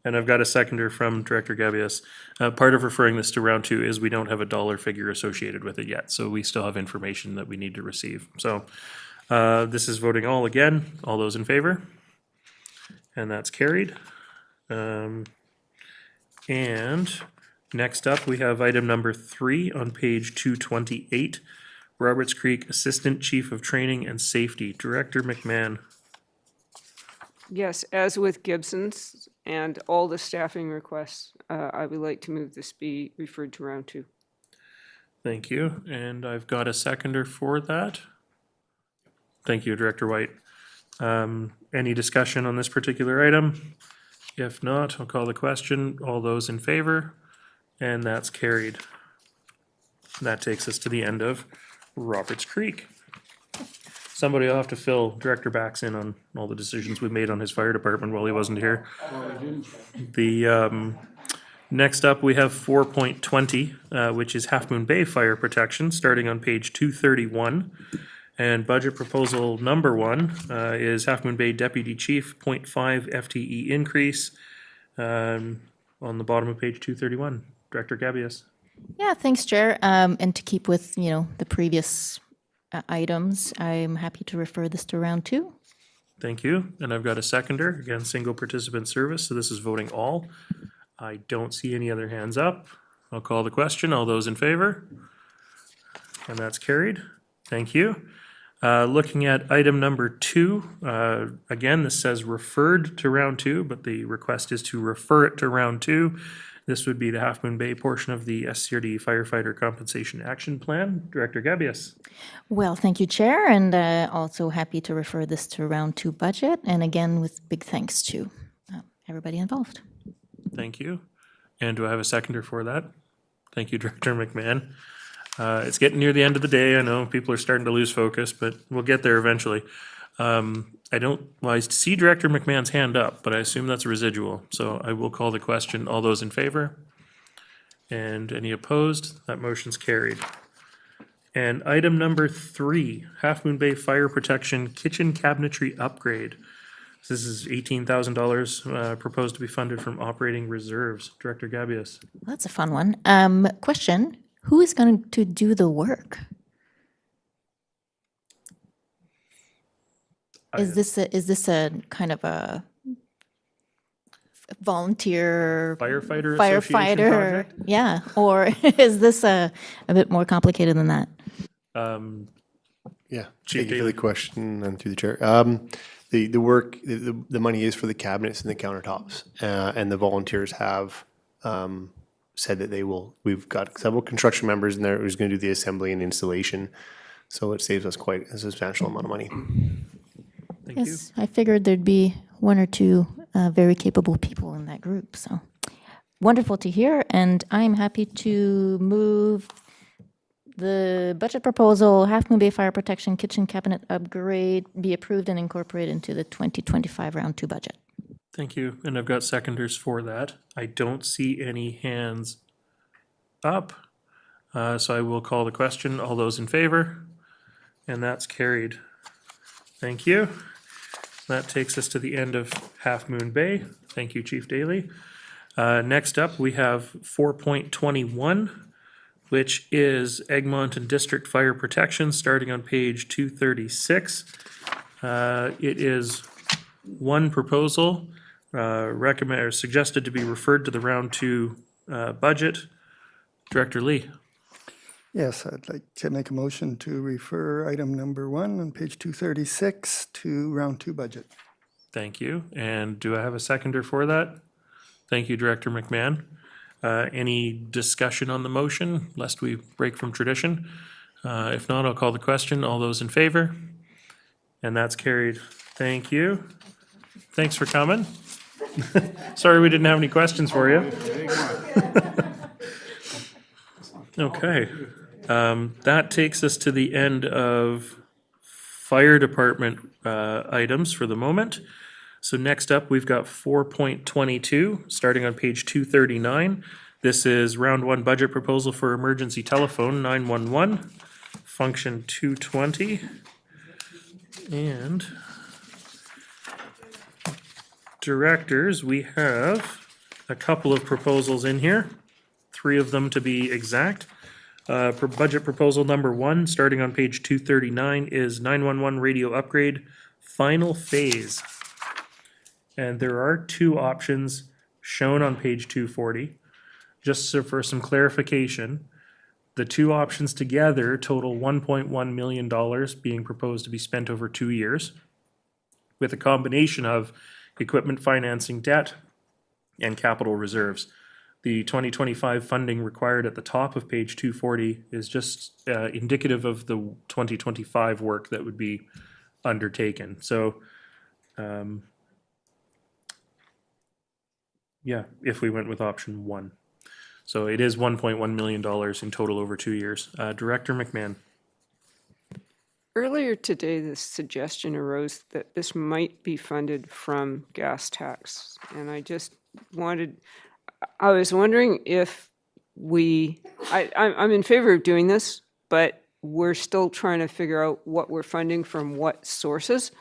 And I've got a seconder from Director Gabius. Part of referring this to round 2 is we don't have a dollar figure associated with it yet, so we still have information that we need to receive. So this is voting all again. All those in favor? And that's carried. And next up, we have item number 3 on page 228, Roberts Creek Assistant Chief of Training and Safety, Director McMahon. Yes, as with Gibson's and all the staffing requests, I would like to move this be referred to round 2. Thank you, and I've got a seconder for that. Thank you, Director White. Any discussion on this particular item? If not, I'll call the question. All those in favor? And that's carried. That takes us to the end of Roberts Creek. Somebody will have to fill Director Bax in on all the decisions we made on his fire department while he wasn't here. The next up, we have 4.20, which is Half Moon Bay Fire Protection, starting on page 231. And budget proposal number 1 is Half Moon Bay Deputy Chief, 0.5 FTE increase on the bottom of page 231. Director Gabius. Yeah, thanks, Chair. And to keep with, the previous items, I'm happy to refer this to round 2. Thank you. And I've got a seconder, again, single participant service, so this is voting all. I don't see any other hands up. I'll call the question. All those in favor? And that's carried. Thank you. Looking at item number 2, again, this says referred to round 2, but the request is to refer it to round 2. This would be the Half Moon Bay portion of the SCRD Firefighter Compensation Action Plan. Director Gabius. Well, thank you, Chair, and also happy to refer this to round 2 budget, and again, with big thanks to everybody involved. Thank you. And do I have a seconder for that? Thank you, Director McMahon. It's getting near the end of the day. I know people are starting to lose focus, but we'll get there eventually. I see Director McMahon's hand up, but I assume that's residual. So I will call the question. All those in favor? And any opposed? That motion's carried. And item number 3, Half Moon Bay Fire Protection Kitchen Cabinetry Upgrade. This is $18,000 proposed to be funded from operating reserves. Director Gabius. That's a fun one. Question, who is going to do the work? Is this a kind of a volunteer firefighter association project? Yeah, or is this a bit more complicated than that? Yeah, Chief thank you for Daly. the question and through the chair. The work, the money is for the cabinets and the countertops, and the volunteers have said that they will. We've got several construction members in there who's going to do the assembly and installation, so it saves us quite a substantial amount of money. Thank you. Yes, I figured there'd be 1 or 2 very capable people in that group, so wonderful to hear, and I'm happy to move the budget proposal, Half Moon Bay Fire Protection Kitchen Cabinet Upgrade, be approved and incorporated into the 2025 round 2 budget. Thank you. And I've got seconders for that. I don't see any hands up. So I will call the question. All those in favor? And that's carried. Thank you. That takes us to the end of Half Moon Bay. Thank you, Chief Daly. Next up, we have 4.21, which is Egmont and District Fire Protection, starting on page 236. It is one proposal recommended or suggested to be referred to the round 2 budget. Director Lee. Yes, I'd like to make a motion to refer item number 1 on page 236 to round 2 budget. Thank you. And do I have a seconder for that? Thank you, Director McMahon. Any discussion on the motion, lest we break from tradition? If not, I'll call the question. All those in favor? And that's carried. Thank you. Thanks for coming. Sorry we didn't have any questions for you. Okay. That takes us to the end of fire department items for the moment. So next up, we've got 4.22, starting on page 239. This is round one budget proposal for emergency telephone 911, function 220. And directors, we have a couple of proposals in here, 3 of them to be exact. Budget proposal number 1, starting on page 239, is 911 radio upgrade, final phase. And there are 2 options shown on page 240. Just so for some clarification, the 2 options together total $1.1 million being proposed to be spent over 2 years, with a combination of equipment financing debt and capital reserves. The 2025 funding required at the top of page 240 is just indicative of the 2025 work that would be undertaken. So, yeah, if we went with option 1. So it is $1.1 million in total over 2 years. Director McMahon. Earlier today, the suggestion arose that this might be funded from gas tax. And I was wondering if I'm in favor of doing this, but we're still trying to figure out what we're funding from what sources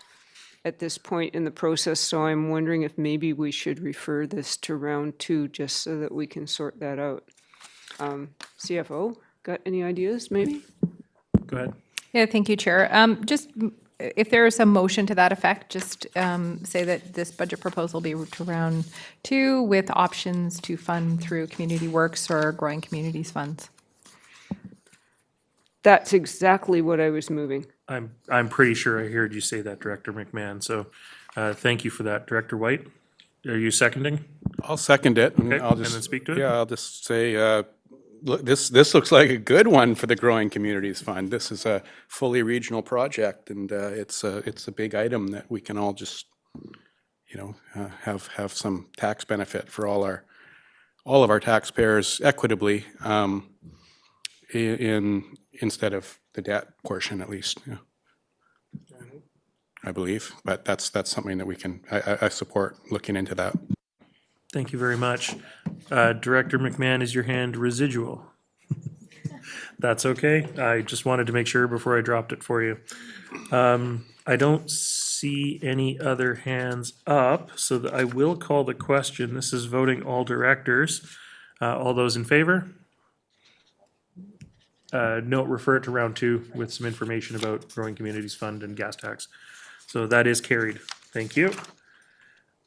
at this point in the process. So I'm wondering if maybe we should refer this to round 2 just so that we can sort that out. CFO, got any ideas maybe? Go ahead. Yeah, thank you, Chair. Just if there is a motion to that effect, just say that this budget proposal be to round 2 with options to fund through Community Works or Growing Communities funds. That's exactly what I was moving. I'm pretty sure I heard you say that, Director McMahon. So thank you for that. Director White, are you seconding? I'll second it. Okay, I'll and just, then speak to it? Yeah, I'll just say, look, this looks like a good one for the Growing Communities Fund. This is a fully regional project, and it's a big item that we can all just, have some tax benefit for all of our taxpayers equitably, instead of the debt portion, at least. Yeah. I believe, but that's something that I support looking into that. Thank you very much. Director McMahon, is your hand residual? That's okay. I just wanted to make sure before I dropped it for you. I don't see any other hands up, so that I will call the question. This is voting all directors. All those in favor? No, refer it to round 2 with some information about Growing Communities Fund and gas tax. So that is carried. Thank you.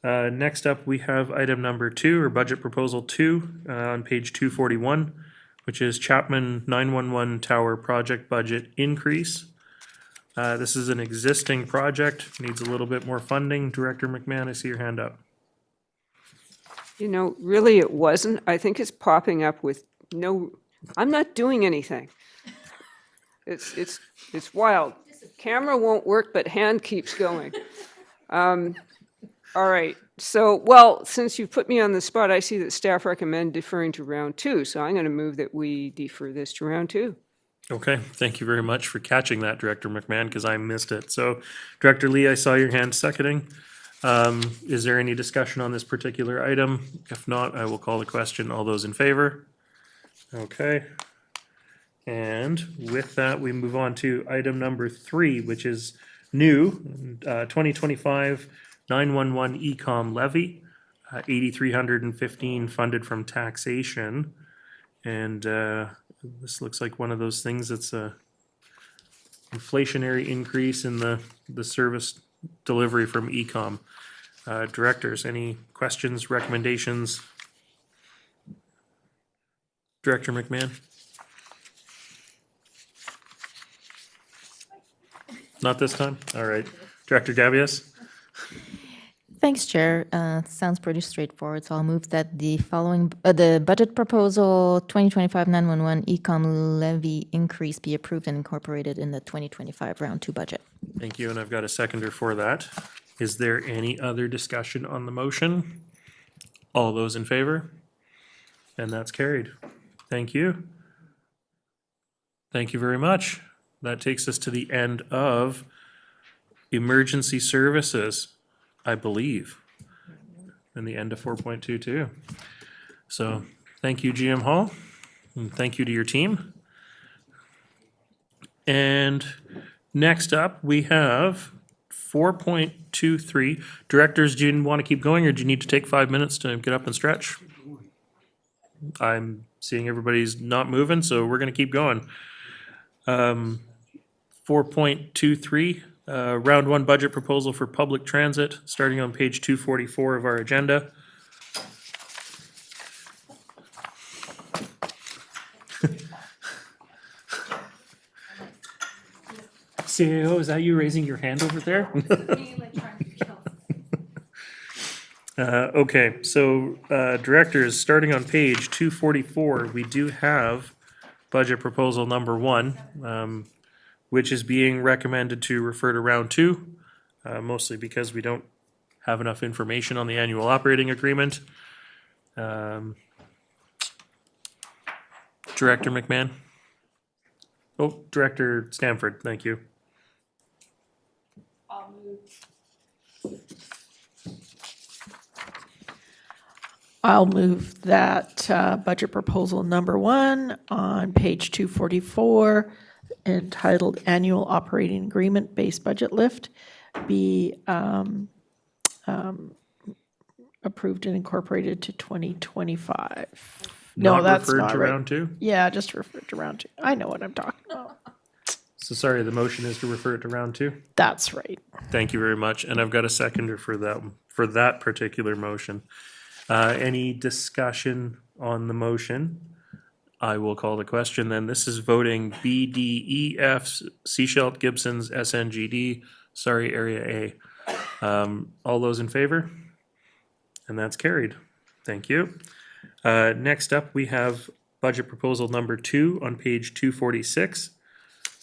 Next up, we have item number 2, or budget proposal 2, on page 241, which is Chapman 911 Tower project budget increase. This is an existing project, needs a little bit more funding. Director McMahon, I see your hand up. Really it wasn't. I think it's popping up with I'm not doing anything. It's wild. Camera won't work, but hand keeps going. All right. So, since you put me on the spot, I see that staff recommend deferring to round 2. So I'm going to move that we defer this to round 2. Okay, thank you very much for catching that, Director McMahon, because I missed it. So, Director Lee, I saw your hand seconding. Is there any discussion on this particular item? If not, I will call the question. All those in favor? Okay. And with that, we move on to item number 3, which is new, 2025 911 ECOM levy, 8,315 funded from taxation. And this looks like one of those things that's a inflationary increase in the service delivery from ECOM. Directors, any questions, recommendations? Director McMahon? Not this time? All right. Director Davies? Thanks, Chair. Sounds pretty straightforward, so I'll move that the following, the budget proposal 2025 911 ecom levy increase be approved and incorporated in the 2025 round 2 budget. Thank you, and I've got a seconder for that. Is there any other discussion on the motion? All those in favor? And that's carried. Thank you. Thank you very much. That takes us to the end of emergency services, I believe, and the end of 4.22. So thank you, GM Hall, and thank you to your team. And next up, we have 4.23. Directors, do you want to keep going, or do you need to take 5 minutes to get up and stretch? I'm seeing everybody's not moving, so we're going to keep going. 4.23, round 1 budget proposal for public transit, starting on page 244 of our agenda. CAO, is that you raising your hand over there? Okay, so directors, starting on page 244, we do have budget proposal number 1, which is being recommended to refer to round 2, mostly because we don't have enough information on the annual operating agreement. Director McMahon? Oh, Director Stanford, thank you. I'll move that budget proposal number 1 on page 244, entitled Annual Operating Agreement Base Budget Lift, be approved and incorporated to 2025. No, Not that's referred not to right. round 2? Yeah, just refer to round 2. I know what I'm talking about. So sorry, the motion is to refer it to round 2? That's right. Thank you very much, and I've got a seconder for that particular motion. Any discussion on the motion? I will call the question then. This is voting B, D, E, F, Seashelt, Gibson's, SNGD, sorry, Area A. All those in favor? And that's carried. Thank you. Next up, we have budget proposal number 2 on page 246.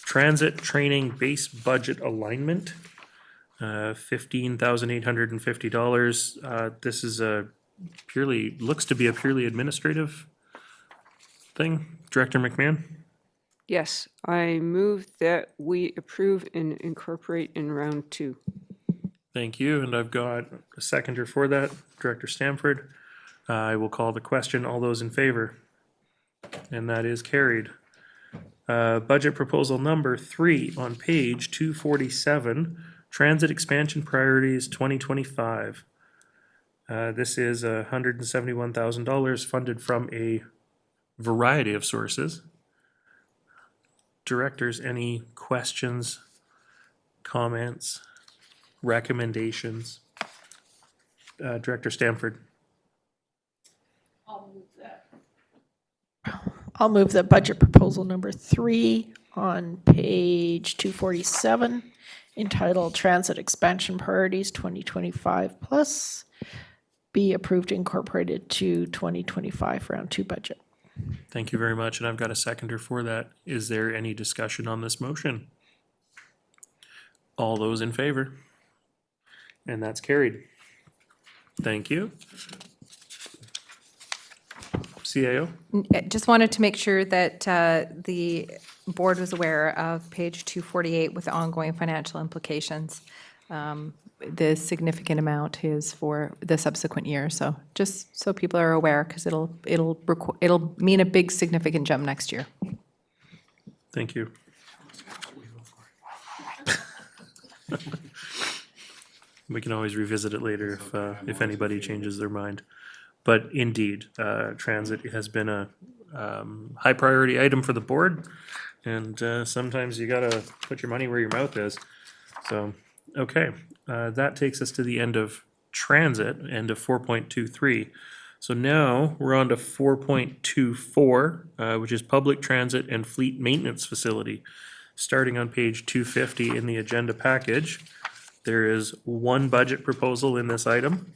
Transit training base budget alignment, $15,850. This is looks to be a purely administrative thing. Director McMahon? Yes, I move that we approve and incorporate in round 2. Thank you, and I've got a seconder for that, Director Stamford. I will call the question. All those in favor? And that is carried. Budget proposal number 3 on page 247, Transit Expansion Priorities 2025. This is $171,000 funded from a variety of sources. Directors, any questions, comments, recommendations? Director Stamford. I'll move that budget proposal number 3 on page 247, entitled Transit Expansion Priorities 2025 Plus, be approved and incorporated to 2025 round 2 budget. Thank you very much, and I've got a seconder for that. Is there any discussion on this motion? All those in favor? And that's carried. Thank you. CAO? Just wanted to make sure that the board was aware of page 248 with the ongoing financial implications. The significant amount is for the subsequent year, so just so people are aware, because it'll mean a big significant jump next year. Thank you. We can always revisit it later if anybody changes their mind. But indeed, transit has been a high priority item for the board, and sometimes you gotta put your money where your mouth is. So, okay, that takes us to the end of transit, end of 4.23. So now we're on to 4.24, which is public transit and fleet maintenance facility. Starting on page 250 in the agenda package, There is one budget proposal in this item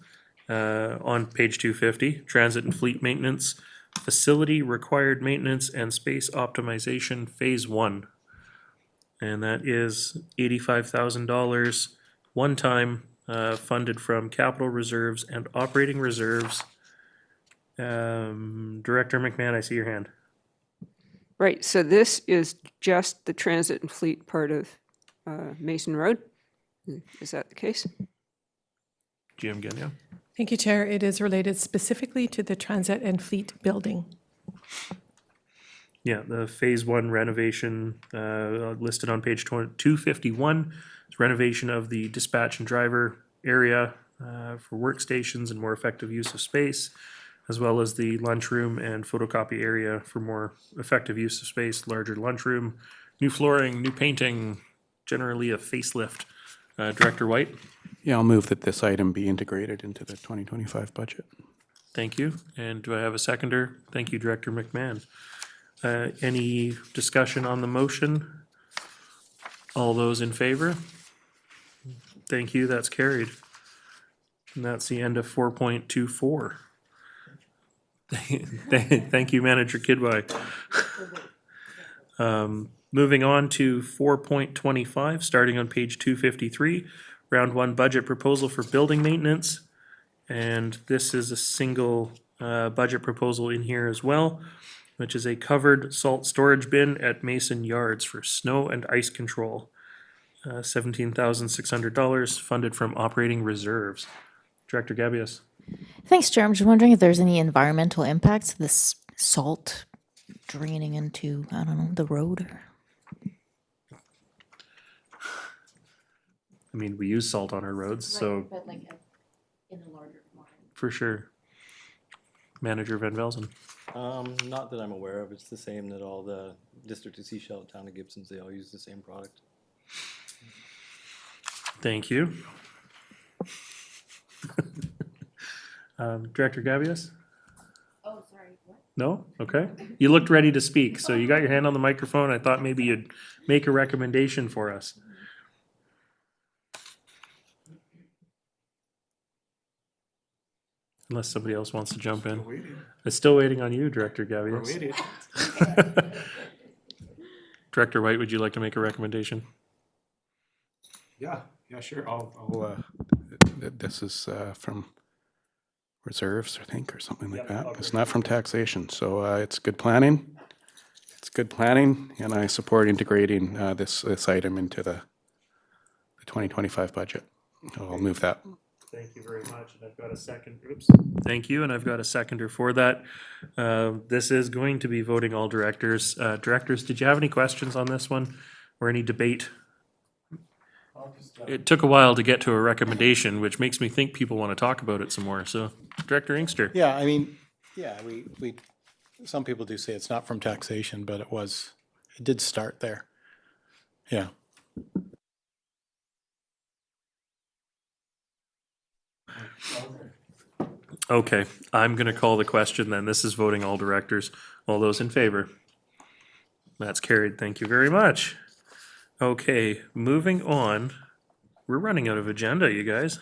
on page 250, transit and fleet maintenance, facility required maintenance and space optimization, phase 1. And that is $85,000 one-time funded from capital reserves and operating reserves. Director McMahon, I see your hand. Right, so this is just the transit and fleet part of Mason Road? Is that the case? GM Gagnon. Thank you, Chair. It is related specifically to the transit and fleet building. Yeah, the phase 1 renovation listed on page 251 is renovation of the dispatch and driver area for workstations and more effective use of space, as well as the lunchroom and photocopy area for more effective use of space, larger lunchroom, new flooring, new painting, generally a facelift. Director White? Yeah, I'll move that this item be integrated into the 2025 budget. Thank you. And do I have a seconder? Thank you, Director McMahon. Any discussion on the motion? All those in favor? Thank you, that's carried. And that's the end of 4.24. Thank you, Manager Kidwai. Moving on to 4.25, starting on page 253, round 1 budget proposal for building maintenance. And this is a single budget proposal in here as well, which is a covered salt storage bin at Mason Yards for snow and ice control. $17,600 funded from operating reserves. Director Gabius. Thanks, Chair. I'm just wondering if there's any environmental impacts of this salt draining into, I don't know, the road? I mean, we use salt on our roads, so. But like in a larger quantity. For sure. Manager Van Velzen. Not that I'm aware of. It's the same that all the District of Seashell, Town of Gibson's, they all use the same product. Thank you. Director Gabius? Oh, sorry, what? No? Okay. You looked ready to speak, so you got your hand on the microphone. I thought maybe you'd make a recommendation for us. Unless somebody else wants to jump in. It's still waiting on you, Director Gabius. Director White, would you like to make a recommendation? Yeah, sure. This is from reserves, I think, or something like that. It's not from taxation, so it's good planning. It's good planning, and I support integrating this item into the 2025 budget. I'll move that. Thank you very much, and I've got a second. Oops. Thank you, and I've got a seconder for that. This is going to be voting all directors. Directors, did you have any questions on this one or any debate? It took a while to get to a recommendation, which makes me think people want to talk about it some more. So, Director Inkster. Yeah, I mean, yeah, we some people do say it's not from taxation, but it did start there. Yeah. Okay, I'm going to call the question then. This is voting all directors. All those in favor? That's carried. Thank you very much. Okay, moving on. We're running out of agenda, you guys.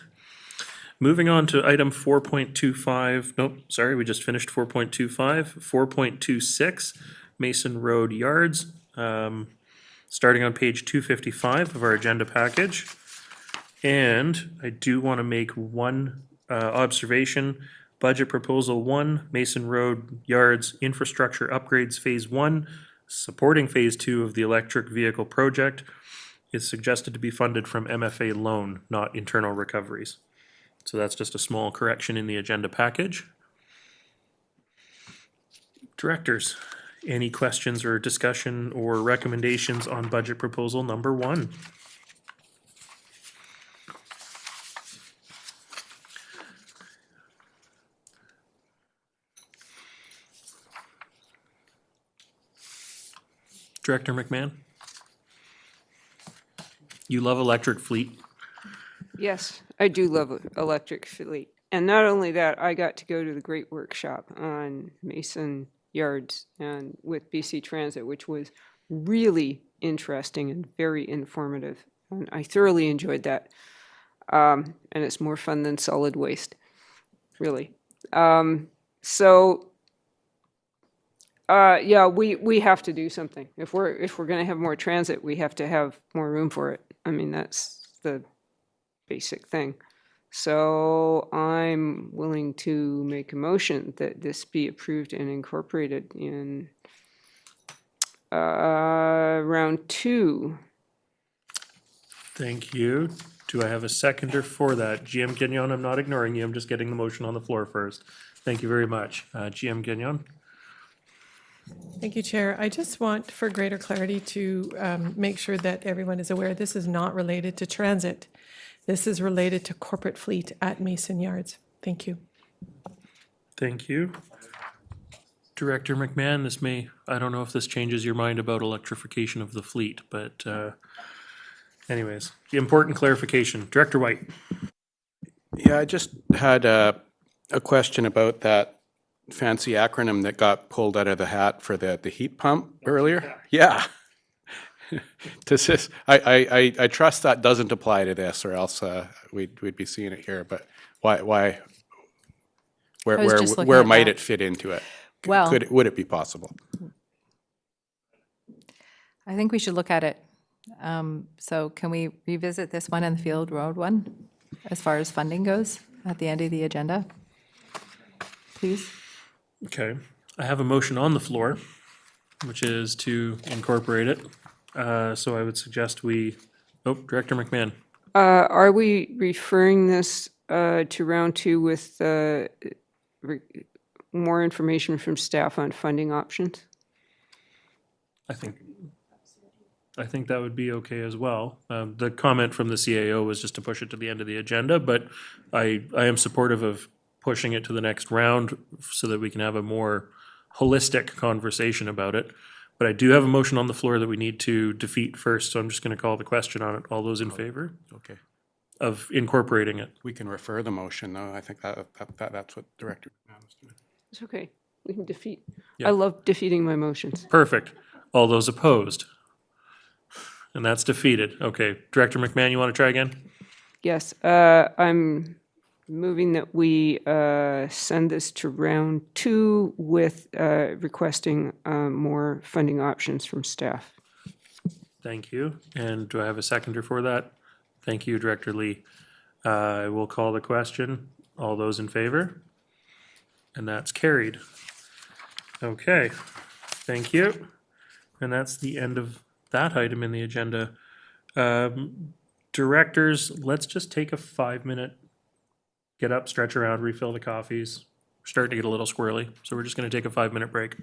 Moving on to item 4.25. Nope, sorry, we just finished 4.25. 4.26, Mason Road Yards. Starting on page 255 of our agenda package. And I do want to make one observation. Budget Proposal 1, Mason Road Yards Infrastructure Upgrades Phase 1, supporting Phase 2 of the electric vehicle project, is suggested to be funded from MFA loan, not internal recoveries. So that's just a small correction in the agenda package. Directors, any questions or discussion or recommendations on Budget Proposal number 1? Director McMahon? You love electric fleet? Yes, I do love electric fleet. And not only that, I got to go to the great workshop on Mason Yards and with BC Transit, which was really interesting and very informative. And I thoroughly enjoyed that. And it's more fun than solid waste, really. So, yeah, we have to do something. If we're going to have more transit, we have to have more room for it. I mean, that's the basic thing. So I'm willing to make a motion that this be approved and incorporated in round 2. Thank you. Do I have a seconder for that? GM Gagnon, I'm not ignoring you. I'm just getting the motion on the floor first. Thank you very much. GM Gagnon? Thank you, Chair. I just want, for greater clarity, to make sure that everyone is aware this is not related to transit. This is related to corporate fleet at Mason Yards. Thank you. Thank you. Director McMahon, this may, I don't know if this changes your mind about electrification of the fleet, but anyways, the important clarification. Director White. Yeah, I just had a question about that fancy acronym that got pulled out of the hat for the heat pump earlier. Yeah. Does this, I trust that doesn't apply to this, or else we'd be seeing it here, but why, I was just looking where at might that. it fit into it? Well- Would it be possible? I think we should look at it. So can we revisit this one and the Field Road one as far as funding goes at the end of the agenda? Please? Okay. I have a motion on the floor, which is to incorporate it. So I would suggest Director McMahon. Are we referring this to round 2 with more information from staff on funding options? I think that would be okay as well. The comment from the CAO was just to push it to the end of the agenda, but I am supportive of pushing it to the next round so that we can have a more holistic conversation about it. But I do have a motion on the floor that we need to defeat first, so I'm just going to call the question on it. All those in favor Okay. of incorporating it? We can refer the motion, though. I think that's what Director McMahon was doing. It's okay. We can defeat. Yeah. I love defeating my motions. Perfect. All those opposed? And that's defeated. Okay. Director McMahon, you want to try again? Yes, I'm moving that we send this to round 2 with requesting more funding options from staff. Thank you. And do I have a seconder for that? Thank you, Director Lee. I will call the question. All those in favor? And that's carried. Okay, thank you. And that's the end of that item in the agenda. Directors, let's just take a 5-minute, get up, stretch around, refill the coffees. We're starting to get a little squirrely, so we're just going to take a 5-minute break.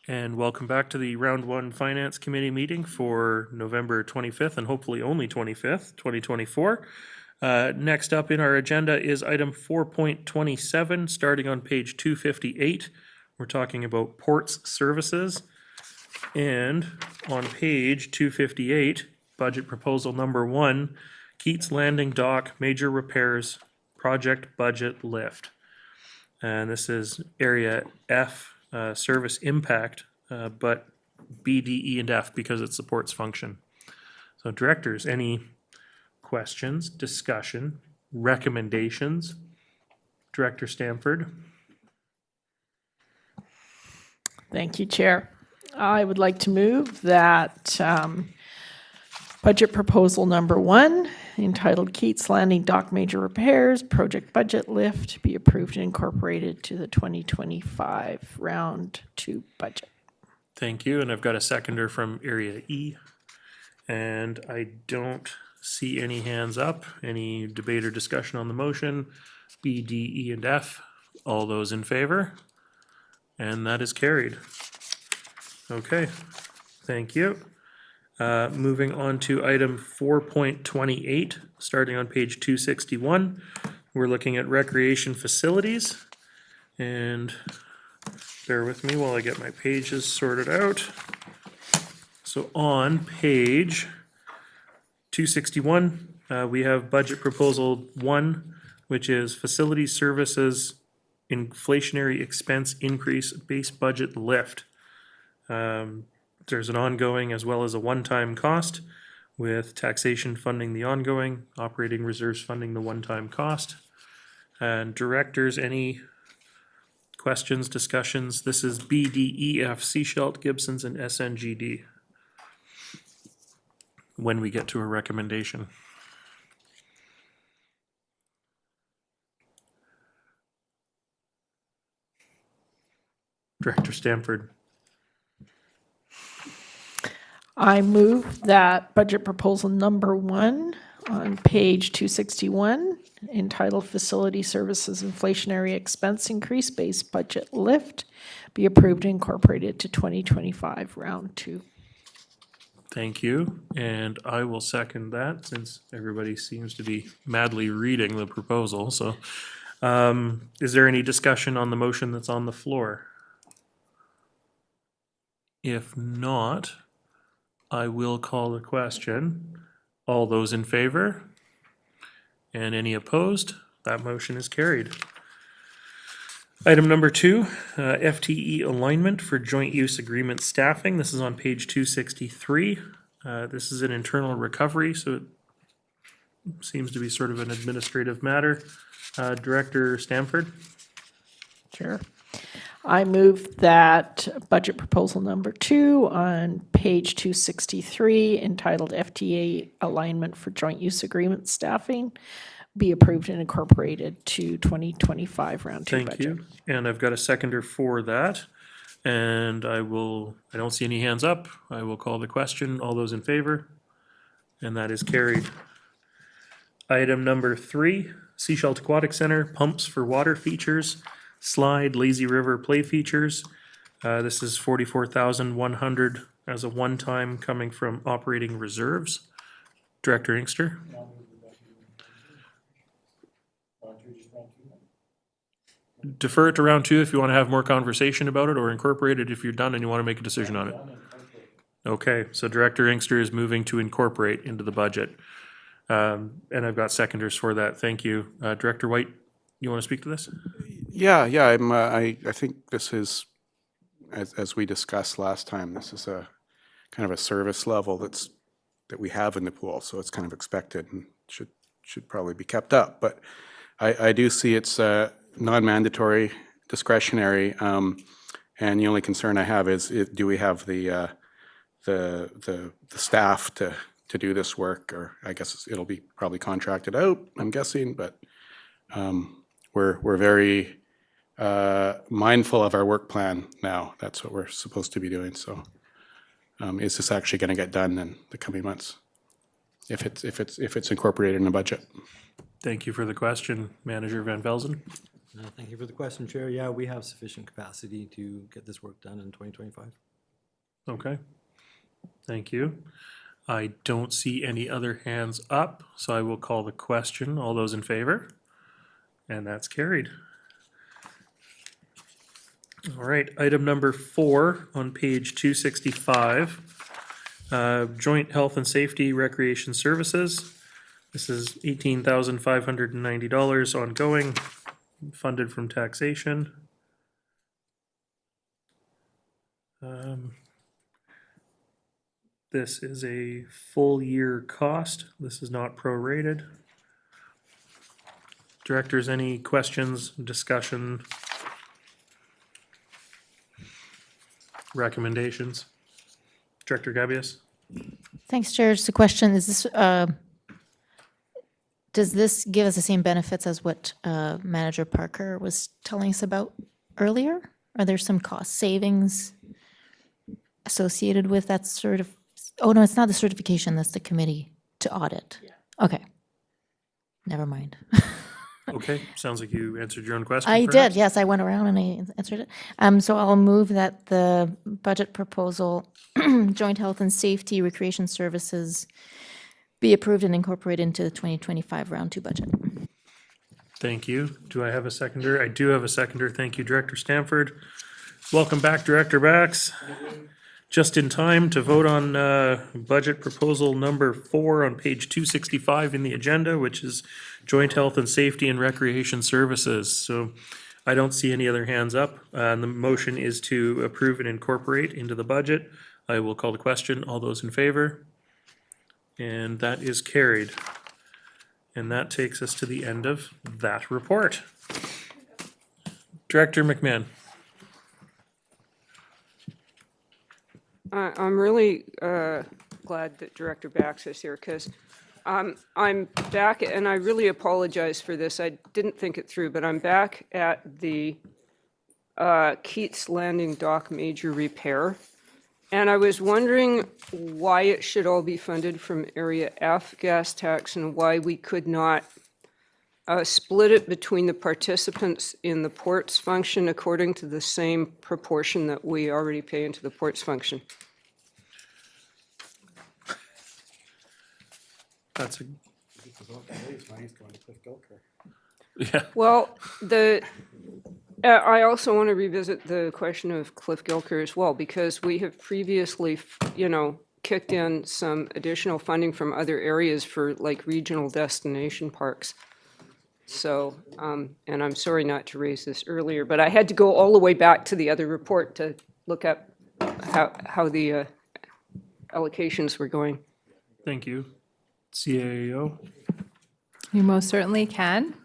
And welcome back to the Round 1 Finance Committee meeting for November 25th and hopefully only 25th, 2024. Next up in our agenda is item 4.27, starting on page 258. We're talking about ports services. And on page 258, budget proposal number 1, Keats Landing Dock Major Repairs Project Budget Lift. And this is area F, service impact, but B, D, E, and F because it supports function. So directors, any questions, discussion, recommendations? Director Stamford. Thank you, Chair. I would like to move that budget proposal number 1, entitled Keats Landing Dock Major Repairs, Project Budget Lift, be approved and incorporated to the 2025 Round 2 budget. Thank you, and I've got a seconder from area E. And I don't see any hands up, any debate or discussion on the motion. B, D, E, and F, all those in favor? And that is carried. Okay, thank you. Moving on to item 4.28, starting on page 261. We're looking at recreation facilities. And bear with me while I get my pages sorted out. So on page 261, we have budget proposal 1, which is facility services inflationary expense increase base budget lift. There's an ongoing as well as a one-time cost, with taxation funding the ongoing, operating reserves funding the one-time cost. And directors, any questions, discussions? This is B, D, E, F, Seashelt, Gibson's, and SNGD. When we get to a recommendation. Director Stamford. I move that budget proposal number 1 on page 261, entitled Facility Services Inflationary Expense Increase Base Budget Lift, be approved and incorporated to 2025 Round 2. Thank you, and I will second that since everybody seems to be madly reading the proposal. So is there any discussion on the motion that's on the floor? If not, I will call the question. All those in favor? And any opposed? That motion is carried. Item number 2, FTE alignment for joint use agreement staffing. This is on page 263. This is an internal recovery, so it seems to be sort of an administrative matter. Director Stamford? Sure. I move that budget proposal number 2 on page 263, entitled FTA Alignment for Joint Use Agreement Staffing, be approved and incorporated to 2025 Round 2 budget. Thank you. And I've got a seconder for that. And I don't see any hands up. I will call the question. All those in favor? And that is carried. Item number 3, Seashelt Aquatic Center, pumps for water features, slide, lazy river play features. This is $44,100 as a one-time coming from operating reserves. Director Inkster? Defer it to round 2 if you want to have more conversation about it, or incorporate it if you're done and you want to make a decision on it. Okay, so Director Inkster is moving to incorporate into the budget. And I've got seconders for that. Thank you. Director White, you want to speak to this? Yeah, I think this is, as we discussed last time, this is a kind of a service level that we have in the pool, so it's kind of expected and should probably be kept up. But I do see it's non-mandatory, discretionary, and the only concern I have is do we have the staff to do this work, or I guess it'll be probably contracted out, I'm guessing, but we're very mindful of our work plan now. That's what we're supposed to be doing. So is this actually going to get done in the coming months if it's incorporated in the budget? Thank you for the question, Manager Van Velzen. Thank you for the question, Chair. Yeah, we have sufficient capacity to get this work done in 2025. Okay. Thank you. I don't see any other hands up, so I will call the question. All those in favor? And that's carried. All right, item number 4 on page 265. Joint Health and Safety Recreation Services. This is $18,590 ongoing, funded from taxation. This is a full year cost. This is not prorated. Directors, any questions, discussion, recommendations? Director Gabius? Thanks, Chair. Just a question, is this, does this give us the same benefits as what Manager Parker was telling us about earlier? Are there some cost savings associated with that oh, no, it's not the certification, that's the committee to audit. Okay. Never mind. Okay, sounds like you answered your own question. I perhaps? did, yes, I went around and I answered it. So I'll move that the budget proposal, Joint Health and Safety Recreation Services, be approved and incorporated into the 2025 Round 2 budget. Thank you. Do I have a seconder? I do have a seconder. Thank you, Director Stanford. Welcome back, Director Bax. Just in time to vote on budget proposal number 4 on page 265 in the agenda, which is Joint Health and Safety and Recreation Services. So I don't see any other hands up. And the motion is to approve and incorporate into the budget. I will call the question. All those in favor? And that is carried. And that takes us to the end of that report. Director McMahon. I'm really glad that Director Bax is here because I'm back, and I really apologize for this. I didn't think it through, but I'm back at the Keats Landing Dock major repair. And I was wondering why it should all be funded from Area F gas tax and why we could not split it between the participants in the ports function according to the same proportion that we already pay into the ports function. That's a, Yeah. Well, I also want to revisit the question of Cliff Gilker as well, because we have previously, kicked in some additional funding from other areas for like regional destination parks. So, and I'm sorry not to raise this earlier, but I had to go all the way back to the other report to look at how the allocations were going. thank you. CAO. You most certainly can.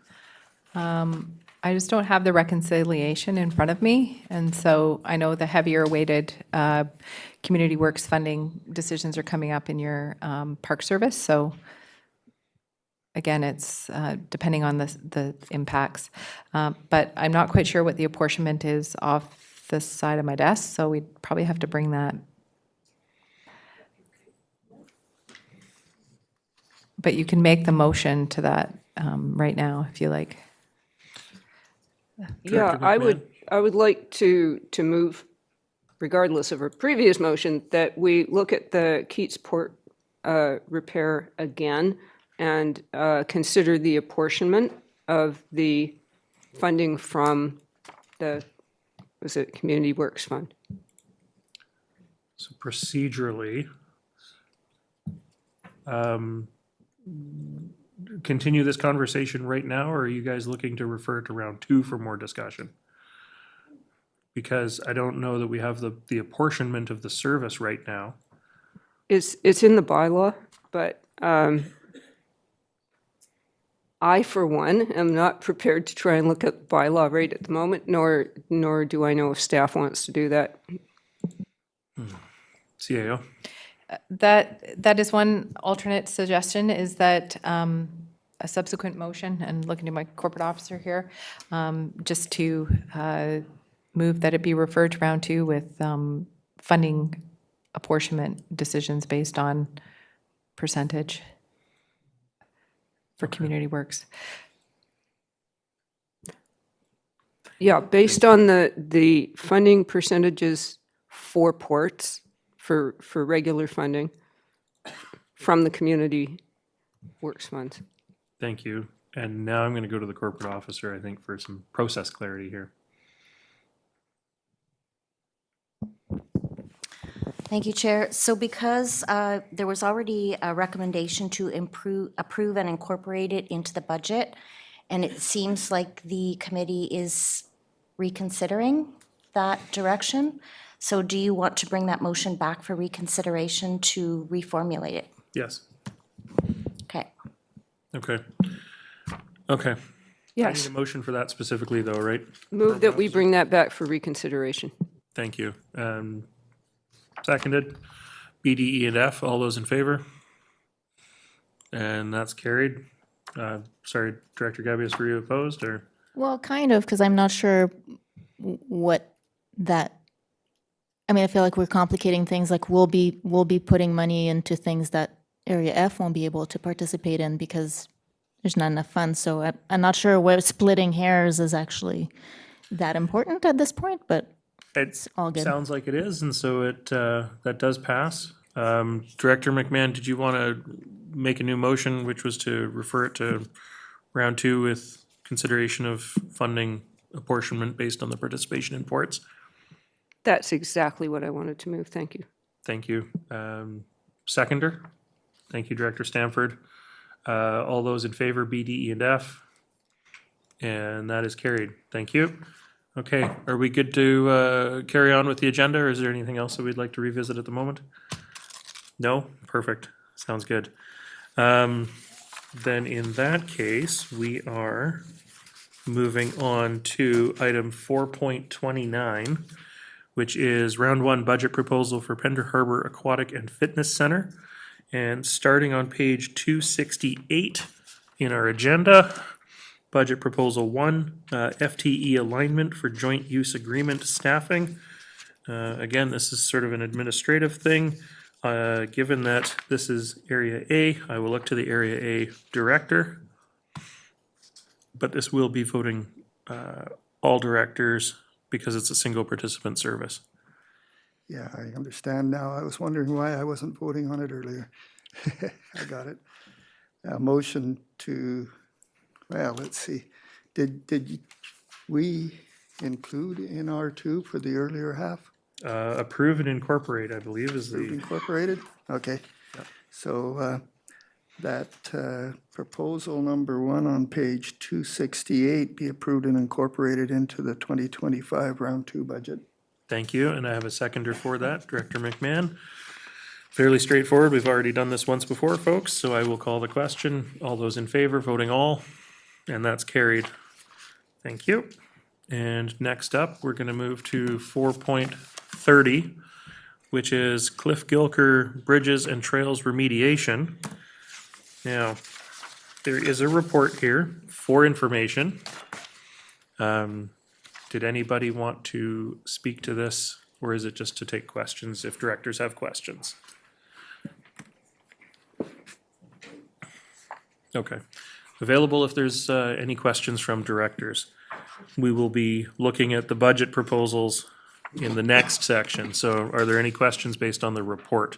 I just don't have the reconciliation in front of me, and so I know the heavier weighted community works funding decisions are coming up in your park service, so again, it's depending on the impacts. But I'm not quite sure what the apportionment is off this side of my desk, so we'd probably have to bring that. But you can make the motion to that right now, if you like. Yeah, I would like to move, regardless of our previous motion, that we look at the Keats Port repair again and consider the apportionment of the funding from the, was it Community Works Fund? So procedurally, continue this conversation right now, or are you guys looking to refer to round 2 for more discussion? Because I don't know that we have the apportionment of the service right now. It's in the bylaw, but I, for one, am not prepared to try and look at the bylaw right at the moment, nor do I know if staff wants to do that. CAO. That is one alternate suggestion, is that a subsequent motion, and looking to my corporate officer here, just to move that it be referred to round 2 with funding apportionment decisions based on percentage for community works. Yeah, based on the funding percentages for ports, for regular funding from the community works funds. Thank you. And now I'm going to go to the corporate officer, I think, for some process clarity here. Thank you, Chair. So because there was already a recommendation to approve and incorporate it into the budget, and it seems like the committee is reconsidering that direction. So do you want to bring that motion back for reconsideration to reformulate it? Yes. Okay. Okay. Okay. Yes. I need a motion for that specifically, though, right? Move that we bring that back for reconsideration. Thank you. Seconded. B, D, E, and F. All those in favor? And that's carried. Sorry, Director Gabius, were you opposed, or? Well, kind of, because I'm not sure what that, I mean, I feel like we're complicating things, like we'll be putting money into things that Area F won't be able to participate in because there's not enough funds. So I'm not sure where splitting hairs is actually that important at this point, but it's all good. Sounds like it is, and so that does pass. Director McMahon, did you want to make a new motion, which was to refer it to round 2 with consideration of funding apportionment based on the participation in ports? That's exactly what I wanted to move. Thank you. Thank you. Seconder? Thank you, Director Stanford. All those in favor, B, D, E, and F? And that is carried. Thank you. Okay, are we good to carry on with the agenda, or is there anything else that we'd like to revisit at the moment? No? Perfect. Sounds good. Then in that case, we are moving on to item 4.29, which is round 1 budget proposal for Pender Harbor Aquatic and Fitness Center. And starting on page 268 in our agenda, budget proposal 1, FTE alignment for joint use agreement staffing. Again, this is sort of an administrative thing. Given that this is Area A, I will look to the Area A director. But this will be voting all directors because it's a single participant service. Yeah, I understand now. I was wondering why I wasn't voting on it earlier. I got it. Motion to, well, let's see. Did we include in R2 for the earlier half? Approve and incorporate, I believe, is the. Incorporated? Okay. So that proposal number 1 on page 268 be approved and incorporated into the 2025 round 2 budget. Thank you, and I have a seconder for that, Director McMahon. Fairly straightforward. We've already done this once before, folks, so I will call the question. All those in favor, voting all, and that's carried. Thank you. And next up, we're going to move to 4.30, which is Cliff Gilker Bridges and Trails Remediation. Now, there is a report here for information. Did anybody want to speak to this, or is it just to take questions if directors have questions? Okay. Available if there's any questions from directors. We will be looking at the budget proposals in the next section. So are there any questions based on the report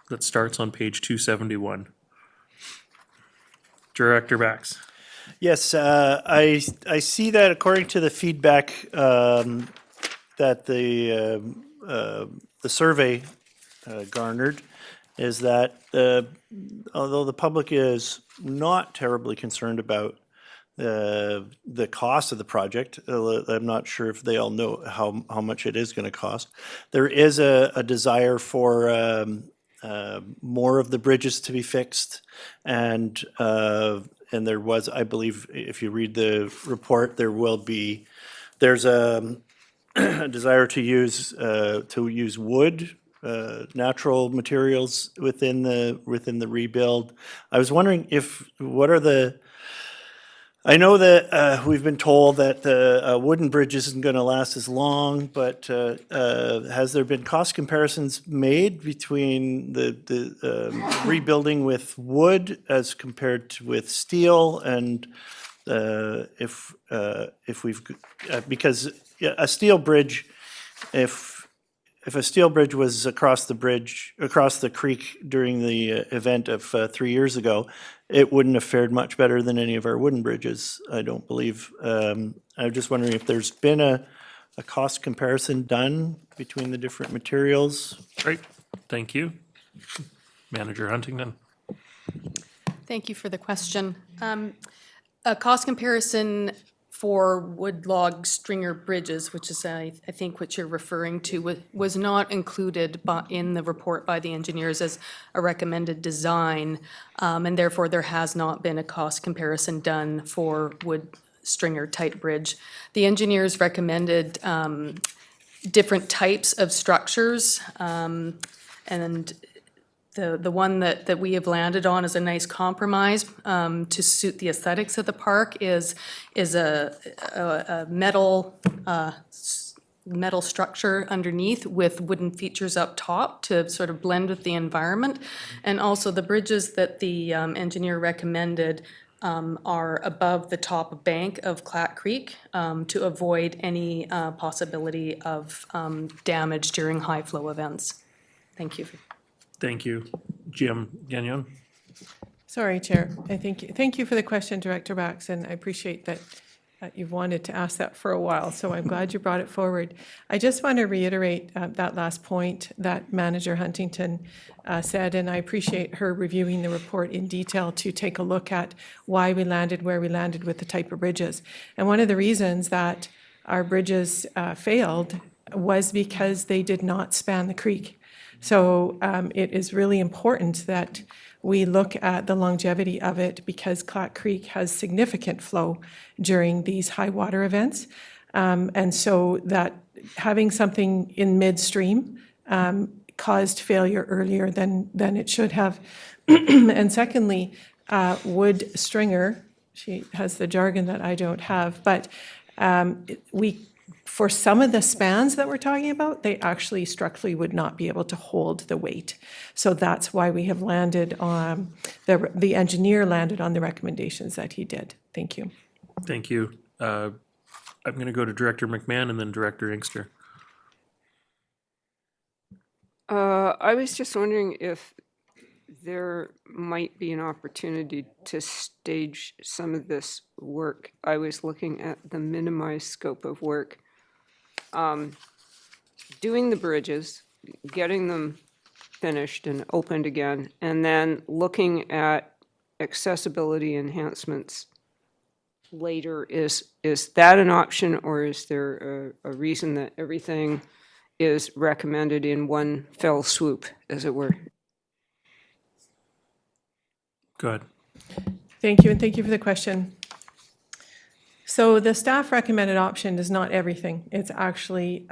that starts on page 271? Director Bax. Yes, I see that according to the feedback that the survey garnered, is that although the public is not terribly concerned about the cost of the project, I'm not sure if they all know how much it is going to cost. There is a desire for more of the bridges to be fixed, and there was, I believe, if you read the report, there's a desire to use wood, natural materials within the rebuild. I was wondering I know that we've been told that the wooden bridge isn't going to last as long, but has there been cost comparisons made between the rebuilding with wood as compared to with steel, and if we've, because a steel bridge, if a steel bridge was across the creek during the event of 3 years ago, it wouldn't have fared much better than any of our wooden bridges, I don't believe. I'm just wondering if there's been a cost comparison done between the different materials. Great, thank you. Manager Huntington. Thank you for the question. A cost comparison for wood log stringer bridges, which is I think what you're referring to, was not included in the report by the engineers as a recommended design, and therefore there has not been a cost comparison done for wood stringer type bridge. The engineers recommended different types of structures, and the one that we have landed on is a nice compromise to suit the aesthetics of the park is a metal structure underneath with wooden features up top to sort of blend with the environment. And also the bridges that the engineer recommended are above the top bank of Clack Creek to avoid any possibility of damage during high flow events. Thank you. Thank you. Jim Gagnon. Sorry, Chair. Thank you for the question, Director Bax, and I appreciate that you've wanted to ask that for a while, so I'm glad you brought it forward. I just want to reiterate that last point that Manager Huntington said, and I appreciate her reviewing the report in detail to take a look at why we landed where we landed with the type of bridges. And one of the reasons that our bridges failed was because they did not span the creek. So it is really important that we look at the longevity of it because Clack Creek has significant flow during these high water events. And so that having something in midstream caused failure earlier than it should have. And secondly, wood stringer, she has the jargon that I don't have, but for some of the spans that we're talking about, they actually structurally would not be able to hold the weight. So that's why we have landed on, the engineer landed on the recommendations that he did. Thank you. Thank you. I'm going to go to Director McMahon and then Director Inkster. I was just wondering if there might be an opportunity to stage some of this work. I was looking at the minimized scope of work. Doing the bridges, getting them finished and opened again, and then looking at accessibility enhancements later. Is that an option, or is there a reason that everything is recommended in one fell swoop, as it were? Go ahead. Thank you, and thank you for the question. So the staff recommended option is not everything. It's actually,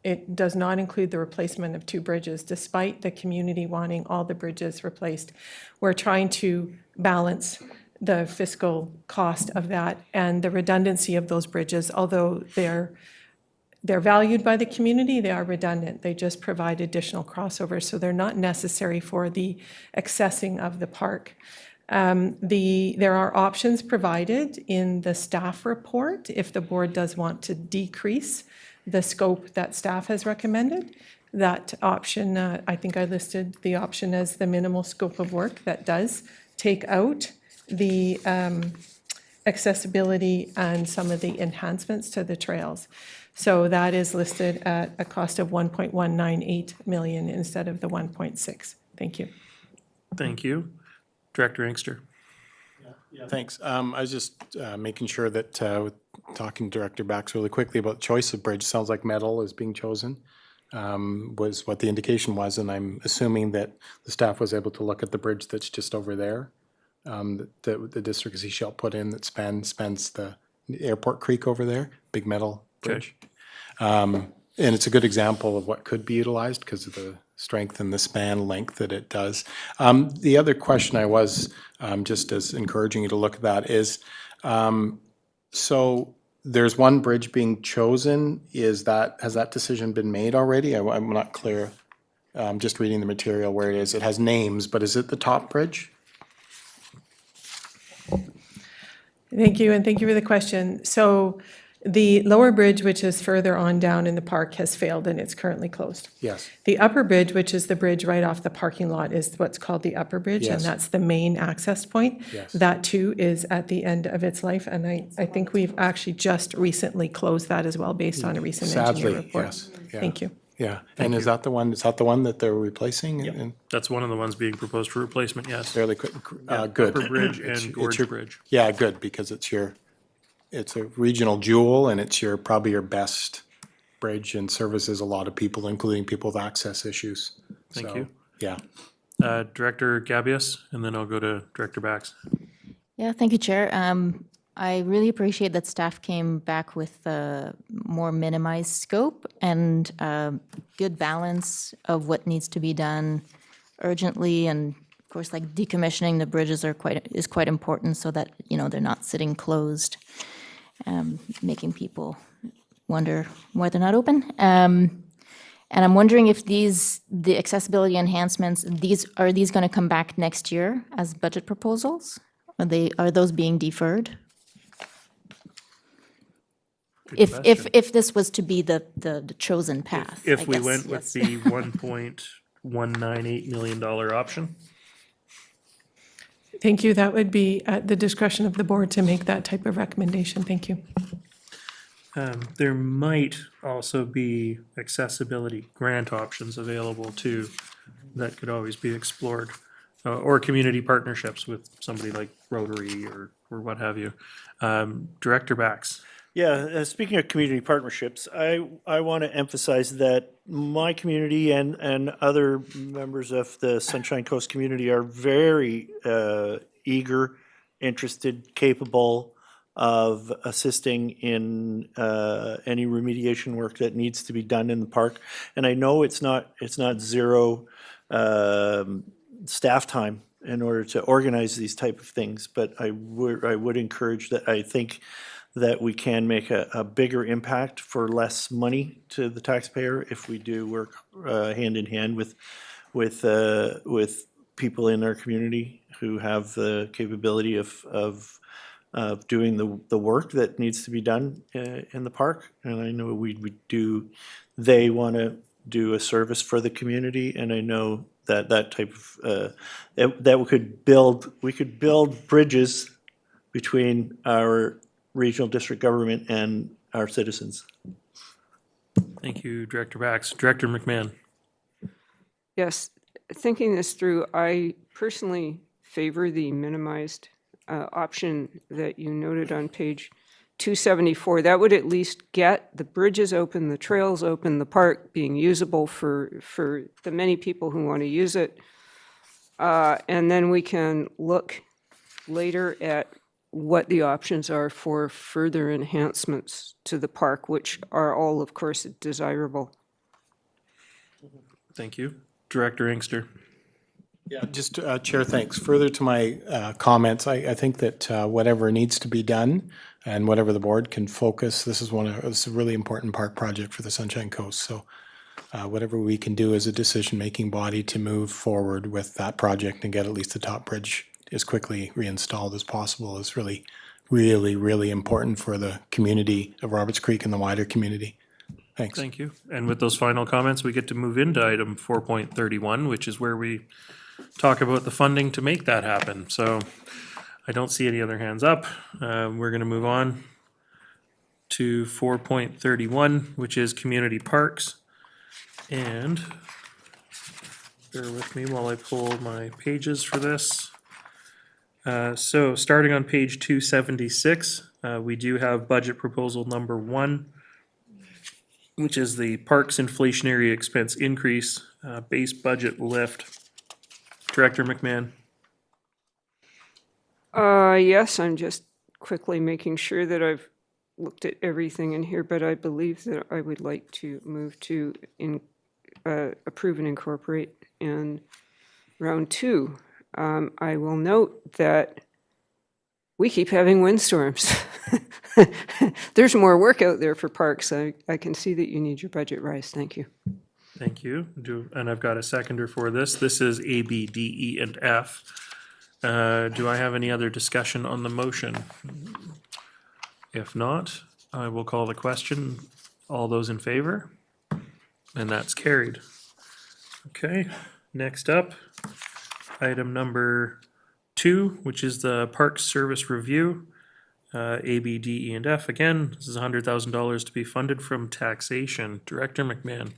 it does not include the replacement of 2 bridges, despite the community wanting all the bridges replaced. We're trying to balance the fiscal cost of that and the redundancy of those bridges. Although they're valued by the community, they are redundant. They just provide additional crossovers, so they're not necessary for the accessing of the park. There are options provided in the staff report if the board does want to decrease the scope that staff has recommended. That option, I think I listed the option as the minimal scope of work that does take out the accessibility and some of the enhancements to the trails. So that is listed at a cost of 1.198 million instead of the 1.6. Thank you. Thank you. Director Inkster. Thanks. I was just making sure that, talking to Director Bax really quickly about choice of bridge, sounds like metal is being chosen, was what the indication was, and I'm assuming that the staff was able to look at the bridge that's just over there, that the District of Sechelt put in that spans the Airport Creek over there, big metal bridge. And it's a good example of what could be utilized because of the strength and the span length that it does. The other question I was just as encouraging you to look at that is, so there's one bridge being chosen. Has that decision been made already? I'm not clear. Just reading the material where it is. It has names, but is it the top bridge? Thank you, and thank you for the question. So the lower bridge, which is further on down in the park, has failed and it's currently closed. Yes. The upper bridge, which is the bridge right off the parking lot, is what's called the upper bridge, and Yes. that's the main access point. Yes. That too is at the end of its life, and I think we've actually just recently closed that as well, based on a recent engineer Sadly, report. yes. Yeah. Thank you. Yeah, and is that the one that they're replacing? And That's one of the ones being proposed for replacement, yes. fairly quick, Yeah, good. Upper Bridge It's- and it's Gorge your- Bridge. Yeah, good, because it's a regional jewel, and it's probably your best bridge and services a lot of people, including people with access issues. Thank So, you. Yeah. Director Gabius, and then I'll go to Director Bax. Yeah, thank you, Chair. I really appreciate that staff came back with a more minimized scope and good balance of what needs to be done urgently. And of course, like decommissioning the bridges is quite important so that, they're not sitting closed, making people wonder why they're not open. And I'm wondering if the accessibility enhancements, are these going to come back next year as budget proposals? Are those being deferred? If this was to be the chosen path, I If we guess, went with yes. the $1.198 million option, Thank you. That would be at the discretion of the board to make that type of recommendation. Thank you. there might also be accessibility grant options available too that could always be explored. Or community partnerships with somebody like Rotary or what have you. Director Bax. Yeah, speaking of community partnerships, I want to emphasize that my community and other members of the Sunshine Coast community are very eager, interested, capable of assisting in any remediation work that needs to be done in the park. And I know it's not zero staff time in order to organize these type of things, but I would encourage that. I think that we can make a bigger impact for less money to the taxpayer if we do work hand in hand with people in our community who have the capability of doing the work that needs to be done in the park. And I know they want to do a service for the community, and I know that type of that we could build bridges between our regional district government and our citizens. Thank you, Director Bax. Director McMahon. Yes, thinking this through, I personally favor the minimized option that you noted on page 274. That would at least get the bridges open, the trails open, the park being usable for the many people who want to use it. And then we can look later at what the options are for further enhancements to the park, which are all, of course, desirable. Thank you. Director Inkster. Yeah, just, Chair, thanks. Further to my comments, I think that whatever needs to be done and whatever the board can focus, this is a really important park project for the Sunshine Coast. So whatever we can do as a decision-making body to move forward with that project and get at least the top bridge as quickly reinstalled as possible is really, really, really important for the community of Roberts Creek and the wider community. Thanks. Thank you. And with those final comments, we get to move into item 4.31, which is where we talk about the funding to make that happen. So I don't see any other hands up. We're going to move on to 4.31, which is community parks. And bear with me while I pull my pages for this. So starting on page 276, we do have budget proposal number 1, which is the parks inflationary expense increase, base budget lift. Director McMahon. Yes, I'm just quickly making sure that I've looked at everything in here, but I believe that I would like to move to approve and incorporate in round 2. I will note that we keep having windstorms. There's more work out there for parks. I can see that you need your budget rise. Thank you. Thank you. And I've got a seconder for this. This is A, B, D, E, and F. Do I have any other discussion on the motion? If not, I will call the question. All those in favor? And that's carried. Okay, next up, item number 2, which is the Parks Service Review. A, B, D, E, and F. Again, this is $100,000 to be funded from taxation. Director McMahon.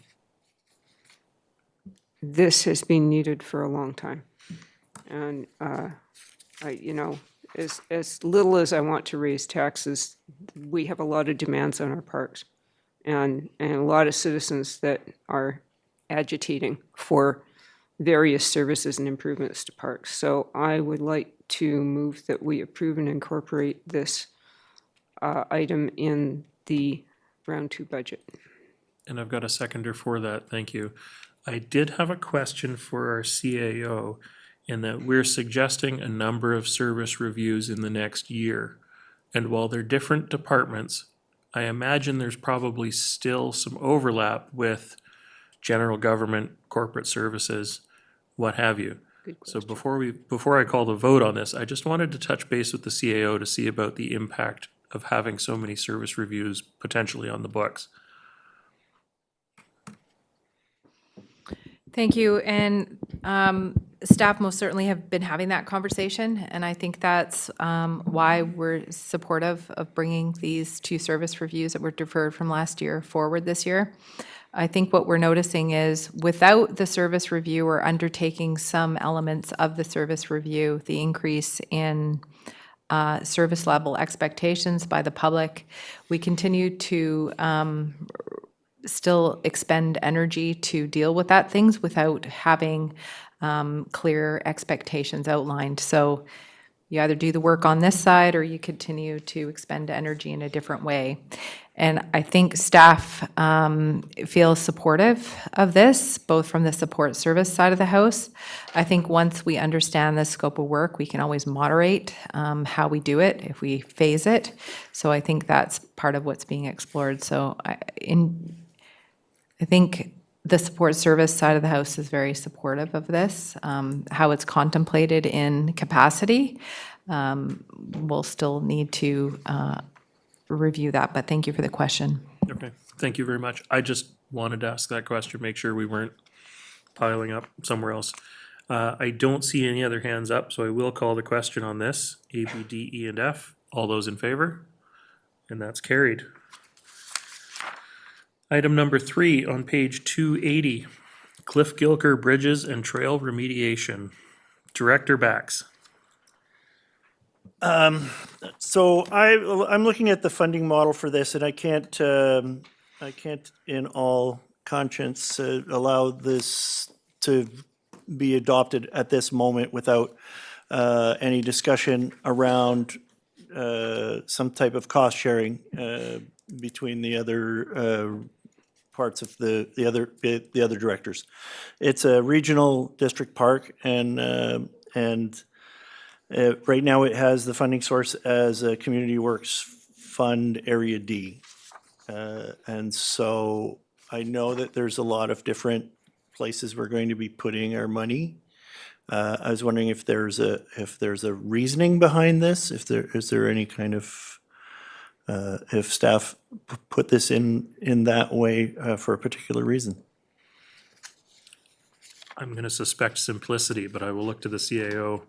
This has been needed for a long time. And, as little as I want to raise taxes, we have a lot of demands on our parks. And a lot of citizens that are agitating for various services and improvements to parks. So I would like to move that we approve and incorporate this item in the round 2 budget. And I've got a seconder for that, thank you. I did have a question for our CAO in that we're suggesting a number of service reviews in the next year. And while they're different departments, I imagine there's probably still some overlap with general government, corporate services, what have you. So before I call the vote on this, I just wanted to touch base with the CAO to see about the impact of having so many service reviews potentially on the books. Thank you. And staff most certainly have been having that conversation, and I think that's why we're supportive of bringing these 2 service reviews that were deferred from last year forward this year. I think what we're noticing is without the service review or undertaking some elements of the service review, the increase in service level expectations by the public, we continue to still expend energy to deal with that things without having clear expectations outlined. So you either do the work on this side or you continue to expend energy in a different way. And I think staff feels supportive of this, both from the support service side of the house. I think once we understand the scope of work, we can always moderate how we do it if we phase it. So I think that's part of what's being explored. So I think the support service side of the house is very supportive of this. How it's contemplated in capacity, we'll still need to review that, but thank you for the question. Okay, thank you very much. I just wanted to ask that question, make sure we weren't piling up somewhere else. I don't see any other hands up, so I will call the question on this. A, B, D, E, and F. All those in favor? And that's carried. Item number 3 on page 280, Cliff Gilker Bridges and Trail Remediation. Director Bax. So I'm looking at the funding model for this, and I can't in all conscience allow this to be adopted at this moment without any discussion around some type of cost sharing between the other parts of the other directors. It's a regional district park, and right now it has the funding source as a Community Works Fund Area D. And so I know that there's a lot of different places we're going to be putting our money. I was wondering if there's a reasoning behind this, is there any kind of if staff put this in that way for a particular reason. I'm going to suspect simplicity, but I will look to the CAO.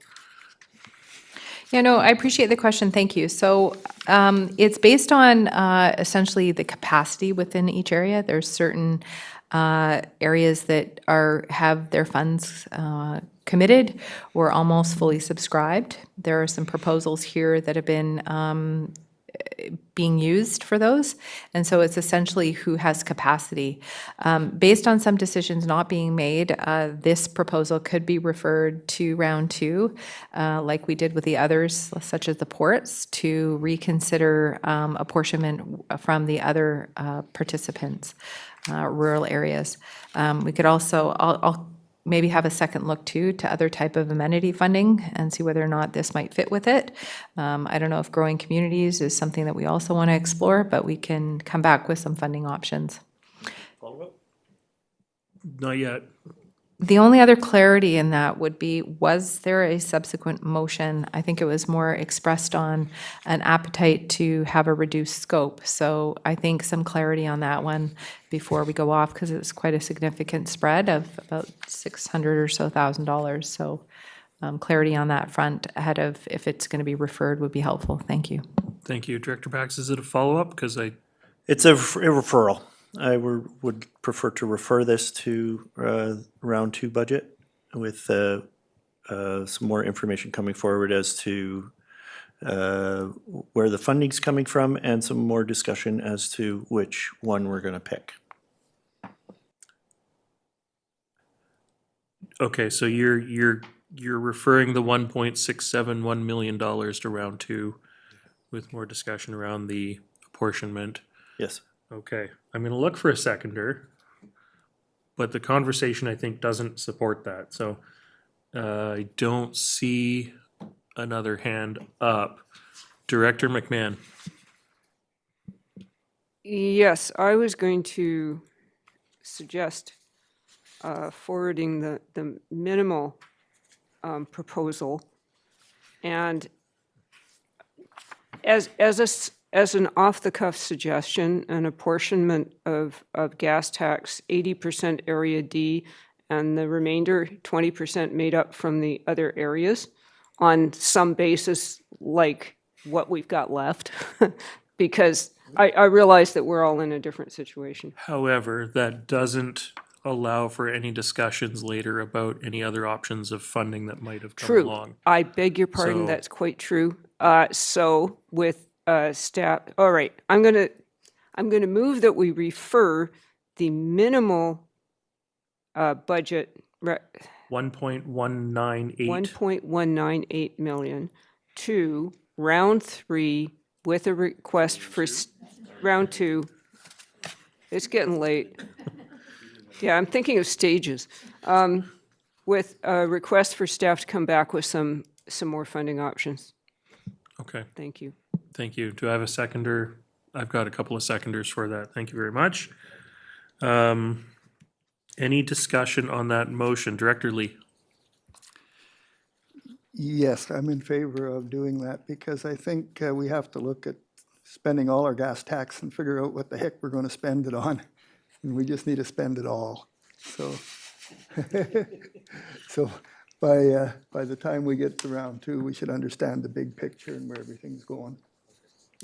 Yeah, no, I appreciate the question. Thank you. So it's based on essentially the capacity within each area. There's certain areas that have their funds committed or almost fully subscribed. There are some proposals here that have been being used for those. And so it's essentially who has capacity. Based on some decisions not being made, this proposal could be referred to round 2, like we did with the others, such as the ports, to reconsider apportionment from the other participants, rural areas. We could also, I'll maybe have a second look too to other type of amenity funding and see whether or not this might fit with it. I don't know if growing communities is something that we also want to explore, but we can come back with some funding options. Follow up? Not yet. The only other clarity in that would be, was there a subsequent motion? I think it was more expressed on an appetite to have a reduced scope. So I think some clarity on that one before we go off, because it's quite a significant spread of about $600,000 or so. So clarity on that front ahead of if it's going to be referred would be helpful. Thank you. Thank you. Director Bax, is it a follow-up? Because It's a referral. I would prefer to refer this to round 2 budget with some more information coming forward as to where the funding's coming from and some more discussion as to which one we're going to pick. Okay, so you're referring the $1.671 million to round 2 with more discussion around the apportionment. Yes. Okay, I'm gonna look for a seconder, but the conversation, I think, doesn't support that. So I don't see another hand up. Director McMahon. Yes, I was going to suggest forwarding the minimal proposal, and as an off-the-cuff suggestion, an apportionment of gas tax, 80% Area D, and the remainder, 20% made up from the other areas on some basis like what we've got left, because I realize that we're all in a different situation. However, that doesn't allow for any discussions later about any other options of funding that might have come along. True. I beg your pardon, So- that's quite true. So with staff, all right, I'm gonna move that we refer the minimal budget, 1.198. 1.198 million, to round 3 with a request for round 2. It's getting late. Yeah, I'm thinking of stages. With a request for staff to come back with some more funding options. Okay, Thank you. thank you. Do I have a seconder? I've got a couple of seconders for that. Thank you very much. Any discussion on that motion? Director Lee? Yes, I'm in favor of doing that because I think we have to look at spending all our gas tax and figure out what the heck we're going to spend it on. And we just need to spend it all. So, so by the time we get to round 2, we should understand the big picture and where everything's going.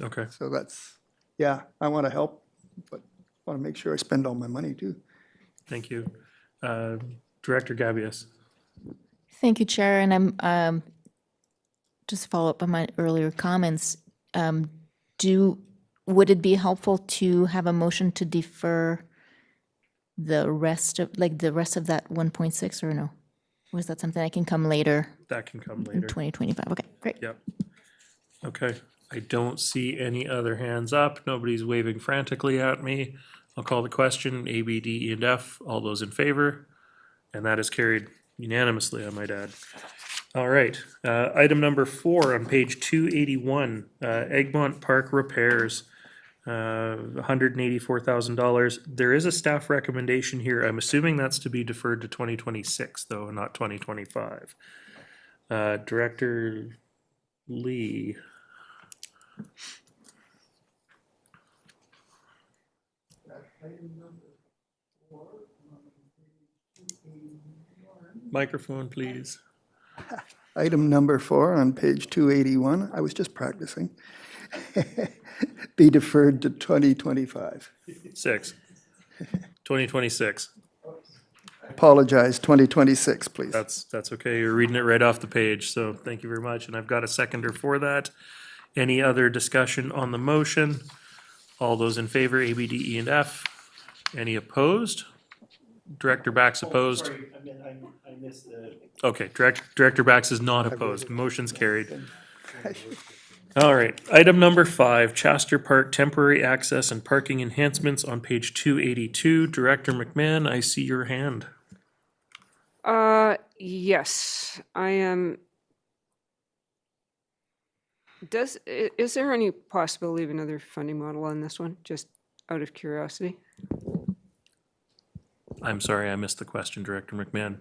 Okay, So that's, yeah, I want to help, but I want to make sure I spend all my money too. thank you. Director Gabius? Thank you, Chair, and I'm just follow up on my earlier comments. Would it be helpful to have a motion to defer the rest of that 1.6 or no? Or is that something that can come later That can come in later. 2025? Okay, great. Yep. Okay, I don't see any other hands up. Nobody's waving frantically at me. I'll call the question, A, B, D, E, and F. All those in favor? And that is carried unanimously, I might add. All right, item number 4 on page 281, Egmont Park repairs, $184,000. There is a staff recommendation here. I'm assuming that's to be deferred to 2026, though, not 2025. Director Lee. Microphone, please. Item number 4 on page 281, I was just practicing, be deferred to 2025. 2026. Apologize, 2026, please. That's okay. You're reading it right off the page, so thank you very much. And I've got a seconder for that. Any other discussion on the motion? All those in favor, A, B, D, E, and F. Any opposed? Director Bax opposed? I missed the. Okay, Director Bax is not opposed. Motion's carried. All right, item number 5, Chaster Park temporary access and parking enhancements on page 282. Director McMahon, I see your hand. Yes, I am. Is there any possibility of another funding model on this one, just out of curiosity? I'm sorry, I missed the question, Director McMahon.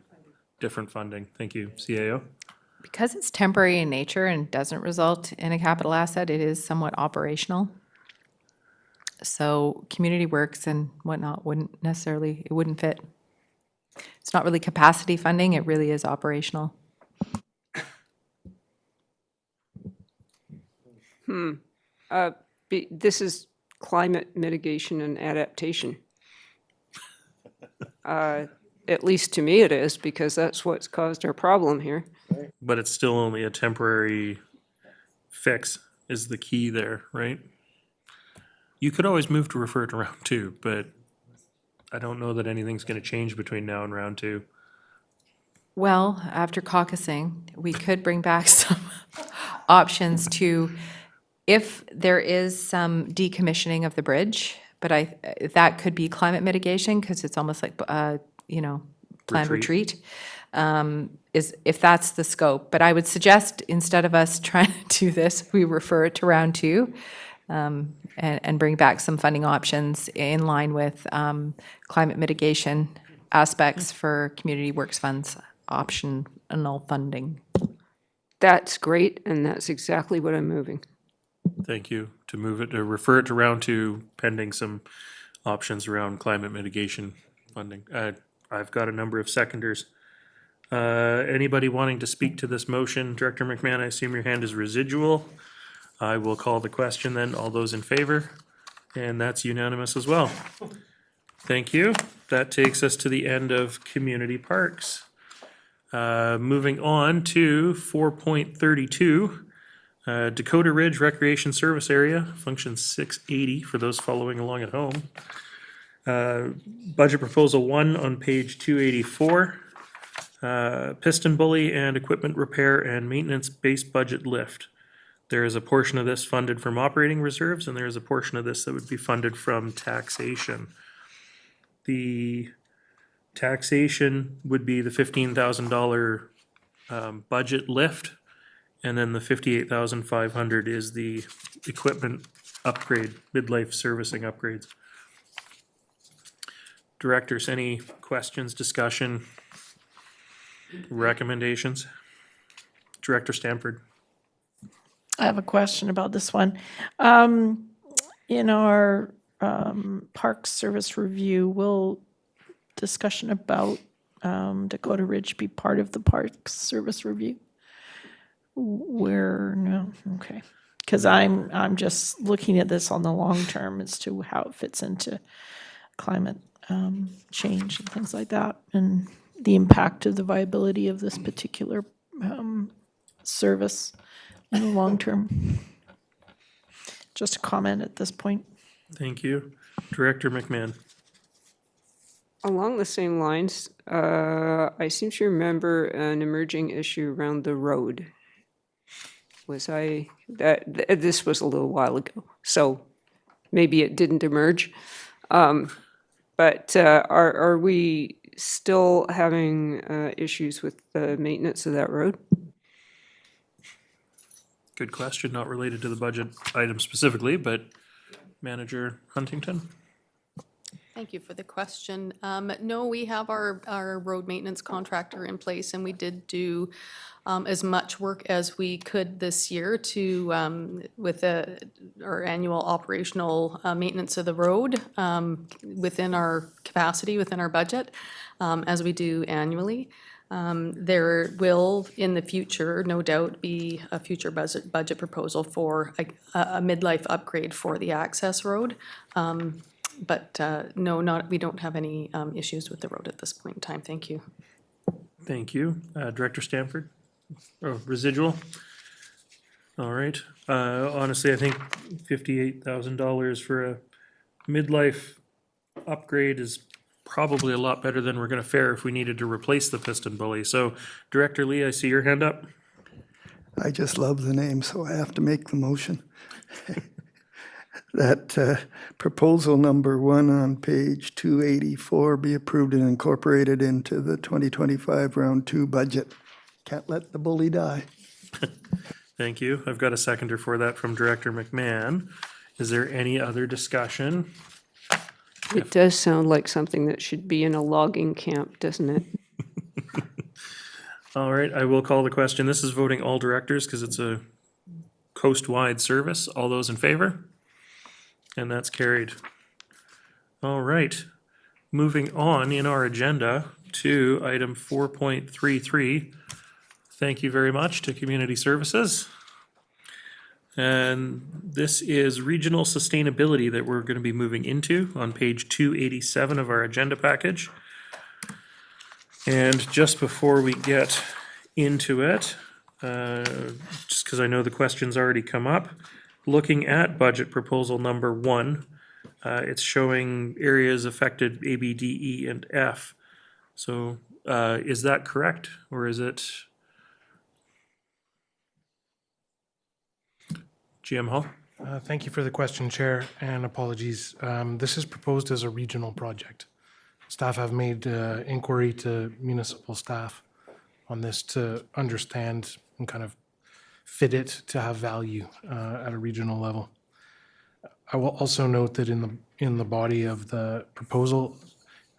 Different funding. Thank you. CAO? Because it's temporary in nature and doesn't result in a capital asset, it is somewhat operational. So community works and whatnot wouldn't necessarily, it wouldn't fit. It's not really capacity funding, it really is operational. This is climate mitigation and adaptation. At least to me it is, because that's what's caused our problem here. But it's still only a temporary fix is the key there, right? You could always move to refer to round two, but I don't know that anything's going to change between now and round two. Well, after caucusing, we could bring back some options to, if there is some decommissioning of the bridge, but that could be climate mitigation, because it's almost like, planned retreat. Is if that's the scope. But I would suggest, instead of us trying to do this, we refer it to round two, and bring back some funding options in line with climate mitigation aspects for community works funds optional funding. That's great, and that's exactly what I'm moving. Thank you. To move it, to refer it to round two, pending some options around climate mitigation funding. I've got a number of seconders. Anybody wanting to speak to this motion? Director McMahon, I assume your hand is residual. I will call the question then. All those in favor? And that's unanimous as well. Thank you. That takes us to the end of community parks. Moving on to 4.32, Dakota Ridge Recreation Service Area, function 680 for those following along at home. Budget Proposal 1 on page 284. Piston bully and equipment repair and maintenance base budget lift. There is a portion of this funded from operating reserves, and there is a portion of this that would be funded from taxation. The taxation would be the $15,000 budget lift, and then the $58,500 is the equipment upgrade, midlife servicing upgrades. Directors, any questions, discussion, recommendations? Director Stanford. I have a question about this one. In our Parks Service review, will discussion about Dakota Ridge be part of the Parks Service review? No, okay. Because I'm just looking at this on the long term as to how it fits into climate change and things like that, and the impact of the viability of this particular service in the long term. Just a comment at this point. Thank you. Director McMahon. Along the same lines, I seem to remember an emerging issue around the road. This was a little while ago, so maybe it didn't emerge. But are we still having issues with the maintenance of that road? Good question, not related to the budget item specifically, but Manager Huntington. Thank you for the question. No, we have our road maintenance contractor in place, and we did do as much work as we could this year to, with our annual operational maintenance of the road within our capacity, within our budget, as we do annually. There will, in the future, no doubt, be a future budget proposal for a midlife upgrade for the access road. But no, we don't have any issues with the road at this point in time. Thank you. Thank you. Director Stanford? Oh, residual? All right. Honestly, I think $58,000 for a midlife upgrade is probably a lot better than we're going to fare if we needed to replace the piston bully. So, Director Lee, I see your hand up. I just love the name, so I have to make the motion. That proposal number 1 on page 284 be approved and incorporated into the 2025 round 2 budget. Can't let the bully die. Thank you. I've got a seconder for that from Director McMahon. Is there any other discussion? It does sound like something that should be in a logging camp, doesn't it? All right, I will call the question. This is voting all directors because it's a coast-wide service. All those in favor? And that's carried. All right, moving on in our agenda to item 4.33. Thank you very much to Community Services. And this is regional sustainability that we're going to be moving into on page 287 of our agenda package. And just before we get into it, just because I know the question's already come up, looking at budget proposal number 1, it's showing areas affected A, B, D, E, and F. So is that correct, or is it? GM Hall? Thank you for the question, Chair, and apologies. This is proposed as a regional project. Staff have made inquiry to municipal staff on this to understand and kind of fit it to have value at a regional level. I will also note that in the body of the proposal,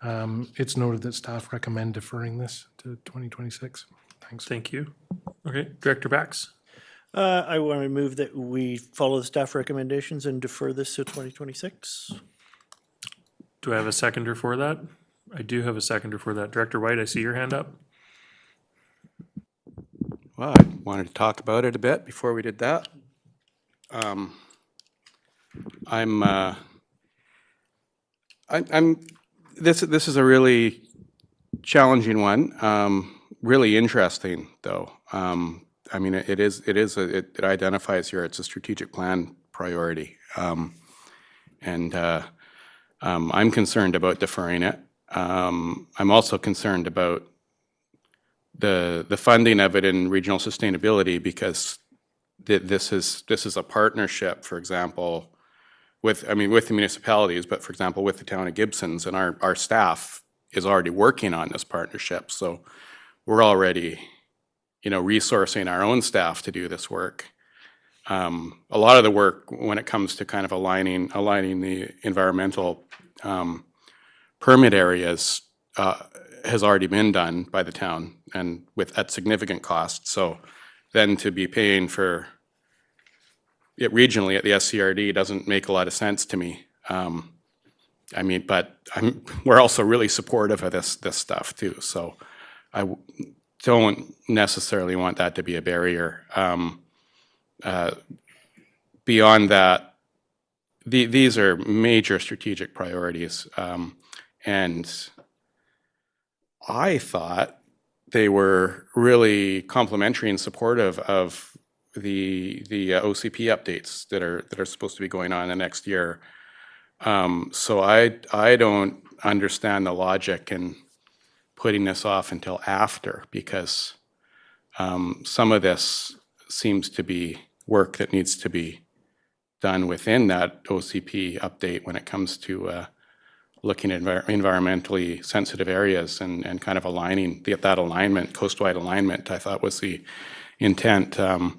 it's noted that staff recommend deferring this to 2026. Thanks. Thank you. Okay, Director Bax? I want to move that we follow the staff recommendations and defer this to 2026. Do I have a seconder for that? I do have a seconder for that. Director White, I see your hand up. Well, I wanted to talk about it a bit before we did that. This is a really challenging one, really interesting though. I mean, it identifies here, it's a strategic plan priority. And I'm concerned about deferring it. I'm also concerned about the funding of it in regional sustainability because this is a partnership, for example, with the municipalities, but for example, with the town of Gibsons, and our staff is already working on this partnership. So we're already, resourcing our own staff to do this work. A lot of the work when it comes to kind of aligning the environmental permit areas has already been done by the town and at significant cost. So then to be paying for it regionally at the SCRD doesn't make a lot of sense to me. But we're also really supportive of this stuff too. So I don't necessarily want that to be a barrier. Beyond that, these are major strategic priorities. And I thought they were really complementary and supportive of the OCP updates that are supposed to be going on in the next year. So I don't understand the logic in putting this off until after, because some of this seems to be work that needs to be done within that OCP update when it comes to looking at environmentally sensitive areas and kind of aligning that alignment, coast-wide alignment, I thought was the intent. In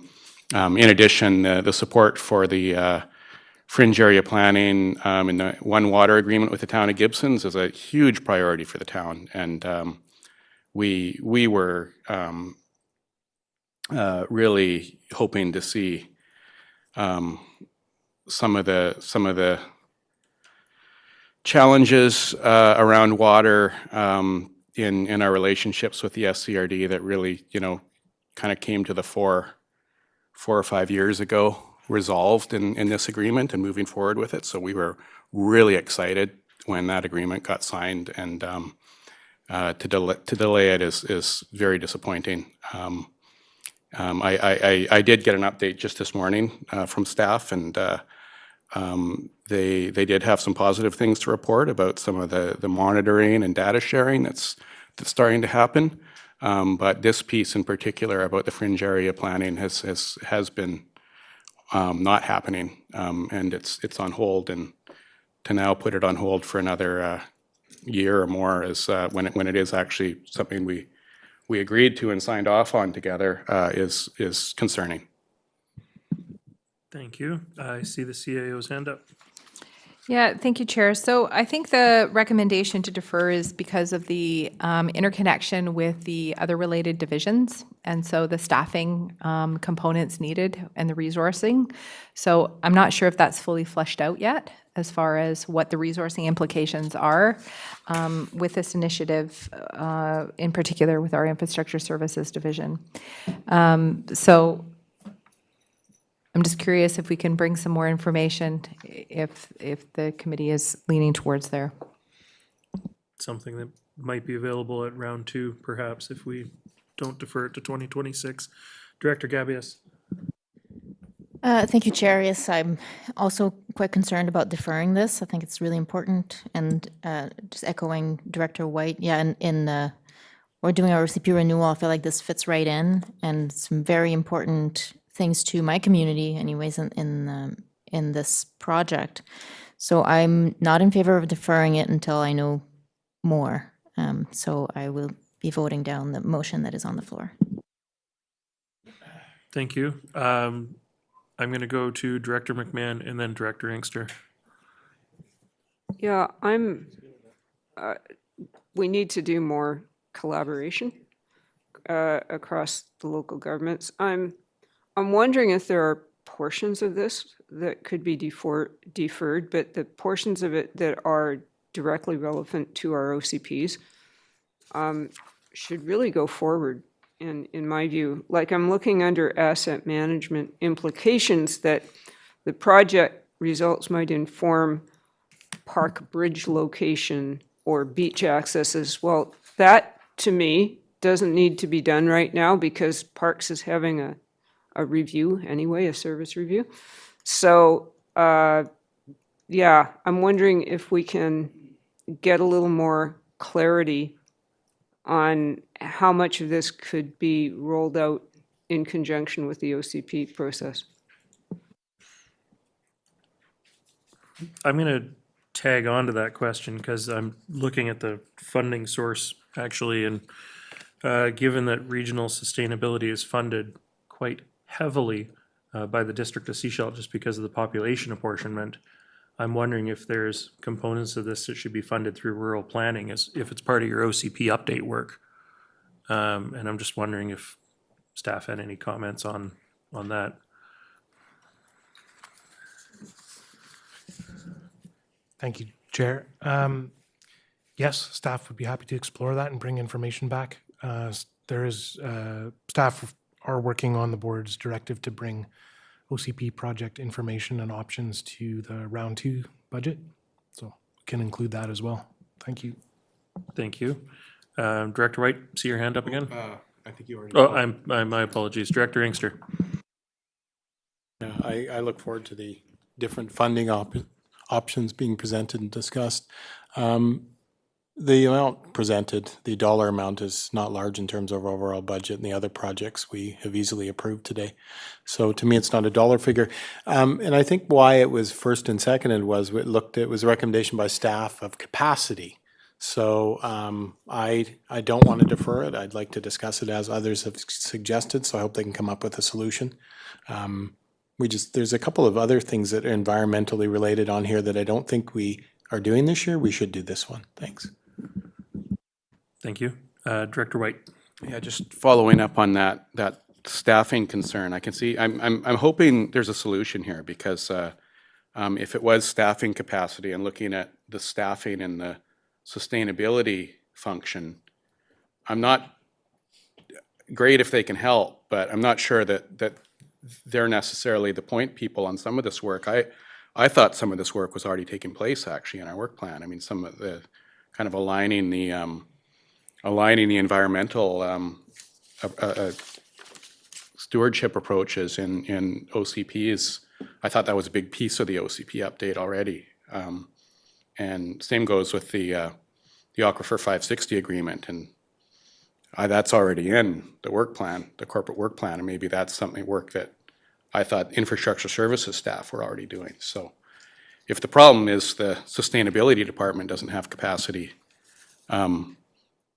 addition, the support for the fringe area planning and the One Water agreement with the town of Gibsons is a huge priority for the town. And we were really hoping to see some of the challenges around water in our relationships with the SCRD that really, kind of came to the fore 4 or 5 years ago, resolved in this agreement and moving forward with it. So we were really excited when that agreement got signed, and to delay it is very disappointing. I did get an update just this morning from staff, and they did have some positive things to report about some of the monitoring and data sharing that's starting to happen. But this piece in particular about the fringe area planning has been not happening, and it's on hold. And to now put it on hold for another year or more is when it is actually something we agreed to and signed off on together is concerning. Thank you. I see the CAO's hand up. Yeah, thank you, Chair. So I think the recommendation to defer is because of the interconnection with the other related divisions, and so the staffing components needed and the resourcing. So I'm not sure if that's fully fleshed out yet as far as what the resourcing implications are with this initiative, in particular with our infrastructure services division. So I'm just curious if we can bring some more information if the committee is leaning towards there. Something that might be available at round 2, perhaps, if we don't defer it to 2026. Director Gabius. Thank you, Chair. Yes, I'm also quite concerned about deferring this. I think it's really important. And just echoing Director White, yeah, we're doing our OCP renewal. I feel like this fits right in, and some very important things to my community, anyways, in this project. So I'm not in favor of deferring it until I know more. So I will be voting down the motion that is on the floor. Thank you. I'm going to go to Director McMahon and then Director Inkster. Yeah, we need to do more collaboration across the local governments. I'm wondering if there are portions of this that could be deferred, but the portions of it that are directly relevant to our OCPs should really go forward, in my view. Like, I'm looking under asset management implications that the project results might inform park bridge location or beach accesses. Well, that, to me, doesn't need to be done right now because Parks is having a review anyway, a service review. So, yeah, I'm wondering if we can get a little more clarity on how much of this could be rolled out in conjunction with the OCP process. I'm going to tag on to that question because I'm looking at the funding source actually, and given that regional sustainability is funded quite heavily by the District of Sechelt just because of the population apportionment, I'm wondering if there's components of this that should be funded through rural planning, as if it's part of your OCP update work. And I'm just wondering if staff had any comments on that. Thank you, Chair. Yes, staff would be happy to explore that and bring information back. Staff are working on the board's directive to bring OCP project information and options to the round 2 budget. So we can include that as well. Thank you. Thank you. Director White, see your hand up again? I think you already. Oh, my apologies. Director Inkster. Yeah, I look forward to the different funding options being presented and discussed. The amount presented, the dollar amount, is not large in terms of our overall budget, and the other projects we have easily approved today. So to me, it's not a dollar figure. And I think why it was first and seconded was it was a recommendation by staff of capacity. So I don't want to defer it. I'd like to discuss it as others have suggested, so I hope they can come up with a solution. There's a couple of other things that are environmentally related on here that I don't think we are doing this year. We should do this one. Thanks. Thank you. Director White. Yeah, just following up on that staffing concern, I can see, I'm hoping there's a solution here because if it was staffing capacity and looking at the staffing and the sustainability function, I'm not great if they can help, but I'm not sure that they're necessarily the point people on some of this work. I thought some of this work was already taking place actually in our work plan. I mean, some of the kind of aligning the environmental stewardship approaches in OCPs. I thought that was a big piece of the OCP update already. And same goes with the Aquifer 560 agreement, and that's already in the work plan, the corporate work plan, and maybe that's something work that I thought infrastructure services staff were already doing. So if the problem is the sustainability department doesn't have capacity,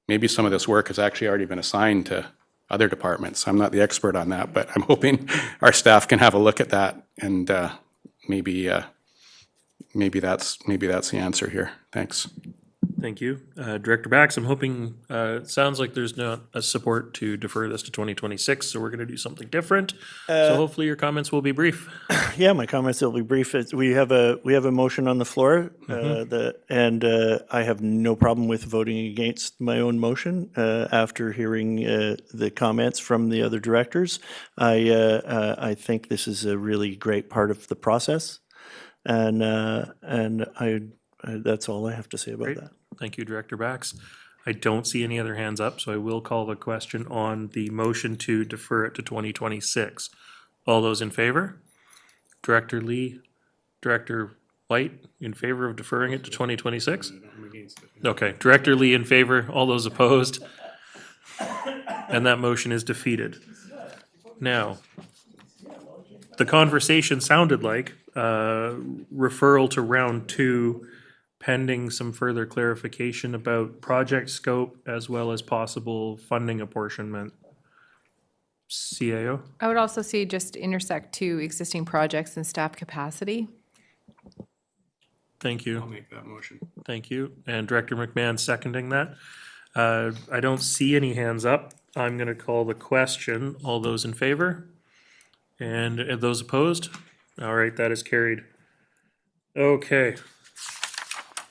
maybe some of this work has actually already been assigned to other departments. I'm not the expert on that, but I'm hoping our staff can have a look at that and maybe maybe that's the answer here. Thanks. Thank you. Director Bax, I'm hoping, it sounds like there's not a support to defer this to 2026, so we're going to do something different. So hopefully your comments will be brief. Yeah, my comments will be brief. We have a motion on the floor, and I have no problem with voting against my own motion after hearing the comments from the other directors. I think this is a really great part of the process, and that's all I have to say about Great. that. Thank you, Director Bax. I don't see any other hands up, so I will call the question on the motion to defer it to 2026. All those in favor? Director Lee, Director White, in favor of deferring it to 2026? Okay, Director Lee in favor, all those opposed? And that motion is defeated. Now, the conversation sounded like referral to round 2 pending some further clarification about project scope as well as possible funding apportionment. CAO? I would also see just intersect 2 existing projects and staff capacity. Thank you. I'll make that motion. Thank you. And Director McMahon seconding that. I don't see any hands up. I'm going to call the question. All those in favor? And those opposed? All right, that is carried. Okay.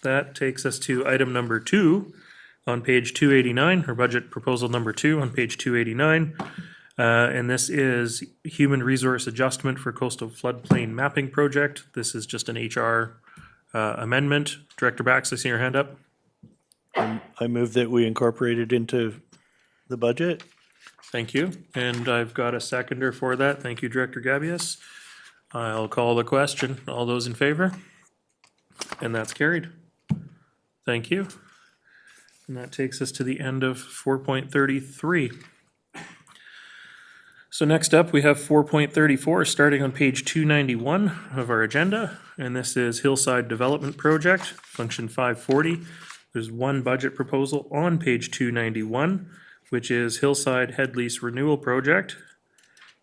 That takes us to item number 2 on page 289, or budget proposal number 2 on page 289. And this is Human Resource Adjustment for Coastal Floodplain Mapping Project. This is just an HR amendment. Director Bax, I see your hand up. I move that we incorporate it into the budget. Thank you. And I've got a seconder for that. Thank you, Director Gabius. I'll call the question. All those in favor? And that's carried. Thank you. And that takes us to the end of 4.33. So next up, we have 4.34, starting on page 291 of our agenda. And this is Hillside Development Project, Function 540. There's one budget proposal on page 291, which is Hillside Head Lease Renewal Project.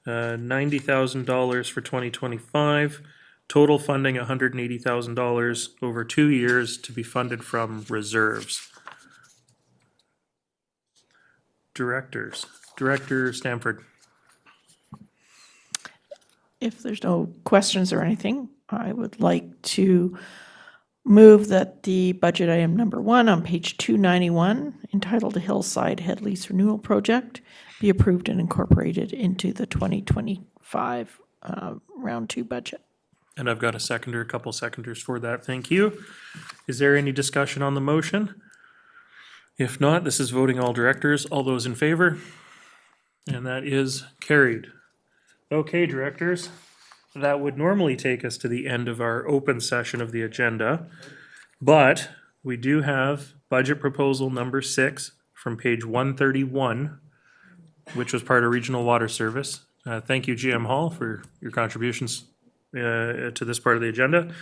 $90,000 for 2025. Total funding $180,000 over 2 years to be funded from reserves. Directors. Director Stamford. If there's no questions or anything, I would like to move that the budget item number 1 on page 291, entitled Hillside Head Lease Renewal Project, be approved and incorporated into the 2025 round 2 budget. And I've got a seconder, a couple seconders for that. Thank you. Is there any discussion on the motion? If not, this is voting all directors. All those in favor? And that is carried. Okay, directors, that would normally take us to the end of our open session of the agenda, but we do have budget proposal number 6 from page 131, which was part of Regional Water Service. Thank you, GM Hall, for your contributions to this part of the agenda.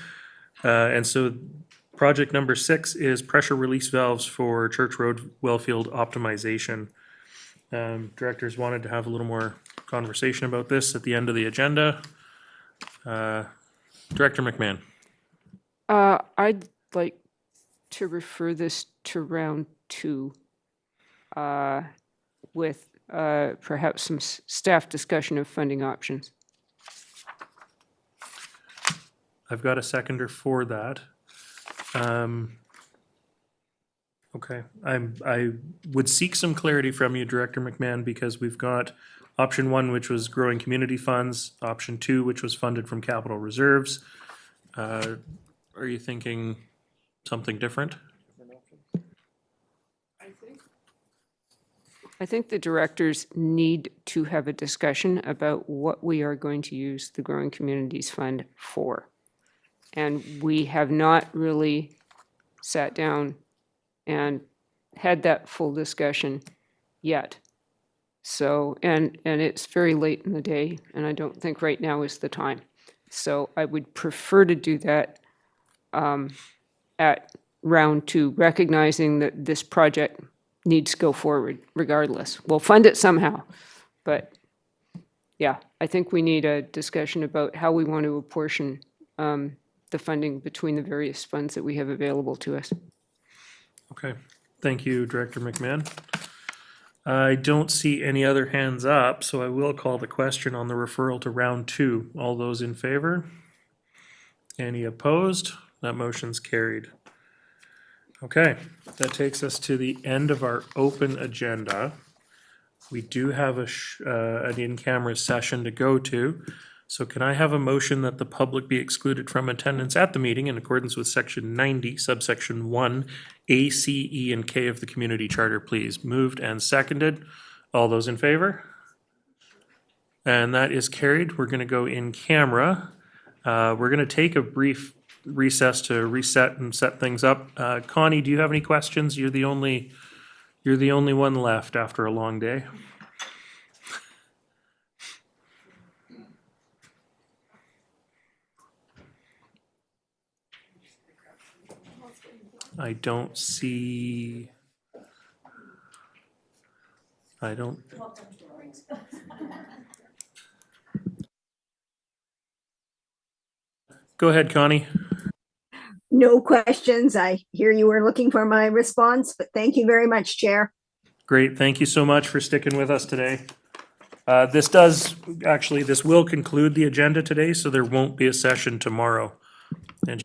And so project number 6 is pressure release valves for Church Road Wellfield optimization. Directors wanted to have a little more conversation about this at the end of the agenda. Director McMahon. I'd like to refer this to round 2 with perhaps some staff discussion of funding options. I've got a seconder for that. Okay, I would seek some clarity from you, Director McMahon, because we've got option 1, which was growing community funds, option 2, which was funded from capital reserves. Are you thinking something different? I think the directors need to have a discussion about what we are going to use the Growing Communities Fund for. And we have not really sat down and had that full discussion yet. So, and it's very late in the day, and I don't think right now is the time. So I would prefer to do that at round 2, recognizing that this project needs to go forward regardless. We'll fund it somehow, but yeah, I think we need a discussion about how we want to apportion the funding between the various funds that we have available to us. Okay, thank you, Director McMahon. I don't see any other hands up, so I will call the question on the referral to round two. All those in favor? Any opposed? That motion's carried. Okay, that takes us to the end of our open agenda. We do have an in-camera session to go to. So can I have a motion that the public be excluded from attendance at the meeting in accordance with section 90, subsection 1, A, C, E, and K of the community charter, please? Moved and seconded. All those in favor? And that is carried. We're going to go in camera. We're going to take a brief recess to reset and set things up. Connie, do you have any questions? You're the only one left after a long day. I don't see. I don't. Go ahead, Connie. No questions. I hear you were looking for my response, but thank you very much, Chair. Great. Thank you so much for sticking with us today. This will conclude the agenda today, so there won't be a session tomorrow. And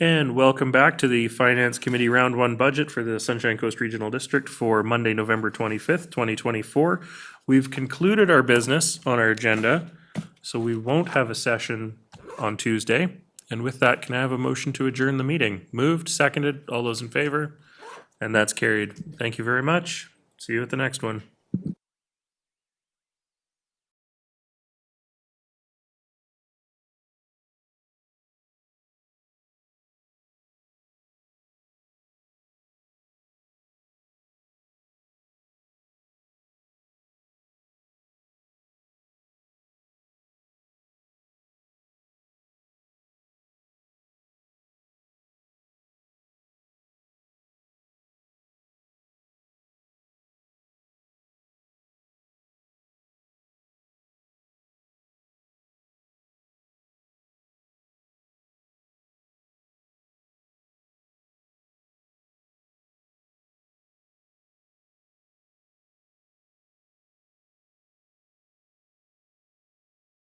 And welcome back to the Finance Committee Round 1 budget for the Sunshine Coast Regional District for Monday, November 25th, 2024. We've concluded our business on our agenda, so we won't have a session on Tuesday. And with that, can I have a motion to adjourn the meeting? Moved, seconded, all those in favor? And that's carried. Thank you very much. See you at the next one.